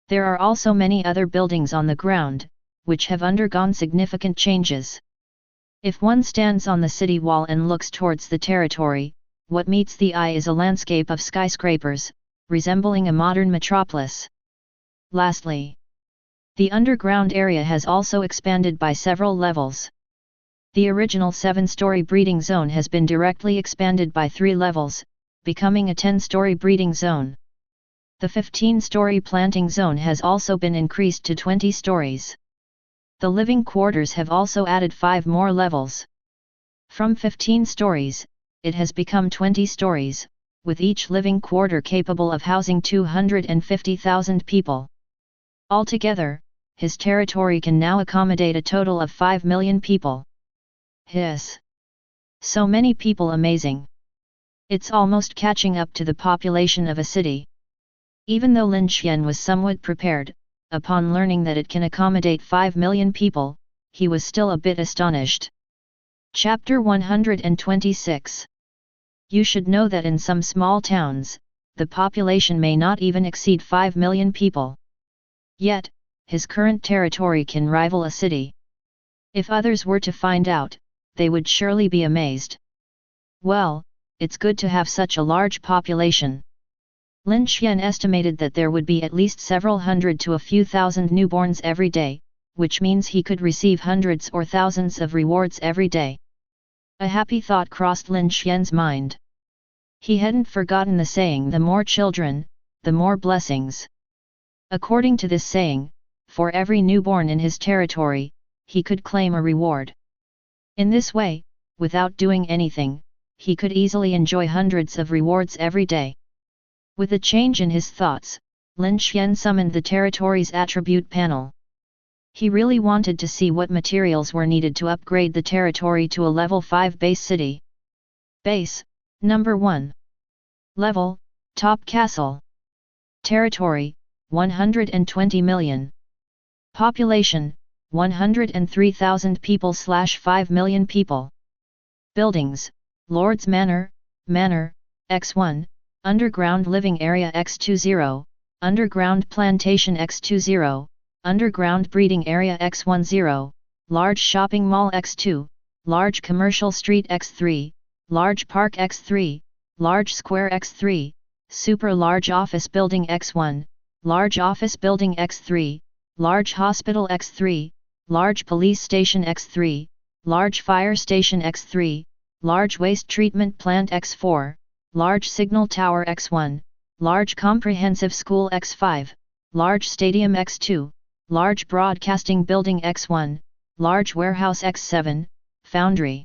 there are also many other buildings on the ground, which have undergone significant changes. If one stands on the city wall and looks towards the territory, what meets the eye is a landscape of skyscrapers, resembling a modern metropolis. Lastly, the underground area has also expanded by several levels. The original 7-story breeding zone has been directly expanded by 3 levels, becoming a 10-story breeding zone. The 15-story planting zone has also been increased to 20 stories. The living quarters have also added 5 more levels. From 15 stories, it has become 20 stories, with each living quarter capable of housing 250,000 people. Altogether, his territory can now accommodate a total of 5 million people. Hiss! So many people, amazing. It's almost catching up to the population of a city. Even though Lin Xuan was somewhat prepared, upon learning that it can accommodate 5 million people, he was still a bit astonished. Chapter 126. You should know that in some small towns, the population may not even exceed 5 million people. Yet, his current territory can rival a city. If others were to find out, they would surely be amazed. Well, it's good to have such a large population. Lin Xuan estimated that there would be at least several hundred to a few thousand newborns every day, which means he could receive hundreds or thousands of rewards every day. A happy thought crossed Lin Xuan's mind. He hadn't forgotten the saying, the more children, the more blessings. According to this saying, for every newborn in his territory, he could claim a reward. In this way, without doing anything, he could easily enjoy hundreds of rewards every day. With a change in his thoughts, Lin Xuan summoned the territory's attribute panel. He really wanted to see what materials were needed to upgrade the territory to a level 5 base city. Base, number 1. Level, top castle. Territory, 120 million. Population, 103,000 people/5 million people. Buildings, Lord's Manor, Manor, X1, Underground Living Area X20, Underground Plantation X20, Underground Breeding Area X10, Large Shopping Mall X2, Large Commercial Street X3, Large Park X3, Large Square X3, Super Large Office Building X1, Large Office Building X3, Large Hospital X3, Large Police Station X3, Large Fire Station X3, Large Waste Treatment Plant X4, Large Signal Tower X1, Large Comprehensive School X5, Large Stadium X2, Large Broadcasting Building X1, Large Warehouse X7, Foundry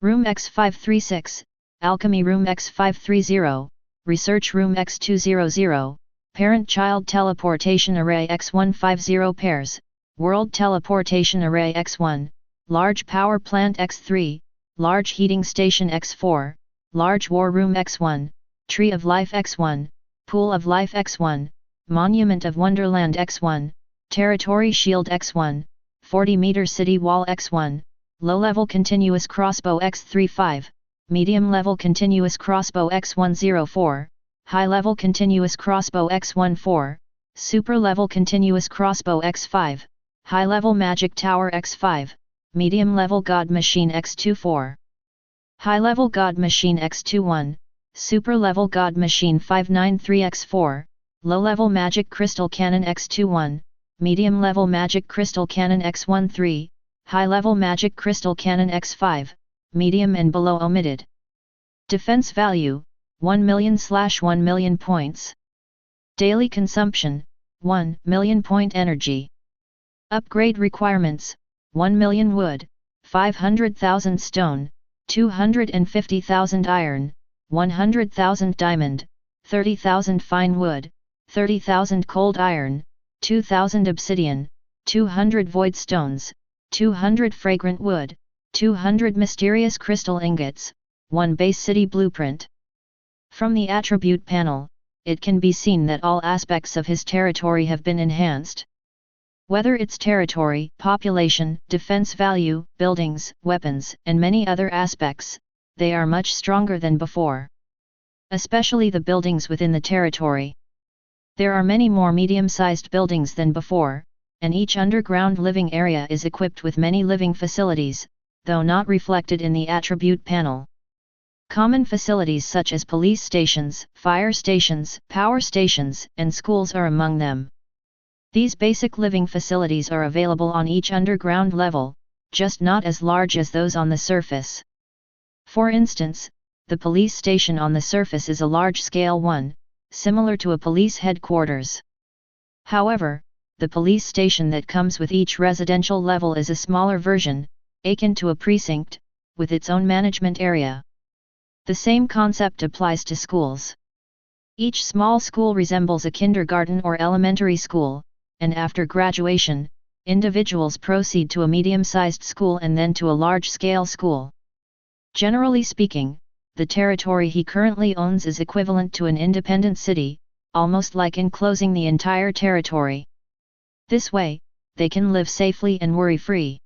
Room X536, Alchemy Room X530, Research Room X200, Parent-Child Teleportation Array X150 pairs, World Teleportation Array X1, Large Power Plant X3, Large Heating Station X4, Large War Room X1, Tree of Life X1, Pool of Life X1, Monument of Wonderland X1, Territory Shield X1, 40-meter City Wall X1, Low-Level Continuous Crossbow X35, Medium-Level Continuous Crossbow X104, High-Level Continuous Crossbow X14, Super-Level Continuous Crossbow X5, High-Level Magic Tower X5, Medium-Level God Machine X24, High-Level God Machine X21, Super-Level God Machine 593X4, Low-Level Magic Crystal Cannon X21, Medium-Level Magic Crystal Cannon X13, High-Level Magic Crystal Cannon X5, Medium and below omitted. Defense value, 1 million/1 million points. Daily consumption, 1 million point energy. Upgrade requirements, 1 million wood, 500,000 stone, 250,000 iron, 100,000 diamond, 30,000 fine wood, 30,000 cold iron, 2,000 obsidian, 200 void stones, 200 fragrant wood, 200 mysterious crystal ingots, 1 base city blueprint. From the attribute panel, it can be seen that all aspects of his territory have been enhanced. Whether it's territory, population, defense value, buildings, weapons, and many other aspects, they are much stronger than before. Especially the buildings within the territory. There are many more medium-sized buildings than before, and each underground living area is equipped with many living facilities, though not reflected in the attribute panel. Common facilities such as police stations, fire stations, power stations, and schools are among them. These basic living facilities are available on each underground level, just not as large as those on the surface. For instance, the police station on the surface is a large-scale one, similar to a police headquarters. However, the police station that comes with each residential level is a smaller version, akin to a precinct, with its own management area. The same concept applies to schools. Each small school resembles a kindergarten or elementary school, and after graduation, individuals proceed to a medium-sized school and then to a large-scale school. Generally speaking, the territory he currently owns is equivalent to an independent city, almost like enclosing the entire territory. This way, they can live safely and worry-free.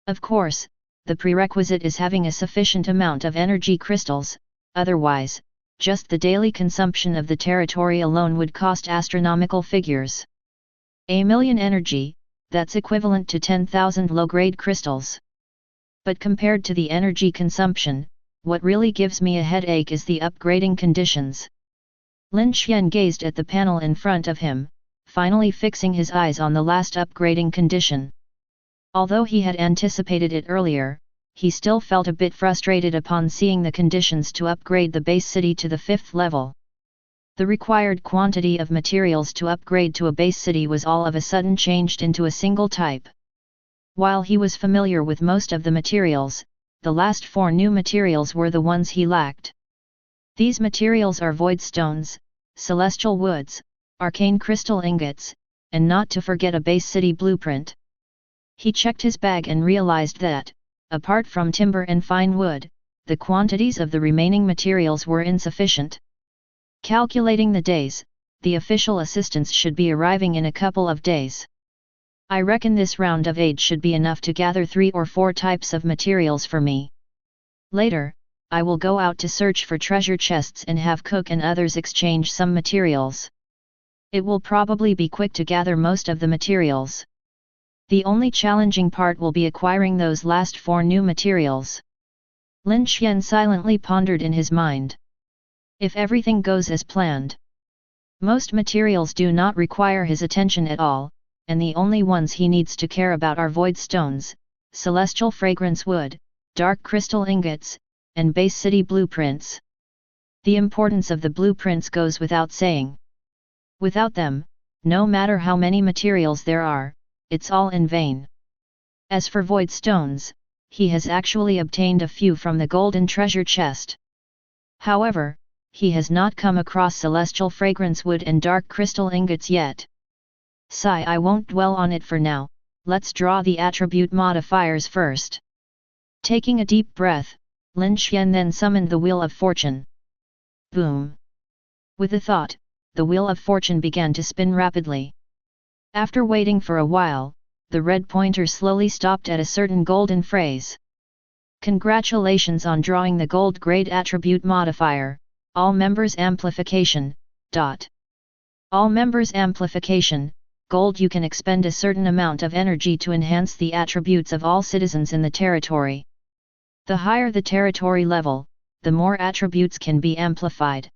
Of course, the prerequisite is having a sufficient amount of energy crystals, otherwise, just the daily consumption of the territory alone would cost astronomical figures. 1,000,000 energy, that's equivalent to 10,000 low-grade crystals. But compared to the energy consumption, what really gives me a headache is the upgrading conditions. Lin Xuan gazed at the panel in front of him, finally fixing his eyes on the last upgrading condition. Although he had anticipated it earlier, he still felt a bit frustrated upon seeing the conditions to upgrade the base city to the 5th level. The required quantity of materials to upgrade to a base city was all of a sudden changed into a single type. While he was familiar with most of the materials, the last 4 new materials were the ones he lacked. These materials are void stones, celestial woods, arcane crystal ingots, and not to forget a base city blueprint. He checked his bag and realized that, apart from timber and fine wood, the quantities of the remaining materials were insufficient. Calculating the days, the official assistants should be arriving in a couple of days. I reckon this round of aid should be enough to gather 3 or 4 types of materials for me. Later, I will go out to search for treasure chests and have Cook and others exchange some materials. It will probably be quick to gather most of the materials. The only challenging part will be acquiring those last 4 new materials. Lin Xuan silently pondered in his mind. If everything goes as planned, most materials do not require his attention at all, and the only ones he needs to care about are void stones, celestial fragrance wood, dark crystal ingots, and base city blueprints. The importance of the blueprints goes without saying. Without them, no matter how many materials there are, it's all in vain. As for void stones, he has actually obtained a few from the golden treasure chest. However, he has not come across celestial fragrance wood and dark crystal ingots yet. I won't dwell on it for now, let's draw the attribute modifiers first. Taking a deep breath, Lin Xuan then summoned the Wheel of Fortune. Boom! With a thought, the Wheel of Fortune began to spin rapidly. After waiting for a while, the red pointer slowly stopped at a certain golden phrase. Congratulations on drawing the gold grade attribute modifier, all members amplification. All members amplification, gold. You can expend a certain amount of energy to enhance the attributes of all citizens in the territory. The higher the territory level, the more attributes can be amplified.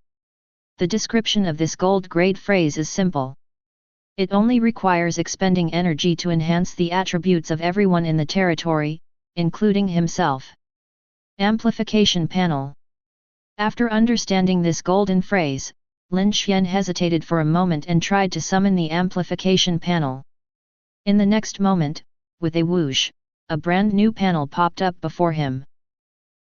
The description of this gold grade phrase is simple. It only requires expending energy to enhance the attributes of everyone in the territory, including himself. Amplification panel. After understanding this golden phrase, Lin Xuan hesitated for a moment and tried to summon the amplification panel. In the next moment, with a whoosh, a brand new panel popped up before him.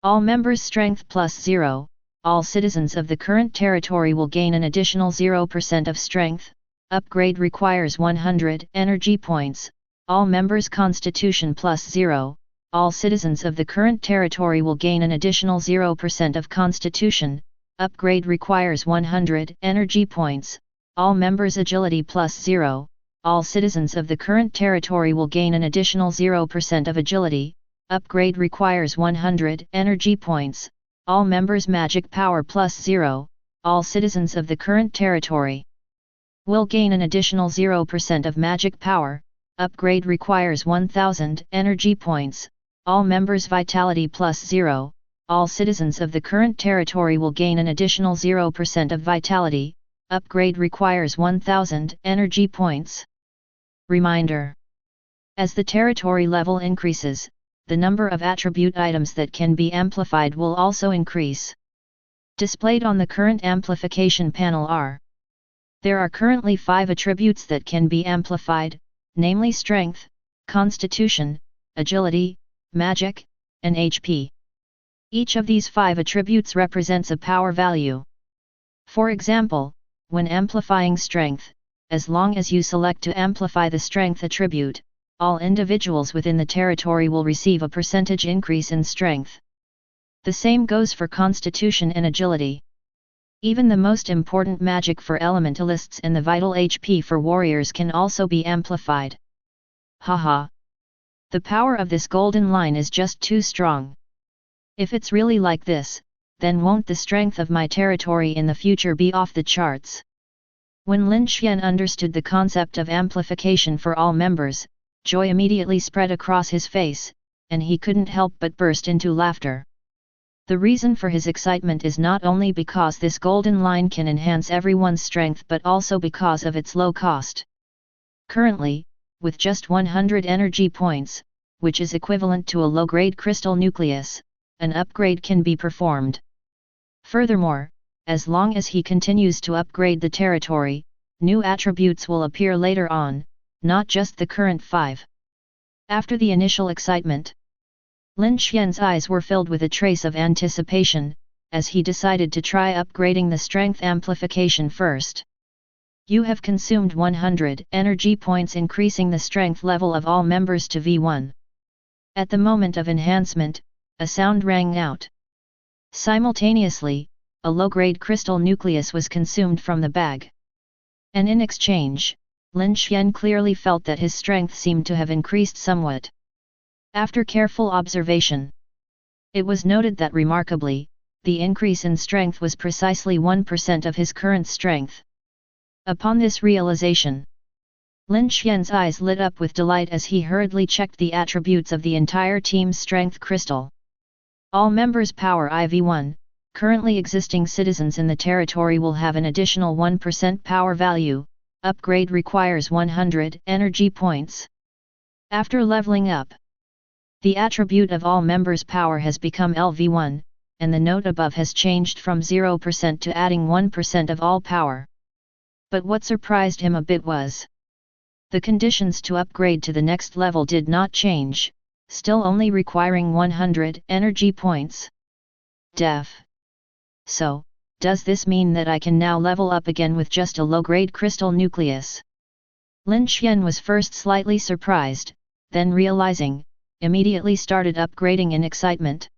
All members strength +0, all citizens of the current territory will gain an additional 0% of strength, upgrade requires 100 energy points, all members constitution +0, all citizens of the current territory will gain an additional 0% of constitution, upgrade requires 100 energy points, all members agility +0, all citizens of the current territory will gain an additional 0% of agility, upgrade requires 100 energy points, all members magic power +0, all citizens of the current territory will gain an additional 0% of magic power, upgrade requires 1000 energy points, all members vitality +0, all citizens of the current territory will gain an additional 0% of vitality, upgrade requires 1000 energy points. Reminder: as the territory level increases, the number of attribute items that can be amplified will also increase. Displayed on the current amplification panel are: there are currently 5 attributes that can be amplified, namely Strength, Constitution, Agility, Magic, and HP. Each of these 5 attributes represents a power value. For example, when amplifying strength, as long as you select to amplify the strength attribute, all individuals within the territory will receive a percentage increase in strength. The same goes for constitution and agility. Even the most important magic for elementalists and the vital HP for warriors can also be amplified. Haha! The power of this golden line is just too strong. If it's really like this, then won't the strength of my territory in the future be off the charts? When Lin Xuan understood the concept of amplification for all members, joy immediately spread across his face, and he couldn't help but burst into laughter. The reason for his excitement is not only because this golden line can enhance everyone's strength but also because of its low cost. Currently, with just 100 energy points, which is equivalent to a low-grade crystal nucleus, an upgrade can be performed. Furthermore, as long as he continues to upgrade the territory, new attributes will appear later on, not just the current 5. After the initial excitement, Lin Xuan's eyes were filled with a trace of anticipation, as he decided to try upgrading the strength amplification first. You have consumed 100 energy points, increasing the strength level of all members to V1. At the moment of enhancement, a sound rang out. Simultaneously, a low-grade crystal nucleus was consumed from the bag. And in exchange, Lin Xuan clearly felt that his strength seemed to have increased somewhat. After careful observation, it was noted that remarkably, the increase in strength was precisely 1% of his current strength. Upon this realization, Lin Xuan's eyes lit up with delight as he hurriedly checked the attributes of the entire team's strength crystal. All members power IV1, currently existing citizens in the territory will have an additional 1% power value, upgrade requires 100 energy points. After leveling up, the attribute of all members power has become LV1, and the note above has changed from 0% to adding 1% of all power. But what surprised him a bit was the conditions to upgrade to the next level did not change, still only requiring 100 energy points. Def. So, does this mean that I can now level up again with just a low-grade crystal nucleus? Lin Xuan was first slightly surprised, then realizing, immediately started upgrading in excitement.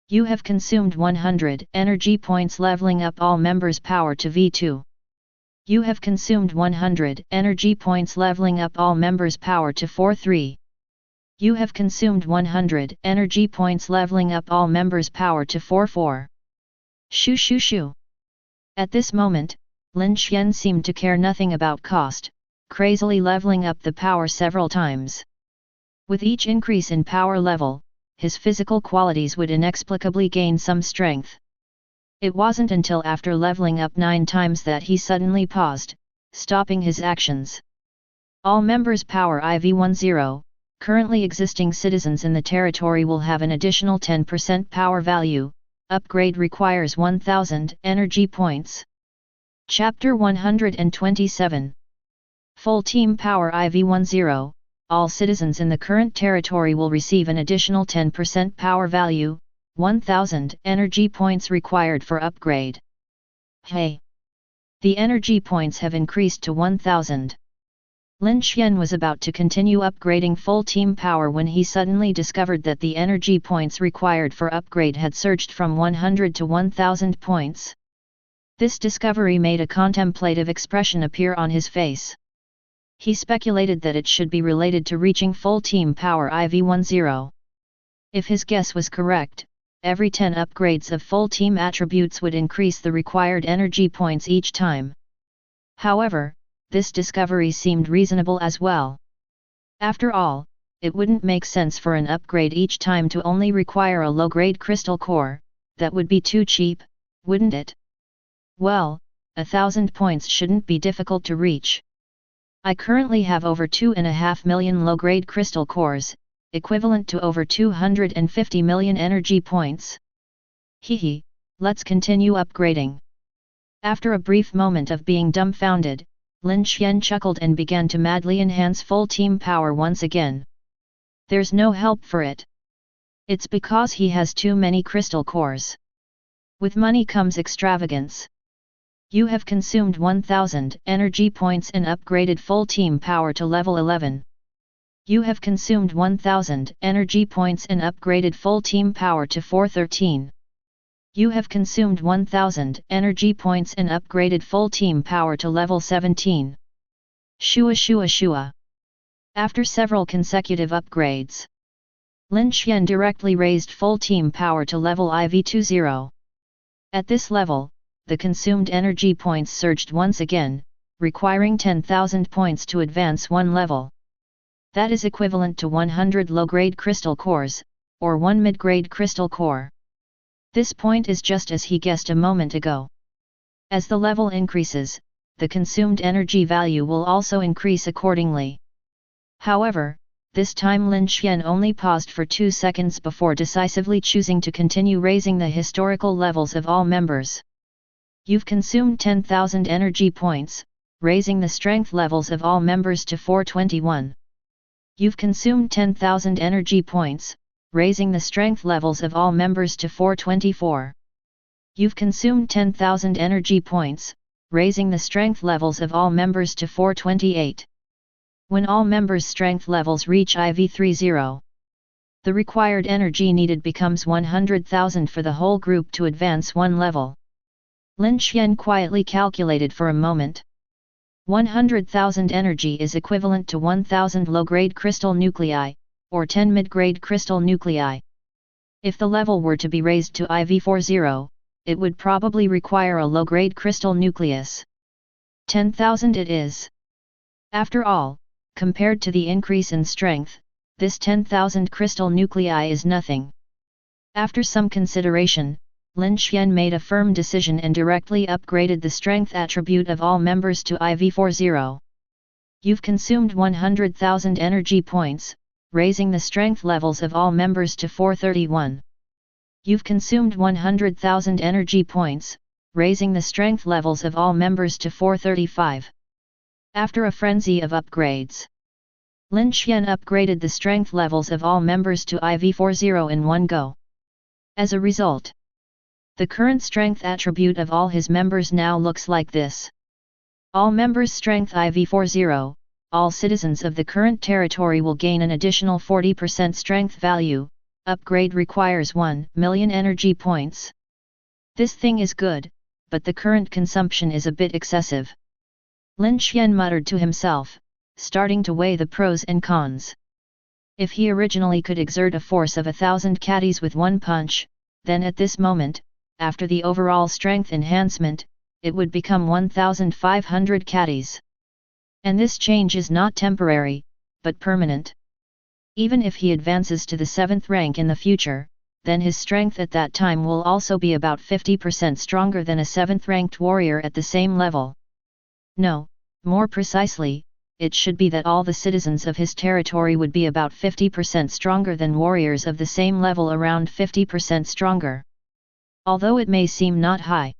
You have consumed 100 energy points, leveling up all members' power to V2. You have consumed 100 energy points, leveling up all members' power to 4-3. You have consumed 100 energy points, leveling up all members' power to 4-4. Shoo shoo shoo. At this moment, Lin Xuan seemed to care nothing about cost, crazily leveling up the power several times. With each increase in power level, his physical qualities would inexplicably gain some strength. It wasn't until after leveling up 9 times that he suddenly paused, stopping his actions. All members power IV10, currently existing citizens in the territory will have an additional 10% power value, upgrade requires 1000 energy points. Chapter 127. Full Team Power IV10, all citizens in the current territory will receive an additional 10% power value, 1000 energy points required for upgrade. Hey! The energy points have increased to 1000. Lin Xuan was about to continue upgrading full team power when he suddenly discovered that the energy points required for upgrade had surged from 100 to 1000 points. This discovery made a contemplative expression appear on his face. He speculated that it should be related to reaching full team power IV10. If his guess was correct, every 10 upgrades of full team attributes would increase the required energy points each time. However, this discovery seemed reasonable as well. After all, it wouldn't make sense for an upgrade each time to only require a low-grade crystal core, that would be too cheap, wouldn't it? Well, 1000 points shouldn't be difficult to reach. I currently have over 2.5 million low-grade crystal cores, equivalent to over 250 million energy points. Hehe, let's continue upgrading. After a brief moment of being dumbfounded, Lin Xuan chuckled and began to madly enhance full team power once again. There's no help for it. It's because he has too many crystal cores. With money comes extravagance. You have consumed 1000 energy points and upgraded full team power to level 11. You have consumed 1000 energy points and upgraded full team power to 413. You have consumed 1000 energy points and upgraded full team power to level 17. Shua shua shua. After several consecutive upgrades, Lin Xuan directly raised full team power to level IV20. At this level, the consumed energy points surged once again, requiring 10,000 points to advance one level. That is equivalent to 100 low-grade crystal cores, or 1 mid-grade crystal core. This point is just as he guessed a moment ago. As the level increases, the consumed energy value will also increase accordingly. However, this time Lin Xuan only paused for 2 seconds before decisively choosing to continue raising the historical levels of all members. You've consumed 10,000 energy points, raising the strength levels of all members to 421. You've consumed 10,000 energy points, raising the strength levels of all members to 424. You've consumed 10,000 energy points, raising the strength levels of all members to 428. When all members' strength levels reach IV30, the required energy needed becomes 100,000 for the whole group to advance one level. Lin Xuan quietly calculated for a moment. 100,000 energy is equivalent to 1,000 low-grade crystal nuclei, or 10 mid-grade crystal nuclei. If the level were to be raised to IV40, it would probably require a low-grade crystal nucleus. 10,000 it is. After all, compared to the increase in strength, this 10,000 crystal nuclei is nothing. After some consideration, Lin Xuan made a firm decision and directly upgraded the strength attribute of all members to IV40. You've consumed 100,000 energy points, raising the strength levels of all members to 431. You've consumed 100,000 energy points, raising the strength levels of all members to 435. After a frenzy of upgrades, Lin Xuan upgraded the strength levels of all members to IV40 in one go. As a result, the current strength attribute of all his members now looks like this. All members strength IV40, all citizens of the current territory will gain an additional 40% strength value, upgrade requires 1 million energy points. This thing is good, but the current consumption is a bit excessive. Lin Xuan muttered to himself, starting to weigh the pros and cons. If he originally could exert a force of 1,000 catties with one punch, then at this moment, after the overall strength enhancement, it would become 1,500 catties. And this change is not temporary, but permanent. Even if he advances to the 7th rank in the future, then his strength at that time will also be about 50% stronger than a 7th ranked warrior at the same level. No, more precisely, it should be that all the citizens of his territory would be about 50% stronger than warriors of the same level, around 50% stronger. Although it may seem not high.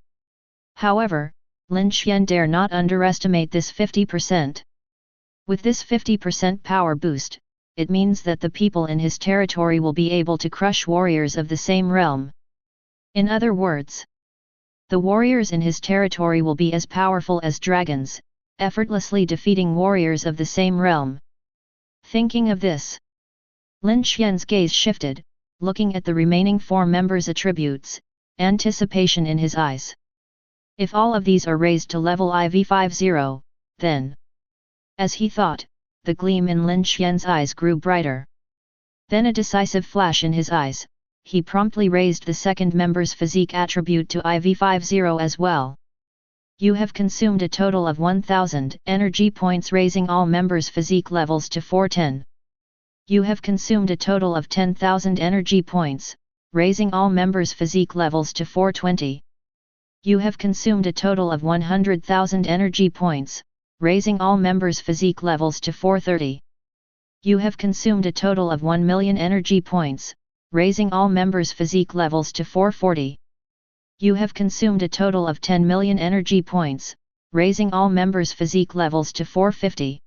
However, Lin Xuan dare not underestimate this 50%. With this 50% power boost, it means that the people in his territory will be able to crush warriors of the same realm. In other words, the warriors in his territory will be as powerful as dragons, effortlessly defeating warriors of the same realm. Thinking of this, Lin Xuan's gaze shifted, looking at the remaining 4 members' attributes, anticipation in his eyes. If all of these are raised to level IV50, then... As he thought, the gleam in Lin Xuan's eyes grew brighter. Then a decisive flash in his eyes, he promptly raised the second member's physique attribute to IV50 as well. You have consumed a total of 1,000 energy points, raising all members' physique levels to 410. You have consumed a total of 10,000 energy points, raising all members' physique levels to 420. You have consumed a total of 100,000 energy points, raising all members' physique levels to 430. You have consumed a total of 1 million energy points, raising all members' physique levels to 440. You have consumed a total of 10 million energy points, raising all members' physique levels to 450.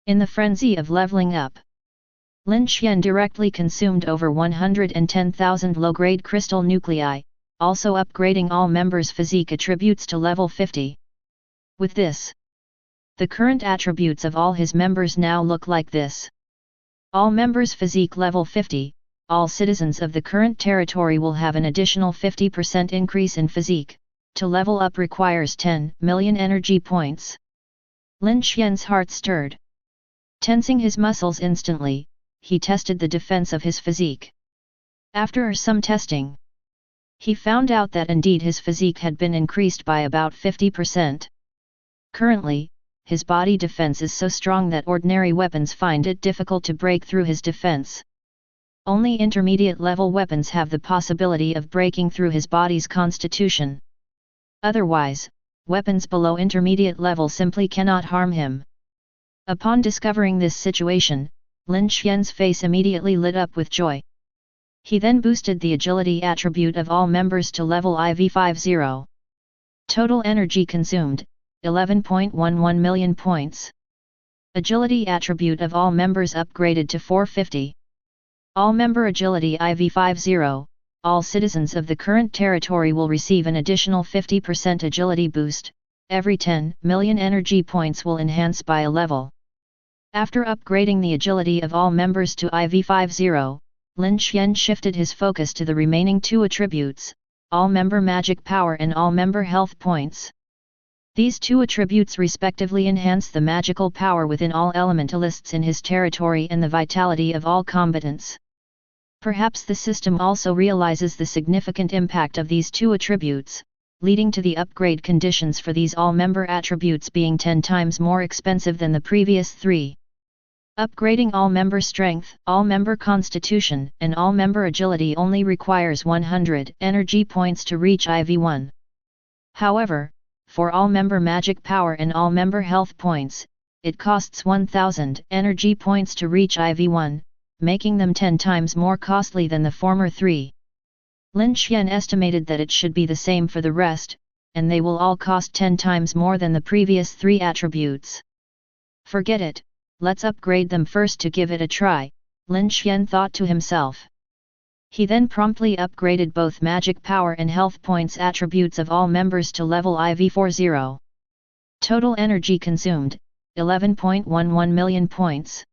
In the frenzy of leveling up, Lin Xuan directly consumed over 110,000 low-grade crystal nuclei, also upgrading all members' physique attributes to level 50. With this, the current attributes of all his members now look like this. All members' physique level 50, all citizens of the current territory will have an additional 50% increase in physique. To level up requires 10 million energy points. Lin Xuan's heart stirred. Tensing his muscles instantly, he tested the defense of his physique. After some testing, he found out that indeed his physique had been increased by about 50%. Currently, his body defense is so strong that ordinary weapons find it difficult to break through his defense. Only intermediate level weapons have the possibility of breaking through his body's constitution. Otherwise, weapons below intermediate level simply cannot harm him. Upon discovering this situation, Lin Xuan's face immediately lit up with joy. He then boosted the agility attribute of all members to level IV50. Total energy consumed, 11.11 million points. Agility attribute of all members upgraded to 450. All member agility IV50, all citizens of the current territory will receive an additional 50% agility boost, every 10 million energy points will enhance by a level. After upgrading the agility of all members to IV50, Lin Xuan shifted his focus to the remaining two attributes, all member magic power and all member health points. These two attributes respectively enhance the magical power within all elementalists in his territory and the vitality of all combatants. Perhaps the system also realizes the significant impact of these two attributes, leading to the upgrade conditions for these all-member attributes being 10 times more expensive than the previous three. Upgrading all-member strength, all-member constitution, and all-member agility only requires 100 energy points to reach IV1. However, for all-member magic power and all-member health points, it costs 1000 energy points to reach IV1, making them 10 times more costly than the former three. Lin Xuan estimated that it should be the same for the rest, and they will all cost 10 times more than the previous three attributes. Forget it, let's upgrade them first to give it a try, Lin Xuan thought to himself. He then promptly upgraded both magic power and health points attributes of all members to level IV40. Total energy consumed, 11.11 million points.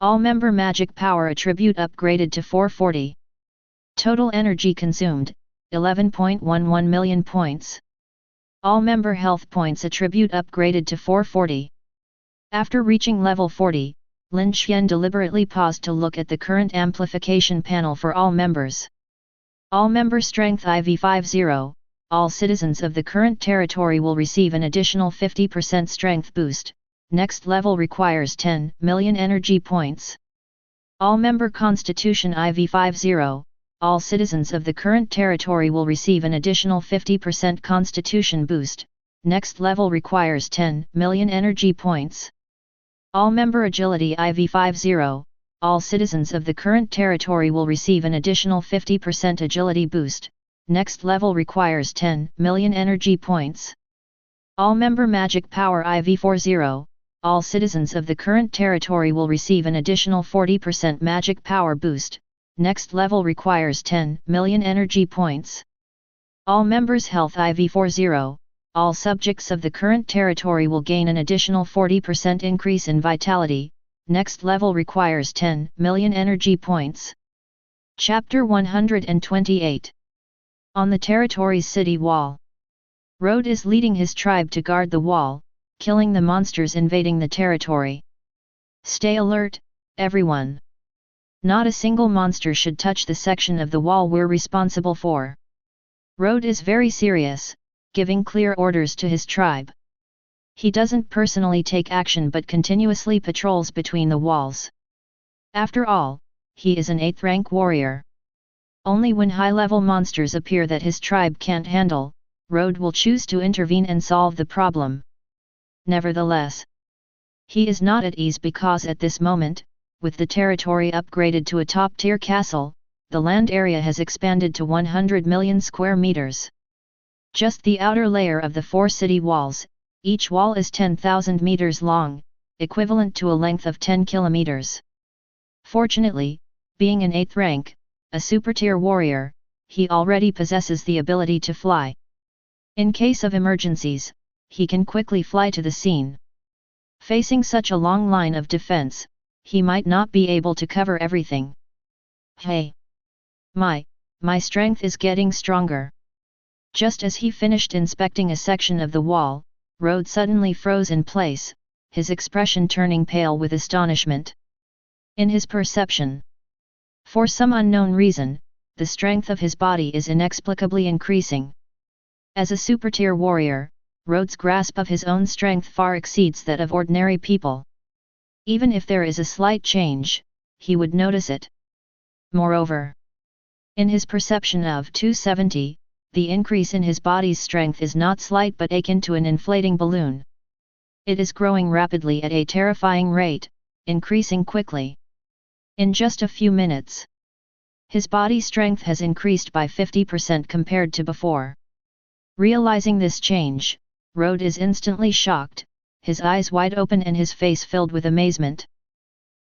All member magic power attribute upgraded to 440. Total energy consumed, 11.11 million points. All member health points attribute upgraded to 440. After reaching level 40, Lin Xuan deliberately paused to look at the current amplification panel for all members. All member strength IV50, all citizens of the current territory will receive an additional 50% strength boost. Next level requires 10 million energy points. All member constitution IV50, all citizens of the current territory will receive an additional 50% constitution boost. Next level requires 10 million energy points. All member agility IV50, all citizens of the current territory will receive an additional 50% agility boost. Next level requires 10 million energy points. All member magic power IV40, all citizens of the current territory will receive an additional 40% magic power boost. Next level requires 10 million energy points. All members health IV40, all subjects of the current territory will gain an additional 40% increase in vitality. Next level requires 10 million energy points. Chapter 128. On the territory's city wall. Rode is leading his tribe to guard the wall, killing the monsters invading the territory. Stay alert, everyone. Not a single monster should touch the section of the wall we're responsible for. Rode is very serious, giving clear orders to his tribe. He doesn't personally take action but continuously patrols between the walls. After all, he is an 8th rank warrior. Only when high-level monsters appear that his tribe can't handle, Rode will choose to intervene and solve the problem. Nevertheless, he is not at ease because at this moment, with the territory upgraded to a top-tier castle, the land area has expanded to 100 million square meters. Just the outer layer of the 4 city walls, each wall is 10,000 meters long, equivalent to a length of 10 kilometers. Fortunately, being an 8th rank, a super-tier warrior, he already possesses the ability to fly. In case of emergencies, he can quickly fly to the scene. Facing such a long line of defense, he might not be able to cover everything. Hey! My strength is getting stronger. Just as he finished inspecting a section of the wall, Rode suddenly froze in place, his expression turning pale with astonishment. In his perception, for some unknown reason, the strength of his body is inexplicably increasing. As a super-tier warrior, Rode's grasp of his own strength far exceeds that of ordinary people. Even if there is a slight change, he would notice it. Moreover, in his perception of 270, the increase in his body's strength is not slight but akin to an inflating balloon. It is growing rapidly at a terrifying rate, increasing quickly. In just a few minutes, his body strength has increased by 50% compared to before. Realizing this change, Rode is instantly shocked, his eyes wide open and his face filled with amazement.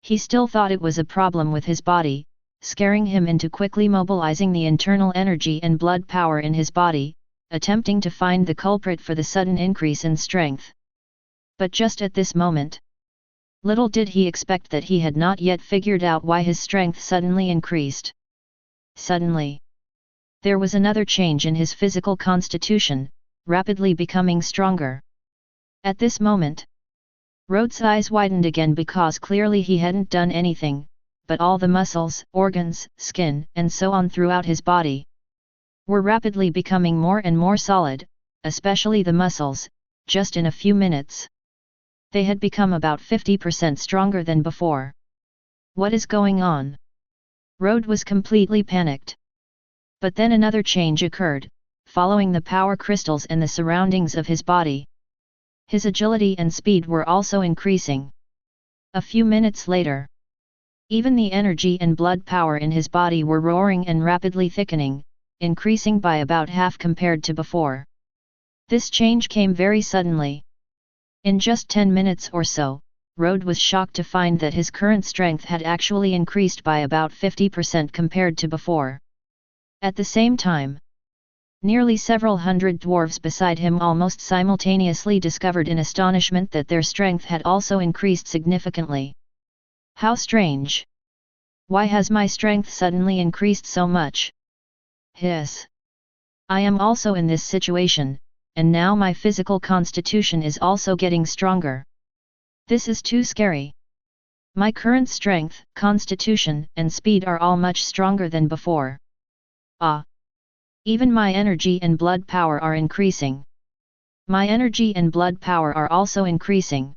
He still thought it was a problem with his body, scaring him into quickly mobilizing the internal energy and blood power in his body, attempting to find the culprit for the sudden increase in strength. But just at this moment, little did he expect that he had not yet figured out why his strength suddenly increased. Suddenly, there was another change in his physical constitution, rapidly becoming stronger. At this moment, Rode's eyes widened again because clearly he hadn't done anything, but all the muscles, organs, skin, and so on throughout his body were rapidly becoming more and more solid, especially the muscles, just in a few minutes. They had become about 50% stronger than before. What is going on? Rode was completely panicked. But then another change occurred, following the power crystals and the surroundings of his body. His agility and speed were also increasing. A few minutes later, even the energy and blood power in his body were roaring and rapidly thickening, increasing by about half compared to before. This change came very suddenly. In just 10 minutes or so, Rode was shocked to find that his current strength had actually increased by about 50% compared to before. At the same time, nearly several hundred dwarves beside him almost simultaneously discovered in astonishment that their strength had also increased significantly. How strange! Why has my strength suddenly increased so much? Hiss! I am also in this situation, and now my physical constitution is also getting stronger. This is too scary. My current strength, constitution, and speed are all much stronger than before. Ah! Even my energy and blood power are increasing. My energy and blood power are also increasing.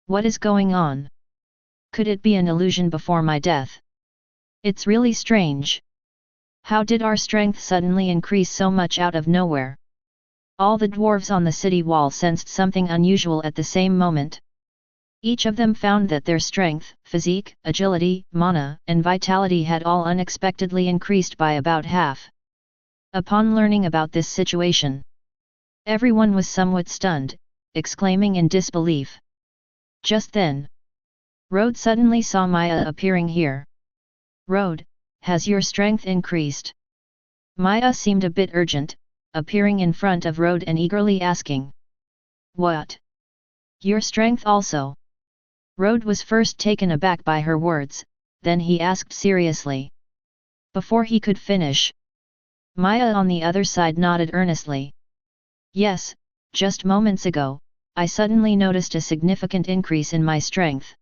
What is going on? Could it be an illusion before my death? It's really strange. How did our strength suddenly increase so much out of nowhere? All the dwarves on the city wall sensed something unusual at the same moment. Each of them found that their strength, physique, agility, mana, and vitality had all unexpectedly increased by about half. Upon learning about this situation, everyone was somewhat stunned, exclaiming in disbelief. Just then, Rode suddenly saw Maya appearing here. Rode, has your strength increased? Maya seemed a bit urgent, appearing in front of Rode and eagerly asking. What? Your strength also? Rode was first taken aback by her words, then he asked seriously. Before he could finish, Maya on the other side nodded earnestly. Yes, just moments ago, I suddenly noticed a significant increase in my strength.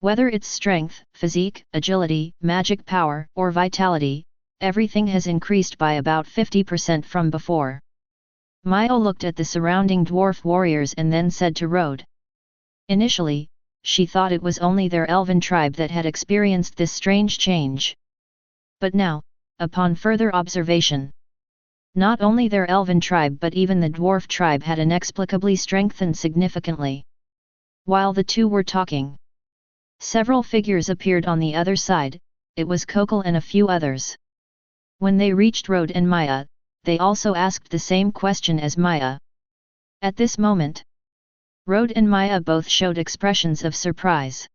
Whether it's strength, physique, agility, magic power, or vitality, everything has increased by about 50% from before. Maya looked at the surrounding dwarf warriors and then said to Rode. Initially, she thought it was only their Elven tribe that had experienced this strange change. But now, upon further observation, not only their Elven tribe but even the dwarf tribe had inexplicably strengthened significantly. While the two were talking, several figures appeared on the other side. It was Kokol and a few others. When they reached Rode and Maya, they also asked the same question as Maya. At this moment, Rode and Maya both showed expressions of surprise.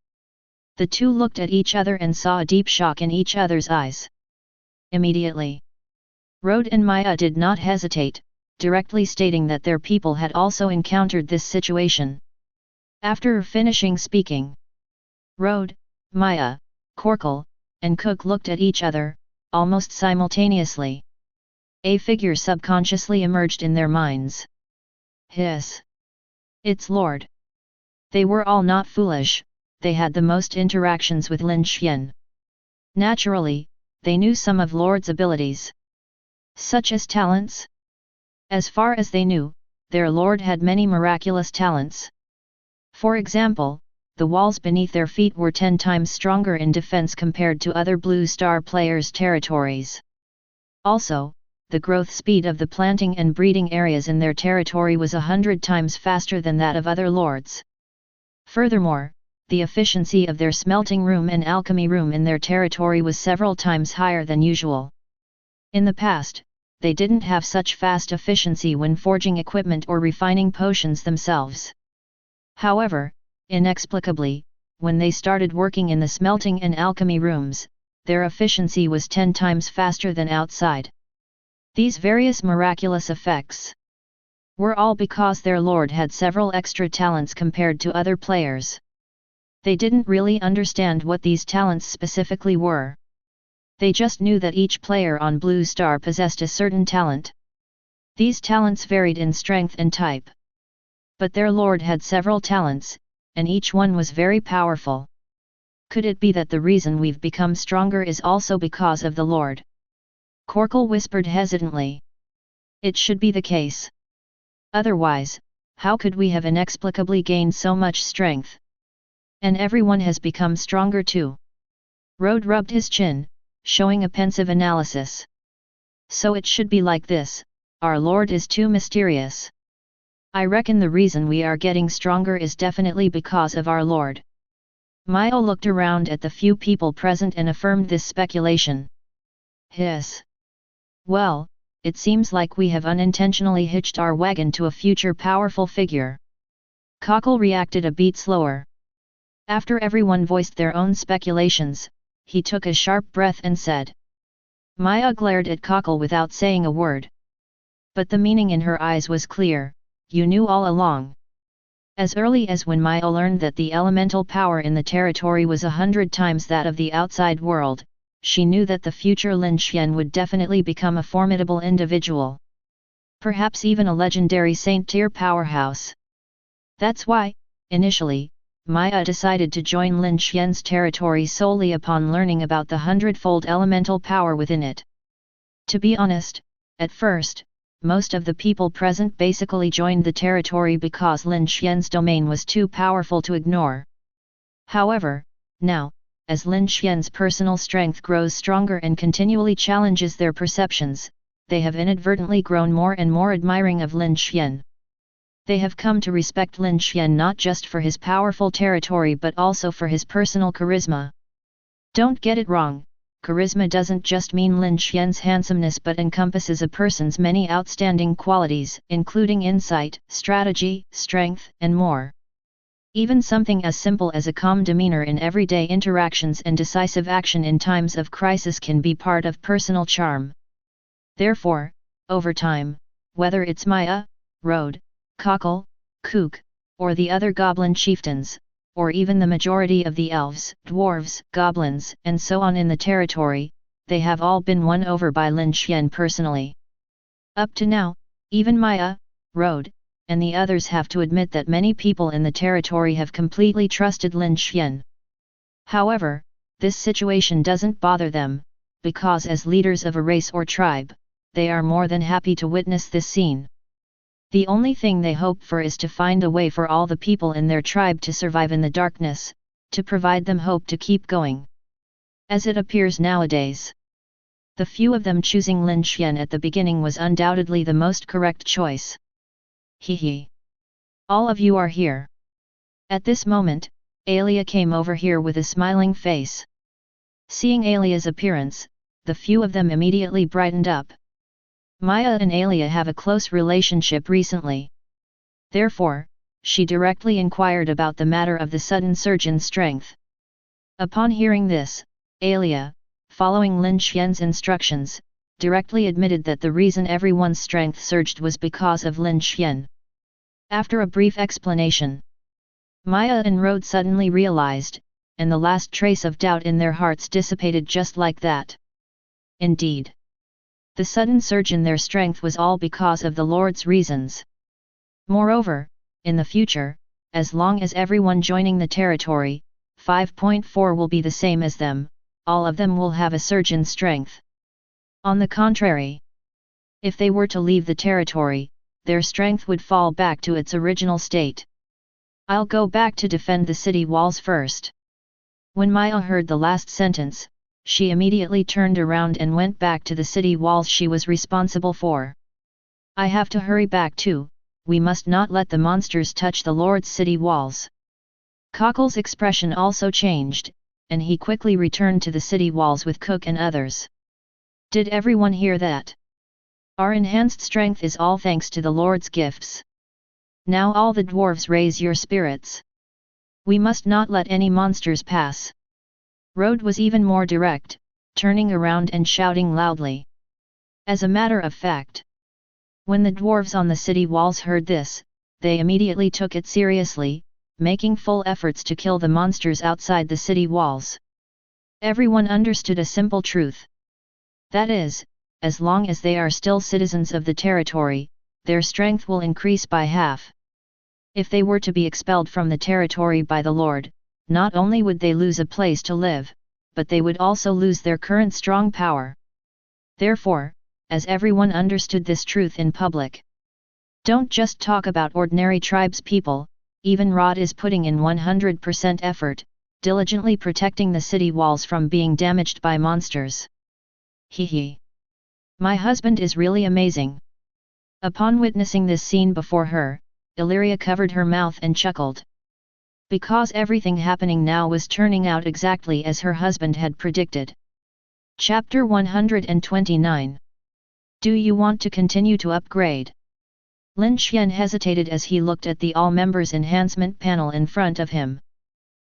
The two looked at each other and saw a deep shock in each other's eyes. Immediately, Rode and Maya did not hesitate, directly stating that their people had also encountered this situation. After finishing speaking, Rode, Maya, Korkal, and Cook looked at each other, almost simultaneously. A figure subconsciously emerged in their minds. Hiss! It's Lord! They were all not foolish, they had the most interactions with Lin Xuan. Naturally, they knew some of Lord's abilities. Such as talents? As far as they knew, their Lord had many miraculous talents. For example, the walls beneath their feet were 10 times stronger in defense compared to other Blue Star players' territories. Also, the growth speed of the planting and breeding areas in their territory was 100 times faster than that of other lords. Furthermore, the efficiency of their smelting room and alchemy room in their territory was several times higher than usual. In the past, they didn't have such fast efficiency when forging equipment or refining potions themselves. However, inexplicably, when they started working in the smelting and alchemy rooms, their efficiency was 10 times faster than outside. These various miraculous effects were all because their lord had several extra talents compared to other players. They didn't really understand what these talents specifically were. They just knew that each player on Blue Star possessed a certain talent. These talents varied in strength and type. But their lord had several talents, and each one was very powerful. Could it be that the reason we've become stronger is also because of the lord? Korkal whispered hesitantly. It should be the case. Otherwise, how could we have inexplicably gained so much strength? And everyone has become stronger too. Rode rubbed his chin, showing a pensive analysis. So it should be like this, our lord is too mysterious. I reckon the reason we are getting stronger is definitely because of our lord. Maya looked around at the few people present and affirmed this speculation. Hiss! Well, it seems like we have unintentionally hitched our wagon to a future powerful figure. Cockle reacted a beat slower. After everyone voiced their own speculations, he took a sharp breath and said. Maya glared at Cockle without saying a word. But the meaning in her eyes was clear, you knew all along. As early as when Maya learned that the elemental power in the territory was 100 times that of the outside world, she knew that the future Lin Xuan would definitely become a formidable individual. Perhaps even a legendary saint-tier powerhouse. That's why, initially, Maya decided to join Lin Xuan's territory solely upon learning about the 100-fold elemental power within it. To be honest, at first, most of the people present basically joined the territory because Lin Xuan's domain was too powerful to ignore. However, now, as Lin Xuan's personal strength grows stronger and continually challenges their perceptions, they have inadvertently grown more and more admiring of Lin Xuan. They have come to respect Lin Xuan not just for his powerful territory but also for his personal charisma. Don't get it wrong, charisma doesn't just mean Lin Xuan's handsomeness but encompasses a person's many outstanding qualities, including insight, strategy, strength, and more. Even something as simple as a calm demeanor in everyday interactions and decisive action in times of crisis can be part of personal charm. Therefore, over time, whether it's Maya, Rode, Cockle, Kook, or the other goblin chieftains, or even the majority of the elves, dwarves, goblins, and so on in the territory, they have all been won over by Lin Xuan personally. Up to now, even Maya, Rode, and the others have to admit that many people in the territory have completely trusted Lin Xuan. However, this situation doesn't bother them, because as leaders of a race or tribe, they are more than happy to witness this scene. The only thing they hope for is to find a way for all the people in their tribe to survive in the darkness, to provide them hope to keep going. As it appears nowadays, the few of them choosing Lin Xuan at the beginning was undoubtedly the most correct choice. Hee. All of you are here. At this moment, Alia came over here with a smiling face. Seeing Alia's appearance, the few of them immediately brightened up. Maya and Alia have a close relationship recently. Therefore, she directly inquired about the matter of the sudden surge in strength. Upon hearing this, Alia, following Lin Xuan's instructions, directly admitted that the reason everyone's strength surged was because of Lin Xuan. After a brief explanation, Maya and Rode suddenly realized, and the last trace of doubt in their hearts dissipated just like that. Indeed, the sudden surge in their strength was all because of the Lord's reasons. Moreover, in the future, as long as everyone joining the territory, 5.4 will be the same as them, all of them will have a surge in strength. On the contrary, if they were to leave the territory, their strength would fall back to its original state. I'll go back to defend the city walls first. When Maya heard the last sentence, she immediately turned around and went back to the city walls she was responsible for. I have to hurry back too, we must not let the monsters touch the Lord's city walls. Cockle's expression also changed, and he quickly returned to the city walls with Cook and others. Did everyone hear that? Our enhanced strength is all thanks to the Lord's gifts. Now all the dwarves raise your spirits. We must not let any monsters pass. Rode was even more direct, turning around and shouting loudly. As a matter of fact, when the dwarves on the city walls heard this, they immediately took it seriously, making full efforts to kill the monsters outside the city walls. Everyone understood a simple truth. That is, as long as they are still citizens of the territory, their strength will increase by half. If they were to be expelled from the territory by the Lord, not only would they lose a place to live, but they would also lose their current strong power. Therefore, as everyone understood this truth in public, don't just talk about ordinary tribespeople, even Rod is putting in 100% effort, diligently protecting the city walls from being damaged by monsters. Hee. My husband is really amazing. Upon witnessing this scene before her, Illyria covered her mouth and chuckled. Because everything happening now was turning out exactly as her husband had predicted. Chapter 129. Do you want to continue to upgrade? Lin Xuan hesitated as he looked at the All Members enhancement panel in front of him.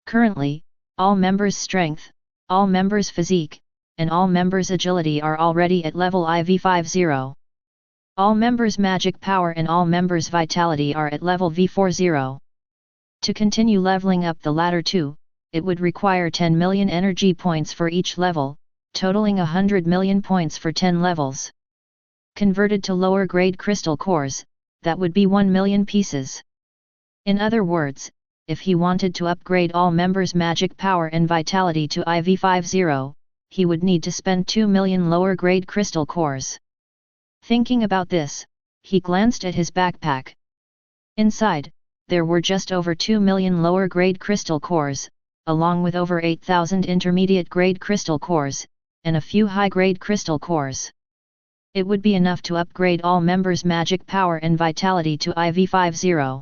Currently, All Members Strength, All Members Physique, and All Members Agility are already at level IV50. All Members Magic Power and All Members Vitality are at level V40. To continue leveling up the latter two, it would require 10 million energy points for each level, totaling 100 million points for 10 levels. Converted to lower grade crystal cores, that would be 1 million pieces. In other words, if he wanted to upgrade all members' magic power and vitality to IV50, he would need to spend 2 million lower grade crystal cores. Thinking about this, he glanced at his backpack. Inside, there were just over 2 million lower grade crystal cores, along with over 8,000 intermediate grade crystal cores, and a few high grade crystal cores. It would be enough to upgrade all members' magic power and vitality to IV50.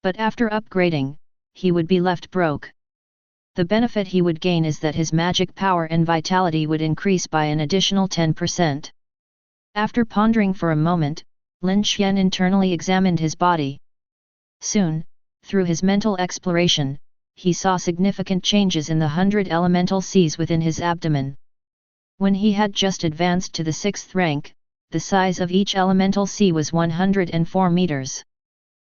But after upgrading, he would be left broke. The benefit he would gain is that his magic power and vitality would increase by an additional 10%. After pondering for a moment, Lin Xuan internally examined his body. Soon, through his mental exploration, he saw significant changes in the 100 elemental seas within his abdomen. When he had just advanced to the 6th rank, the size of each elemental sea was 104 meters.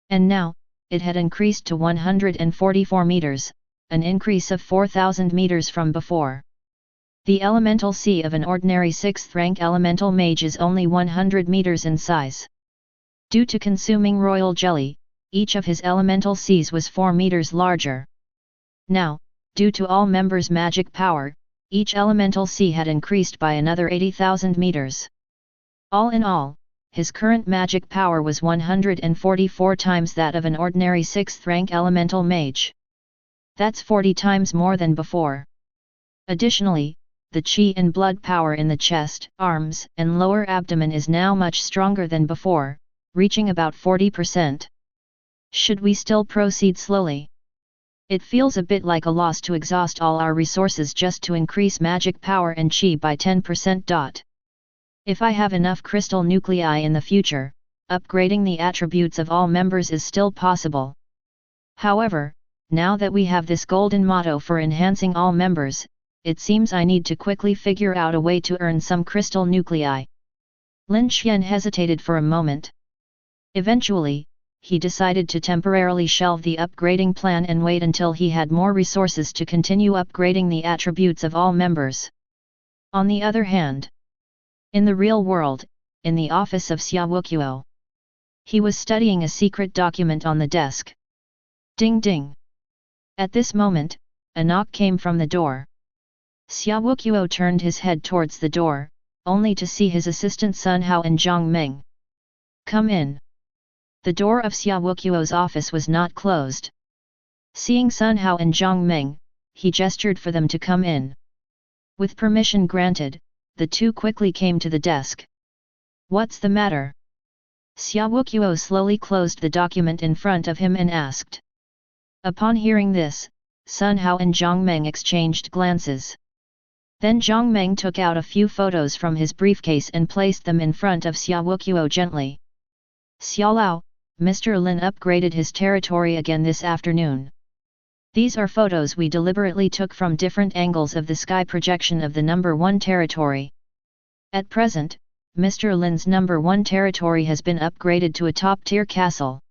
And now, it had increased to 144 meters, an increase of 4,000 meters from before. The elemental sea of an ordinary 6th rank elemental mage is only 100 meters in size. Due to consuming royal jelly, each of his elemental seas was 4 meters larger. Now, due to all members' magic power, each elemental sea had increased by another 80,000 meters. All in all, his current magic power was 144 times that of an ordinary 6th rank elemental mage. That's 40 times more than before. Additionally, the chi and blood power in the chest, arms, and lower abdomen is now much stronger than before, reaching about 40%. Should we still proceed slowly? It feels a bit like a loss to exhaust all our resources just to increase magic power and chi by 10%. If I have enough crystal nuclei in the future, upgrading the attributes of all members is still possible. However, now that we have this golden motto for enhancing all members, it seems I need to quickly figure out a way to earn some crystal nuclei. Lin Xuan hesitated for a moment. Eventually, he decided to temporarily shelve the upgrading plan and wait until he had more resources to continue upgrading the attributes of all members. On the other hand, in the real world, in the office of Xia Wuqiu, he was studying a secret document on the desk. Ding ding! At this moment, a knock came from the door. Xia Wuqiu turned his head towards the door, only to see his assistant Sun Hao and Zhang Meng. Come in. The door of Xia Wuqiu's office was not closed. Seeing Sun Hao and Zhang Meng, he gestured for them to come in. With permission granted, the two quickly came to the desk. What's the matter? Xia Wuqiu slowly closed the document in front of him and asked. Upon hearing this, Sun Hao and Zhang Meng exchanged glances. Then Zhang Meng took out a few photos from his briefcase and placed them in front of Xia Wuqiu gently. Xiaolao, Mr. Lin upgraded his territory again this afternoon. These are photos we deliberately took from different angles of the sky projection of the number 1 territory. At present, Mr. Lin's number 1 territory has been upgraded to a top-tier castle.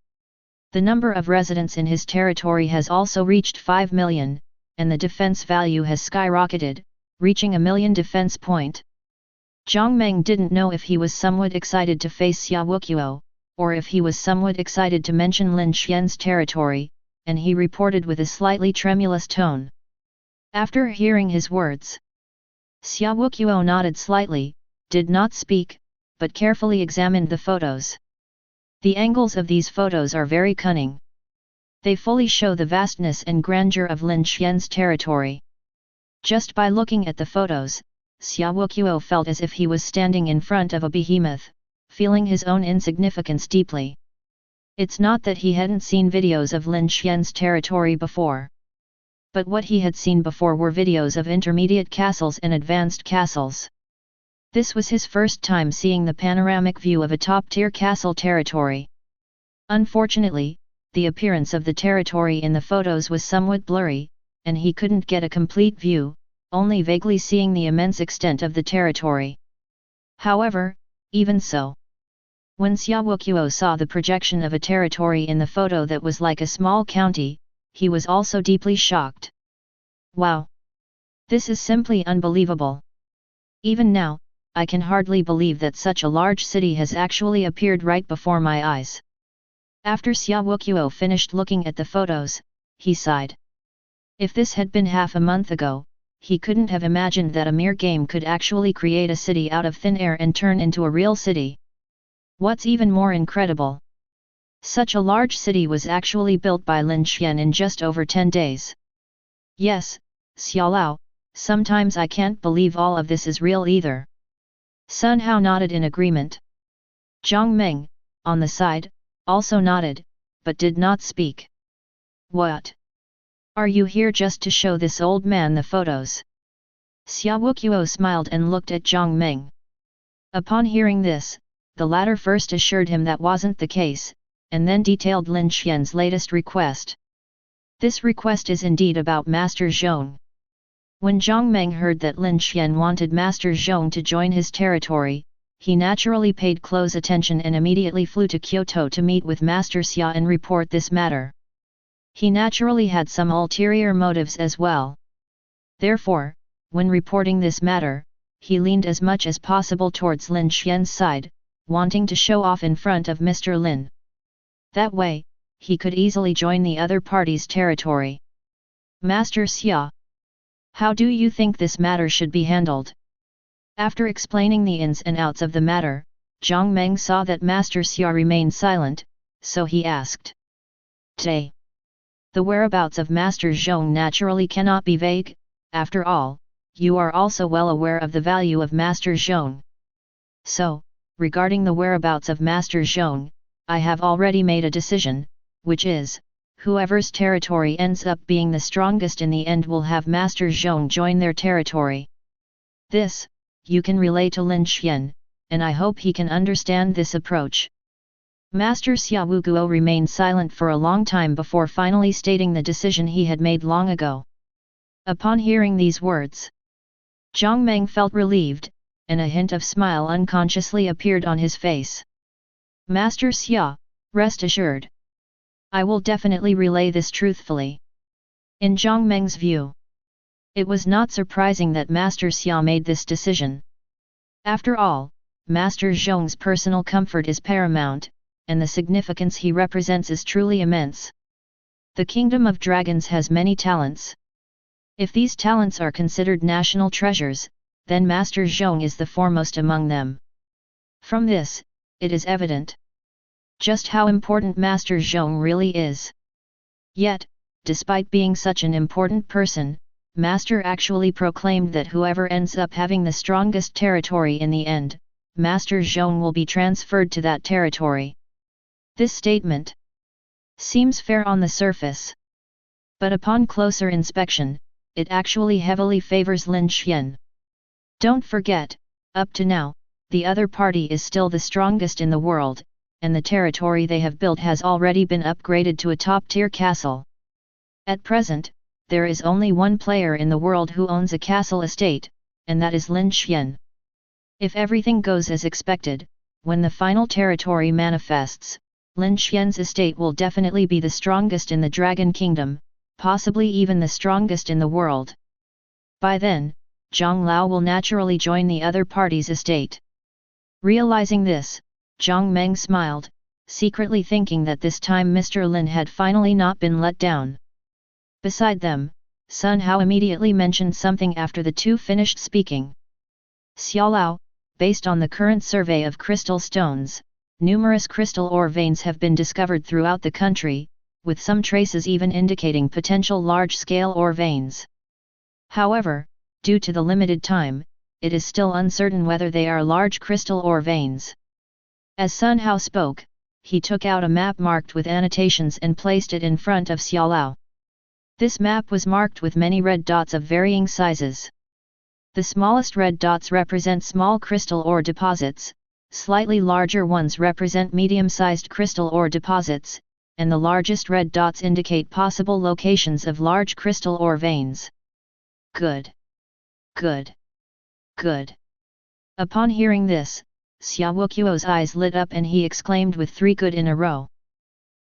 The number of residents in his territory has also reached 5 million, and the defense value has skyrocketed, reaching a 1 million defense point. Zhang Meng didn't know if he was somewhat excited to face Xia Wuqiu, or if he was somewhat excited to mention Lin Xuan's territory, and he reported with a slightly tremulous tone. After hearing his words, Xia Wuqiu nodded slightly, did not speak, but carefully examined the photos. The angles of these photos are very cunning. They fully show the vastness and grandeur of Lin Xuan's territory. Just by looking at the photos, Xia Wuqiu felt as if he was standing in front of a behemoth, feeling his own insignificance deeply. It's not that he hadn't seen videos of Lin Xuan's territory before. But what he had seen before were videos of intermediate castles and advanced castles. This was his first time seeing the panoramic view of a top-tier castle territory. Unfortunately, the appearance of the territory in the photos was somewhat blurry, and he couldn't get a complete view, only vaguely seeing the immense extent of the territory. However, even so, when Xia Wuqiu saw the projection of a territory in the photo that was like a small county, he was also deeply shocked. Wow! This is simply unbelievable. Even now, I can hardly believe that such a large city has actually appeared right before my eyes. After Xia Wuqiu finished looking at the photos, he sighed. If this had been half a month ago, he couldn't have imagined that a mere game could actually create a city out of thin air and turn into a real city. What's even more incredible? Such a large city was actually built by Lin Xuan in just over 10 days. Yes, Xiaolao, sometimes I can't believe all of this is real either. Sun Hao nodded in agreement. Zhang Meng, on the side, also nodded, but did not speak. What? Are you here just to show this old man the photos? Xia Wuqiu smiled and looked at Zhang Meng. Upon hearing this, the latter first assured him that wasn't the case, and then detailed Lin Xuan's latest request. This request is indeed about Master Zhong. When Zhang Meng heard that Lin Xuan wanted Master Zhong to join his territory, he naturally paid close attention and immediately flew to Kyoto to meet with Master Xia and report this matter. He naturally had some ulterior motives as well. Therefore, when reporting this matter, he leaned as much as possible towards Lin Xuan's side, wanting to show off in front of Mr. Lin. That way, he could easily join the other party's territory. Master Xia, how do you think this matter should be handled? After explaining the ins and outs of the matter, Zhang Meng saw that Master Xia remained silent, so he asked. The whereabouts of Master Zhong naturally cannot be vague, after all, you are also well aware of the value of Master Zhong. So, regarding the whereabouts of Master Zhong, I have already made a decision, which is, whoever's territory ends up being the strongest in the end will have Master Zhong join their territory. This, you can relay to Lin Xuan, and I hope he can understand this approach. Master Xiaoguo remained silent for a long time before finally stating the decision he had made long ago. Upon hearing these words, Zhang Meng felt relieved, and a hint of smile unconsciously appeared on his face. Master Xia, rest assured. I will definitely relay this truthfully. In Zhang Meng's view, it was not surprising that Master Xia made this decision. After all, Master Zhong's personal comfort is paramount, and the significance he represents is truly immense. The Kingdom of Dragons has many talents. If these talents are considered national treasures, then Master Zhong is the foremost among them. From this, it is evident just how important Master Zhong really is. Yet, despite being such an important person, Master actually proclaimed that whoever ends up having the strongest territory in the end, Master Zhong will be transferred to that territory. This statement seems fair on the surface, but upon closer inspection, it actually heavily favors Lin Xuan. Don't forget, up to now, the other party is still the strongest in the world, and the territory they have built has already been upgraded to a top-tier castle. At present, there is only one player in the world who owns a castle estate, and that is Lin Xuan. If everything goes as expected, when the final territory manifests, Lin Xuan's estate will definitely be the strongest in the Dragon Kingdom, possibly even the strongest in the world. By then, Zhang Lao will naturally join the other party's estate. Realizing this, Zhang Meng smiled, secretly thinking that this time Mr. Lin had finally not been let down. Beside them, Sun Hao immediately mentioned something after the two finished speaking. Xiaolao, based on the current survey of crystal stones, numerous crystal ore veins have been discovered throughout the country, with some traces even indicating potential large-scale ore veins. However, due to the limited time, it is still uncertain whether they are large crystal ore veins. As Sun Hao spoke, he took out a map marked with annotations and placed it in front of Xiaolao. This map was marked with many red dots of varying sizes. The smallest red dots represent small crystal ore deposits, slightly larger ones represent medium-sized crystal ore deposits, and the largest red dots indicate possible locations of large crystal ore veins. Good. Good. Good. Upon hearing this, Xiaoguo's eyes lit up and he exclaimed with 3 good in a row.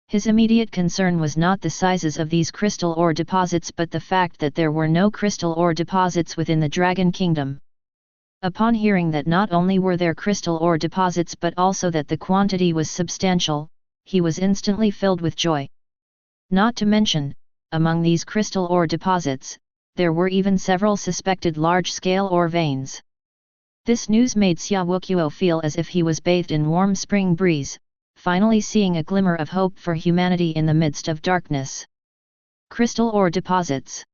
His immediate concern was not the sizes of these crystal ore deposits but the fact that there were no crystal ore deposits within the Dragon Kingdom. Upon hearing that not only were there crystal ore deposits but also that the quantity was substantial, he was instantly filled with joy. Not to mention, among these crystal ore deposits, there were even several suspected large-scale ore veins. This news made Xiaoguo feel as if he was bathed in warm spring breeze, finally seeing a glimmer of hope for humanity in the midst of darkness. Crystal ore deposits.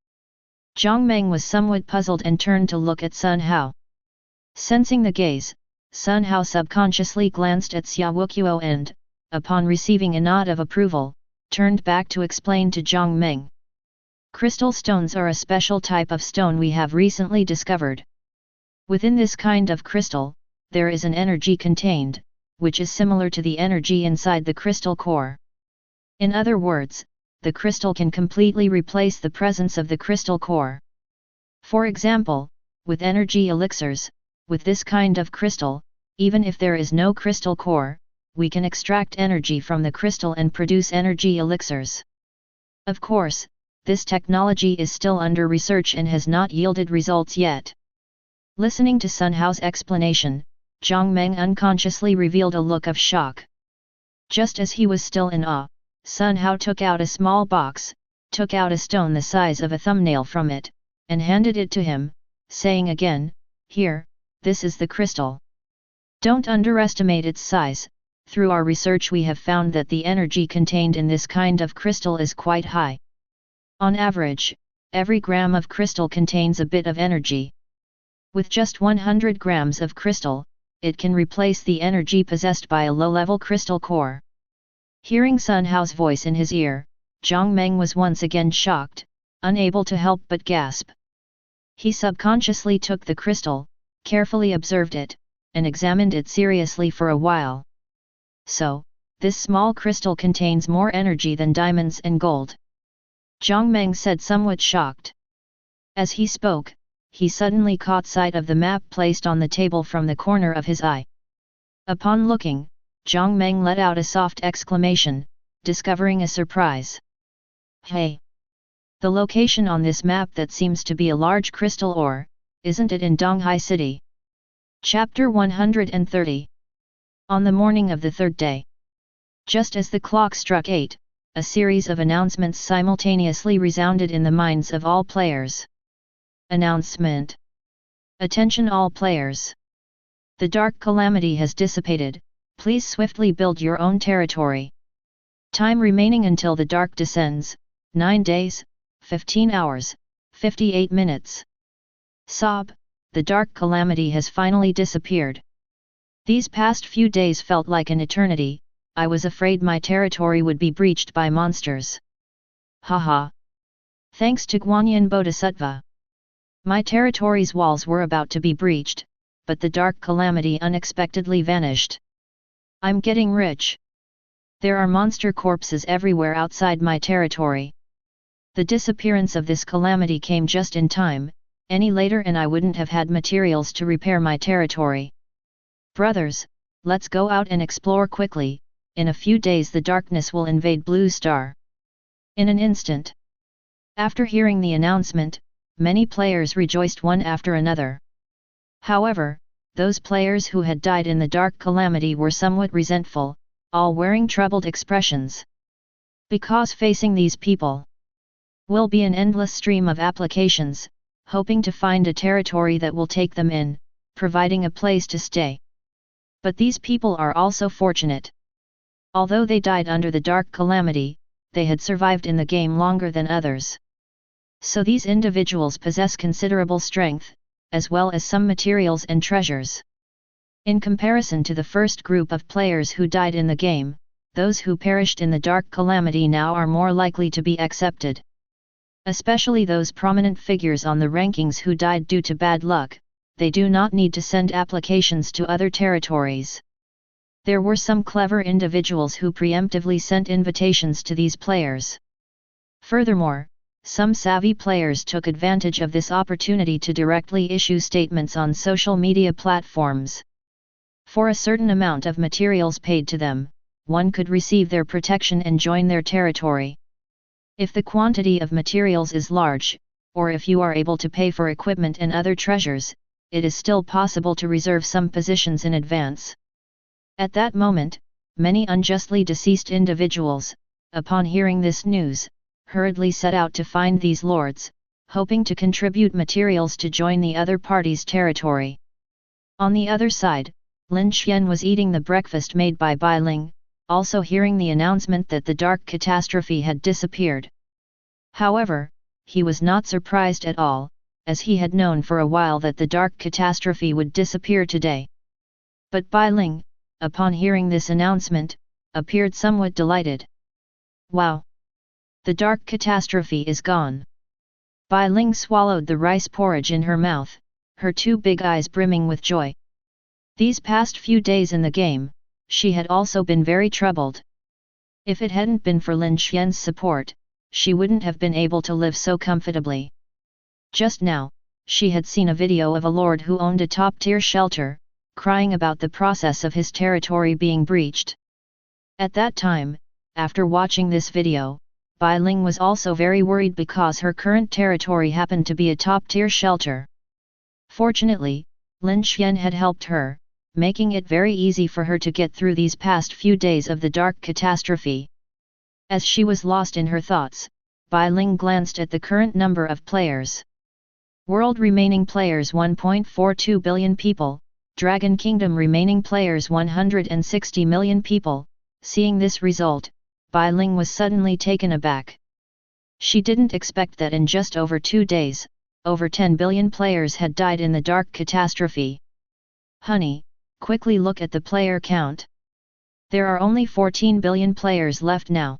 Zhang Meng was somewhat puzzled and turned to look at Sun Hao. Sensing the gaze, Sun Hao subconsciously glanced at Xiaoguo and, upon receiving a nod of approval, turned back to explain to Zhang Meng. Crystal stones are a special type of stone we have recently discovered. Within this kind of crystal, there is an energy contained, which is similar to the energy inside the crystal core. In other words, the crystal can completely replace the presence of the crystal core. For example, with energy elixirs, with this kind of crystal, even if there is no crystal core, we can extract energy from the crystal and produce energy elixirs. Of course, this technology is still under research and has not yielded results yet. Listening to Sun Hao's explanation, Zhang Meng unconsciously revealed a look of shock. Just as he was still in awe, Sun Hao took out a small box, took out a stone the size of a thumbnail from it, and handed it to him, saying again, "Here, this is the crystal. Don't underestimate its size. Through our research we have found that the energy contained in this kind of crystal is quite high. On average, every gram of crystal contains a bit of energy. With just 100 grams of crystal, it can replace the energy possessed by a low-level crystal core." Hearing Sun Hao's voice in his ear, Zhang Meng was once again shocked, unable to help but gasp. He subconsciously took the crystal, carefully observed it, and examined it seriously for a while. So, this small crystal contains more energy than diamonds and gold. Zhang Meng said, somewhat shocked. As he spoke, he suddenly caught sight of the map placed on the table from the corner of his eye. Upon looking, Zhang Meng let out a soft exclamation, discovering a surprise. Hey! The location on this map that seems to be a large crystal ore, isn't it in Donghai City? Chapter 130. On the morning of the third day. Just as the clock struck 8, a series of announcements simultaneously resounded in the minds of all players. Announcement. Attention all players. The dark calamity has dissipated, please swiftly build your own territory. Time remaining until the dark descends, 9 days, 15 hours, 58 minutes. Sob, the dark calamity has finally disappeared. These past few days felt like an eternity, I was afraid my territory would be breached by monsters. Haha. Thanks to Guanyin Bodhisattva. My territory's walls were about to be breached, but the dark calamity unexpectedly vanished. I'm getting rich. There are monster corpses everywhere outside my territory. The disappearance of this calamity came just in time, any later and I wouldn't have had materials to repair my territory. Brothers, let's go out and explore quickly, in a few days the darkness will invade Blue Star. In an instant. After hearing the announcement, many players rejoiced one after another. However, those players who had died in the dark calamity were somewhat resentful, all wearing troubled expressions. Because facing these people will be an endless stream of applications, hoping to find a territory that will take them in, providing a place to stay. But these people are also fortunate. Although they died under the dark calamity, they had survived in the game longer than others. So these individuals possess considerable strength, as well as some materials and treasures. In comparison to the first group of players who died in the game, those who perished in the dark calamity now are more likely to be accepted. Especially those prominent figures on the rankings who died due to bad luck, they do not need to send applications to other territories. There were some clever individuals who preemptively sent invitations to these players. Furthermore, some savvy players took advantage of this opportunity to directly issue statements on social media platforms. For a certain amount of materials paid to them, one could receive their protection and join their territory. If the quantity of materials is large, or if you are able to pay for equipment and other treasures, it is still possible to reserve some positions in advance. At that moment, many unjustly deceased individuals, upon hearing this news, hurriedly set out to find these lords, hoping to contribute materials to join the other party's territory. On the other side, Lin Xuan was eating the breakfast made by Bai Ling, also hearing the announcement that the dark catastrophe had disappeared. However, he was not surprised at all, as he had known for a while that the dark catastrophe would disappear today. But Bai Ling, upon hearing this announcement, appeared somewhat delighted. Wow! The dark catastrophe is gone. Bai Ling swallowed the rice porridge in her mouth, her two big eyes brimming with joy. These past few days in the game, she had also been very troubled. If it hadn't been for Lin Xuan's support, she wouldn't have been able to live so comfortably. Just now, she had seen a video of a lord who owned a top-tier shelter, crying about the process of his territory being breached. At that time, after watching this video, Bai Ling was also very worried because her current territory happened to be a top-tier shelter. Fortunately, Lin Xuan had helped her, making it very easy for her to get through these past few days of the dark catastrophe. As she was lost in her thoughts, Bai Ling glanced at the current number of players. World remaining players 1.42 billion people, Dragon Kingdom remaining players 160 million people. Seeing this result, Bai Ling was suddenly taken aback. She didn't expect that in just over 2 days, over 10 billion players had died in the dark catastrophe. Honey, quickly look at the player count. There are only 14 billion players left now.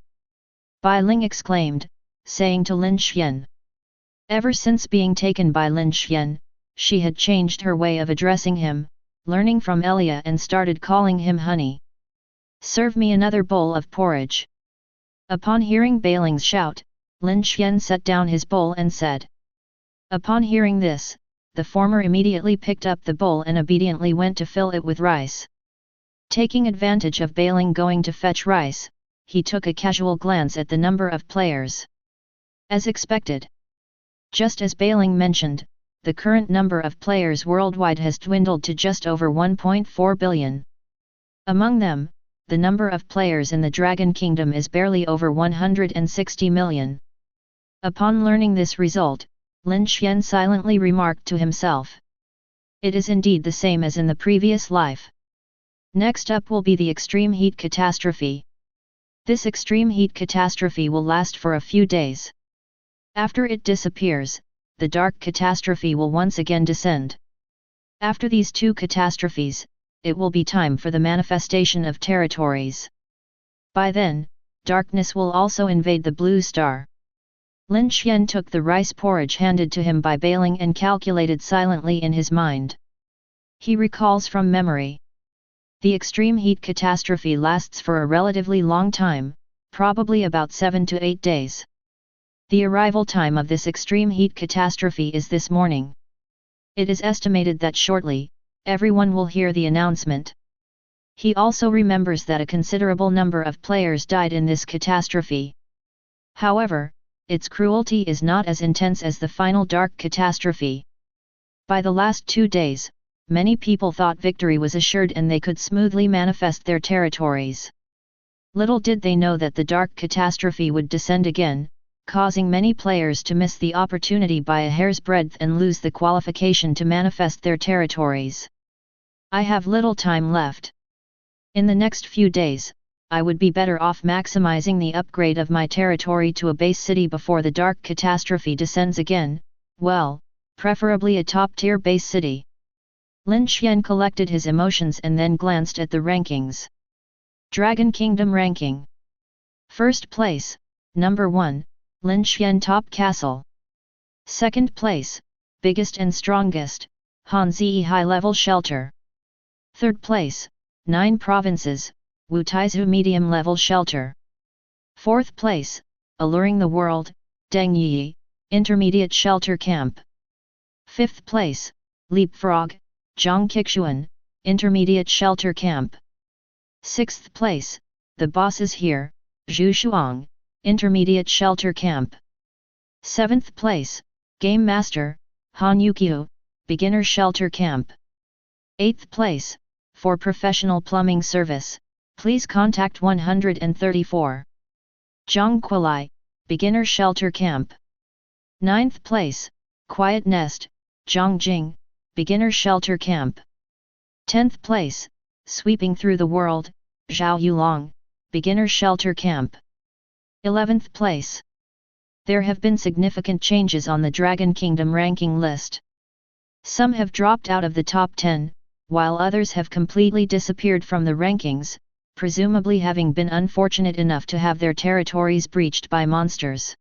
Bai Ling exclaimed, saying to Lin Xuan. Ever since being taken by Lin Xuan, she had changed her way of addressing him, learning from Elia and started calling him honey. Serve me another bowl of porridge." Upon hearing Bailing's shout, Lin Xuan set down his bowl and said. Upon hearing this, the former immediately picked up the bowl and obediently went to fill it with rice. Taking advantage of Bailing going to fetch rice, he took a casual glance at the number of players. As expected. Just as Bailing mentioned, the current number of players worldwide has dwindled to just over 1.4 billion. Among them, the number of players in the Dragon Kingdom is barely over 160 million. Upon learning this result, Lin Xuan silently remarked to himself. It is indeed the same as in the previous life. Next up will be the extreme heat catastrophe. This extreme heat catastrophe will last for a few days. After it disappears, the dark catastrophe will once again descend. After these two catastrophes, it will be time for the manifestation of territories. By then, darkness will also invade the blue star. Lin Xuan took the rice porridge handed to him by Bailing and calculated silently in his mind. He recalls from memory. The extreme heat catastrophe lasts for a relatively long time, probably about 7 to 8 days. The arrival time of this extreme heat catastrophe is this morning. It is estimated that shortly, everyone will hear the announcement. He also remembers that a considerable number of players died in this catastrophe. However, its cruelty is not as intense as the final dark catastrophe. By the last 2 days, many people thought victory was assured and they could smoothly manifest their territories. Little did they know that the dark catastrophe would descend again, causing many players to miss the opportunity by a hair's breadth and lose the qualification to manifest their territories. I have little time left. In the next few days, I would be better off maximizing the upgrade of my territory to a base city before the dark catastrophe descends again, well, preferably a top-tier base city. Lin Xuan collected his emotions and then glanced at the rankings. Dragon Kingdom ranking. First place, number 1, Lin Xuan Top Castle. Second place, biggest and strongest, Hanzi High Level Shelter. Third place, 9 provinces, Wu Taizu Medium Level Shelter. Fourth place, Alluring the World, Deng Yi, Intermediate Shelter Camp. Fifth place, Leapfrog, Zhang Kixuan, Intermediate Shelter Camp. Sixth place, The Boss is Here, Zhu Shuang, Intermediate Shelter Camp. Seventh place, Game Master, Han Yukiu, Beginner Shelter Camp. Eighth place, for Professional Plumbing Service, please contact 134. Zhang Kuilai, Beginner Shelter Camp. Ninth place, Quiet Nest, Zhang Jing, Beginner Shelter Camp. 10th place, Sweeping Through the World, Zhao Yulong, Beginner Shelter Camp. 11th place. There have been significant changes on the Dragon Kingdom ranking list. Some have dropped out of the top 10, while others have completely disappeared from the rankings, presumably having been unfortunate enough to have their territories breached by monsters.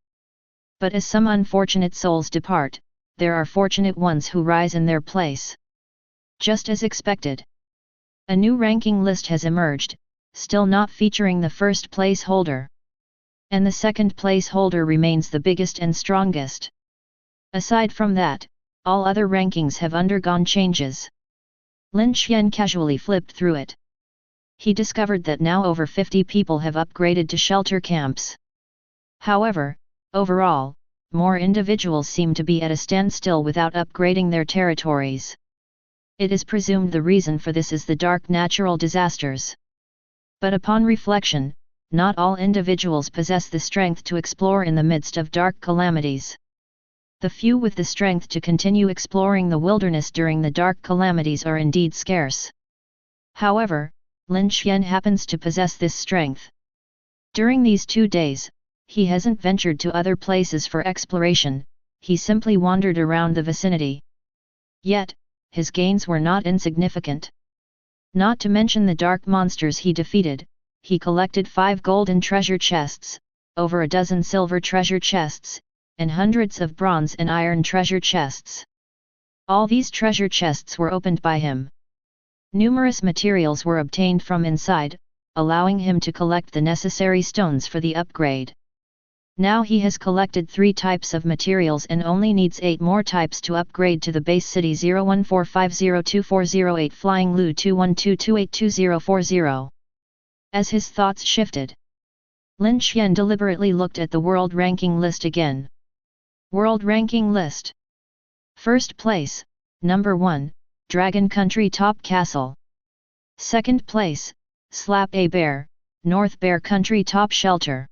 But as some unfortunate souls depart, there are fortunate ones who rise in their place. Just as expected. A new ranking list has emerged, still not featuring the first place holder. And the second place holder remains the biggest and strongest. Aside from that, all other rankings have undergone changes. Lin Xuan casually flipped through it. He discovered that now over 50 people have upgraded to shelter camps. However, overall, more individuals seem to be at a standstill without upgrading their territories. It is presumed the reason for this is the dark natural disasters. But upon reflection, not all individuals possess the strength to explore in the midst of dark calamities. The few with the strength to continue exploring the wilderness during the dark calamities are indeed scarce. However, Lin Xuan happens to possess this strength. During these 2 days, he hasn't ventured to other places for exploration, he simply wandered around the vicinity. Yet, his gains were not insignificant. Not to mention the dark monsters he defeated, he collected 5 golden treasure chests, over a dozen silver treasure chests, and hundreds of bronze and iron treasure chests. All these treasure chests were opened by him. Numerous materials were obtained from inside, allowing him to collect the necessary stones for the upgrade. Now he has collected 3 types of materials and only needs 8 more types to upgrade to the base city 0145024008 Flying Lu 212282040. As his thoughts shifted, Lin Xuan deliberately looked at the world ranking list again. World ranking list. First place, number 1, Dragon Country Top Castle. Second place, Slap A Bear, North Bear Country Top Shelter.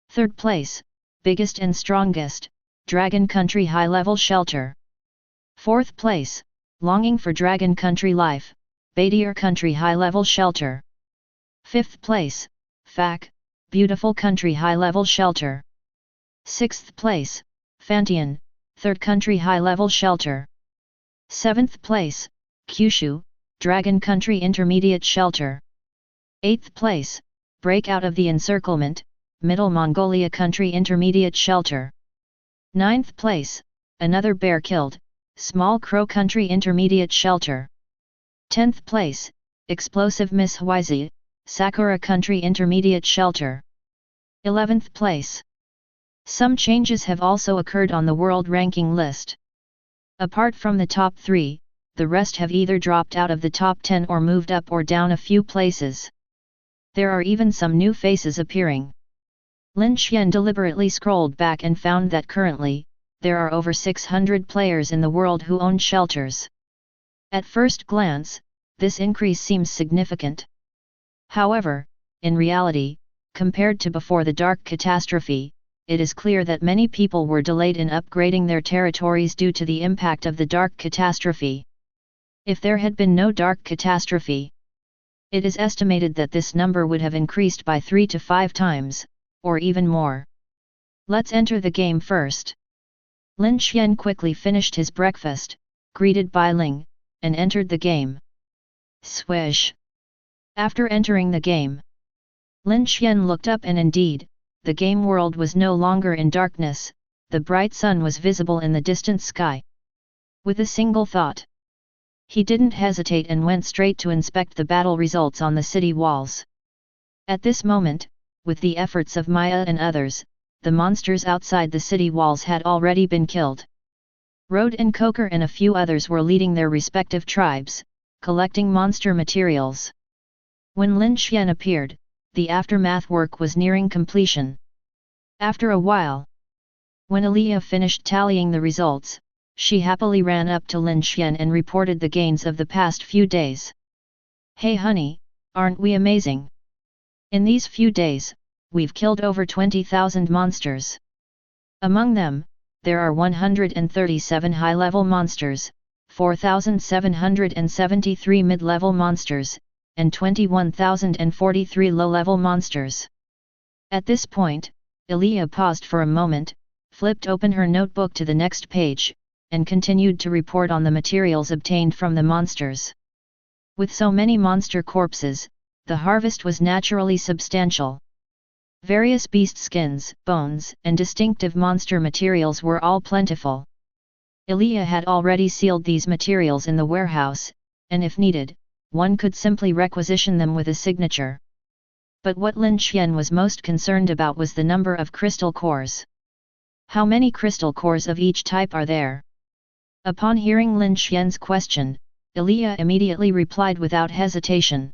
Third place, Biggest and Strongest, Dragon Country High Level Shelter. Fourth place, Longing for Dragon Country Life, Badier Country High Level Shelter. Fifth place, Fac, Beautiful Country High Level Shelter. Sixth place, Fantian, Third Country High Level Shelter. Seventh place, Kyushu, Dragon Country Intermediate Shelter. Eighth place, Break Out of the Encirclement, Middle Mongolia Country Intermediate Shelter. Ninth place, Another Bear Killed, Small Crow Country Intermediate Shelter. 10th place, Explosive Miss Huizi, Sakura Country Intermediate Shelter. 11th place. Some changes have also occurred on the world ranking list. Apart from the top 3, the rest have either dropped out of the top 10 or moved up or down a few places. There are even some new faces appearing. Lin Xuan deliberately scrolled back and found that currently, there are over 600 players in the world who own shelters. At first glance, this increase seems significant. However, in reality, compared to before the Dark Catastrophe, it is clear that many people were delayed in upgrading their territories due to the impact of the Dark Catastrophe. If there had been no Dark Catastrophe, it is estimated that this number would have increased by 3 to 5 times, or even more. Let's enter the game first. Lin Xuan quickly finished his breakfast, greeted by Ling, and entered the game. Swish! After entering the game, Lin Xuan looked up and indeed, the game world was no longer in darkness, the bright sun was visible in the distant sky. With a single thought, he didn't hesitate and went straight to inspect the battle results on the city walls. At this moment, with the efforts of Maya and others, the monsters outside the city walls had already been killed. Rode and Coker and a few others were leading their respective tribes, collecting monster materials. When Lin Xuan appeared, the aftermath work was nearing completion. After a while, when Aliyah finished tallying the results, she happily ran up to Lin Xuan and reported the gains of the past few days. "Hey honey, aren't we amazing? In these few days, we've killed over 20,000 monsters. Among them, there are 137 high-level monsters, 4,773 mid-level monsters, and 21,043 low-level monsters." At this point, Aliyah paused for a moment, flipped open her notebook to the next page, and continued to report on the materials obtained from the monsters. With so many monster corpses, the harvest was naturally substantial. Various beast skins, bones, and distinctive monster materials were all plentiful. Aliyah had already sealed these materials in the warehouse, and if needed, one could simply requisition them with a signature. But what Lin Xuan was most concerned about was the number of crystal cores. How many crystal cores of each type are there? Upon hearing Lin Xuan's question, Aliyah immediately replied without hesitation.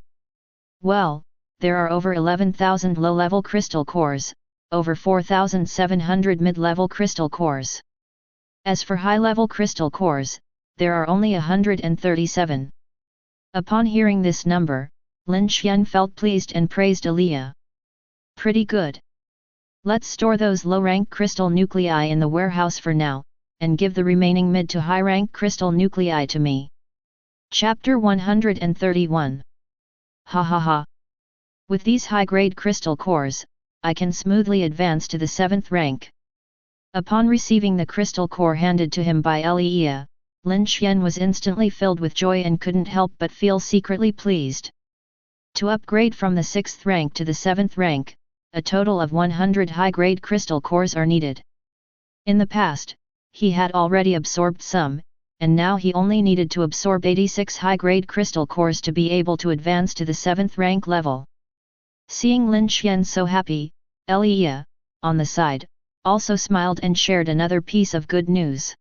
"Well, there are over 11,000 low-level crystal cores, over 4,700 mid-level crystal cores. As for high-level crystal cores, there are only 137. Upon hearing this number, Lin Xuan felt pleased and praised Aliyah. "Pretty good. Let's store those low-rank crystal nuclei in the warehouse for now, and give the remaining mid to high-rank crystal nuclei to me." Chapter 131. Ha ha ha. With these high-grade crystal cores, I can smoothly advance to the 7th rank. Upon receiving the crystal core handed to him by Aliyah, Lin Xuan was instantly filled with joy and couldn't help but feel secretly pleased. To upgrade from the 6th rank to the 7th rank, a total of 100 high-grade crystal cores are needed. In the past, he had already absorbed some, and now he only needed to absorb 86 high-grade crystal cores to be able to advance to the 7th rank level. Seeing Lin Xuan so happy, Elia, on the side, also smiled and shared another piece of good news.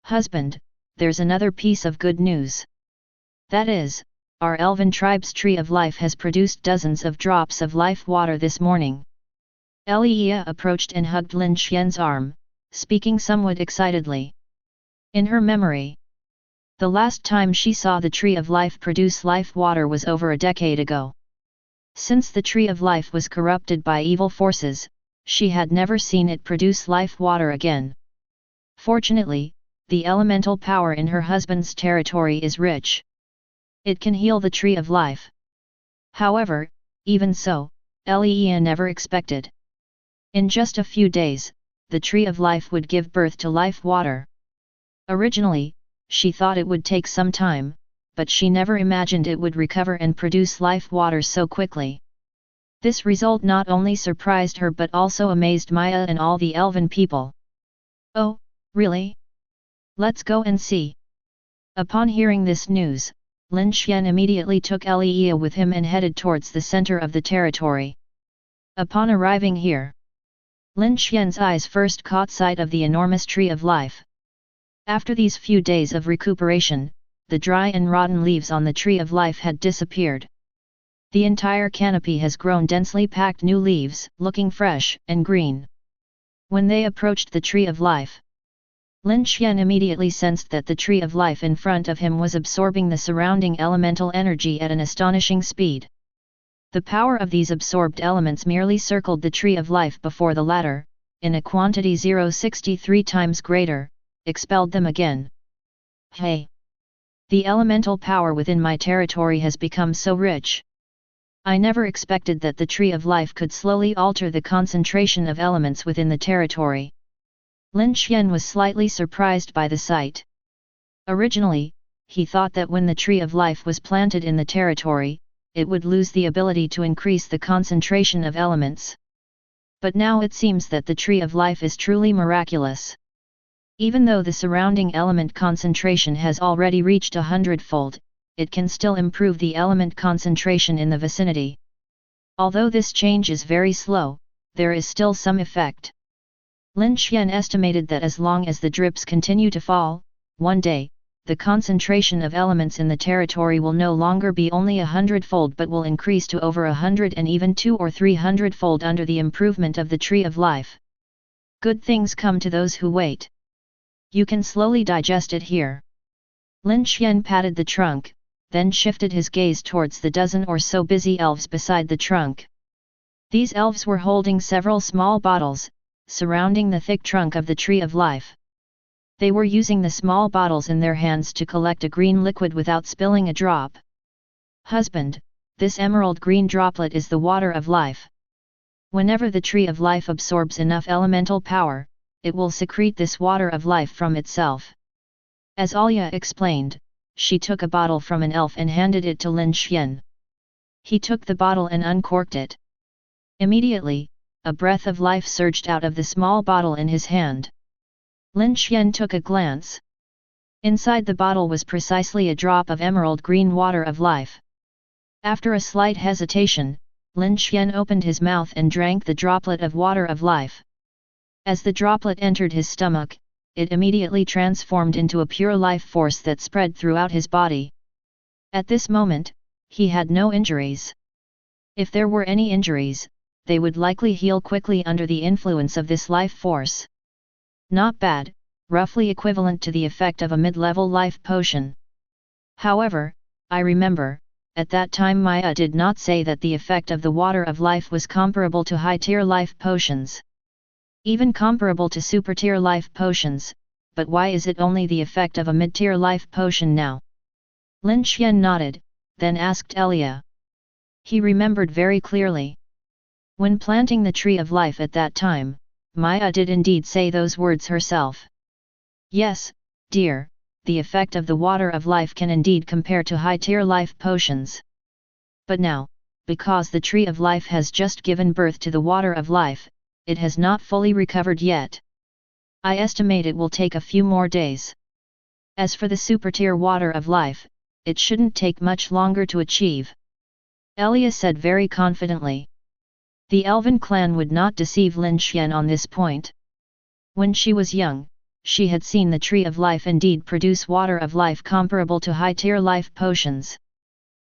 Husband, there's another piece of good news. That is, our Elven tribe's tree of life has produced dozens of drops of life water this morning. Elia approached and hugged Lin Xuan's arm, speaking somewhat excitedly. In her memory, the last time she saw the tree of life produce life water was over a decade ago. Since the tree of life was corrupted by evil forces, she had never seen it produce life water again. Fortunately, the elemental power in her husband's territory is rich. It can heal the tree of life. However, even so, Elia never expected. In just a few days, the tree of life would give birth to life water. Originally, she thought it would take some time, but she never imagined it would recover and produce life water so quickly. This result not only surprised her but also amazed Maya and all the Elven people. Oh, really? Let's go and see. Upon hearing this news, Lin Xuan immediately took Elia with him and headed towards the center of the territory. Upon arriving here, Lin Xuan's eyes first caught sight of the enormous tree of life. After these few days of recuperation, the dry and rotten leaves on the tree of life had disappeared. The entire canopy has grown densely packed new leaves, looking fresh and green. When they approached the tree of life, Lin Xuan immediately sensed that the tree of life in front of him was absorbing the surrounding elemental energy at an astonishing speed. The power of these absorbed elements merely circled the tree of life before the latter, in a quantity 0.63 times greater, expelled them again. Hey! The elemental power within my territory has become so rich. I never expected that the tree of life could slowly alter the concentration of elements within the territory. Lin Xuan was slightly surprised by the sight. Originally, he thought that when the tree of life was planted in the territory, it would lose the ability to increase the concentration of elements. But now it seems that the tree of life is truly miraculous. Even though the surrounding element concentration has already reached 100-fold, it can still improve the element concentration in the vicinity. Although this change is very slow, there is still some effect. Lin Xuan estimated that as long as the drips continue to fall, one day, the concentration of elements in the territory will no longer be only 100-fold but will increase to over 100 and even 200 or 300-fold under the improvement of the tree of life. Good things come to those who wait. You can slowly digest it here. Lin Xuan patted the trunk, then shifted his gaze towards the dozen or so busy elves beside the trunk. These elves were holding several small bottles, surrounding the thick trunk of the tree of life. They were using the small bottles in their hands to collect a green liquid without spilling a drop. Husband, this emerald green droplet is the water of life. Whenever the tree of life absorbs enough elemental power, it will secrete this water of life from itself. As Alya explained, she took a bottle from an elf and handed it to Lin Xuan. He took the bottle and uncorked it. Immediately, a breath of life surged out of the small bottle in his hand. Lin Xuan took a glance. Inside the bottle was precisely a drop of emerald green water of life. After a slight hesitation, Lin Xuan opened his mouth and drank the droplet of water of life. As the droplet entered his stomach, it immediately transformed into a pure life force that spread throughout his body. At this moment, he had no injuries. If there were any injuries, they would likely heal quickly under the influence of this life force. Not bad, roughly equivalent to the effect of a mid-level life potion. However, I remember, at that time Maya did not say that the effect of the water of life was comparable to high-tier life potions. Even comparable to super-tier life potions, but why is it only the effect of a mid-tier life potion now? Lin Xuan nodded, then asked Elia. He remembered very clearly. When planting the tree of life at that time, Maya did indeed say those words herself. Yes, dear, the effect of the water of life can indeed compare to high-tier life potions. But now, because the tree of life has just given birth to the water of life, it has not fully recovered yet. I estimate it will take a few more days. As for the super-tier water of life, it shouldn't take much longer to achieve. Elia said very confidently. The Elven clan would not deceive Lin Xuan on this point. When she was young, she had seen the Tree of Life indeed produce water of life comparable to high-tier life potions.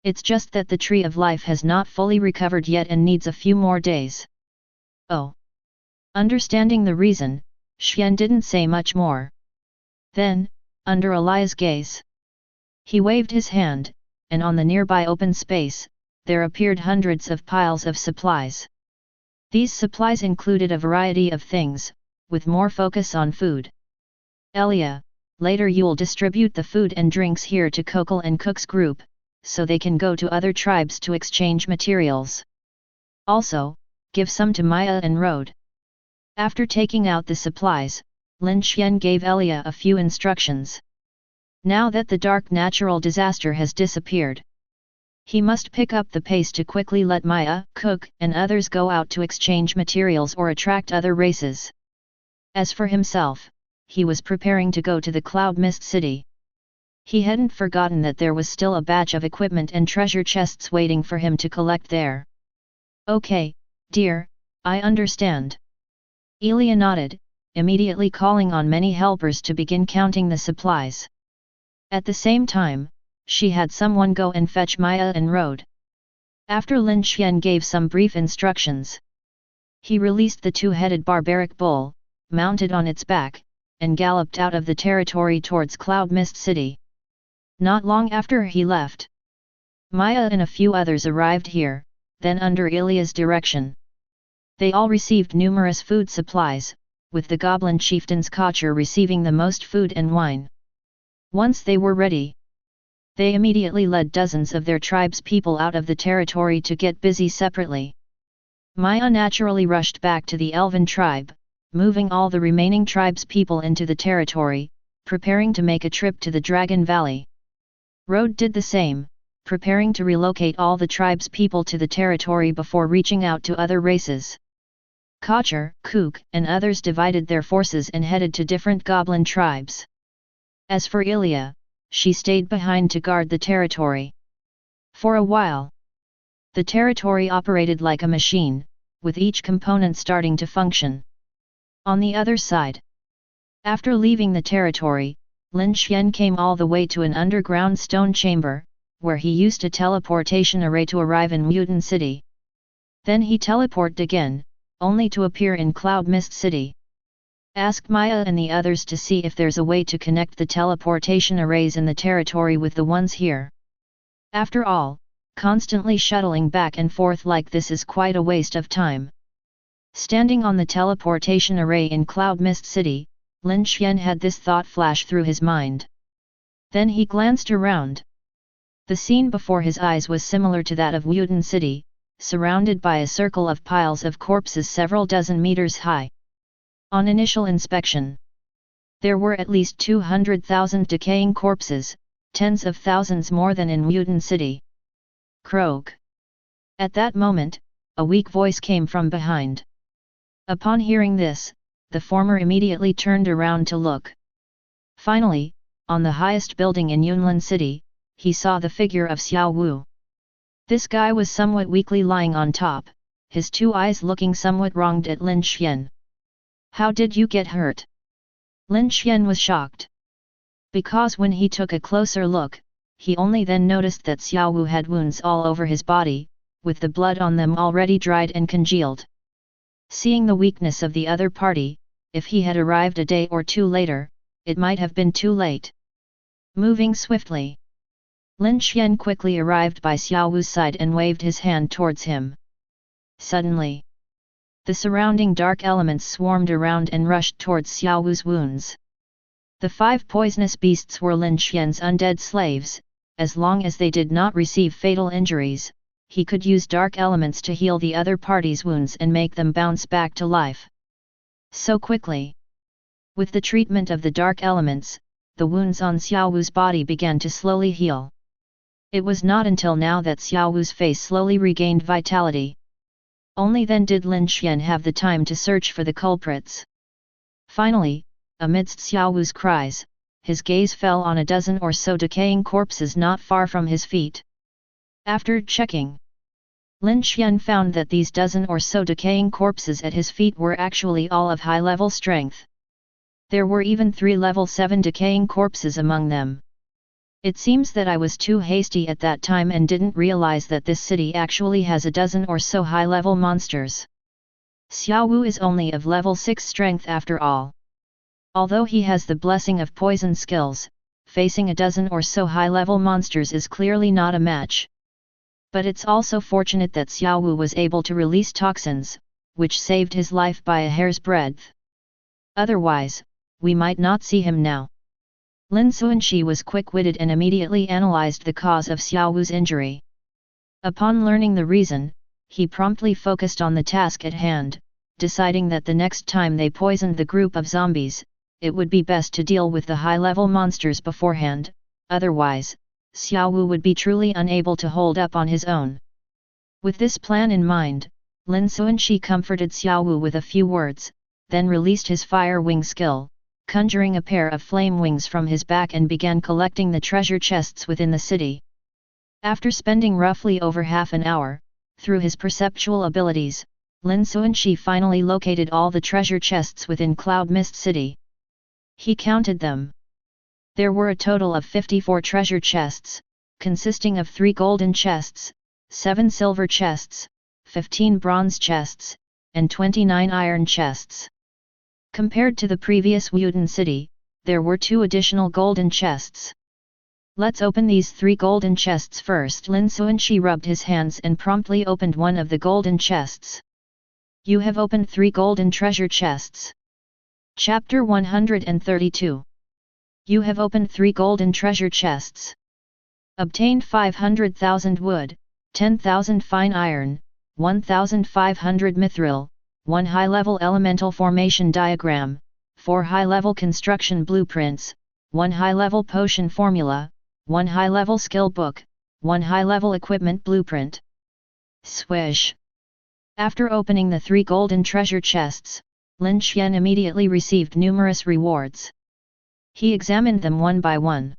It's just that the Tree of Life has not fully recovered yet and needs a few more days. Oh. Understanding the reason, Xuan didn't say much more. Then, under Elia's gaze, he waved his hand, and on the nearby open space, there appeared hundreds of piles of supplies. These supplies included a variety of things, with more focus on food. Elia, later you'll distribute the food and drinks here to Kokol and Cook's group, so they can go to other tribes to exchange materials. Also, give some to Maya and Rode. After taking out the supplies, Lin Xuan gave Elia a few instructions. Now that the dark natural disaster has disappeared, he must pick up the pace to quickly let Maya, Cook, and others go out to exchange materials or attract other races. As for himself, he was preparing to go to the Cloud Mist City. He hadn't forgotten that there was still a batch of equipment and treasure chests waiting for him to collect there. Okay, dear, I understand. Elia nodded, immediately calling on many helpers to begin counting the supplies. At the same time, she had someone go and fetch Maya and Rode. After Lin Xuan gave some brief instructions, he released the two-headed barbaric bull, mounted on its back, and galloped out of the territory towards Cloud Mist City. Not long after he left, Maya and a few others arrived here, then under Ilia's direction. They all received numerous food supplies, with the Goblin chieftain's Kocher receiving the most food and wine. Once they were ready, they immediately led dozens of their tribe's people out of the territory to get busy separately. Maya naturally rushed back to the Elven tribe, moving all the remaining tribe's people into the territory, preparing to make a trip to the Dragon Valley. Rode did the same, preparing to relocate all the tribe's people to the territory before reaching out to other races. Kocher, Kook, and others divided their forces and headed to different Goblin tribes. As for Ilia, she stayed behind to guard the territory. For a while, the territory operated like a machine, with each component starting to function. On the other side, after leaving the territory, Lin Xuan came all the way to an underground stone chamber, where he used a teleportation array to arrive in Yudin city. Then he teleported again, only to appear in Cloud Mist City. Ask Maya and the others to see if there's a way to connect the teleportation arrays in the territory with the ones here. After all, constantly shuttling back and forth like this is quite a waste of time. Standing on the teleportation array in Cloud Mist City, Lin Xuan had this thought flash through his mind. Then he glanced around. The scene before his eyes was similar to that of Udin city, surrounded by a circle of piles of corpses several dozen meters high. On initial inspection, there were at least 200,000 decaying corpses, tens of thousands more than in Udin city. Croak. At that moment, a weak voice came from behind. Upon hearing this, the former immediately turned around to look. Finally, on the highest building in Yunlin city, he saw the figure of Xiao Wu. This guy was somewhat weakly lying on top, his two eyes looking somewhat wronged at Lin Xuan. How did you get hurt? Lin Xuan was shocked. Because when he took a closer look, he only then noticed that Xiao Wu had wounds all over his body, with the blood on them already dried and congealed. Seeing the weakness of the other party, if he had arrived a day or two later, it might have been too late. Moving swiftly, Lin Xuan quickly arrived by Xiao Wu's side and waved his hand towards him. Suddenly, the surrounding dark elements swarmed around and rushed towards Xiao Wu's wounds. The 5 poisonous beasts were Lin Xuan's undead slaves. As long as they did not receive fatal injuries, he could use dark elements to heal the other party's wounds and make them bounce back to life. So quickly. With the treatment of the dark elements, the wounds on Xiao Wu's body began to slowly heal. It was not until now that Xiao Wu's face slowly regained vitality. Only then did Lin Xuan have the time to search for the culprits. Finally, amidst Xiao Wu's cries, his gaze fell on a dozen or so decaying corpses not far from his feet. After checking, Lin Xuan found that these dozen or so decaying corpses at his feet were actually all of high-level strength. There were even 3 level 7 decaying corpses among them. It seems that I was too hasty at that time and didn't realize that this city actually has a dozen or so high-level monsters. Xiao Wu is only of level 6 strength after all. Although he has the blessing of poison skills, facing a dozen or so high-level monsters is clearly not a match. But it's also fortunate that Xiao Wu was able to release toxins, which saved his life by a hair's breadth. Otherwise, we might not see him now. Lin Xuan was quick-witted and immediately analyzed the cause of Xiao Wu's injury. Upon learning the reason, he promptly focused on the task at hand, deciding that the next time they poisoned the group of zombies, it would be best to deal with the high-level monsters beforehand, otherwise, Xiao Wu would be truly unable to hold up on his own. With this plan in mind, Lin Xuan comforted Xiao Wu with a few words, then released his fire wing skill, conjuring a pair of flame wings from his back and began collecting the treasure chests within the city. After spending roughly over half an hour, through his perceptual abilities, Lin Xuan finally located all the treasure chests within Cloud Mist City. He counted them. There were a total of 54 treasure chests, consisting of 3 golden chests, 7 silver chests, 15 bronze chests, and 29 iron chests. Compared to the previous Udin city, there were 2 additional golden chests. Let's open these 3 golden chests first. Lin Xuan rubbed his hands and promptly opened one of the golden chests. You have opened 3 golden treasure chests. Chapter 132. You have opened 3 golden treasure chests. Obtained 500,000 wood, 10,000 fine iron, 1,500 mithril, 1 high-level elemental formation diagram, 4 high-level construction blueprints, 1 high-level potion formula, 1 high-level skill book, 1 high-level equipment blueprint. Swish! After opening the 3 golden treasure chests, Lin Xuan immediately received numerous rewards. He examined them one by one.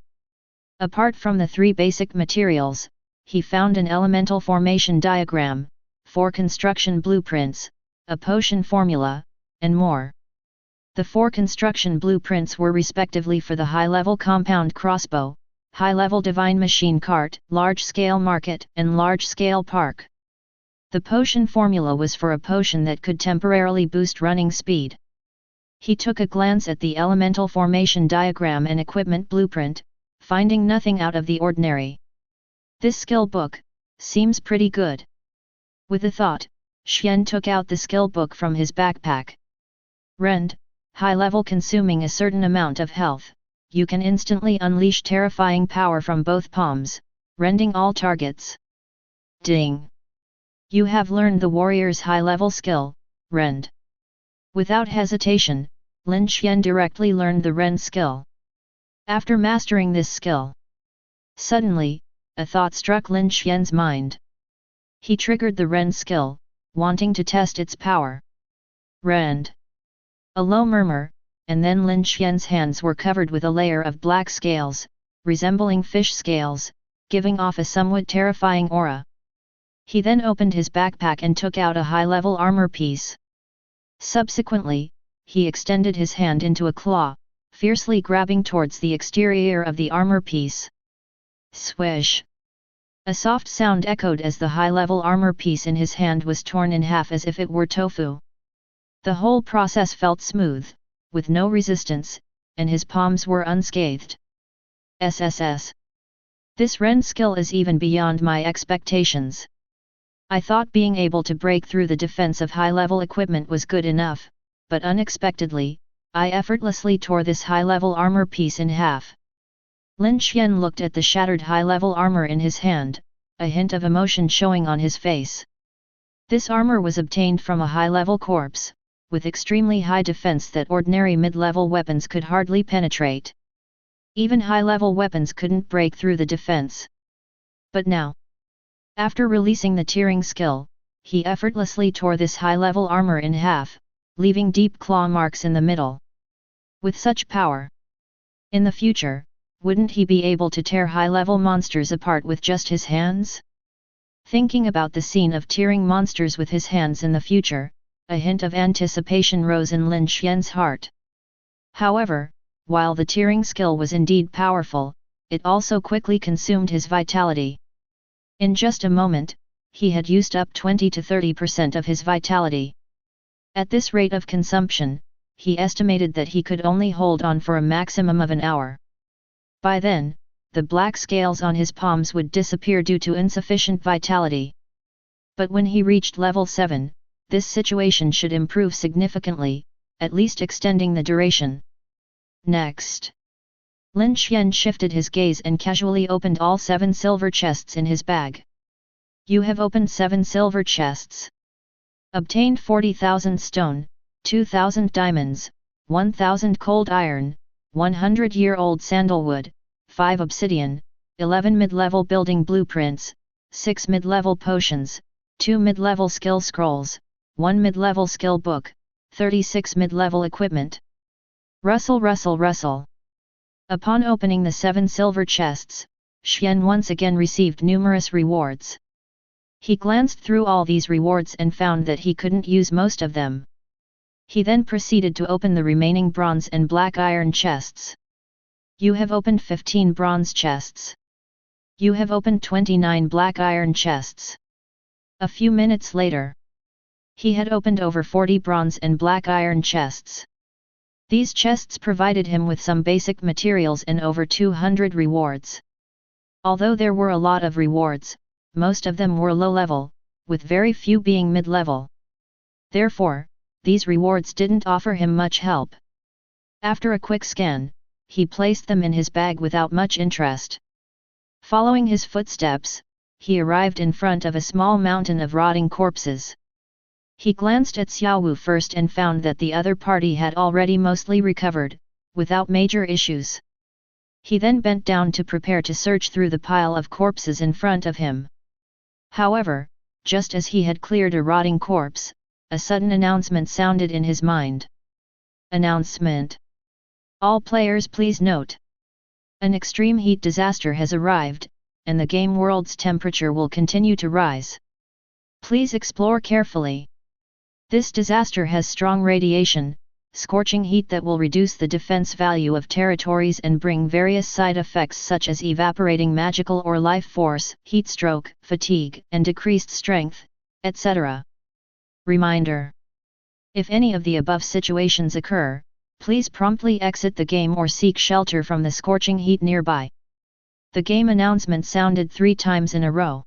Apart from the 3 basic materials, he found an elemental formation diagram, 4 construction blueprints, a potion formula, and more. The 4 construction blueprints were respectively for the high-level compound crossbow, high-level divine machine cart, large-scale market, and large-scale park. The potion formula was for a potion that could temporarily boost running speed. He took a glance at the elemental formation diagram and equipment blueprint, finding nothing out of the ordinary. This skill book seems pretty good. With a thought, Xuan took out the skill book from his backpack. Rend, high level consuming a certain amount of health, you can instantly unleash terrifying power from both palms, rending all targets. Ding! You have learned the warrior's high level skill, Rend. Without hesitation, Lin Xuan directly learned the Rend skill. After mastering this skill, suddenly, a thought struck Lin Xuan's mind. He triggered the Rend skill, wanting to test its power. Rend! A low murmur, and then Lin Xuan's hands were covered with a layer of black scales, resembling fish scales, giving off a somewhat terrifying aura. He then opened his backpack and took out a high-level armor piece. Subsequently, he extended his hand into a claw, fiercely grabbing towards the exterior of the armor piece. Swish! A soft sound echoed as the high-level armor piece in his hand was torn in half as if it were tofu. The whole process felt smooth, with no resistance, and his palms were unscathed. SSS. This Rend skill is even beyond my expectations. I thought being able to break through the defense of high-level equipment was good enough, but unexpectedly, I effortlessly tore this high-level armor piece in half. Lin Xuan looked at the shattered high-level armor in his hand, a hint of emotion showing on his face. This armor was obtained from a high-level corpse, with extremely high defense that ordinary mid-level weapons could hardly penetrate. Even high-level weapons couldn't break through the defense. But now, after releasing the tearing skill, he effortlessly tore this high-level armor in half, leaving deep claw marks in the middle. With such power, in the future, wouldn't he be able to tear high-level monsters apart with just his hands? Thinking about the scene of tearing monsters with his hands in the future, a hint of anticipation rose in Lin Xuan's heart. However, while the tearing skill was indeed powerful, it also quickly consumed his vitality. In just a moment, he had used up 20 to 30% of his vitality. At this rate of consumption, he estimated that he could only hold on for a maximum of an hour. By then, the black scales on his palms would disappear due to insufficient vitality. But when he reached level 7, this situation should improve significantly, at least extending the duration. Next, Lin Xuan shifted his gaze and casually opened all 7 silver chests in his bag. You have opened 7 silver chests. Obtained 40,000 stone, 2,000 diamonds, 1,000 cold iron, 100-year-old sandalwood, 5 obsidian, 11 mid-level building blueprints, 6 mid-level potions, 2 mid-level skill scrolls, 1 mid-level skill book, 36 mid-level equipment. Rustle rustle rustle. Upon opening the 7 silver chests, Xuan once again received numerous rewards. He glanced through all these rewards and found that he couldn't use most of them. He then proceeded to open the remaining bronze and black iron chests. You have opened 15 bronze chests. You have opened 29 black iron chests. A few minutes later, he had opened over 40 bronze and black iron chests. These chests provided him with some basic materials and over 200 rewards. Although there were a lot of rewards, most of them were low-level, with very few being mid-level. Therefore, these rewards didn't offer him much help. After a quick scan, he placed them in his bag without much interest. Following his footsteps, he arrived in front of a small mountain of rotting corpses. He glanced at Xiaowu first and found that the other party had already mostly recovered, without major issues. He then bent down to prepare to search through the pile of corpses in front of him. However, just as he had cleared a rotting corpse, a sudden announcement sounded in his mind. Announcement. All players please note. An extreme heat disaster has arrived, and the game world's temperature will continue to rise. Please explore carefully. This disaster has strong radiation, scorching heat that will reduce the defense value of territories and bring various side effects such as evaporating magical or life force, heat stroke, fatigue, and decreased strength, etc. Reminder. If any of the above situations occur, please promptly exit the game or seek shelter from the scorching heat nearby. The game announcement sounded 3 times in a row.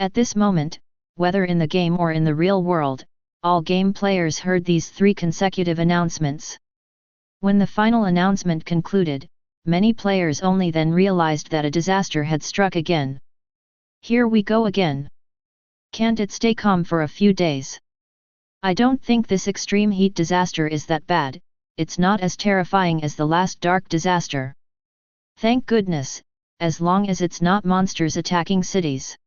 At this moment, whether in the game or in the real world, all game players heard these 3 consecutive announcements. When the final announcement concluded, many players only then realized that a disaster had struck again. Here we go again. Can't it stay calm for a few days? I don't think this extreme heat disaster is that bad, it's not as terrifying as the last dark disaster. Thank goodness, as long as it's not monsters attacking cities.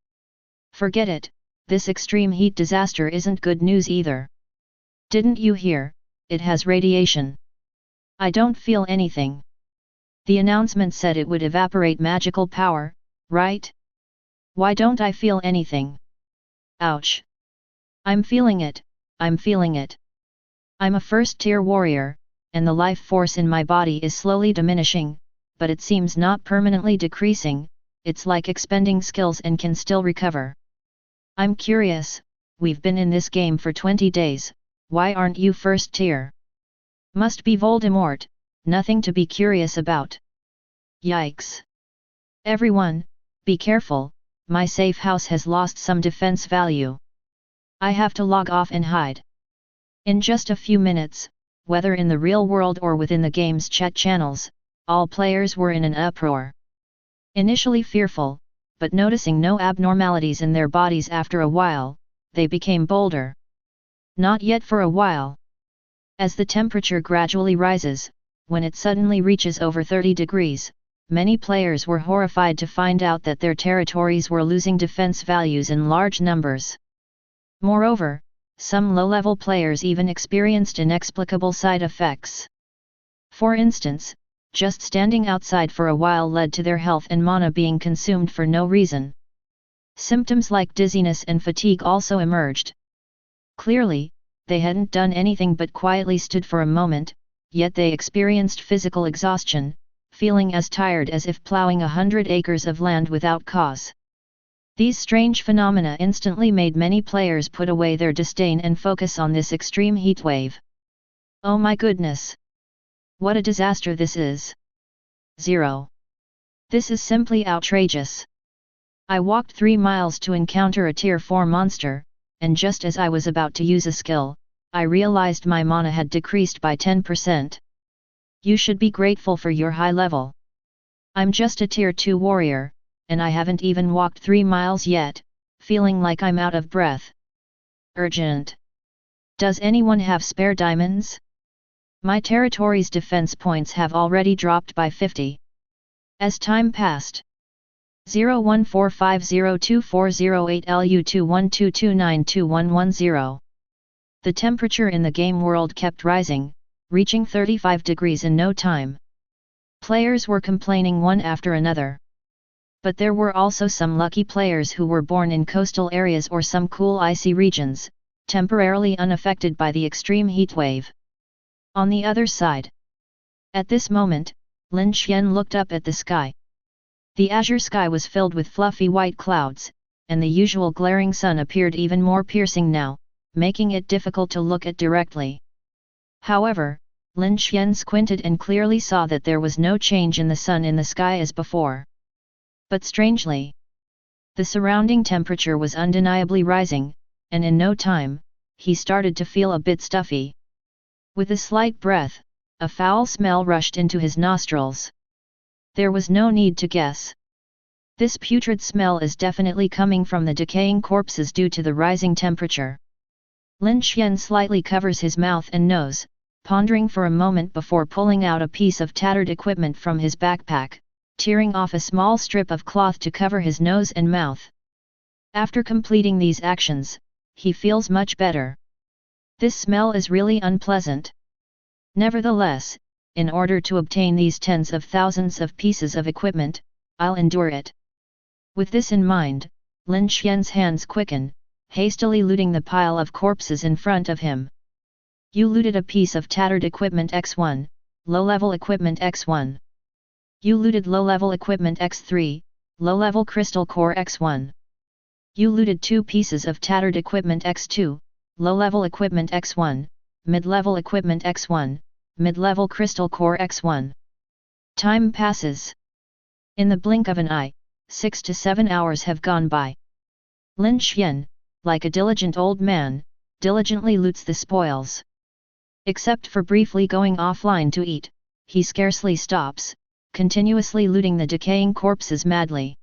Forget it, this extreme heat disaster isn't good news either. Didn't you hear, it has radiation. I don't feel anything. The announcement said it would evaporate magical power, right? Why don't I feel anything? Ouch. I'm feeling it, I'm feeling it. I'm a first-tier warrior, and the life force in my body is slowly diminishing, but it seems not permanently decreasing, it's like expending skills and can still recover. I'm curious, we've been in this game for 20 days, why aren't you first tier? Must be Voldemort, nothing to be curious about. Yikes. Everyone, be careful, my safe house has lost some defense value. I have to log off and hide. In just a few minutes, whether in the real world or within the game's chat channels, all players were in an uproar. Initially fearful, but noticing no abnormalities in their bodies after a while, they became bolder. Not yet for a while. As the temperature gradually rises, when it suddenly reaches over 30 degrees, many players were horrified to find out that their territories were losing defense values in large numbers. Moreover, some low-level players even experienced inexplicable side effects. For instance, just standing outside for a while led to their health and mana being consumed for no reason. Symptoms like dizziness and fatigue also emerged. Clearly, they hadn't done anything but quietly stood for a moment, yet they experienced physical exhaustion, feeling as tired as if plowing 100 acres of land without cause. These strange phenomena instantly made many players put away their disdain and focus on this extreme heatwave. Oh my goodness! What a disaster this is! 0. This is simply outrageous. I walked 3 miles to encounter a tier 4 monster, and just as I was about to use a skill, I realized my mana had decreased by 10%. You should be grateful for your high level. I'm just a tier 2 warrior, and I haven't even walked 3 miles yet, feeling like I'm out of breath. Urgent. Does anyone have spare diamonds? My territory's defense points have already dropped by 50. As time passed. 0145024008 LU2122921110. The temperature in the game world kept rising, reaching 35 degrees in no time. Players were complaining one after another. But there were also some lucky players who were born in coastal areas or some cool icy regions, temporarily unaffected by the extreme heatwave. On the other side. At this moment, Lin Xuan looked up at the sky. The azure sky was filled with fluffy white clouds, and the usual glaring sun appeared even more piercing now, making it difficult to look at directly. However, Lin Xuan squinted and clearly saw that there was no change in the sun in the sky as before. But strangely, the surrounding temperature was undeniably rising, and in no time, he started to feel a bit stuffy. With a slight breath, a foul smell rushed into his nostrils. There was no need to guess. This putrid smell is definitely coming from the decaying corpses due to the rising temperature. Lin Xuan slightly covers his mouth and nose, pondering for a moment before pulling out a piece of tattered equipment from his backpack, tearing off a small strip of cloth to cover his nose and mouth. After completing these actions, he feels much better. This smell is really unpleasant. Nevertheless, in order to obtain these tens of thousands of pieces of equipment, I'll endure it. With this in mind, Lin Xuan's hands quicken, hastily looting the pile of corpses in front of him. You looted a piece of tattered equipment X1, low-level equipment X1. You looted low-level equipment X3, low-level crystal core X1. You looted 2 pieces of tattered equipment X2, low-level equipment X1, mid-level equipment X1, mid-level crystal core X1. Time passes. In the blink of an eye, 6 to 7 hours have gone by. Lin Xuan, like a diligent old man, diligently loots the spoils. Except for briefly going offline to eat, he scarcely stops, continuously looting the decaying corpses madly.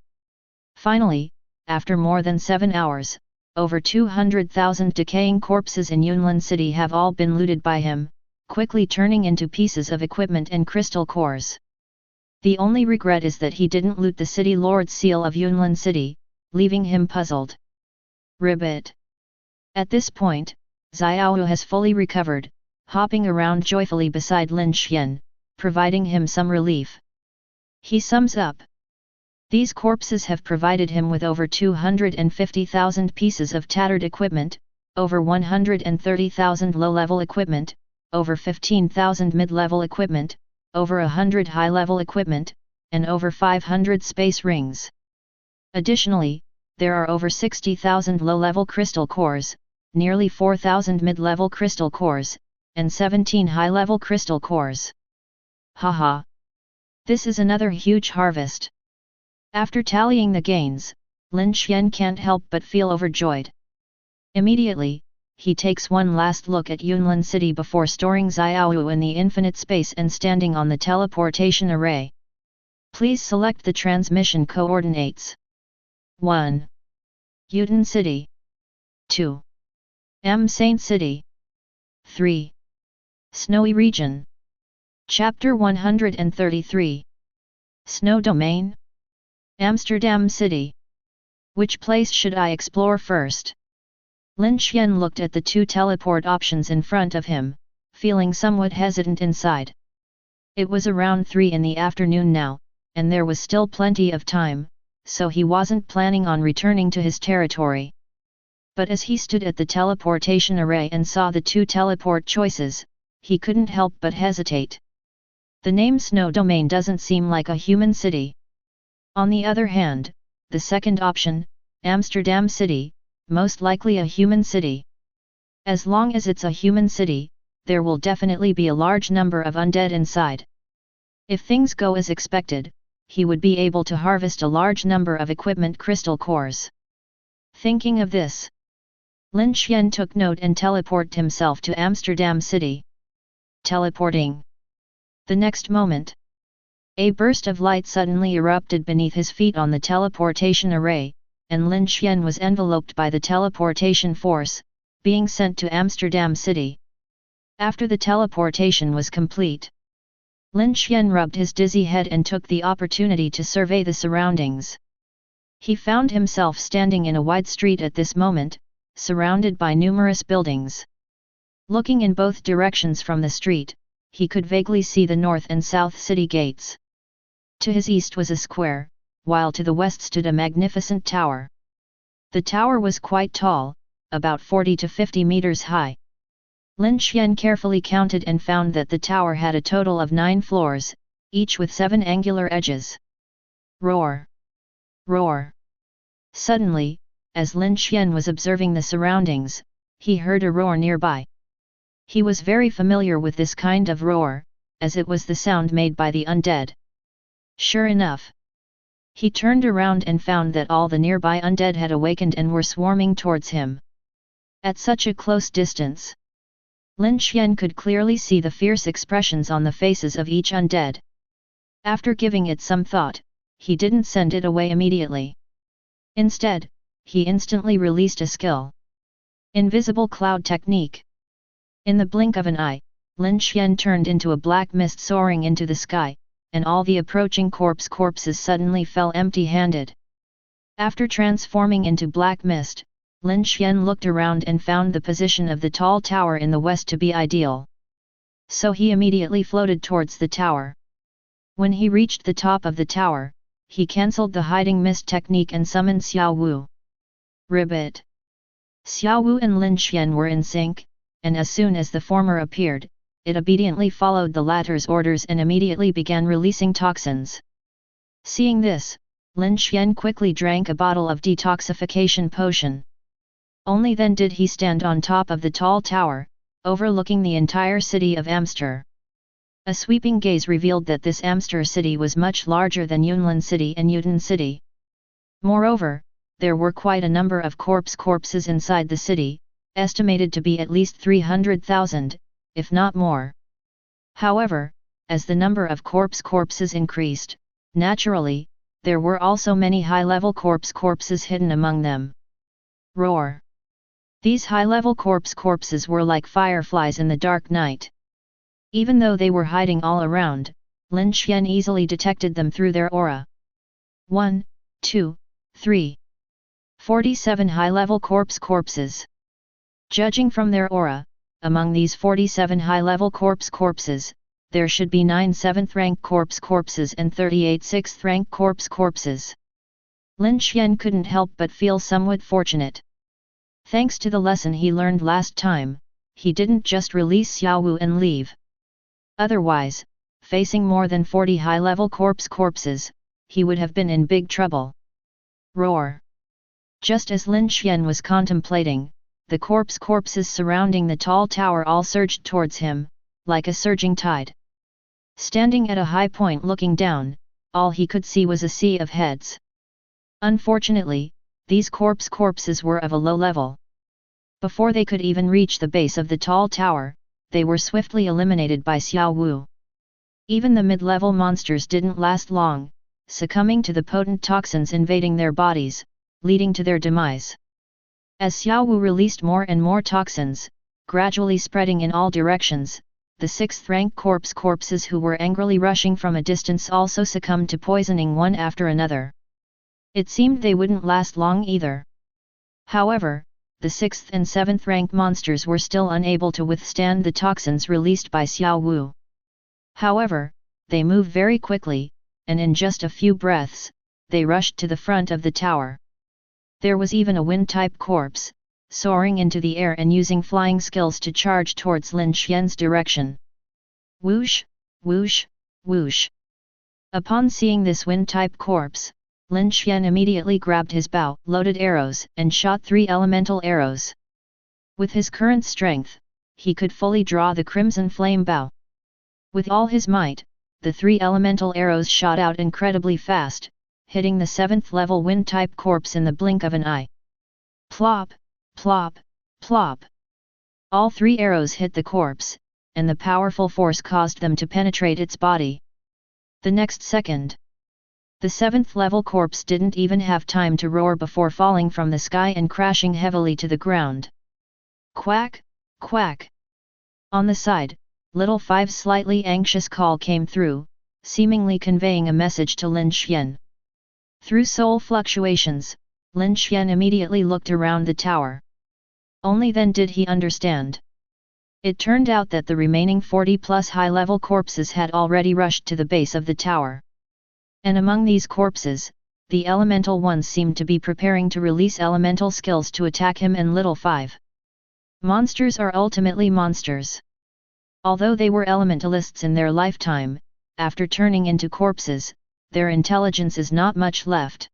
Finally, after more than 7 hours, over 200,000 decaying corpses in Yunlin City have all been looted by him, quickly turning into pieces of equipment and crystal cores. The only regret is that he didn't loot the city lord's seal of Yunlin City, leaving him puzzled. Ribbit. At this point, Xiaowu has fully recovered, hopping around joyfully beside Lin Xuan, providing him some relief. He sums up. These corpses have provided him with over 250,000 pieces of tattered equipment, over 130,000 low-level equipment, over 15,000 mid-level equipment, over 100 high-level equipment, and over 500 space rings. Additionally, there are over 60,000 low-level crystal cores, nearly 4,000 mid-level crystal cores, and 17 high-level crystal cores. Haha! This is another huge harvest. After tallying the gains, Lin Xuan can't help but feel overjoyed. Immediately, he takes one last look at Yunlin City before storing Xiaowu in the infinite space and standing on the teleportation array. Please select the transmission coordinates. 1. Udin City. 2. Saint City. 3. Snowy Region. Chapter 133. Snow Domain. Amsterdam City. Which place should I explore first? Lin Xuan looked at the 2 teleport options in front of him, feeling somewhat hesitant inside. It was around 3 in the afternoon now, and there was still plenty of time, so he wasn't planning on returning to his territory. But as he stood at the teleportation array and saw the two teleport choices, he couldn't help but hesitate. The name Snow Domain doesn't seem like a human city. On the other hand, the second option, Amsterdam City, most likely a human city. As long as it's a human city, there will definitely be a large number of undead inside. If things go as expected, he would be able to harvest a large number of equipment crystal cores. Thinking of this, Lin Xuan took note and teleported himself to Amsterdam City. Teleporting. The next moment, a burst of light suddenly erupted beneath his feet on the teleportation array, and Lin Xuan was enveloped by the teleportation force, being sent to Amsterdam City. After the teleportation was complete, Lin Xuan rubbed his dizzy head and took the opportunity to survey the surroundings. He found himself standing in a wide street at this moment, surrounded by numerous buildings. Looking in both directions from the street, he could vaguely see the north and south city gates. To his east was a square, while to the west stood a magnificent tower. The tower was quite tall, about 40 to 50 meters high. Lin Xuan carefully counted and found that the tower had a total of 9 floors, each with 7 angular edges. Roar! Roar! Suddenly, as Lin Xuan was observing the surroundings, he heard a roar nearby. He was very familiar with this kind of roar, as it was the sound made by the undead. Sure enough, he turned around and found that all the nearby undead had awakened and were swarming towards him. At such a close distance, Lin Xuan could clearly see the fierce expressions on the faces of each undead. After giving it some thought, he didn't send it away immediately. Instead, he instantly released a skill. Invisible Cloud Technique. In the blink of an eye, Lin Xuan turned into a black mist soaring into the sky, and all the approaching corpses suddenly fell empty-handed. After transforming into black mist, Lin Xuan looked around and found the position of the tall tower in the west to be ideal. So he immediately floated towards the tower. When he reached the top of the tower, he cancelled the hiding mist technique and summoned Xiao Wu. Ribbit! Xiao Wu and Lin Xuan were in sync, and as soon as the former appeared, it obediently followed the latter's orders and immediately began releasing toxins. Seeing this, Lin Xuan quickly drank a bottle of detoxification potion. Only then did he stand on top of the tall tower, overlooking the entire city of Amsterdam. A sweeping gaze revealed that this Amsterdam city was much larger than Yunlin City and Udin City. Moreover, there were quite a number of corpses inside the city, estimated to be at least 300,000, if not more. However, as the number of corpses increased, naturally, there were also many high-level corpses hidden among them. Roar! These high-level corpses were like fireflies in the dark night. Even though they were hiding all around, Lin Xuan easily detected them through their aura. 1, 2, 3. 47 high-level corpses. Judging from their aura, among these 47 high-level corpses, there should be 9 7th-rank corpses and 38 6th-rank corpses. Lin Xuan couldn't help but feel somewhat fortunate. Thanks to the lesson he learned last time, he didn't just release Xiao Wu and leave. Otherwise, facing more than 40 high-level corpses, he would have been in big trouble. Roar! Just as Lin Xuan was contemplating, the corpses surrounding the tall tower all surged towards him, like a surging tide. Standing at a high point looking down, all he could see was a sea of heads. Unfortunately, these corpses were of a low level. Before they could even reach the base of the tall tower, they were swiftly eliminated by Xiao Wu. Even the mid-level monsters didn't last long, succumbing to the potent toxins invading their bodies, leading to their demise. As Xiao Wu released more and more toxins, gradually spreading in all directions, the 6th-rank corpses who were angrily rushing from a distance also succumbed to poisoning one after another. It seemed they wouldn't last long either. However, the 6th and 7th rank monsters were still unable to withstand the toxins released by Xiao Wu. However, they moved very quickly, and in just a few breaths, they rushed to the front of the tower. There was even a wind-type corpse, soaring into the air and using flying skills to charge towards Lin Xuan's direction. Whoosh, whoosh, whoosh. Upon seeing this wind-type corpse, Lin Xuan immediately grabbed his bow, loaded arrows, and shot 3 elemental arrows. With his current strength, he could fully draw the crimson flame bow. With all his might, the 3 elemental arrows shot out incredibly fast, hitting the 7th level wind-type corpse in the blink of an eye. Plop, plop, plop. All 3 arrows hit the corpse, and the powerful force caused them to penetrate its body. The next second, the 7th level corpse didn't even have time to roar before falling from the sky and crashing heavily to the ground. Quack, quack. On the side, Little Five's slightly anxious call came through, seemingly conveying a message to Lin Xuan. Through soul fluctuations, Lin Xuan immediately looked around the tower. Only then did he understand. It turned out that the remaining 40+ high-level corpses had already rushed to the base of the tower. And among these corpses, the elemental ones seemed to be preparing to release elemental skills to attack him and Little Five. Monsters are ultimately monsters. Although they were elementalists in their lifetime, after turning into corpses, their intelligence is not much left.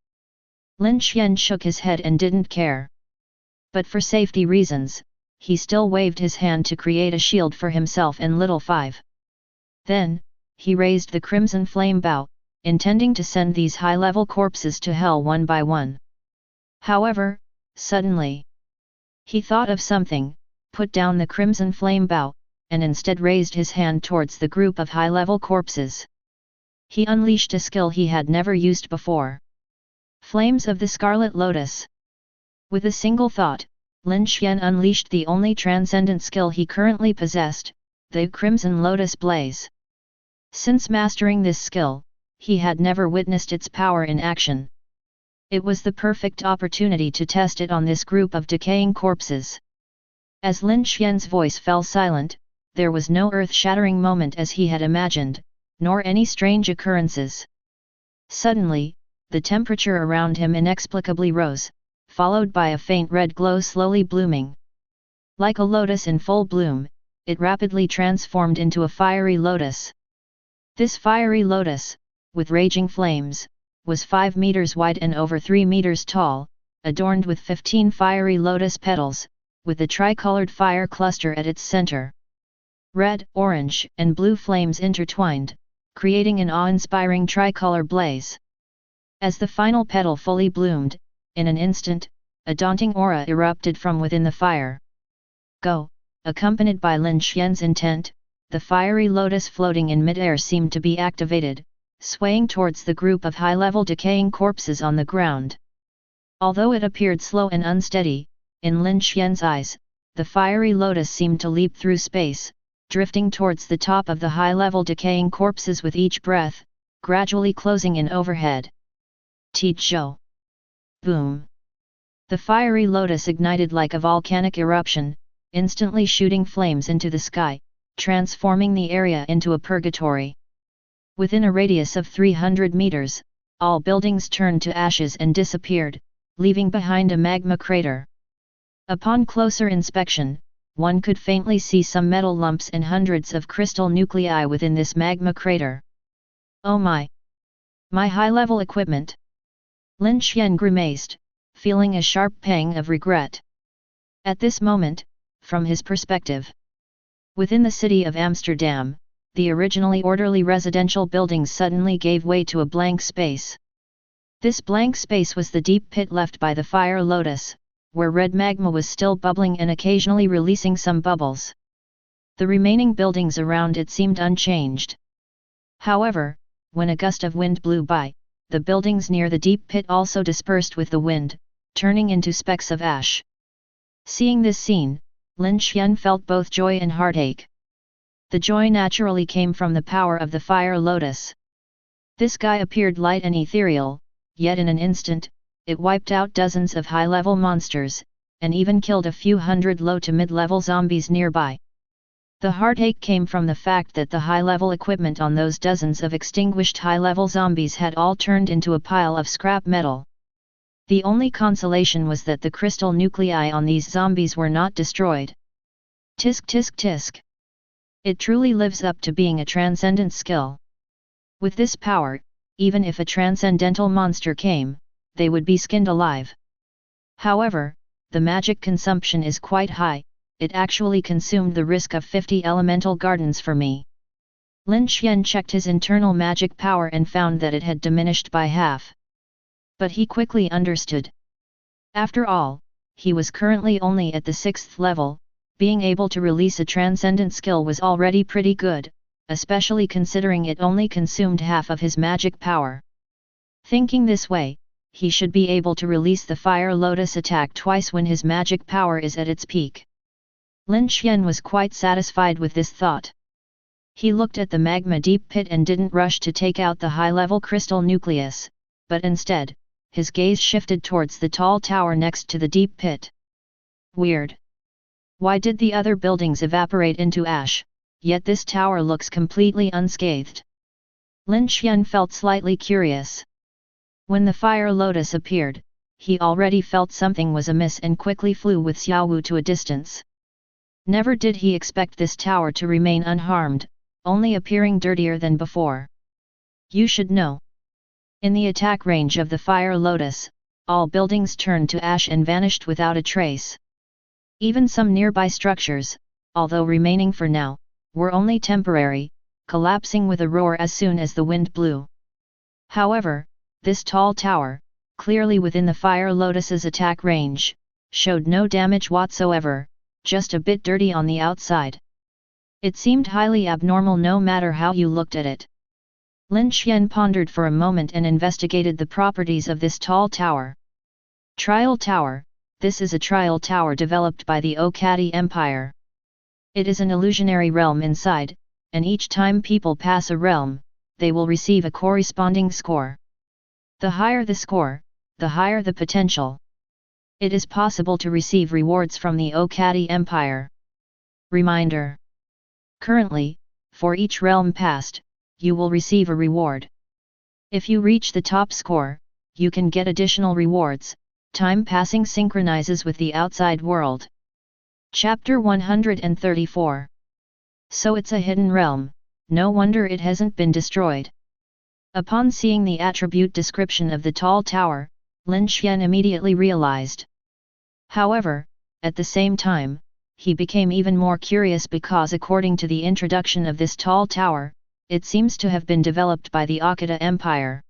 Lin Xuan shook his head and didn't care. But for safety reasons, he still waved his hand to create a shield for himself and Little Five. Then, he raised the crimson flame bow, intending to send these high-level corpses to hell one by one. However, suddenly, he thought of something, put down the crimson flame bow, and instead raised his hand towards the group of high-level corpses. He unleashed a skill he had never used before. Flames of the Scarlet Lotus. With a single thought, Lin Xuan unleashed the only transcendent skill he currently possessed, the Crimson Lotus Blaze. Since mastering this skill, he had never witnessed its power in action. It was the perfect opportunity to test it on this group of decaying corpses. As Lin Xuan's voice fell silent, there was no earth-shattering moment as he had imagined, nor any strange occurrences. Suddenly, the temperature around him inexplicably rose, followed by a faint red glow slowly blooming. Like a lotus in full bloom, it rapidly transformed into a fiery lotus. This fiery lotus, with raging flames, was 5 meters wide and over 3 meters tall, adorned with 15 fiery lotus petals, with a tricolored fire cluster at its center. Red, orange, and blue flames intertwined, creating an awe-inspiring tricolor blaze. As the final petal fully bloomed, in an instant, a daunting aura erupted from within the fire. Go! Accompanied by Lin Xuan's intent, the fiery lotus floating in midair seemed to be activated, swaying towards the group of high-level decaying corpses on the ground. Although it appeared slow and unsteady, in Lin Xuan's eyes, the fiery lotus seemed to leap through space, drifting towards the top of the high-level decaying corpses with each breath, gradually closing in overhead. Tiezhou! Boom! The fiery lotus ignited like a volcanic eruption, instantly shooting flames into the sky, transforming the area into a purgatory. Within a radius of 300 meters, all buildings turned to ashes and disappeared, leaving behind a magma crater. Upon closer inspection, one could faintly see some metal lumps and hundreds of crystal nuclei within this magma crater. Oh my! My high-level equipment! Lin Xuan grimaced, feeling a sharp pang of regret. At this moment, from his perspective, within the city of Amsterdam, the originally orderly residential buildings suddenly gave way to a blank space. This blank space was the deep pit left by the fire lotus, where red magma was still bubbling and occasionally releasing some bubbles. The remaining buildings around it seemed unchanged. However, when a gust of wind blew by, the buildings near the deep pit also dispersed with the wind, turning into specks of ash. Seeing this scene, Lin Xuan felt both joy and heartache. The joy naturally came from the power of the fire lotus. This guy appeared light and ethereal, yet in an instant, it wiped out dozens of high-level monsters, and even killed a few hundred low to mid-level zombies nearby. The heartache came from the fact that the high-level equipment on those dozens of extinguished high-level zombies had all turned into a pile of scrap metal. The only consolation was that the crystal nuclei on these zombies were not destroyed. Tisk tisk tisk. It truly lives up to being a transcendent skill. With this power, even if a transcendental monster came, they would be skinned alive. However, the magic consumption is quite high. It actually consumed the risk of 50 elemental gardens for me. Lin Xuan checked his internal magic power and found that it had diminished by half. But he quickly understood. After all, he was currently only at the 6th level, being able to release a transcendent skill was already pretty good, especially considering it only consumed half of his magic power. Thinking this way, he should be able to release the Fire Lotus attack twice when his magic power is at its peak. Lin Xuan was quite satisfied with this thought. He looked at the magma deep pit and didn't rush to take out the high-level crystal nucleus, but instead, his gaze shifted towards the tall tower next to the deep pit. Weird. Why did the other buildings evaporate into ash, yet this tower looks completely unscathed? Lin Xuan felt slightly curious. When the Fire Lotus appeared, he already felt something was amiss and quickly flew with Xiaowu to a distance. Never did he expect this tower to remain unharmed, only appearing dirtier than before. You should know. In the attack range of the Fire Lotus, all buildings turned to ash and vanished without a trace. Even some nearby structures, although remaining for now, were only temporary, collapsing with a roar as soon as the wind blew. However, this tall tower, clearly within the Fire Lotus's attack range, showed no damage whatsoever, just a bit dirty on the outside. It seemed highly abnormal no matter how you looked at it. Lin Xuan pondered for a moment and investigated the properties of this tall tower. Trial Tower. This is a trial tower developed by the Okati Empire. It is an illusionary realm inside, and each time people pass a realm, they will receive a corresponding score. The higher the score, the higher the potential. It is possible to receive rewards from the Okati Empire. Reminder. Currently, for each realm passed, you will receive a reward. If you reach the top score, you can get additional rewards. Time passing synchronizes with the outside world. Chapter 134. So it's a hidden realm, no wonder it hasn't been destroyed. Upon seeing the attribute description of the tall tower, Lin Xuan immediately realized. However, at the same time, he became even more curious because according to the introduction of this tall tower, it seems to have been developed by the Akita Empire.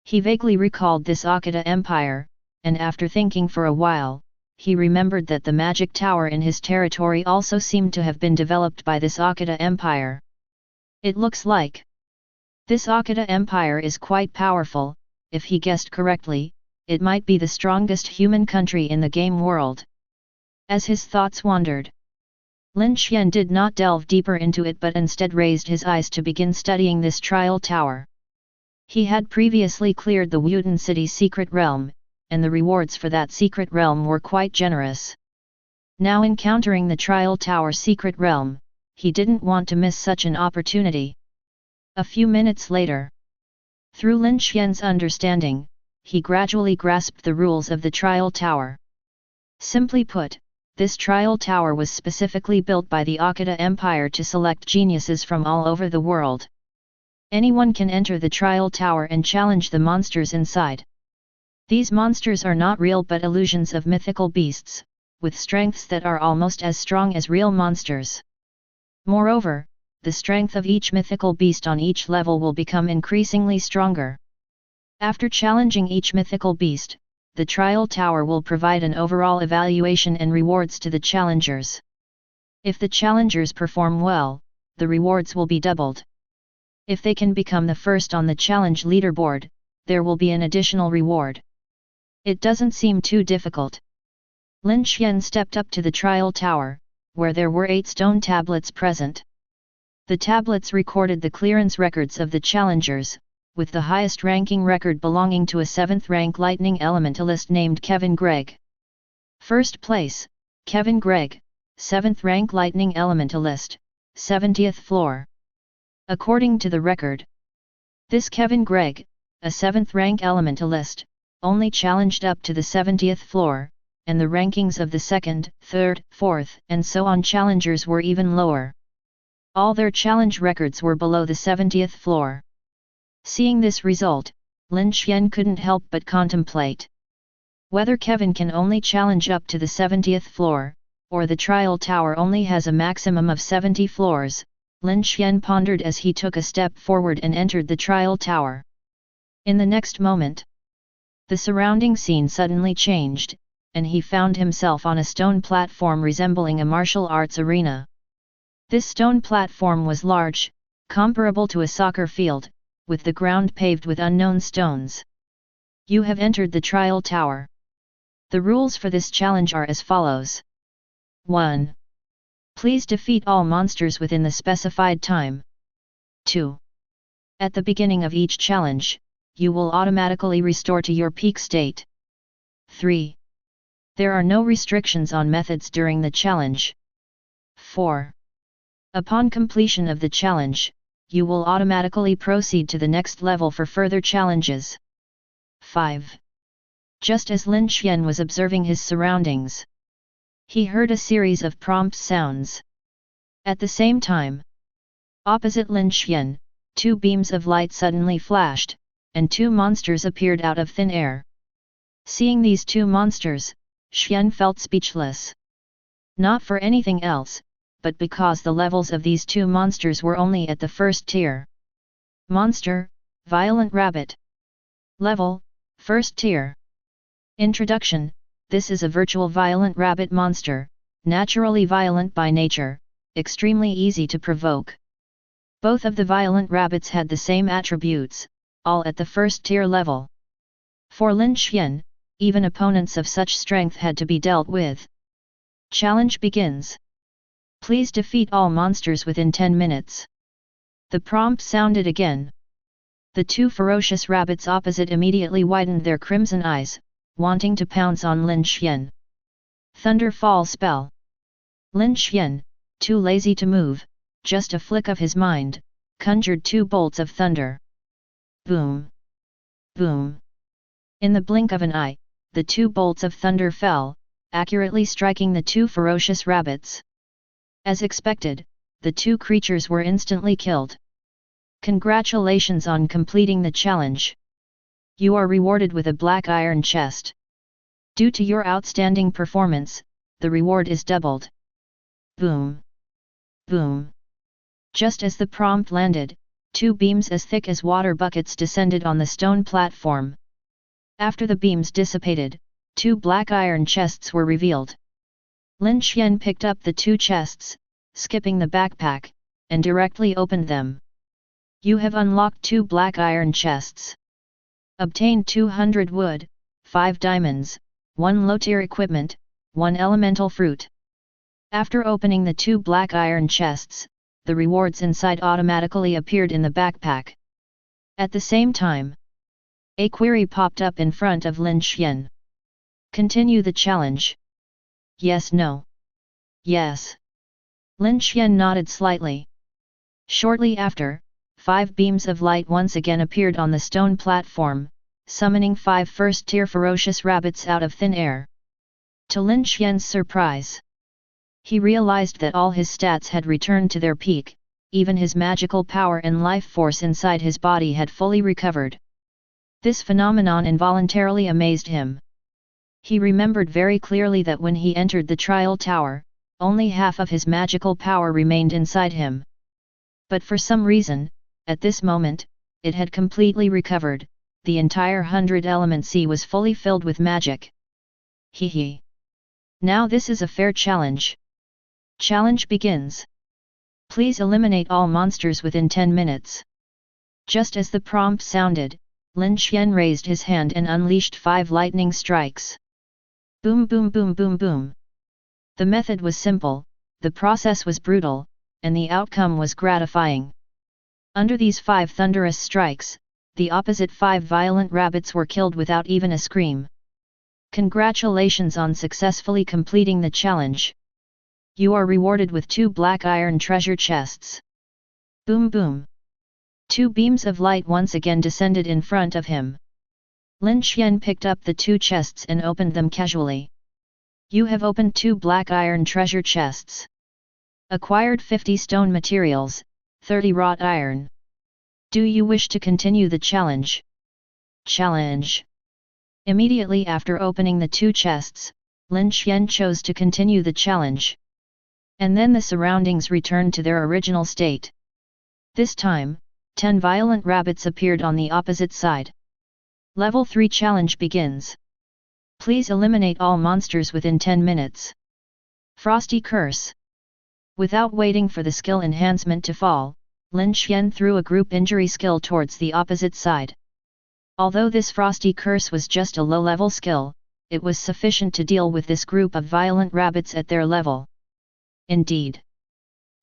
He vaguely recalled this Akita Empire, and after thinking for a while, he remembered that the magic tower in his territory also seemed to have been developed by this Akita Empire. It looks like this Akita Empire is quite powerful. If he guessed correctly, it might be the strongest human country in the game world. As his thoughts wandered, Lin Xuan did not delve deeper into it but instead raised his eyes to begin studying this trial tower. He had previously cleared the Udin city's secret realm, and the rewards for that secret realm were quite generous. Now encountering the trial tower secret realm, he didn't want to miss such an opportunity. A few minutes later, through Lin Xuan's understanding, he gradually grasped the rules of the trial tower. Simply put, this trial tower was specifically built by the Akita Empire to select geniuses from all over the world. Anyone can enter the trial tower and challenge the monsters inside. These monsters are not real but illusions of mythical beasts, with strengths that are almost as strong as real monsters. Moreover, the strength of each mythical beast on each level will become increasingly stronger. After challenging each mythical beast, the trial tower will provide an overall evaluation and rewards to the challengers. If the challengers perform well, the rewards will be doubled. If they can become the first on the challenge leaderboard, there will be an additional reward. It doesn't seem too difficult. Lin Xuan stepped up to the trial tower, where there were 8 stone tablets present. The tablets recorded the clearance records of the challengers, with the highest ranking record belonging to a 7th rank lightning elementalist named Kevin Gregg. First place, Kevin Gregg, 7th rank lightning elementalist, 70th floor. According to the record, this Kevin Gregg, a 7th rank elementalist, only challenged up to the 70th floor, and the rankings of the 2nd, 3rd, 4th, and so on challengers were even lower. All their challenge records were below the 70th floor. Seeing this result, Lin Xuan couldn't help but contemplate whether Kevin can only challenge up to the 70th floor, or the trial tower only has a maximum of 70 floors. Lin Xuan pondered as he took a step forward and entered the trial tower. In the next moment, the surrounding scene suddenly changed, and he found himself on a stone platform resembling a martial arts arena. This stone platform was large, comparable to a soccer field, with the ground paved with unknown stones. You have entered the trial tower. The rules for this challenge are as follows. 1. Please defeat all monsters within the specified time. 2. At the beginning of each challenge, you will automatically restore to your peak state. 3. There are no restrictions on methods during the challenge. 4. Upon completion of the challenge, you will automatically proceed to the next level for further challenges. 5. Just as Lin Xuan was observing his surroundings, he heard a series of prompt sounds. At the same time, opposite Lin Xuan, 2 beams of light suddenly flashed, and 2 monsters appeared out of thin air. Seeing these 2 monsters, Xuan felt speechless. Not for anything else, but because the levels of these 2 monsters were only at the first tier. Monster, Violent Rabbit. Level, First tier. Introduction: this is a virtual violent rabbit monster, naturally violent by nature, extremely easy to provoke. Both of the violent rabbits had the same attributes, all at the first tier level. For Lin Xuan, even opponents of such strength had to be dealt with. Challenge begins. Please defeat all monsters within 10 minutes. The prompt sounded again. The 2 ferocious rabbits opposite immediately widened their crimson eyes, wanting to pounce on Lin Xuan. Thunderfall spell. Lin Xuan, too lazy to move, just a flick of his mind, conjured 2 bolts of thunder. Boom! Boom! In the blink of an eye, the 2 bolts of thunder fell, accurately striking the 2 ferocious rabbits. As expected, the 2 creatures were instantly killed. Congratulations on completing the challenge. You are rewarded with a black iron chest. Due to your outstanding performance, the reward is doubled. Boom! Boom! Just as the prompt landed, 2 beams as thick as water buckets descended on the stone platform. After the beams dissipated, 2 black iron chests were revealed. Lin Xuan picked up the 2 chests, skipping the backpack, and directly opened them. You have unlocked 2 black iron chests. Obtained 200 wood, 5 diamonds, 1 low-tier equipment, 1 elemental fruit. After opening the 2 black iron chests, the rewards inside automatically appeared in the backpack. At the same time, a query popped up in front of Lin Xuan. Continue the challenge. Yes, no. Yes. Lin Xuan nodded slightly. Shortly after, 5 beams of light once again appeared on the stone platform, summoning 5 first-tier ferocious rabbits out of thin air. To Lin Xuan's surprise, he realized that all his stats had returned to their peak, even his magical power and life force inside his body had fully recovered. This phenomenon involuntarily amazed him. He remembered very clearly that when he entered the trial tower, only half of his magical power remained inside him. But for some reason, at this moment, it had completely recovered, the entire 100 element sea was fully filled with magic. Hee. Now this is a fair challenge. Challenge begins. Please eliminate all monsters within 10 minutes. Just as the prompt sounded, Lin Xuan raised his hand and unleashed 5 lightning strikes. Boom boom boom boom boom. The method was simple, the process was brutal, and the outcome was gratifying. Under these 5 thunderous strikes, the opposite 5 violent rabbits were killed without even a scream. Congratulations on successfully completing the challenge. You are rewarded with 2 black iron treasure chests. Boom boom. 2 beams of light once again descended in front of him. Lin Xuan picked up the 2 chests and opened them casually. You have opened 2 black iron treasure chests. Acquired 50 stone materials, 30 wrought iron. Do you wish to continue the challenge? Challenge. Immediately after opening the 2 chests, Lin Xuan chose to continue the challenge. And then the surroundings returned to their original state. This time, 10 violent rabbits appeared on the opposite side. Level 3 challenge begins. Please eliminate all monsters within 10 minutes. Frosty Curse. Without waiting for the skill enhancement to fall, Lin Xuan threw a group injury skill towards the opposite side. Although this Frosty Curse was just a low-level skill, it was sufficient to deal with this group of violent rabbits at their level. Indeed.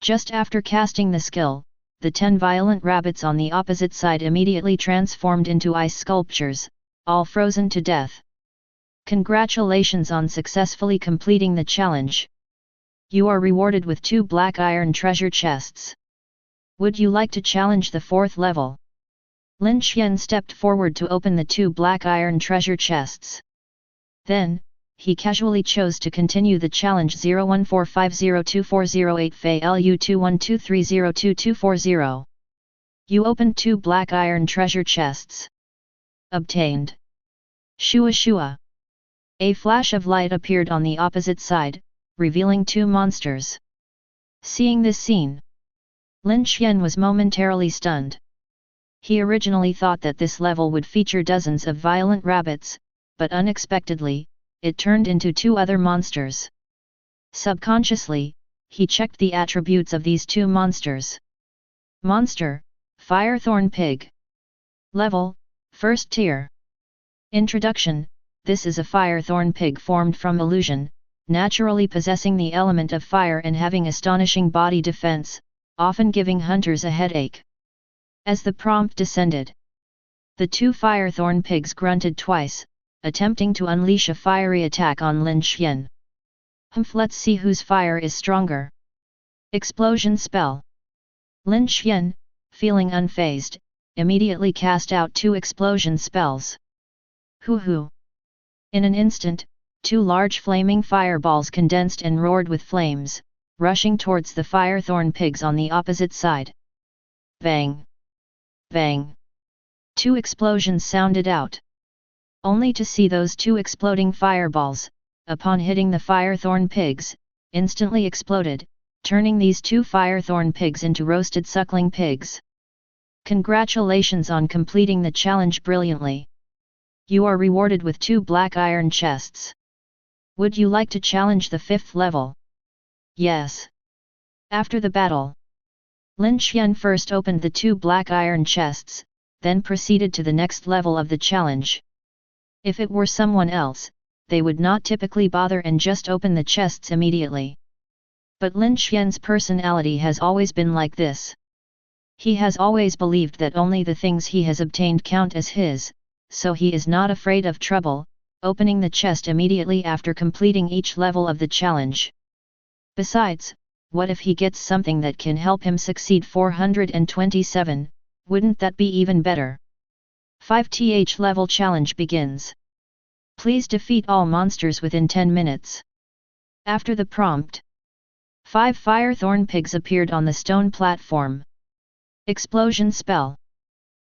Just after casting the skill, the 10 violent rabbits on the opposite side immediately transformed into ice sculptures, all frozen to death. Congratulations on successfully completing the challenge. You are rewarded with 2 black iron treasure chests. Would you like to challenge the 4th level? Lin Xuan stepped forward to open the 2 black iron treasure chests. Then, he casually chose to continue the challenge 0145024008 Fei LU2123022240. You opened 2 black iron treasure chests. Obtained. Shua Shua. A flash of light appeared on the opposite side, revealing 2 monsters. Seeing this scene, Lin Xuan was momentarily stunned. He originally thought that this level would feature dozens of violent rabbits, but unexpectedly, it turned into 2 other monsters. Subconsciously, he checked the attributes of these 2 monsters. Monster, Firethorn Pig. Level, 1st tier. Introduction: this is a Firethorn Pig formed from illusion, naturally possessing the element of fire and having astonishing body defense, often giving hunters a headache. As the prompt descended, the 2 Firethorn Pigs grunted twice, attempting to unleash a fiery attack on Lin Xuan. Let's see whose fire is stronger. Explosion spell. Lin Xuan, feeling unfazed, immediately cast out 2 explosion spells. Hoo! In an instant, 2 large flaming fireballs condensed and roared with flames, rushing towards the Firethorn Pigs on the opposite side. Bang! Bang! 2 explosions sounded out. Only to see those 2 exploding fireballs, upon hitting the Firethorn Pigs, instantly exploded, turning these 2 Firethorn Pigs into roasted suckling pigs. Congratulations on completing the challenge brilliantly. You are rewarded with 2 black iron chests. Would you like to challenge the 5th level? Yes. After the battle, Lin Xuan first opened the 2 black iron chests, then proceeded to the next level of the challenge. If it were someone else, they would not typically bother and just open the chests immediately. But Lin Xuan's personality has always been like this. He has always believed that only the things he has obtained count as his, so he is not afraid of trouble, opening the chest immediately after completing each level of the challenge. Besides, what if he gets something that can help him succeed? 427, wouldn't that be even better? 5th level challenge begins. Please defeat all monsters within 10 minutes. After the prompt, 5 Firethorn Pigs appeared on the stone platform. Explosion spell.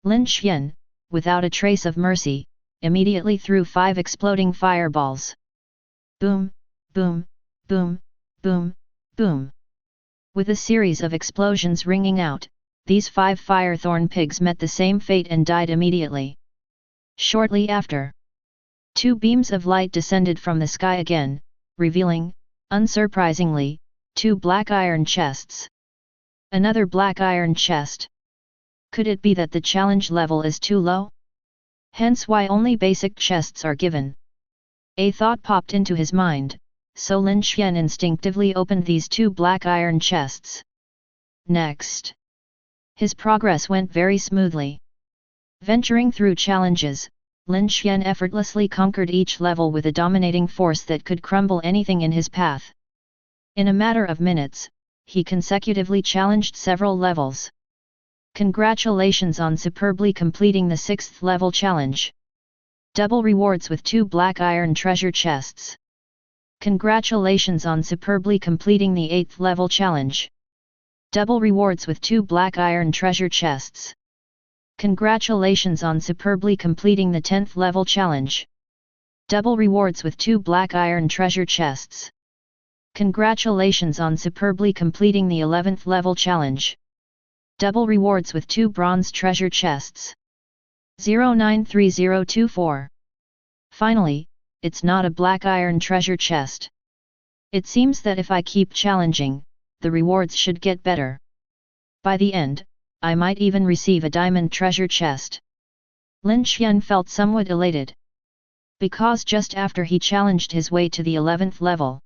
Lin Xuan, without a trace of mercy, immediately threw 5 exploding fireballs. Boom, boom, boom, boom, boom. With a series of explosions ringing out, these 5 Firethorn Pigs met the same fate and died immediately. Shortly after, 2 beams of light descended from the sky again, revealing, unsurprisingly, 2 black iron chests. Another black iron chest. Could it be that the challenge level is too low? Hence why only basic chests are given. A thought popped into his mind, so Lin Xuan instinctively opened these 2 black iron chests. Next, his progress went very smoothly. Venturing through challenges, Lin Xuan effortlessly conquered each level with a dominating force that could crumble anything in his path. In a matter of minutes, he consecutively challenged several levels. Congratulations on superbly completing the 6th level challenge. Double rewards with 2 black iron treasure chests. Congratulations on superbly completing the 8th level challenge. Double rewards with 2 black iron treasure chests. Congratulations on superbly completing the 10th level challenge. Double rewards with 2 black iron treasure chests. Congratulations on superbly completing the 11th level challenge. Double rewards with 2 bronze treasure chests. 093024. Finally, it's not a black iron treasure chest. It seems that if I keep challenging, the rewards should get better. By the end, I might even receive a diamond treasure chest. Lin Xuan felt somewhat elated. Because just after he challenged his way to the 11th level,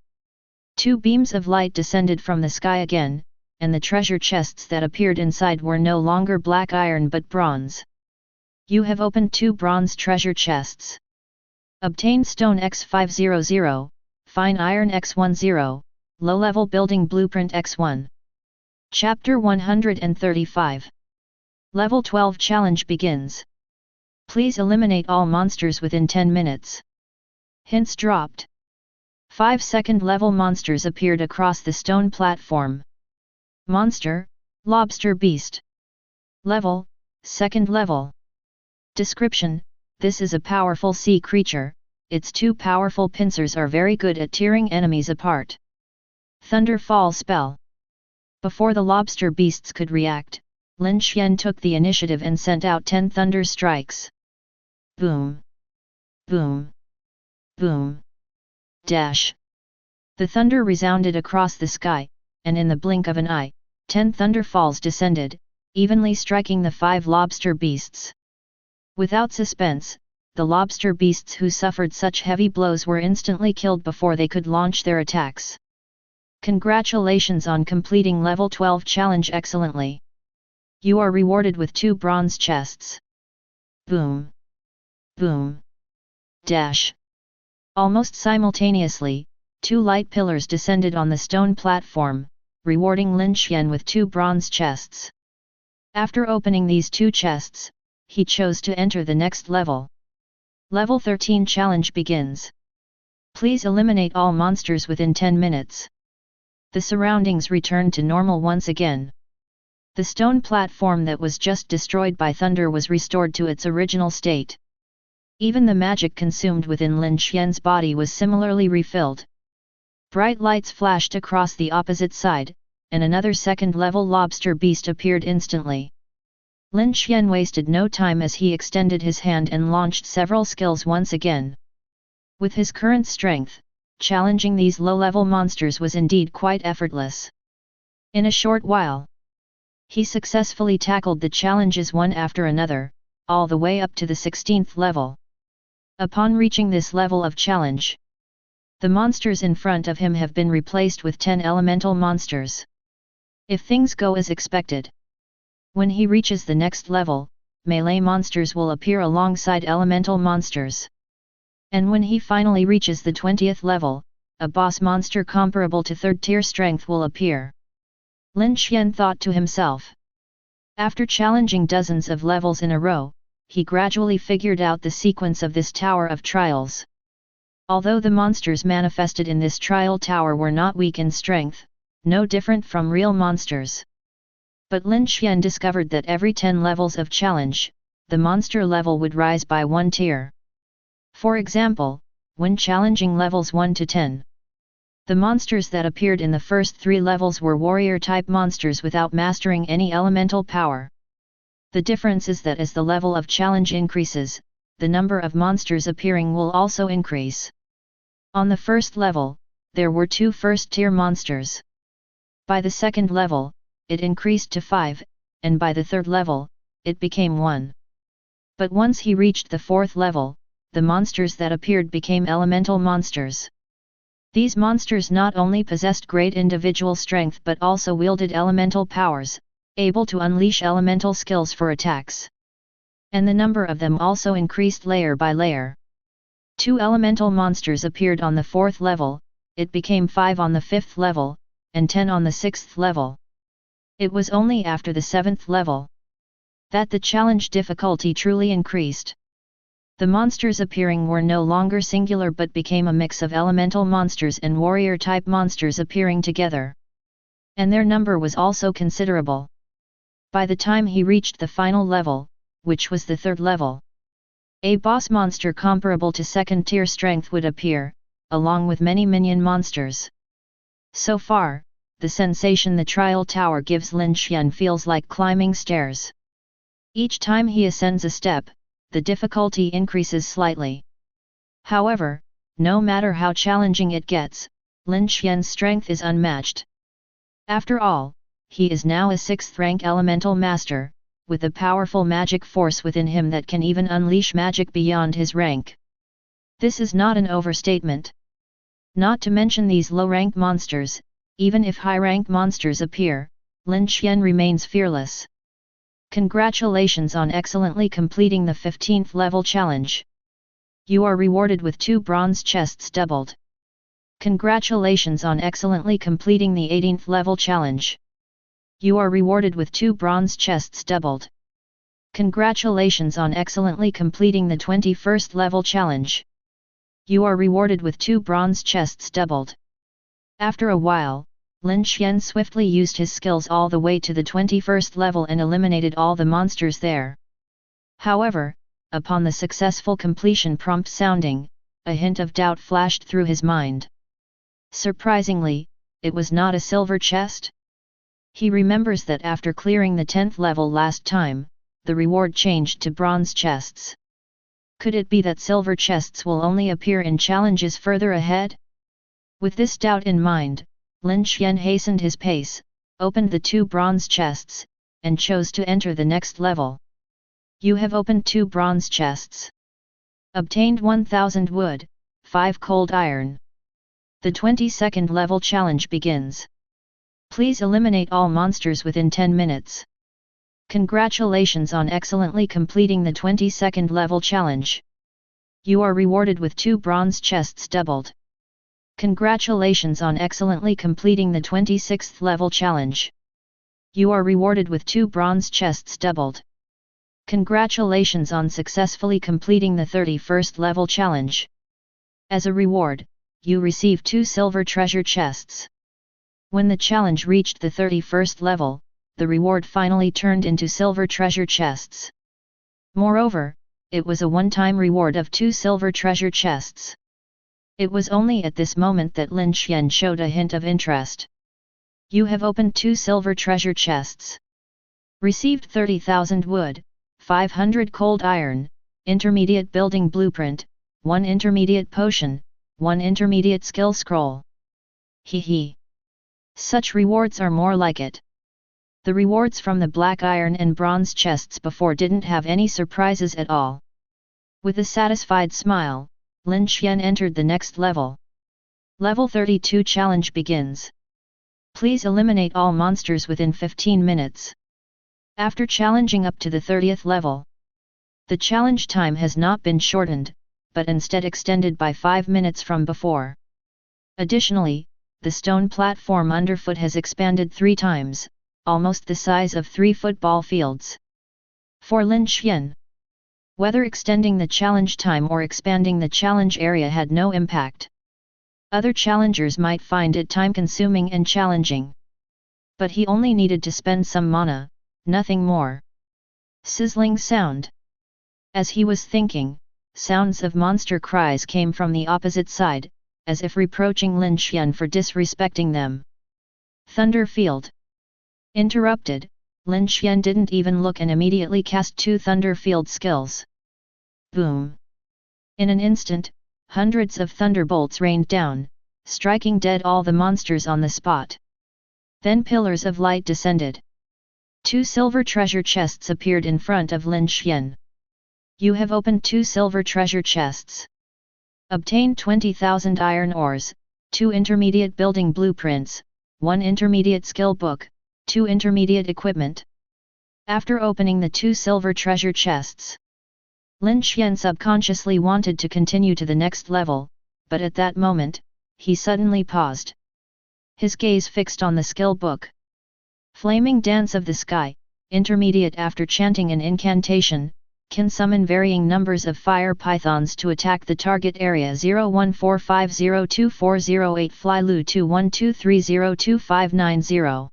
2 beams of light descended from the sky again, and the treasure chests that appeared inside were no longer black iron but bronze. You have opened 2 bronze treasure chests. Obtain stone X500, fine iron X10, low-level building blueprint X1. Chapter 135. Level 12 challenge begins. Please eliminate all monsters within 10 minutes. Hints dropped. 5 second-level monsters appeared across the stone platform. Monster, Lobster Beast. Level, 2nd level. Description: this is a powerful sea creature, its 2 powerful pincers are very good at tearing enemies apart. Thunderfall spell. Before the lobster beasts could react, Lin Xuan took the initiative and sent out 10 thunder strikes. Boom! Boom! Boom! Dash! The thunder resounded across the sky, and in the blink of an eye, 10 thunderfalls descended, evenly striking the 5 lobster beasts. Without suspense, the lobster beasts who suffered such heavy blows were instantly killed before they could launch their attacks. Congratulations on completing level 12 challenge excellently. You are rewarded with 2 bronze chests. Boom! Boom! Dash! Almost simultaneously, 2 light pillars descended on the stone platform, rewarding Lin Xuan with 2 bronze chests. After opening these 2 chests, he chose to enter the next level. Level 13 challenge begins. Please eliminate all monsters within 10 minutes. The surroundings returned to normal once again. The stone platform that was just destroyed by thunder was restored to its original state. Even the magic consumed within Lin Xuan's body was similarly refilled. Bright lights flashed across the opposite side, and another second-level lobster beast appeared instantly. Lin Xuan wasted no time as he extended his hand and launched several skills once again. With his current strength, challenging these low-level monsters was indeed quite effortless. In a short while, he successfully tackled the challenges one after another, all the way up to the 16th level. Upon reaching this level of challenge, the monsters in front of him have been replaced with 10 elemental monsters. If things go as expected, when he reaches the next level, melee monsters will appear alongside elemental monsters. And when he finally reaches the 20th level, a boss monster comparable to 3rd-tier strength will appear. Lin Xuan thought to himself. After challenging dozens of levels in a row, he gradually figured out the sequence of this tower of trials. Although the monsters manifested in this trial tower were not weak in strength, no different from real monsters. But Lin Xuan discovered that every 10 levels of challenge, the monster level would rise by 1 tier. For example, when challenging levels 1 to 10, the monsters that appeared in the first 3 levels were warrior-type monsters without mastering any elemental power. The difference is that as the level of challenge increases, the number of monsters appearing will also increase. On the first level, there were 2 first-tier monsters. By the second level, it increased to 5, and by the third level, it became 1. But once he reached the 4th level, the monsters that appeared became elemental monsters. These monsters not only possessed great individual strength but also wielded elemental powers, able to unleash elemental skills for attacks. And the number of them also increased layer by layer. 2 elemental monsters appeared on the 4th level, it became 5 on the 5th level, and 10 on the 6th level. It was only after the 7th level that the challenge difficulty truly increased. The monsters appearing were no longer singular but became a mix of elemental monsters and warrior-type monsters appearing together. And their number was also considerable. By the time he reached the final level, which was the 3rd level, a boss monster comparable to 2nd tier strength would appear, along with many minion monsters. So far, the sensation the trial tower gives Lin Xuan feels like climbing stairs. Each time he ascends a step, the difficulty increases slightly. However, no matter how challenging it gets, Lin Xuan's strength is unmatched. After all, he is now a 6th rank elemental master, with a powerful magic force within him that can even unleash magic beyond his rank. This is not an overstatement. Not to mention these low-rank monsters, even if high-rank monsters appear, Lin Xuan remains fearless. Congratulations on excellently completing the 15th level challenge. You are rewarded with 2 bronze chests doubled. Congratulations on excellently completing the 18th level challenge. You are rewarded with 2 bronze chests doubled. Congratulations on excellently completing the 21st level challenge. You are rewarded with 2 bronze chests doubled. After a while, Lin Xuan swiftly used his skills all the way to the 21st level and eliminated all the monsters there. However, upon the successful completion prompt sounding, a hint of doubt flashed through his mind. Surprisingly, it was not a silver chest. He remembers that after clearing the 10th level last time, the reward changed to bronze chests. Could it be that silver chests will only appear in challenges further ahead? With this doubt in mind, Lin Xuan hastened his pace, opened the 2 bronze chests, and chose to enter the next level. You have opened 2 bronze chests. Obtained 1000 wood, 5 cold iron. The 22nd level challenge begins. Please eliminate all monsters within 10 minutes. Congratulations on excellently completing the 22nd level challenge. You are rewarded with 2 bronze chests doubled. Congratulations on excellently completing the 26th level challenge. You are rewarded with 2 bronze chests doubled. Congratulations on successfully completing the 31st level challenge. As a reward, you receive 2 silver treasure chests. When the challenge reached the 31st level, the reward finally turned into silver treasure chests. Moreover, it was a one-time reward of 2 silver treasure chests. It was only at this moment that Lin Xuan showed a hint of interest. You have opened 2 silver treasure chests. Received 30,000 wood, 500 cold iron, intermediate building blueprint, 1 intermediate potion, 1 intermediate skill scroll. Hee. Such rewards are more like it. The rewards from the black iron and bronze chests before didn't have any surprises at all. With a satisfied smile, Lin Xuan entered the next level. Level 32 challenge begins. Please eliminate all monsters within 15 minutes. After challenging up to the 30th level, the challenge time has not been shortened, but instead extended by 5 minutes from before. Additionally, the stone platform underfoot has expanded 3 times, almost the size of 3 football fields. For Lin Xuan, whether extending the challenge time or expanding the challenge area had no impact. Other challengers might find it time-consuming and challenging. But he only needed to spend some mana, nothing more. Sizzling sound. As he was thinking, sounds of monster cries came from the opposite side, as if reproaching Lin Xuan for disrespecting them. Thunder field. Interrupted, Lin Xuan didn't even look and immediately cast 2 thunder field skills. Boom! In an instant, hundreds of thunderbolts rained down, striking dead all the monsters on the spot. Then pillars of light descended. 2 silver treasure chests appeared in front of Lin Xuan. You have opened 2 silver treasure chests. Obtained 20,000 iron ores, 2 intermediate building blueprints, 1 intermediate skill book, 2 intermediate equipment. After opening the 2 silver treasure chests, Lin Xuan subconsciously wanted to continue to the next level, but at that moment, he suddenly paused. His gaze fixed on the skill book. Flaming Dance of the Sky, intermediate. After chanting an incantation, can summon varying numbers of fire pythons to attack the target area. 0145024008 Flylu 2123025590.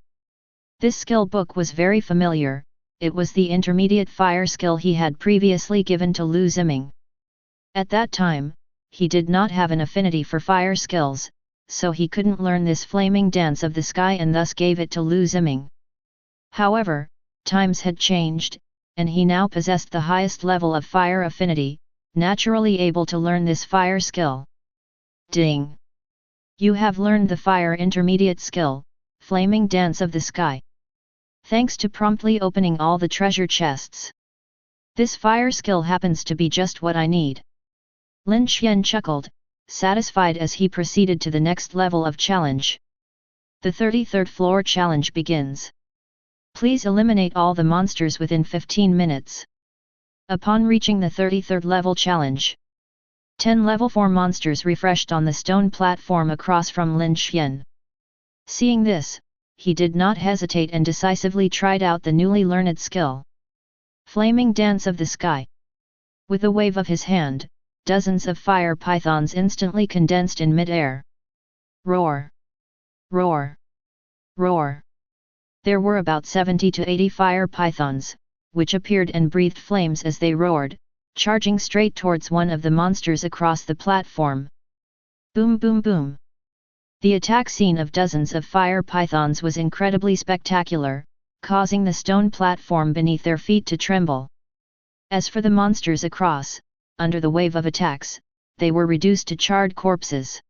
This skill book was very familiar. It was the intermediate fire skill he had previously given to Lu Ziming. At that time, he did not have an affinity for fire skills, so he couldn't learn this Flaming Dance of the Sky and thus gave it to Lu Ziming. However, times had changed, and he now possessed the highest level of fire affinity, naturally able to learn this fire skill. Ding! You have learned the fire intermediate skill, Flaming Dance of the Sky. Thanks to promptly opening all the treasure chests. This fire skill happens to be just what I need. Lin Xuan chuckled, satisfied as he proceeded to the next level of challenge. The 33rd floor challenge begins. Please eliminate all the monsters within 15 minutes. Upon reaching the 33rd level challenge, 10 level 4 monsters refreshed on the stone platform across from Lin Xuan. Seeing this, he did not hesitate and decisively tried out the newly learned skill. Flaming Dance of the Sky. With a wave of his hand, dozens of fire pythons instantly condensed in mid-air. Roar! Roar! Roar! There were about 70 to 80 fire pythons, which appeared and breathed flames as they roared, charging straight towards one of the monsters across the platform. Boom boom boom! The attack scene of dozens of fire pythons was incredibly spectacular, causing the stone platform beneath their feet to tremble. As for the monsters across, under the wave of attacks, they were reduced to charred corpses.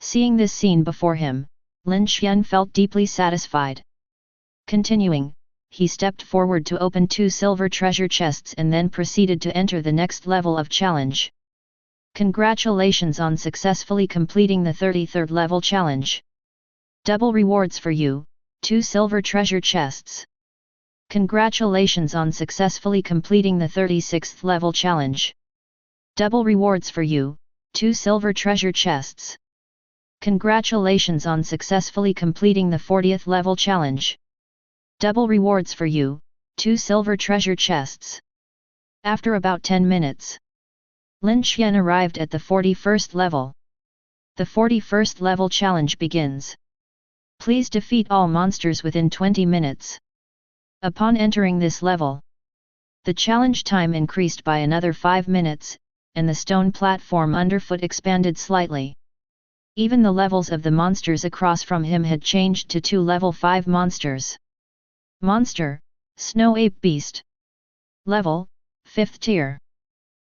Seeing this scene before him, Lin Xuan felt deeply satisfied. Continuing, he stepped forward to open 2 silver treasure chests and then proceeded to enter the next level of challenge. Congratulations on successfully completing the 33rd level challenge. Double rewards for you, 2 silver treasure chests. Congratulations on successfully completing the 36th level challenge. Double rewards for you, 2 silver treasure chests. Congratulations on successfully completing the 40th level challenge. Double rewards for you, 2 silver treasure chests. After about 10 minutes, Lin Xuan arrived at the 41st level. The 41st level challenge begins. Please defeat all monsters within 20 minutes. Upon entering this level, the challenge time increased by another 5 minutes, and the stone platform underfoot expanded slightly. Even the levels of the monsters across from him had changed to 2 level 5 monsters. Monster, Snow Ape Beast. Level, 5th tier.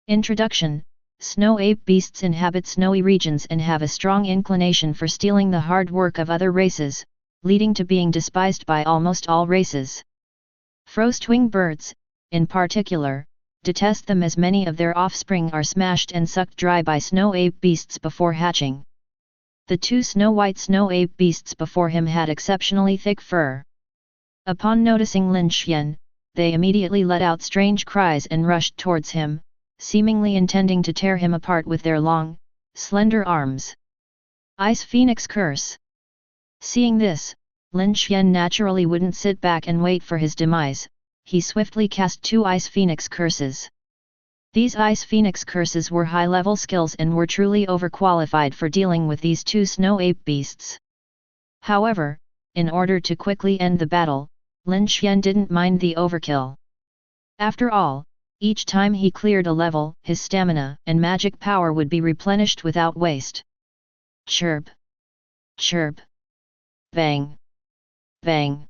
Introduction: Snow Ape Beasts inhabit snowy regions and have a strong inclination for stealing the hard work of other races, leading to being despised by almost all races. Frostwing birds, in particular, detest them as many of their offspring are smashed and sucked dry by snow ape beasts before hatching. The 2 snow-white snow ape beasts before him had exceptionally thick fur. Upon noticing Lin Xuan, they immediately let out strange cries and rushed towards him, seemingly intending to tear him apart with their long, slender arms. Ice Phoenix Curse. Seeing this, Lin Xuan naturally wouldn't sit back and wait for his demise. He swiftly cast 2 Ice Phoenix Curses. These Ice Phoenix Curses were high-level skills and were truly overqualified for dealing with these 2 snow ape beasts. However, in order to quickly end the battle, Lin Xuan didn't mind the overkill. After all, each time he cleared a level, his stamina and magic power would be replenished without waste. Chirp! Chirp! Bang! Bang!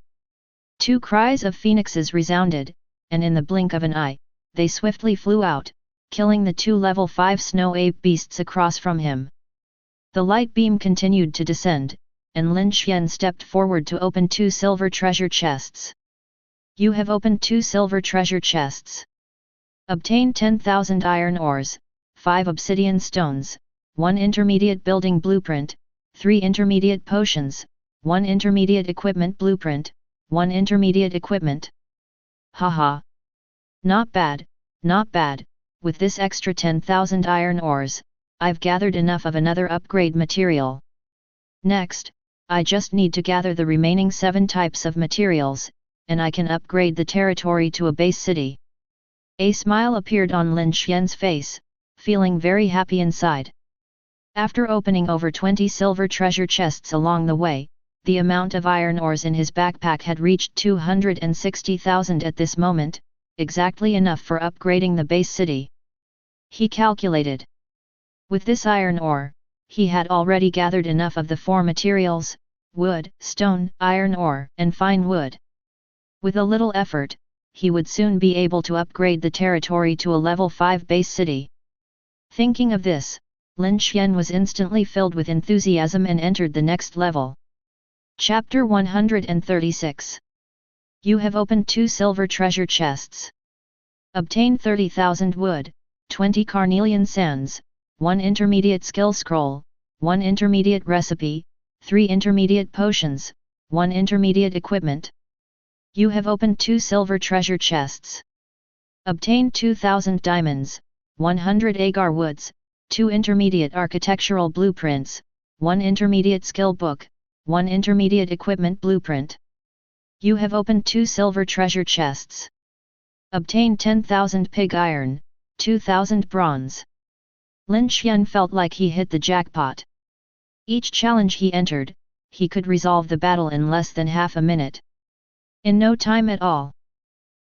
2 cries of phoenixes resounded, and in the blink of an eye, they swiftly flew out, killing the 2 level 5 snow ape beasts across from him. The light beam continued to descend, and Lin Xuan stepped forward to open 2 silver treasure chests. You have opened 2 silver treasure chests. Obtain 10,000 iron ores, 5 obsidian stones, 1 intermediate building blueprint, 3 intermediate potions, 1 intermediate equipment blueprint, 1 intermediate equipment. Haha! Not bad, not bad. With this extra 10,000 iron ores, I've gathered enough of another upgrade material. Next, I just need to gather the remaining 7 types of materials, and I can upgrade the territory to a base city. A smile appeared on Lin Xuan's face, feeling very happy inside. After opening over 20 silver treasure chests along the way, the amount of iron ores in his backpack had reached 260,000 at this moment, exactly enough for upgrading the base city. He calculated. With this iron ore, he had already gathered enough of the 4 materials: wood, stone, iron ore, and fine wood. With a little effort, he would soon be able to upgrade the territory to a level 5 base city. Thinking of this, Lin Xuan was instantly filled with enthusiasm and entered the next level. Chapter 136. You have opened 2 silver treasure chests. Obtain 30,000 wood, 20 carnelian sands, 1 intermediate skill scroll, 1 intermediate recipe, 3 intermediate potions, 1 intermediate equipment. You have opened 2 silver treasure chests. Obtain 2,000 diamonds, 100 agar woods, 2 intermediate architectural blueprints, 1 intermediate skill book, 1 intermediate equipment blueprint. You have opened 2 silver treasure chests. Obtain 10,000 pig iron, 2,000 bronze. Lin Xuan felt like he hit the jackpot. Each challenge he entered, he could resolve the battle in less than half a minute. In no time at all.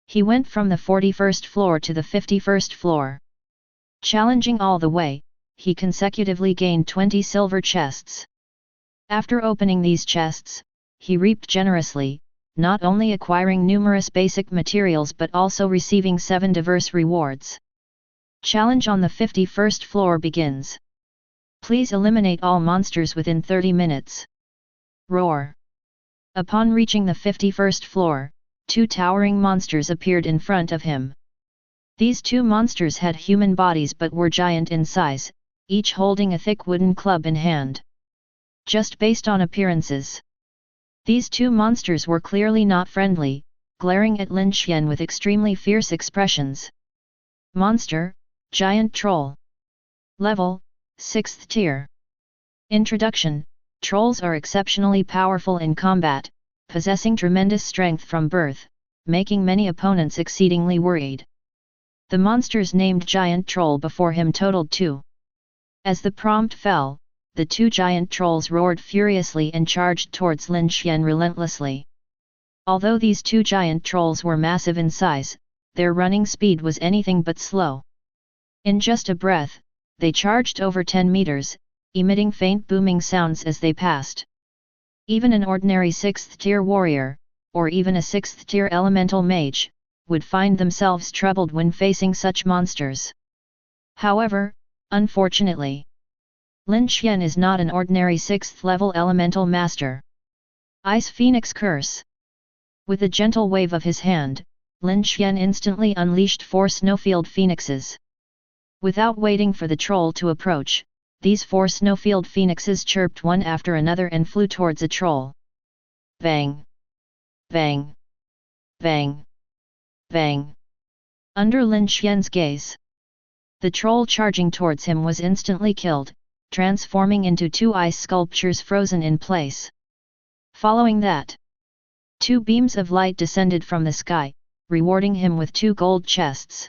He went from the 41st floor to the 51st floor. Challenging all the way, he consecutively gained 20 silver chests. After opening these chests, he reaped generously, not only acquiring numerous basic materials but also receiving 7 diverse rewards. Challenge on the 51st floor begins. Please eliminate all monsters within 30 minutes. Roar. Upon reaching the 51st floor, 2 towering monsters appeared in front of him. These 2 monsters had human bodies but were giant in size, each holding a thick wooden club in hand. Just based on appearances, these 2 monsters were clearly not friendly, glaring at Lin Xuan with extremely fierce expressions. Monster, Giant Troll. Level, 6th tier. Introduction: Trolls are exceptionally powerful in combat, possessing tremendous strength from birth, making many opponents exceedingly worried. The monsters named Giant Troll before him totaled 2. As the prompt fell, the 2 giant trolls roared furiously and charged towards Lin Xuan relentlessly. Although these 2 giant trolls were massive in size, their running speed was anything but slow. In just a breath, they charged over 10 meters, emitting faint booming sounds as they passed. Even an ordinary 6th tier warrior, or even a 6th tier elemental mage, would find themselves troubled when facing such monsters. However, unfortunately, Lin Xuan is not an ordinary 6th level elemental master. Ice Phoenix Curse. With a gentle wave of his hand, Lin Xuan instantly unleashed 4 snowfield phoenixes. Without waiting for the troll to approach, these 4 snowfield phoenixes chirped one after another and flew towards a troll. Bang! Bang! Bang! Bang! Under Lin Xuan's gaze, the troll charging towards him was instantly killed, transforming into 2 ice sculptures frozen in place. Following that, 2 beams of light descended from the sky, rewarding him with 2 gold chests.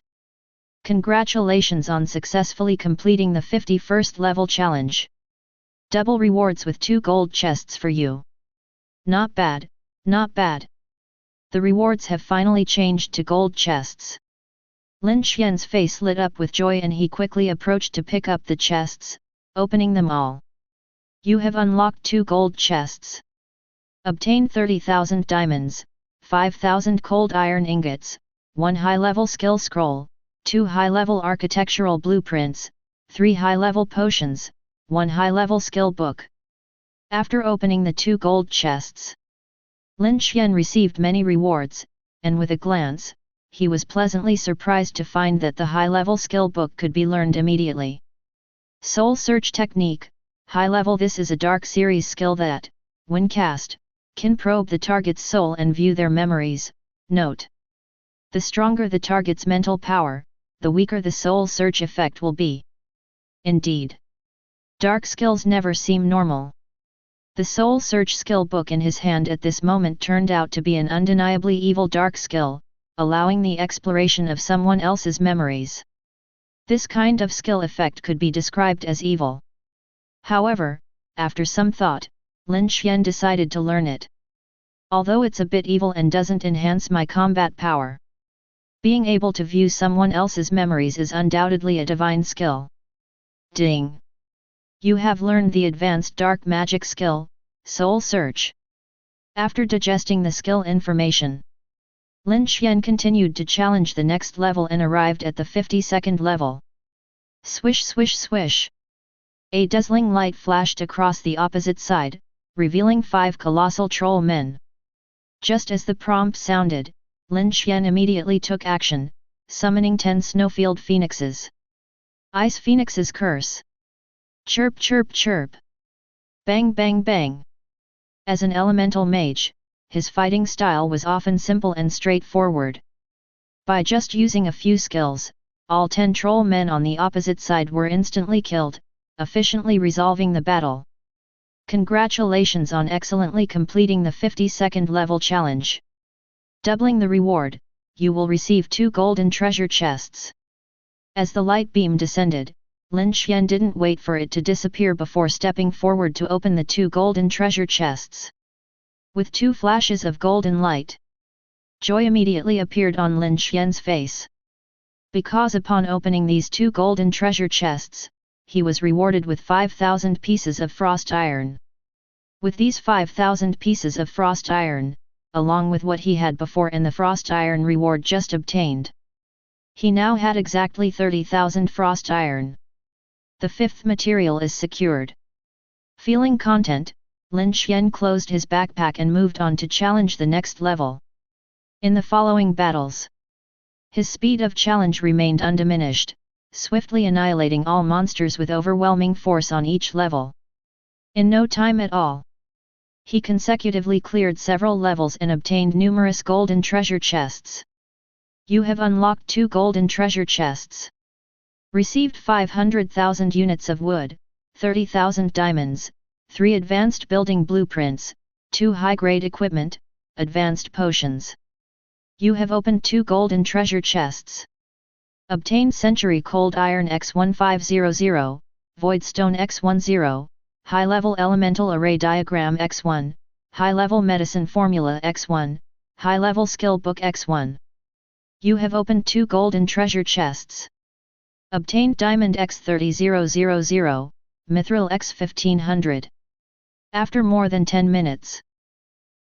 Congratulations on successfully completing the 51st level challenge. Double rewards with 2 gold chests for you. Not bad, not bad. The rewards have finally changed to gold chests. Lin Xuan's face lit up with joy and he quickly approached to pick up the chests, opening them all. You have unlocked 2 gold chests. Obtain 30,000 diamonds, 5,000 cold iron ingots, 1 high-level skill scroll, 2 high-level architectural blueprints, 3 high-level potions, 1 high-level skill book. After opening the 2 gold chests, Lin Xuan received many rewards, and with a glance, he was pleasantly surprised to find that the high-level skill book could be learned immediately. Soul Search Technique, High Level. This is a Dark Series skill that, when cast, can probe the target's soul and view their memories. Note: the stronger the target's mental power, the weaker the soul search effect will be. Indeed, dark skills never seem normal. The Soul Search skill book in his hand at this moment turned out to be an undeniably evil dark skill, allowing the exploration of someone else's memories. This kind of skill effect could be described as evil. However, after some thought, Lin Xuan decided to learn it. Although it's a bit evil and doesn't enhance my combat power, being able to view someone else's memories is undoubtedly a divine skill. Ding! You have learned the advanced dark magic skill, Soul Search. After digesting the skill information, Lin Xuan continued to challenge the next level and arrived at the 52nd level. Swish swish swish! A dazzling light flashed across the opposite side, revealing 5 colossal troll men. Just as the prompt sounded, Lin Xuan immediately took action, summoning 10 snowfield phoenixes. Ice Phoenix's Curse. Chirp chirp chirp. Bang bang bang. As an elemental mage, his fighting style was often simple and straightforward. By just using a few skills, all 10 troll men on the opposite side were instantly killed, efficiently resolving the battle. Congratulations on excellently completing the 52nd level challenge. Doubling the reward, you will receive 2 golden treasure chests. As the light beam descended, Lin Xuan didn't wait for it to disappear before stepping forward to open the 2 golden treasure chests. With 2 flashes of golden light, joy immediately appeared on Lin Xuan's face. Because upon opening these 2 golden treasure chests, he was rewarded with 5,000 pieces of frost iron. With these 5,000 pieces of frost iron, along with what he had before and the frost iron reward just obtained, he now had exactly 30,000 frost iron. The 5th material is secured. Feeling content, Lin Xuan closed his backpack and moved on to challenge the next level. In the following battles, his speed of challenge remained undiminished, swiftly annihilating all monsters with overwhelming force on each level. In no time at all, he consecutively cleared several levels and obtained numerous golden treasure chests. You have unlocked 2 golden treasure chests. Received 500,000 units of wood, 30,000 diamonds, 3 advanced building blueprints, 2 high-grade equipment, advanced potions. You have opened 2 golden treasure chests. Obtained Century Cold Iron X1500, Void Stone X10, High-Level Elemental Array Diagram X1, High-Level Medicine Formula X1, High-Level Skill Book X1. You have opened 2 golden treasure chests. Obtained Diamond X30000, Mithril X1500. After more than 10 minutes,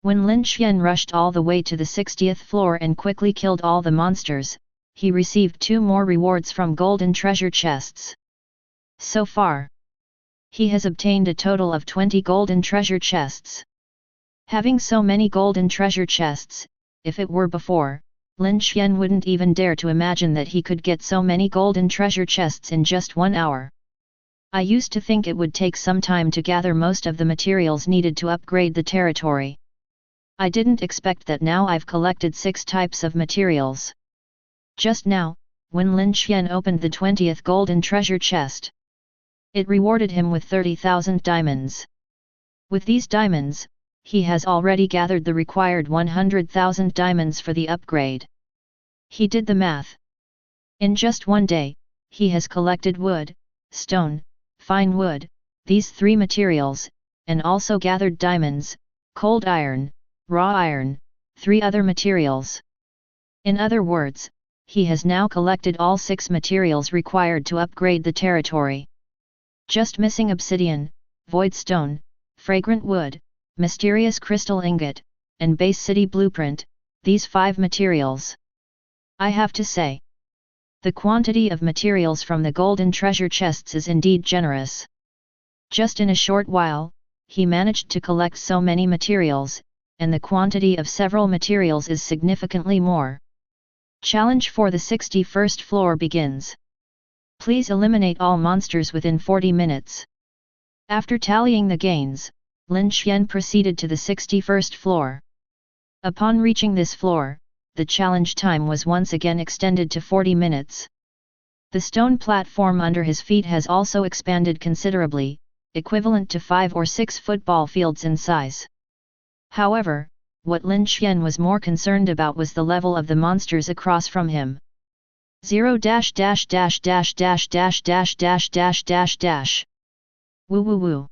when Lin Xuan rushed all the way to the 60th floor and quickly killed all the monsters, he received 2 more rewards from golden treasure chests. So far, he has obtained a total of 20 golden treasure chests. Having so many golden treasure chests, if it were before, Lin Xuan wouldn't even dare to imagine that he could get so many golden treasure chests in just 1 hour. I used to think it would take some time to gather most of the materials needed to upgrade the territory. I didn't expect that now I've collected 6 types of materials. Just now, when Lin Xuan opened the 20th golden treasure chest, it rewarded him with 30,000 diamonds. With these diamonds, he has already gathered the required 100,000 diamonds for the upgrade. He did the math. In just 1 day, he has collected wood, stone, fine wood, these 3 materials, and also gathered diamonds, cold iron, raw iron, 3 other materials. In other words, he has now collected all 6 materials required to upgrade the territory. Just missing obsidian, void stone, fragrant wood, mysterious crystal ingot, and base city blueprint, these 5 materials. I have to say, the quantity of materials from the golden treasure chests is indeed generous. Just in a short while, he managed to collect so many materials, and the quantity of several materials is significantly more. Challenge for the 61st floor begins. Please eliminate all monsters within 40 minutes. After tallying the gains, Lin Xuan proceeded to the 61st floor. Upon reaching this floor, the challenge time was once again extended to 40 minutes. The stone platform under his feet has also expanded considerably, equivalent to 5 or 6 football fields in size. However, what Lin Xuan was more concerned about was the level of the monsters across from him. 0 dash dash dash dash dash dash dash dash dash dash dash. Woo woo woo.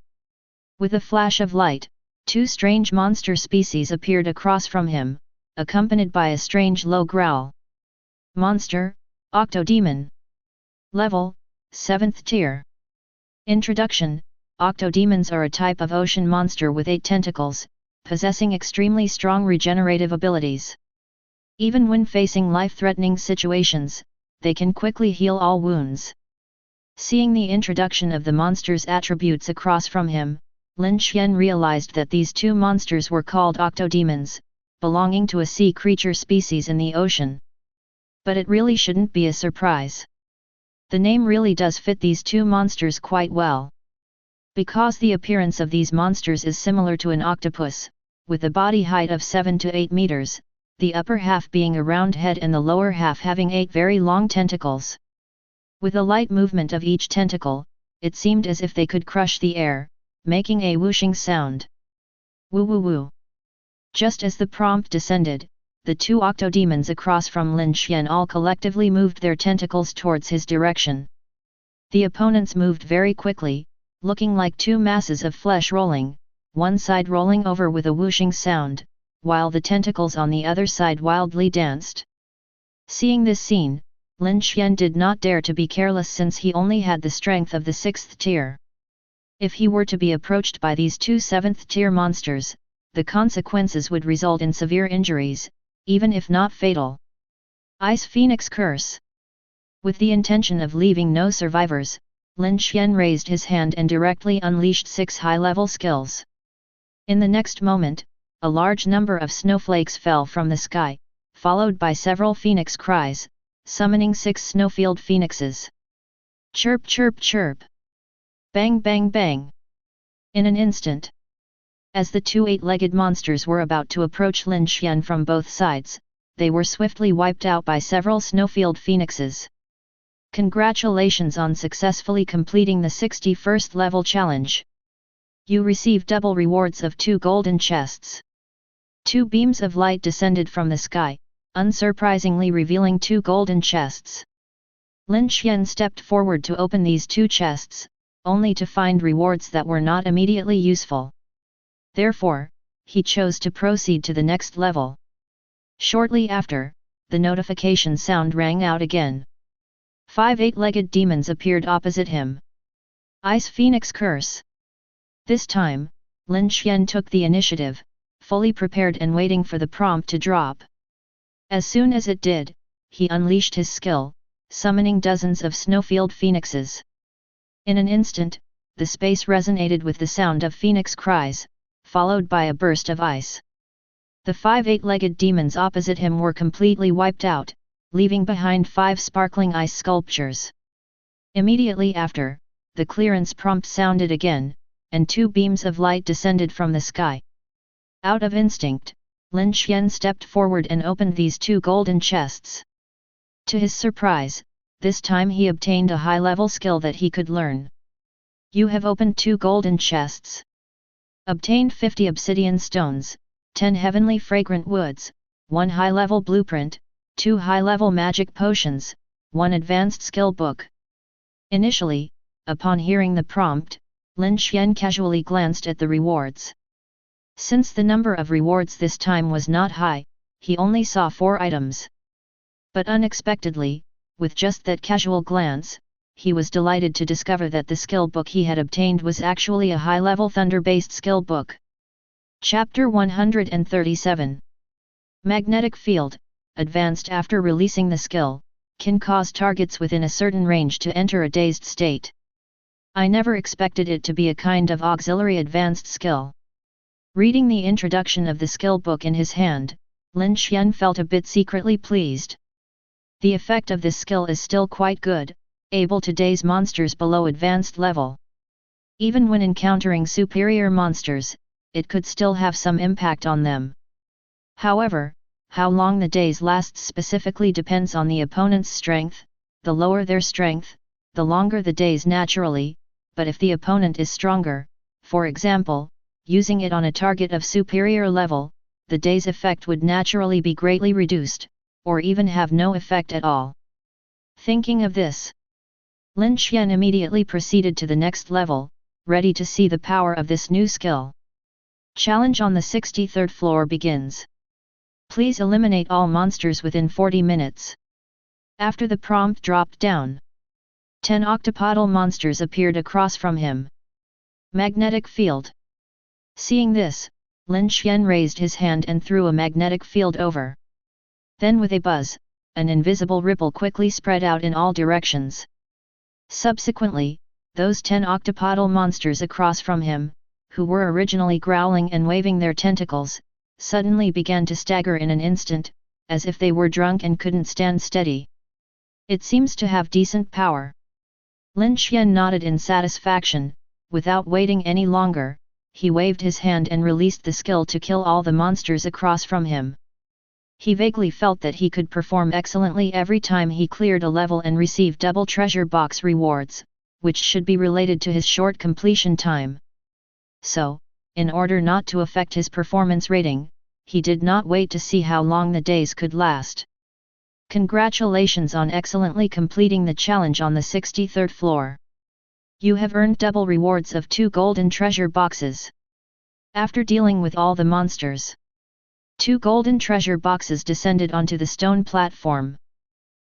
With a flash of light, 2 strange monster species appeared across from him, accompanied by a strange low growl. Monster, Octodemon. Level, 7th tier. Introduction: Octodemons are a type of ocean monster with 8 tentacles, possessing extremely strong regenerative abilities. Even when facing life-threatening situations, they can quickly heal all wounds. Seeing the introduction of the monster's attributes across from him, Lin Xuan realized that these 2 monsters were called Octodemons, belonging to a sea creature species in the ocean. But it really shouldn't be a surprise. The name really does fit these 2 monsters quite well. Because the appearance of these monsters is similar to an octopus, with a body height of 7 to 8 meters, the upper half being a round head and the lower half having 8 very long tentacles. With a light movement of each tentacle, it seemed as if they could crush the air, making a whooshing sound. Woo woo woo. Just as the prompt descended, the 2 octodemons across from Lin Xuan all collectively moved their tentacles towards his direction. The opponents moved very quickly, looking like 2 masses of flesh rolling, one side rolling over with a whooshing sound, while the tentacles on the other side wildly danced. Seeing this scene, Lin Xuan did not dare to be careless since he only had the strength of the 6th tier. If he were to be approached by these 2 7th tier monsters, the consequences would result in severe injuries, even if not fatal. Ice Phoenix Curse. With the intention of leaving no survivors, Lin Xuan raised his hand and directly unleashed 6 high-level skills. In the next moment, a large number of snowflakes fell from the sky, followed by several phoenix cries, summoning 6 snowfield phoenixes. Chirp chirp chirp. Bang bang bang. In an instant. As the 2 8-legged monsters were about to approach Lin Xuan from both sides, they were swiftly wiped out by several snowfield phoenixes. Congratulations on successfully completing the 61st level challenge. You receive double rewards of 2 golden chests. 2 beams of light descended from the sky, unsurprisingly revealing 2 golden chests. Lin Xuan stepped forward to open these 2 chests, only to find rewards that were not immediately useful. Therefore, he chose to proceed to the next level. Shortly after, the notification sound rang out again. 5 8-legged demons appeared opposite him. Ice Phoenix Curse. This time, Lin Xuan took the initiative, fully prepared and waiting for the prompt to drop. As soon as it did, he unleashed his skill, summoning dozens of snowfield phoenixes. In an instant, the space resonated with the sound of phoenix cries, followed by a burst of ice. The 5 8-legged demons opposite him were completely wiped out, leaving behind 5 sparkling ice sculptures. Immediately after, the clearance prompt sounded again, and 2 beams of light descended from the sky. Out of instinct, Lin Xuan stepped forward and opened these 2 golden chests. To his surprise, this time he obtained a high-level skill that he could learn. You have opened 2 golden chests. Obtained 50 obsidian stones, 10 heavenly fragrant woods, 1 high-level blueprint, 2 high-level magic potions, 1 advanced skill book. Initially, upon hearing the prompt, Lin Xuan casually glanced at the rewards. Since the number of rewards this time was not high, he only saw 4 items. But unexpectedly, with just that casual glance, he was delighted to discover that the skill book he had obtained was actually a high-level thunder-based skill book. Chapter 137. Magnetic Field, advanced after releasing the skill, can cause targets within a certain range to enter a dazed state. I never expected it to be a kind of auxiliary advanced skill. Reading the introduction of the skill book in his hand, Lin Xuan felt a bit secretly pleased. The effect of this skill is still quite good, able to daze monsters below advanced level. Even when encountering superior monsters, it could still have some impact on them. However, how long the daze lasts specifically depends on the opponent's strength. The lower their strength, the longer the daze naturally, but if the opponent is stronger, for example, using it on a target of superior level, the day's effect would naturally be greatly reduced, or even have no effect at all. Thinking of this, Lin Xuan immediately proceeded to the next level, ready to see the power of this new skill. Challenge on the 63rd floor begins. Please eliminate all monsters within 40 minutes. After the prompt dropped down, 10 octopodal monsters appeared across from him. Magnetic field. Seeing this, Lin Xuan raised his hand and threw a magnetic field over. Then with a buzz, an invisible ripple quickly spread out in all directions. Subsequently, those 10 octopodal monsters across from him, who were originally growling and waving their tentacles, suddenly began to stagger in an instant, as if they were drunk and couldn't stand steady. It seems to have decent power. Lin Xuan nodded in satisfaction. Without waiting any longer, he waved his hand and released the skill to kill all the monsters across from him. He vaguely felt that he could perform excellently every time he cleared a level and receive double treasure box rewards, which should be related to his short completion time. So, in order not to affect his performance rating, he did not wait to see how long the days could last. Congratulations on excellently completing the challenge on the 63rd floor. You have earned double rewards of 2 golden treasure boxes. After dealing with all the monsters, 2 golden treasure boxes descended onto the stone platform.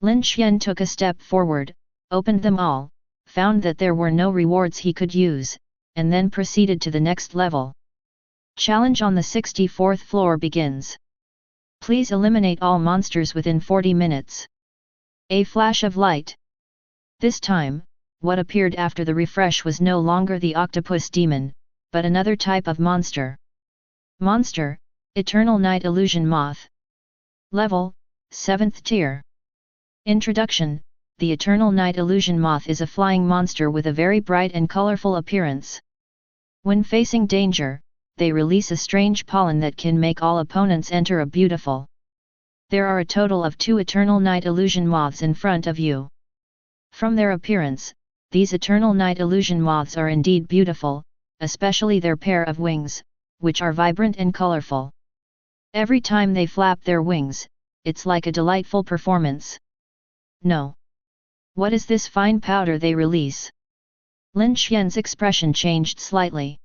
Lin Xuan took a step forward, opened them all, found that there were no rewards he could use, and then proceeded to the next level. Challenge on the 64th floor begins. Please eliminate all monsters within 40 minutes. A flash of light. This time, what appeared after the refresh was no longer the octopus demon, but another type of monster. Monster, Eternal Night Illusion Moth. Level, 7th tier. Introduction: the Eternal Night Illusion Moth is a flying monster with a very bright and colorful appearance. When facing danger, they release a strange pollen that can make all opponents enter a beautiful. There are a total of 2 Eternal Night Illusion Moths in front of you. From their appearance, these Eternal Night Illusion Moths are indeed beautiful, especially their pair of wings, which are vibrant and colorful. Every time they flap their wings, it's like a delightful performance. No. What is this fine powder they release? Lin Xuan's expression changed slightly.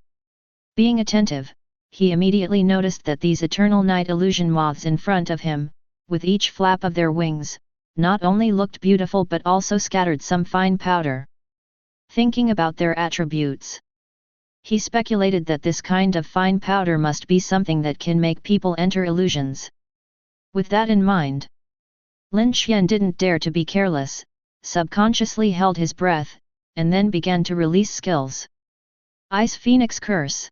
Being attentive, he immediately noticed that these Eternal Night Illusion Moths in front of him, with each flap of their wings, not only looked beautiful but also scattered some fine powder. Thinking about their attributes, he speculated that this kind of fine powder must be something that can make people enter illusions. With that in mind, Lin Xuan didn't dare to be careless, subconsciously held his breath, and then began to release skills. Ice Phoenix Curse.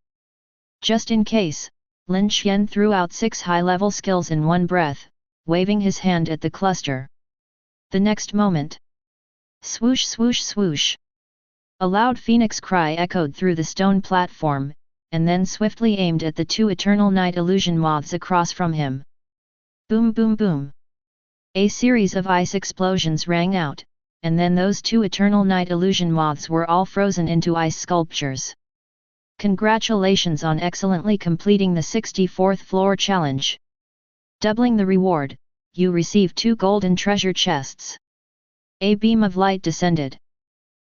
Just in case, Lin Xuan threw out 6 high-level skills in one breath, waving his hand at the cluster. The next moment, swoosh swoosh swoosh. A loud phoenix cry echoed through the stone platform, and then swiftly aimed at the 2 Eternal Night Illusion Moths across from him. Boom boom boom. A series of ice explosions rang out, and then those 2 Eternal Night Illusion Moths were all frozen into ice sculptures. Congratulations on excellently completing the 64th floor challenge. Doubling the reward, you receive 2 golden treasure chests. A beam of light descended.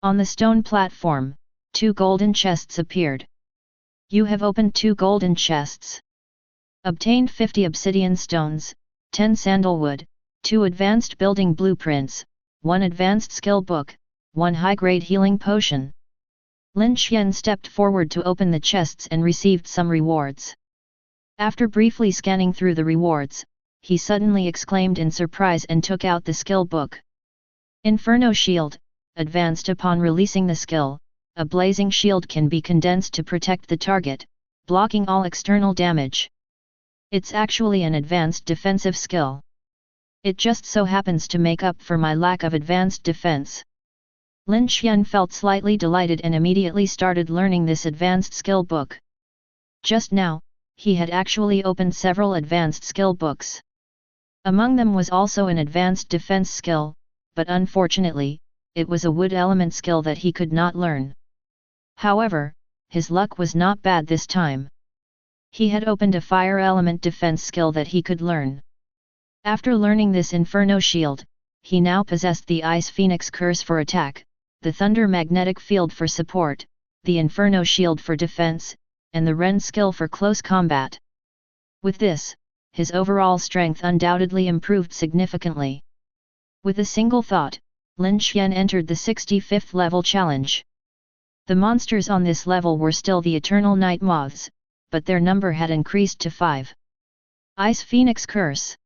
On the stone platform, 2 golden chests appeared. You have opened 2 golden chests. Obtained 50 obsidian stones, 10 sandalwood, 2 advanced building blueprints, 1 advanced skill book, 1 high-grade healing potion. Lin Xuan stepped forward to open the chests and received some rewards. After briefly scanning through the rewards, he suddenly exclaimed in surprise and took out the skill book. Inferno Shield. Advanced upon releasing the skill, a blazing shield can be condensed to protect the target, blocking all external damage. It's actually an advanced defensive skill. It just so happens to make up for my lack of advanced defense. Lin Xuan felt slightly delighted and immediately started learning this advanced skill book. Just now, he had actually opened several advanced skill books. Among them was also an advanced defense skill, but unfortunately, it was a wood element skill that he could not learn. However, his luck was not bad this time. He had opened a fire element defense skill that he could learn. After learning this Inferno Shield, he now possessed the Ice Phoenix Curse for attack, the Thunder Magnetic Field for support, the Inferno Shield for defense, and the Rend skill for close combat. With this, his overall strength undoubtedly improved significantly. With a single thought, Lin Xuan entered the 65th level challenge. The monsters on this level were still the Eternal Night Moths, but their number had increased to 5. Ice Phoenix Curse.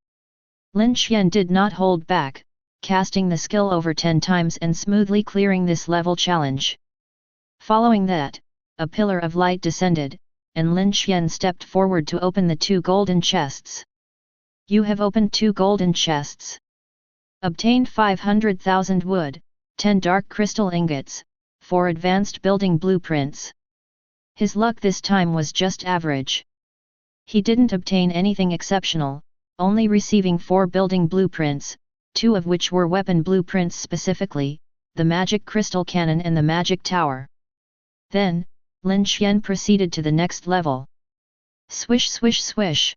Lin Xuan did not hold back, casting the skill over 10 times and smoothly clearing this level challenge. Following that, a pillar of light descended, and Lin Xuan stepped forward to open the 2 golden chests. You have opened 2 golden chests. Obtained 500,000 wood, 10 dark crystal ingots, 4 advanced building blueprints. His luck this time was just average. He didn't obtain anything exceptional, only receiving 4 building blueprints, 2 of which were weapon blueprints specifically, the magic crystal cannon and the magic tower. Then, Lin Xuan proceeded to the next level. Swish swish swish.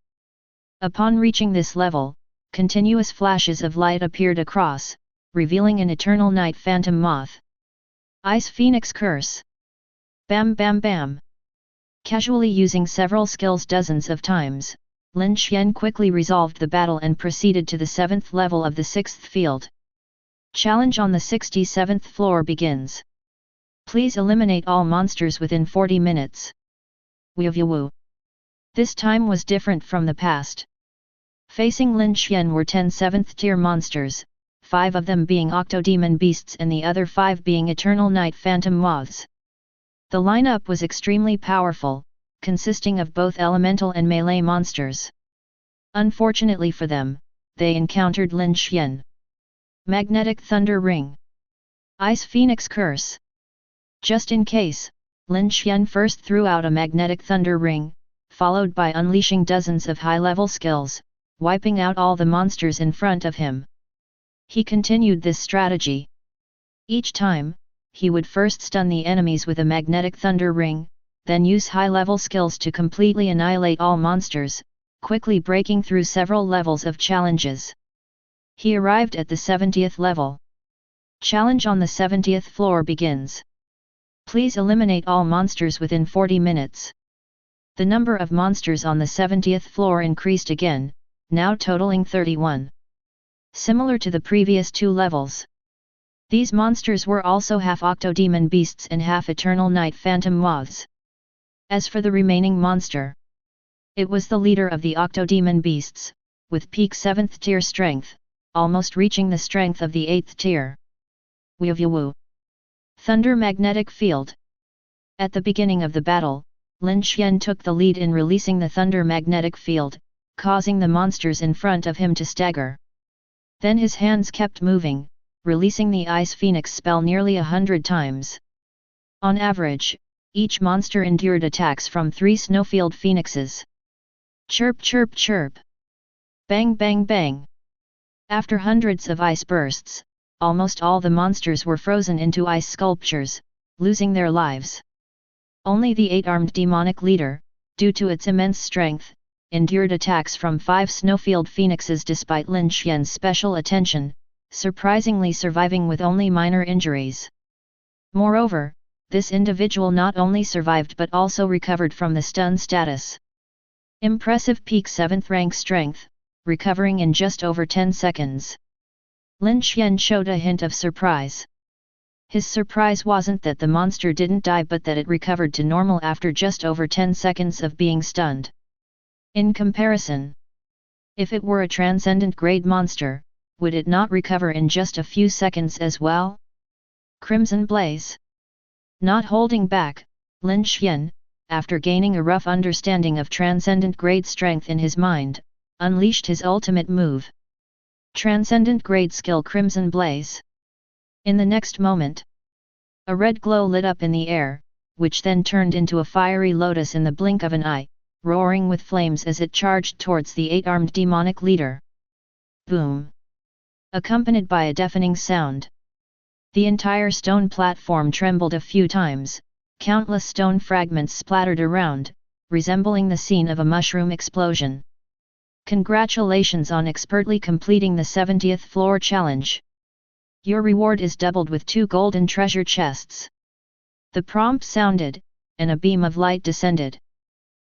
Upon reaching this level, continuous flashes of light appeared across, revealing an Eternal Night Phantom Moth. Ice Phoenix Curse. Bam bam bam. Casually using several skills dozens of times, Lin Xuan quickly resolved the battle and proceeded to the 7th level of the 6th field. Challenge on the 67th floor begins. Please eliminate all monsters within 40 minutes. Woo. This time was different from the past. Facing Lin Xuan were 10 7th tier monsters, 5 of them being Octodemon beasts and the other 5 being Eternal Night Phantom Moths. The lineup was extremely powerful, consisting of both elemental and melee monsters. Unfortunately for them, they encountered Lin Xuan. Magnetic Thunder Ring. Ice Phoenix Curse. Just in case, Lin Xuan first threw out a Magnetic Thunder Ring, followed by unleashing dozens of high-level skills, wiping out all the monsters in front of him. He continued this strategy. Each time, he would first stun the enemies with a Magnetic Thunder Ring, then use high-level skills to completely annihilate all monsters, quickly breaking through several levels of challenges. He arrived at the 70th level. Challenge on the 70th floor begins. Please eliminate all monsters within 40 minutes. The number of monsters on the 70th floor increased again, now totaling 31. Similar to the previous 2 levels. These monsters were also half Octodemon beasts and half Eternal Night Phantom Moths. As for the remaining monster, it was the leader of the Octodemon beasts, with peak 7th tier strength, almost reaching the strength of the 8th tier. Woo. Thunder Magnetic Field. At the beginning of the battle, Lin Xuan took the lead in releasing the Thunder Magnetic Field, causing the monsters in front of him to stagger. Then his hands kept moving, releasing the Ice Phoenix spell nearly 100 times. On average, each monster endured attacks from 3 Snowfield Phoenixes. Chirp chirp chirp. Bang bang bang. After hundreds of ice bursts, almost all the monsters were frozen into ice sculptures, losing their lives. Only the 8-armed demonic leader, due to its immense strength, endured attacks from 5 Snowfield Phoenixes despite Lin Xuan's special attention, surprisingly surviving with only minor injuries. Moreover, this individual not only survived but also recovered from the stun status. Impressive peak 7th rank strength, recovering in just over 10 seconds. Lin Xuan showed a hint of surprise. His surprise wasn't that the monster didn't die but that it recovered to normal after just over 10 seconds of being stunned. In comparison, if it were a transcendent grade monster, would it not recover in just a few seconds as well? Crimson Blaze. Not holding back, Lin Xuan, after gaining a rough understanding of transcendent grade strength in his mind, unleashed his ultimate move. Transcendent grade skill Crimson Blaze. In the next moment, a red glow lit up in the air, which then turned into a fiery lotus in the blink of an eye, roaring with flames as it charged towards the 8-armed demonic leader. Boom! Accompanied by a deafening sound. The entire stone platform trembled a few times, Countless stone fragments splattered around, resembling the scene of a mushroom explosion. Congratulations on expertly completing the 70th floor challenge. Your reward is doubled with 2 golden treasure chests. The prompt sounded, and a beam of light descended.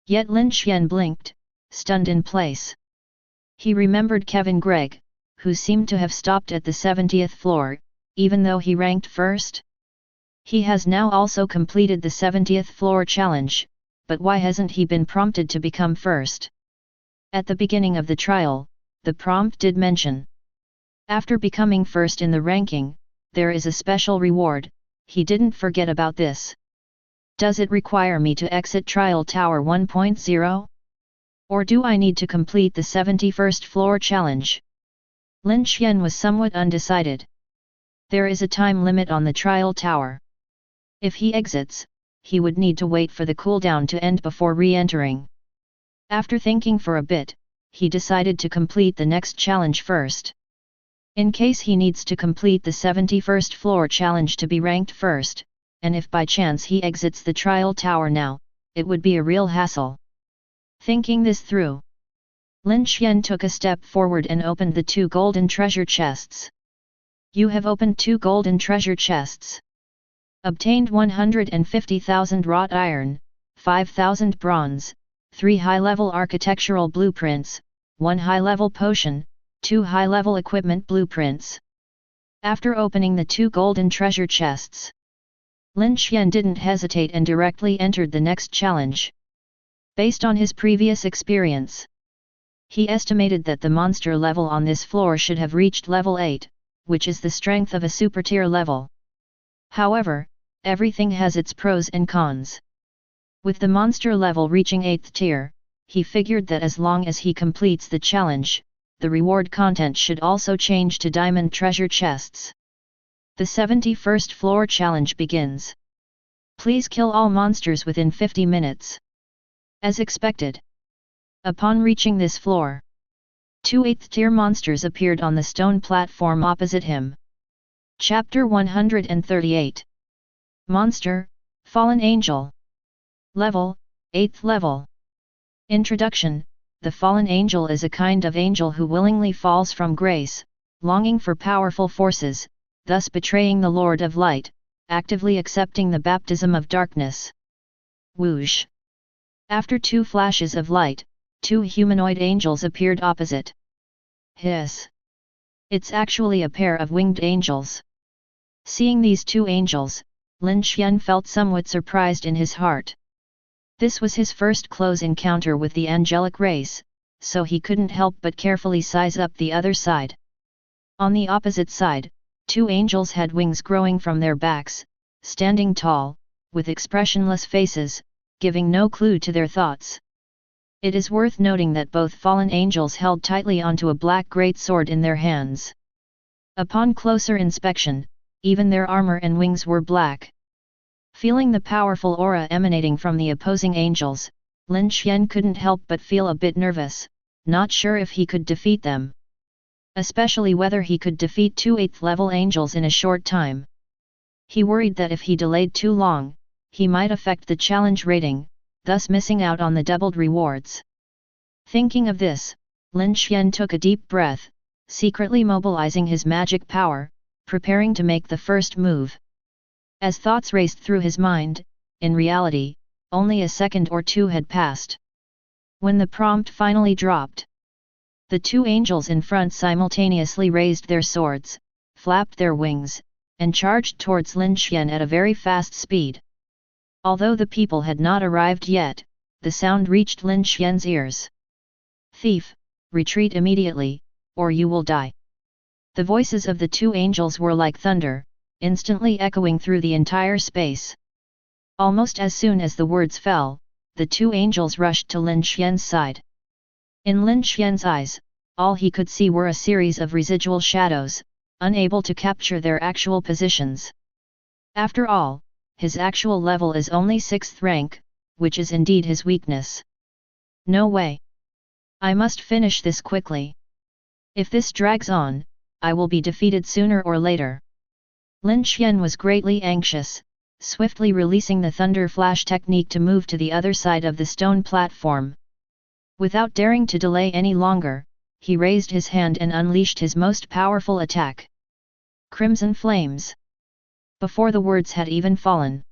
Yet Lin Xuan blinked, stunned in place. He remembered Kevin Gregg, who seemed to have stopped at the 70th floor, even though he ranked first. He has now also completed the 70th floor challenge, but why hasn't he been prompted to become first? At the beginning of the trial, the prompt did mention. After becoming first in the ranking, there is a special reward. He didn't forget about this. Does it require me to exit Trial Tower 1.0? Or do I need to complete the 71st floor challenge? Lin Xuan was somewhat undecided. There is a time limit on the Trial Tower. If he exits, he would need to wait for the cooldown to end before re-entering. After thinking for a bit, he decided to complete the next challenge first. In case he needs to complete the 71st floor challenge to be ranked first, and if by chance he exits the trial tower now, it would be a real hassle. Thinking this through, Lin Xuan took a step forward and opened the 2 golden treasure chests. You have opened 2 golden treasure chests. Obtained 150,000 wrought iron, 5,000 bronze, 3 high-level architectural blueprints, 1 high-level potion, 2 high-level equipment blueprints. After opening the 2 golden treasure chests, Lin Xuan didn't hesitate and directly entered the next challenge. Based on his previous experience, he estimated that the monster level on this floor should have reached level 8, which is the strength of a super tier level. However, everything has its pros and cons. With the monster level reaching 8th tier, he figured that as long as he completes the challenge, the reward content should also change to diamond treasure chests. The 71st floor challenge begins. Please kill all monsters within 50 minutes. As expected. Upon reaching this floor, 2 8th tier monsters appeared on the stone platform opposite him. Chapter 138. Monster, Fallen Angel. Level, 8th level. Introduction. The fallen angel is a kind of angel who willingly falls from grace, longing for powerful forces, thus betraying the Lord of Light, actively accepting the baptism of darkness. Whoosh! After 2 flashes of light, 2 humanoid angels appeared opposite. Hiss! It's actually a pair of winged angels. Seeing these 2 angels, Lin Xuan felt somewhat surprised in his heart. This was his first close encounter with the angelic race, so he couldn't help but carefully size up the other side. On the opposite side, 2 angels had wings growing from their backs, standing tall, with expressionless faces, giving no clue to their thoughts. It is worth noting that both fallen angels held tightly onto a black greatsword in their hands. Upon closer inspection, even their armor and wings were black. Feeling the powerful aura emanating from the opposing angels, Lin Xuan couldn't help but feel a bit nervous, not sure if he could defeat them. Especially whether he could defeat 2 8th level angels in a short time. He worried that if he delayed too long, he might affect the challenge rating, thus missing out on the doubled rewards. Thinking of this, Lin Xuan took a deep breath, secretly mobilizing his magic power, preparing to make the first move. As thoughts raced through his mind, in reality, only a second or 2 had passed. When the prompt finally dropped, the 2 angels in front simultaneously raised their swords, flapped their wings, and charged towards Lin Xuan at a very fast speed. Although the people had not arrived yet, the sound reached Lin Xuan's ears. Thief, retreat immediately, or you will die. The voices of the 2 angels were like thunder, instantly echoing through the entire space. Almost as soon as the words fell, the 2 angels rushed to Lin Xuan's side. In Lin Xuan's eyes, all he could see were a series of residual shadows, unable to capture their actual positions. After all, his actual level is only 6th rank, which is indeed his weakness. No way! I must finish this quickly. If this drags on, I will be defeated sooner or later. Lin Xuan was greatly anxious, swiftly releasing the thunder flash technique to move to the other side of the stone platform. Without daring to delay any longer, he raised his hand and unleashed his most powerful attack. Crimson Flames. Before the words had even fallen,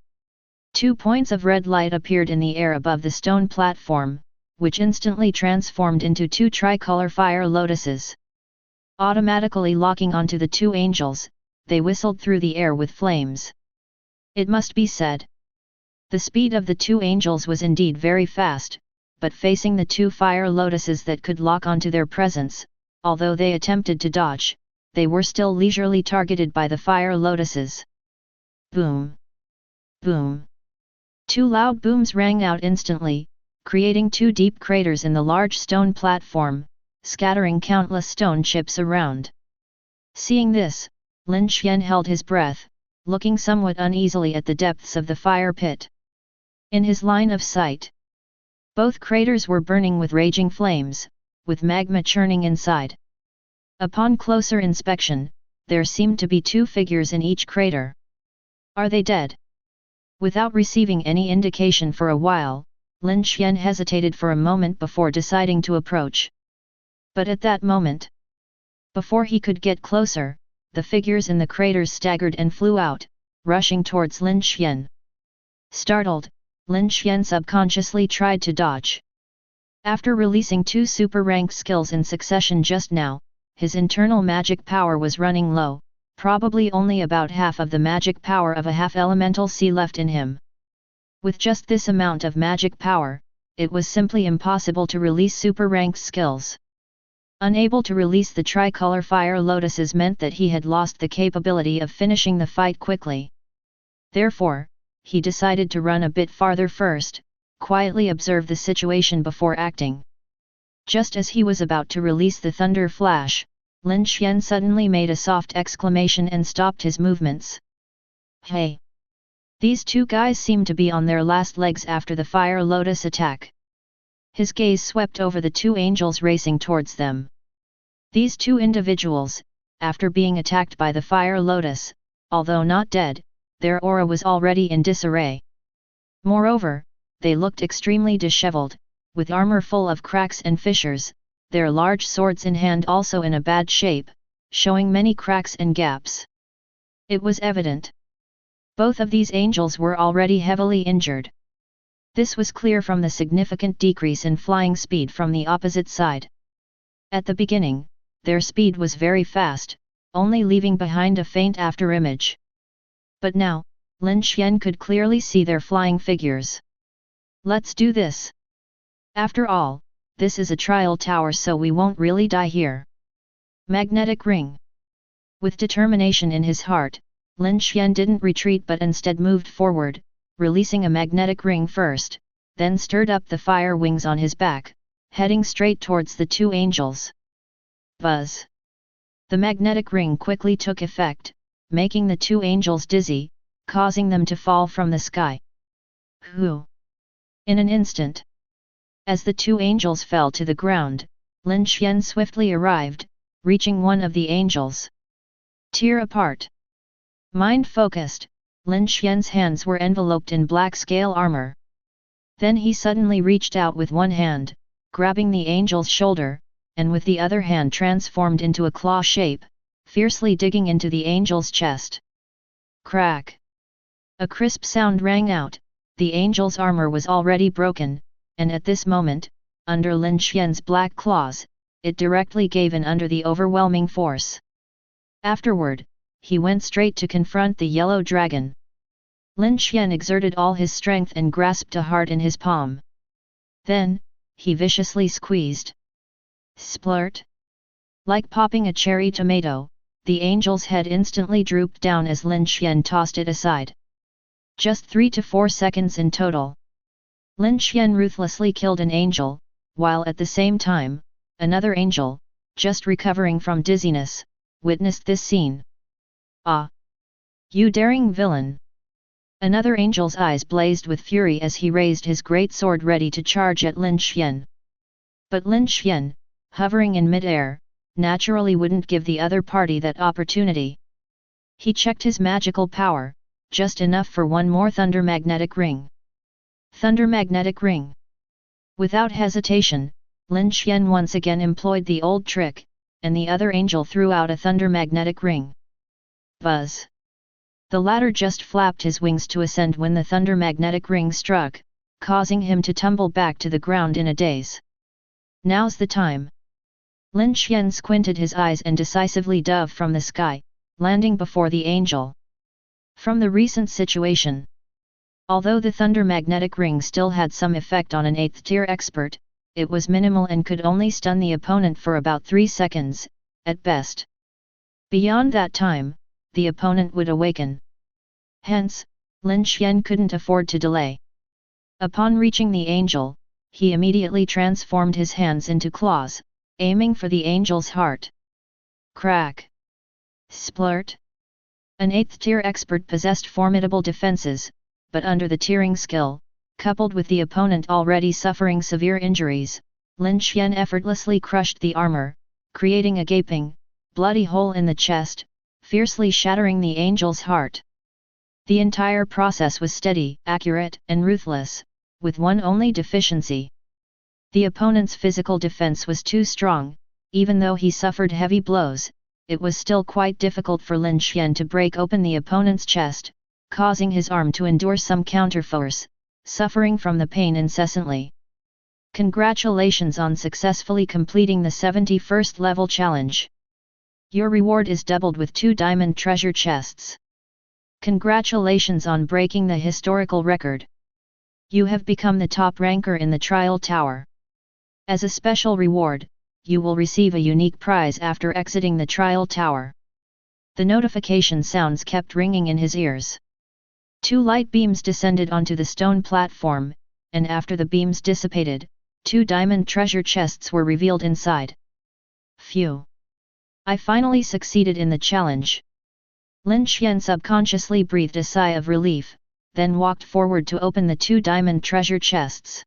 2 points of red light appeared in the air above the stone platform, which instantly transformed into 2 tricolor fire lotuses. Automatically locking onto the 2 angels, they whistled through the air with flames. It must be said, the speed of the 2 angels was indeed very fast, but facing the 2 fire lotuses that could lock onto their presence, although they attempted to dodge, they were still leisurely targeted by the fire lotuses. Boom! Boom! 2 loud booms rang out instantly, creating 2 deep craters in the large stone platform, scattering countless stone chips around. Seeing this, Lin Xuan held his breath, looking somewhat uneasily at the depths of the fire pit. In his line of sight, both craters were burning with raging flames, with magma churning inside. Upon closer inspection, there seemed to be 2 figures in each crater. Are they dead? Without receiving any indication for a while, Lin Xuan hesitated for a moment before deciding to approach. But at that moment, before he could get closer, the figures in the craters staggered and flew out, rushing towards Lin Xuan. Startled, Lin Xuan subconsciously tried to dodge. After releasing 2 super rank skills in succession just now, his internal magic power was running low, probably only about half of the magic power of a half-elemental sea left in him. With just this amount of magic power, it was simply impossible to release super rank skills. Unable to release the tricolor fire lotuses meant that he had lost the capability of finishing the fight quickly. Therefore, he decided to run a bit farther first, quietly observe the situation before acting. Just as he was about to release the thunder flash, Lin Xuan suddenly made a soft exclamation and stopped his movements. Hey! These 2 guys seem to be on their last legs after the fire lotus attack. His gaze swept over the 2 angels racing towards them. These 2 individuals, after being attacked by the fire lotus, although not dead, their aura was already in disarray. Moreover, they looked extremely disheveled, with armor full of cracks and fissures, their large swords in hand also in a bad shape, showing many cracks and gaps. It was evident. Both of these angels were already heavily injured. This was clear from the significant decrease in flying speed from the opposite side. At the beginning, their speed was very fast, only leaving behind a faint afterimage. But now, Lin Xuan could clearly see their flying figures. Let's do this. After all, this is a trial tower, so we won't really die here. Magnetic ring. With determination in his heart, Lin Xuan didn't retreat but instead moved forward, releasing a magnetic ring first, then stirred up the fire wings on his back, heading straight towards the 2 angels. Buzz! The magnetic ring quickly took effect, making the 2 angels dizzy, causing them to fall from the sky. Whoo! In an instant, as the 2 angels fell to the ground, Lin Xuan swiftly arrived, reaching one of the angels. Tear apart. Mind-focused, Lin Xuan's hands were enveloped in black scale armor. Then he suddenly reached out with one hand, grabbing the angel's shoulder, and with the other hand transformed into a claw shape, fiercely digging into the angel's chest. Crack! A crisp sound rang out, the angel's armor was already broken, and at this moment, under Lin Xuan's black claws, it directly gave in under the overwhelming force. Afterward, he went straight to confront the yellow dragon. Lin Xuan exerted all his strength and grasped a heart in his palm. Then, he viciously squeezed. Splurt! Like popping a cherry tomato, the angel's head instantly drooped down as Lin Xuan tossed it aside. Just 3 to 4 seconds in total. Lin Xuan ruthlessly killed an angel, while at the same time, another angel, just recovering from dizziness, witnessed this scene. Ah! You daring villain! Another angel's eyes blazed with fury as he raised his great sword ready to charge at Lin Xuan. But Lin Xuan, hovering in mid-air, naturally wouldn't give the other party that opportunity. He checked his magical power, just enough for one more Thunder Magnetic Ring. Thunder Magnetic Ring. Without hesitation, Lin Xuan once again employed the old trick, and the other angel threw out a Thunder Magnetic Ring. Buzz! The latter just flapped his wings to ascend when the Thunder Magnetic Ring struck, causing him to tumble back to the ground in a daze. Now's the time. Lin Xuan squinted his eyes and decisively dove from the sky, landing before the angel. From the recent situation, although the Thunder Magnetic Ring still had some effect on an 8th tier expert, it was minimal and could only stun the opponent for about 3 seconds, at best. Beyond that time, the opponent would awaken. Hence, Lin Xuan couldn't afford to delay. Upon reaching the angel, he immediately transformed his hands into claws, aiming for the angel's heart. Crack! Splurt! An 8th tier expert possessed formidable defenses, but under the tiering skill, coupled with the opponent already suffering severe injuries, Lin Xuan effortlessly crushed the armor, creating a gaping, bloody hole in the chest, fiercely shattering the angel's heart. The entire process was steady, accurate, and ruthless, with one only deficiency. The opponent's physical defense was too strong. Even though he suffered heavy blows, it was still quite difficult for Lin Xuan to break open the opponent's chest, causing his arm to endure some counterforce, suffering from the pain incessantly. Congratulations on successfully completing the 71st level challenge. Your reward is doubled with 2 diamond treasure chests. Congratulations on breaking the historical record. You have become the top ranker in the trial tower. As a special reward, you will receive a unique prize after exiting the trial tower. The notification sounds kept ringing in his ears. 2 light beams descended onto the stone platform, and after the beams dissipated, 2 diamond treasure chests were revealed inside. Phew! I finally succeeded in the challenge. Lin Xuan subconsciously breathed a sigh of relief, then walked forward to open the 2 diamond treasure chests.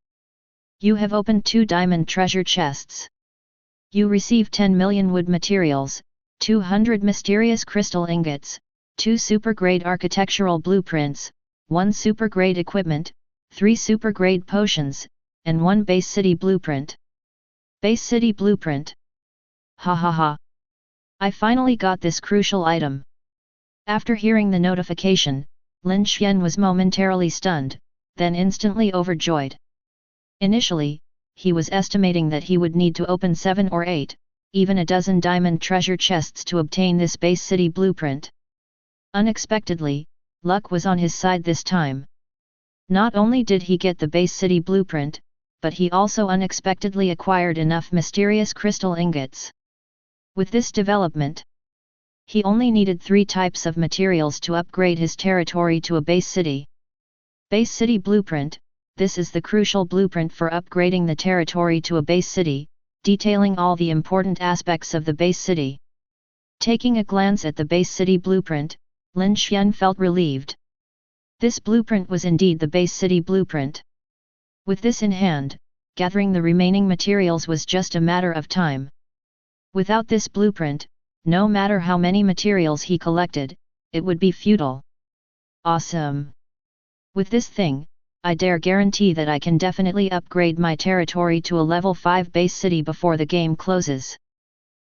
You have opened 2 diamond treasure chests. You receive 10 million wood materials, 200 mysterious crystal ingots, 2 super-grade architectural blueprints, 1 super-grade equipment, 3 super-grade potions, and 1 base city blueprint. Base city blueprint. Ha ha ha. I finally got this crucial item. After hearing the notification, Lin Xuan was momentarily stunned, then instantly overjoyed. Initially, he was estimating that he would need to open 7 or 8, even a dozen diamond treasure chests to obtain this base city blueprint. Unexpectedly, luck was on his side this time. Not only did he get the base city blueprint, but he also unexpectedly acquired enough mysterious crystal ingots. With this development, he only needed 3 types of materials to upgrade his territory to a base city. Base city blueprint. This is the crucial blueprint for upgrading the territory to a base city, detailing all the important aspects of the base city. Taking a glance at the base city blueprint, Lin Xuan felt relieved. This blueprint was indeed the base city blueprint. With this in hand, gathering the remaining materials was just a matter of time. Without this blueprint, no matter how many materials he collected, it would be futile. Awesome! With this thing, I dare guarantee that I can definitely upgrade my territory to a level 5 base city before the game closes.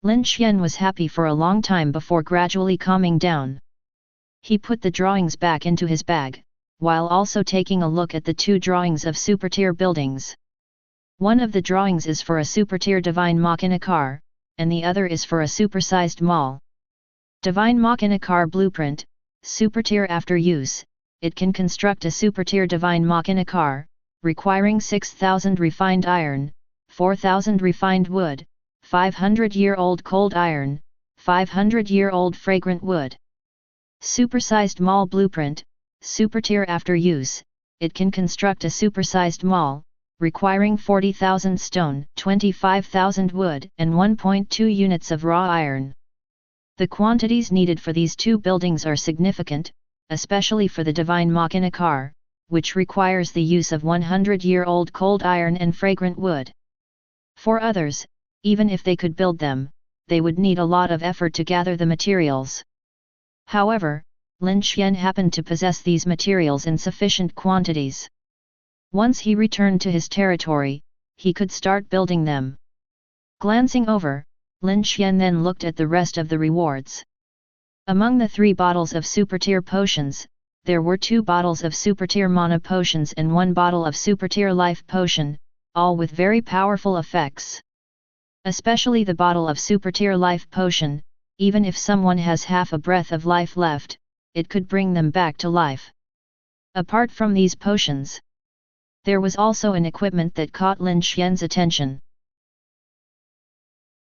Lin Xuan was happy for a long time before gradually calming down. He put the drawings back into his bag, while also taking a look at the 2 drawings of super-tier buildings. One of the drawings is for a super-tier divine machina car, and the other is for a supersized mall. Divine machina car blueprint, super-tier after use. It can construct a super-tier divine machina car, requiring 6,000 refined iron, 4,000 refined wood, 500-year-old cold iron, 500-year-old fragrant wood. Supersized mall blueprint, super-tier after use. It can construct a supersized mall, requiring 40,000 stone, 25,000 wood, and 1.2 units of raw iron. The quantities needed for these 2 buildings are significant, especially for the divine machina car, which requires the use of 100-year-old cold iron and fragrant wood. For others, even if they could build them, they would need a lot of effort to gather the materials. However, Lin Xuan happened to possess these materials in sufficient quantities. Once he returned to his territory, he could start building them. Glancing over, Lin Xuan then looked at the rest of the rewards. Among the 3 bottles of super-tier potions, there were 2 bottles of super-tier mana potions and 1 bottle of super-tier life potion, all with very powerful effects. Especially the bottle of super-tier life potion, even if someone has half a breath of life left, it could bring them back to life. Apart from these potions, there was also an equipment that caught Lin Xuan's attention.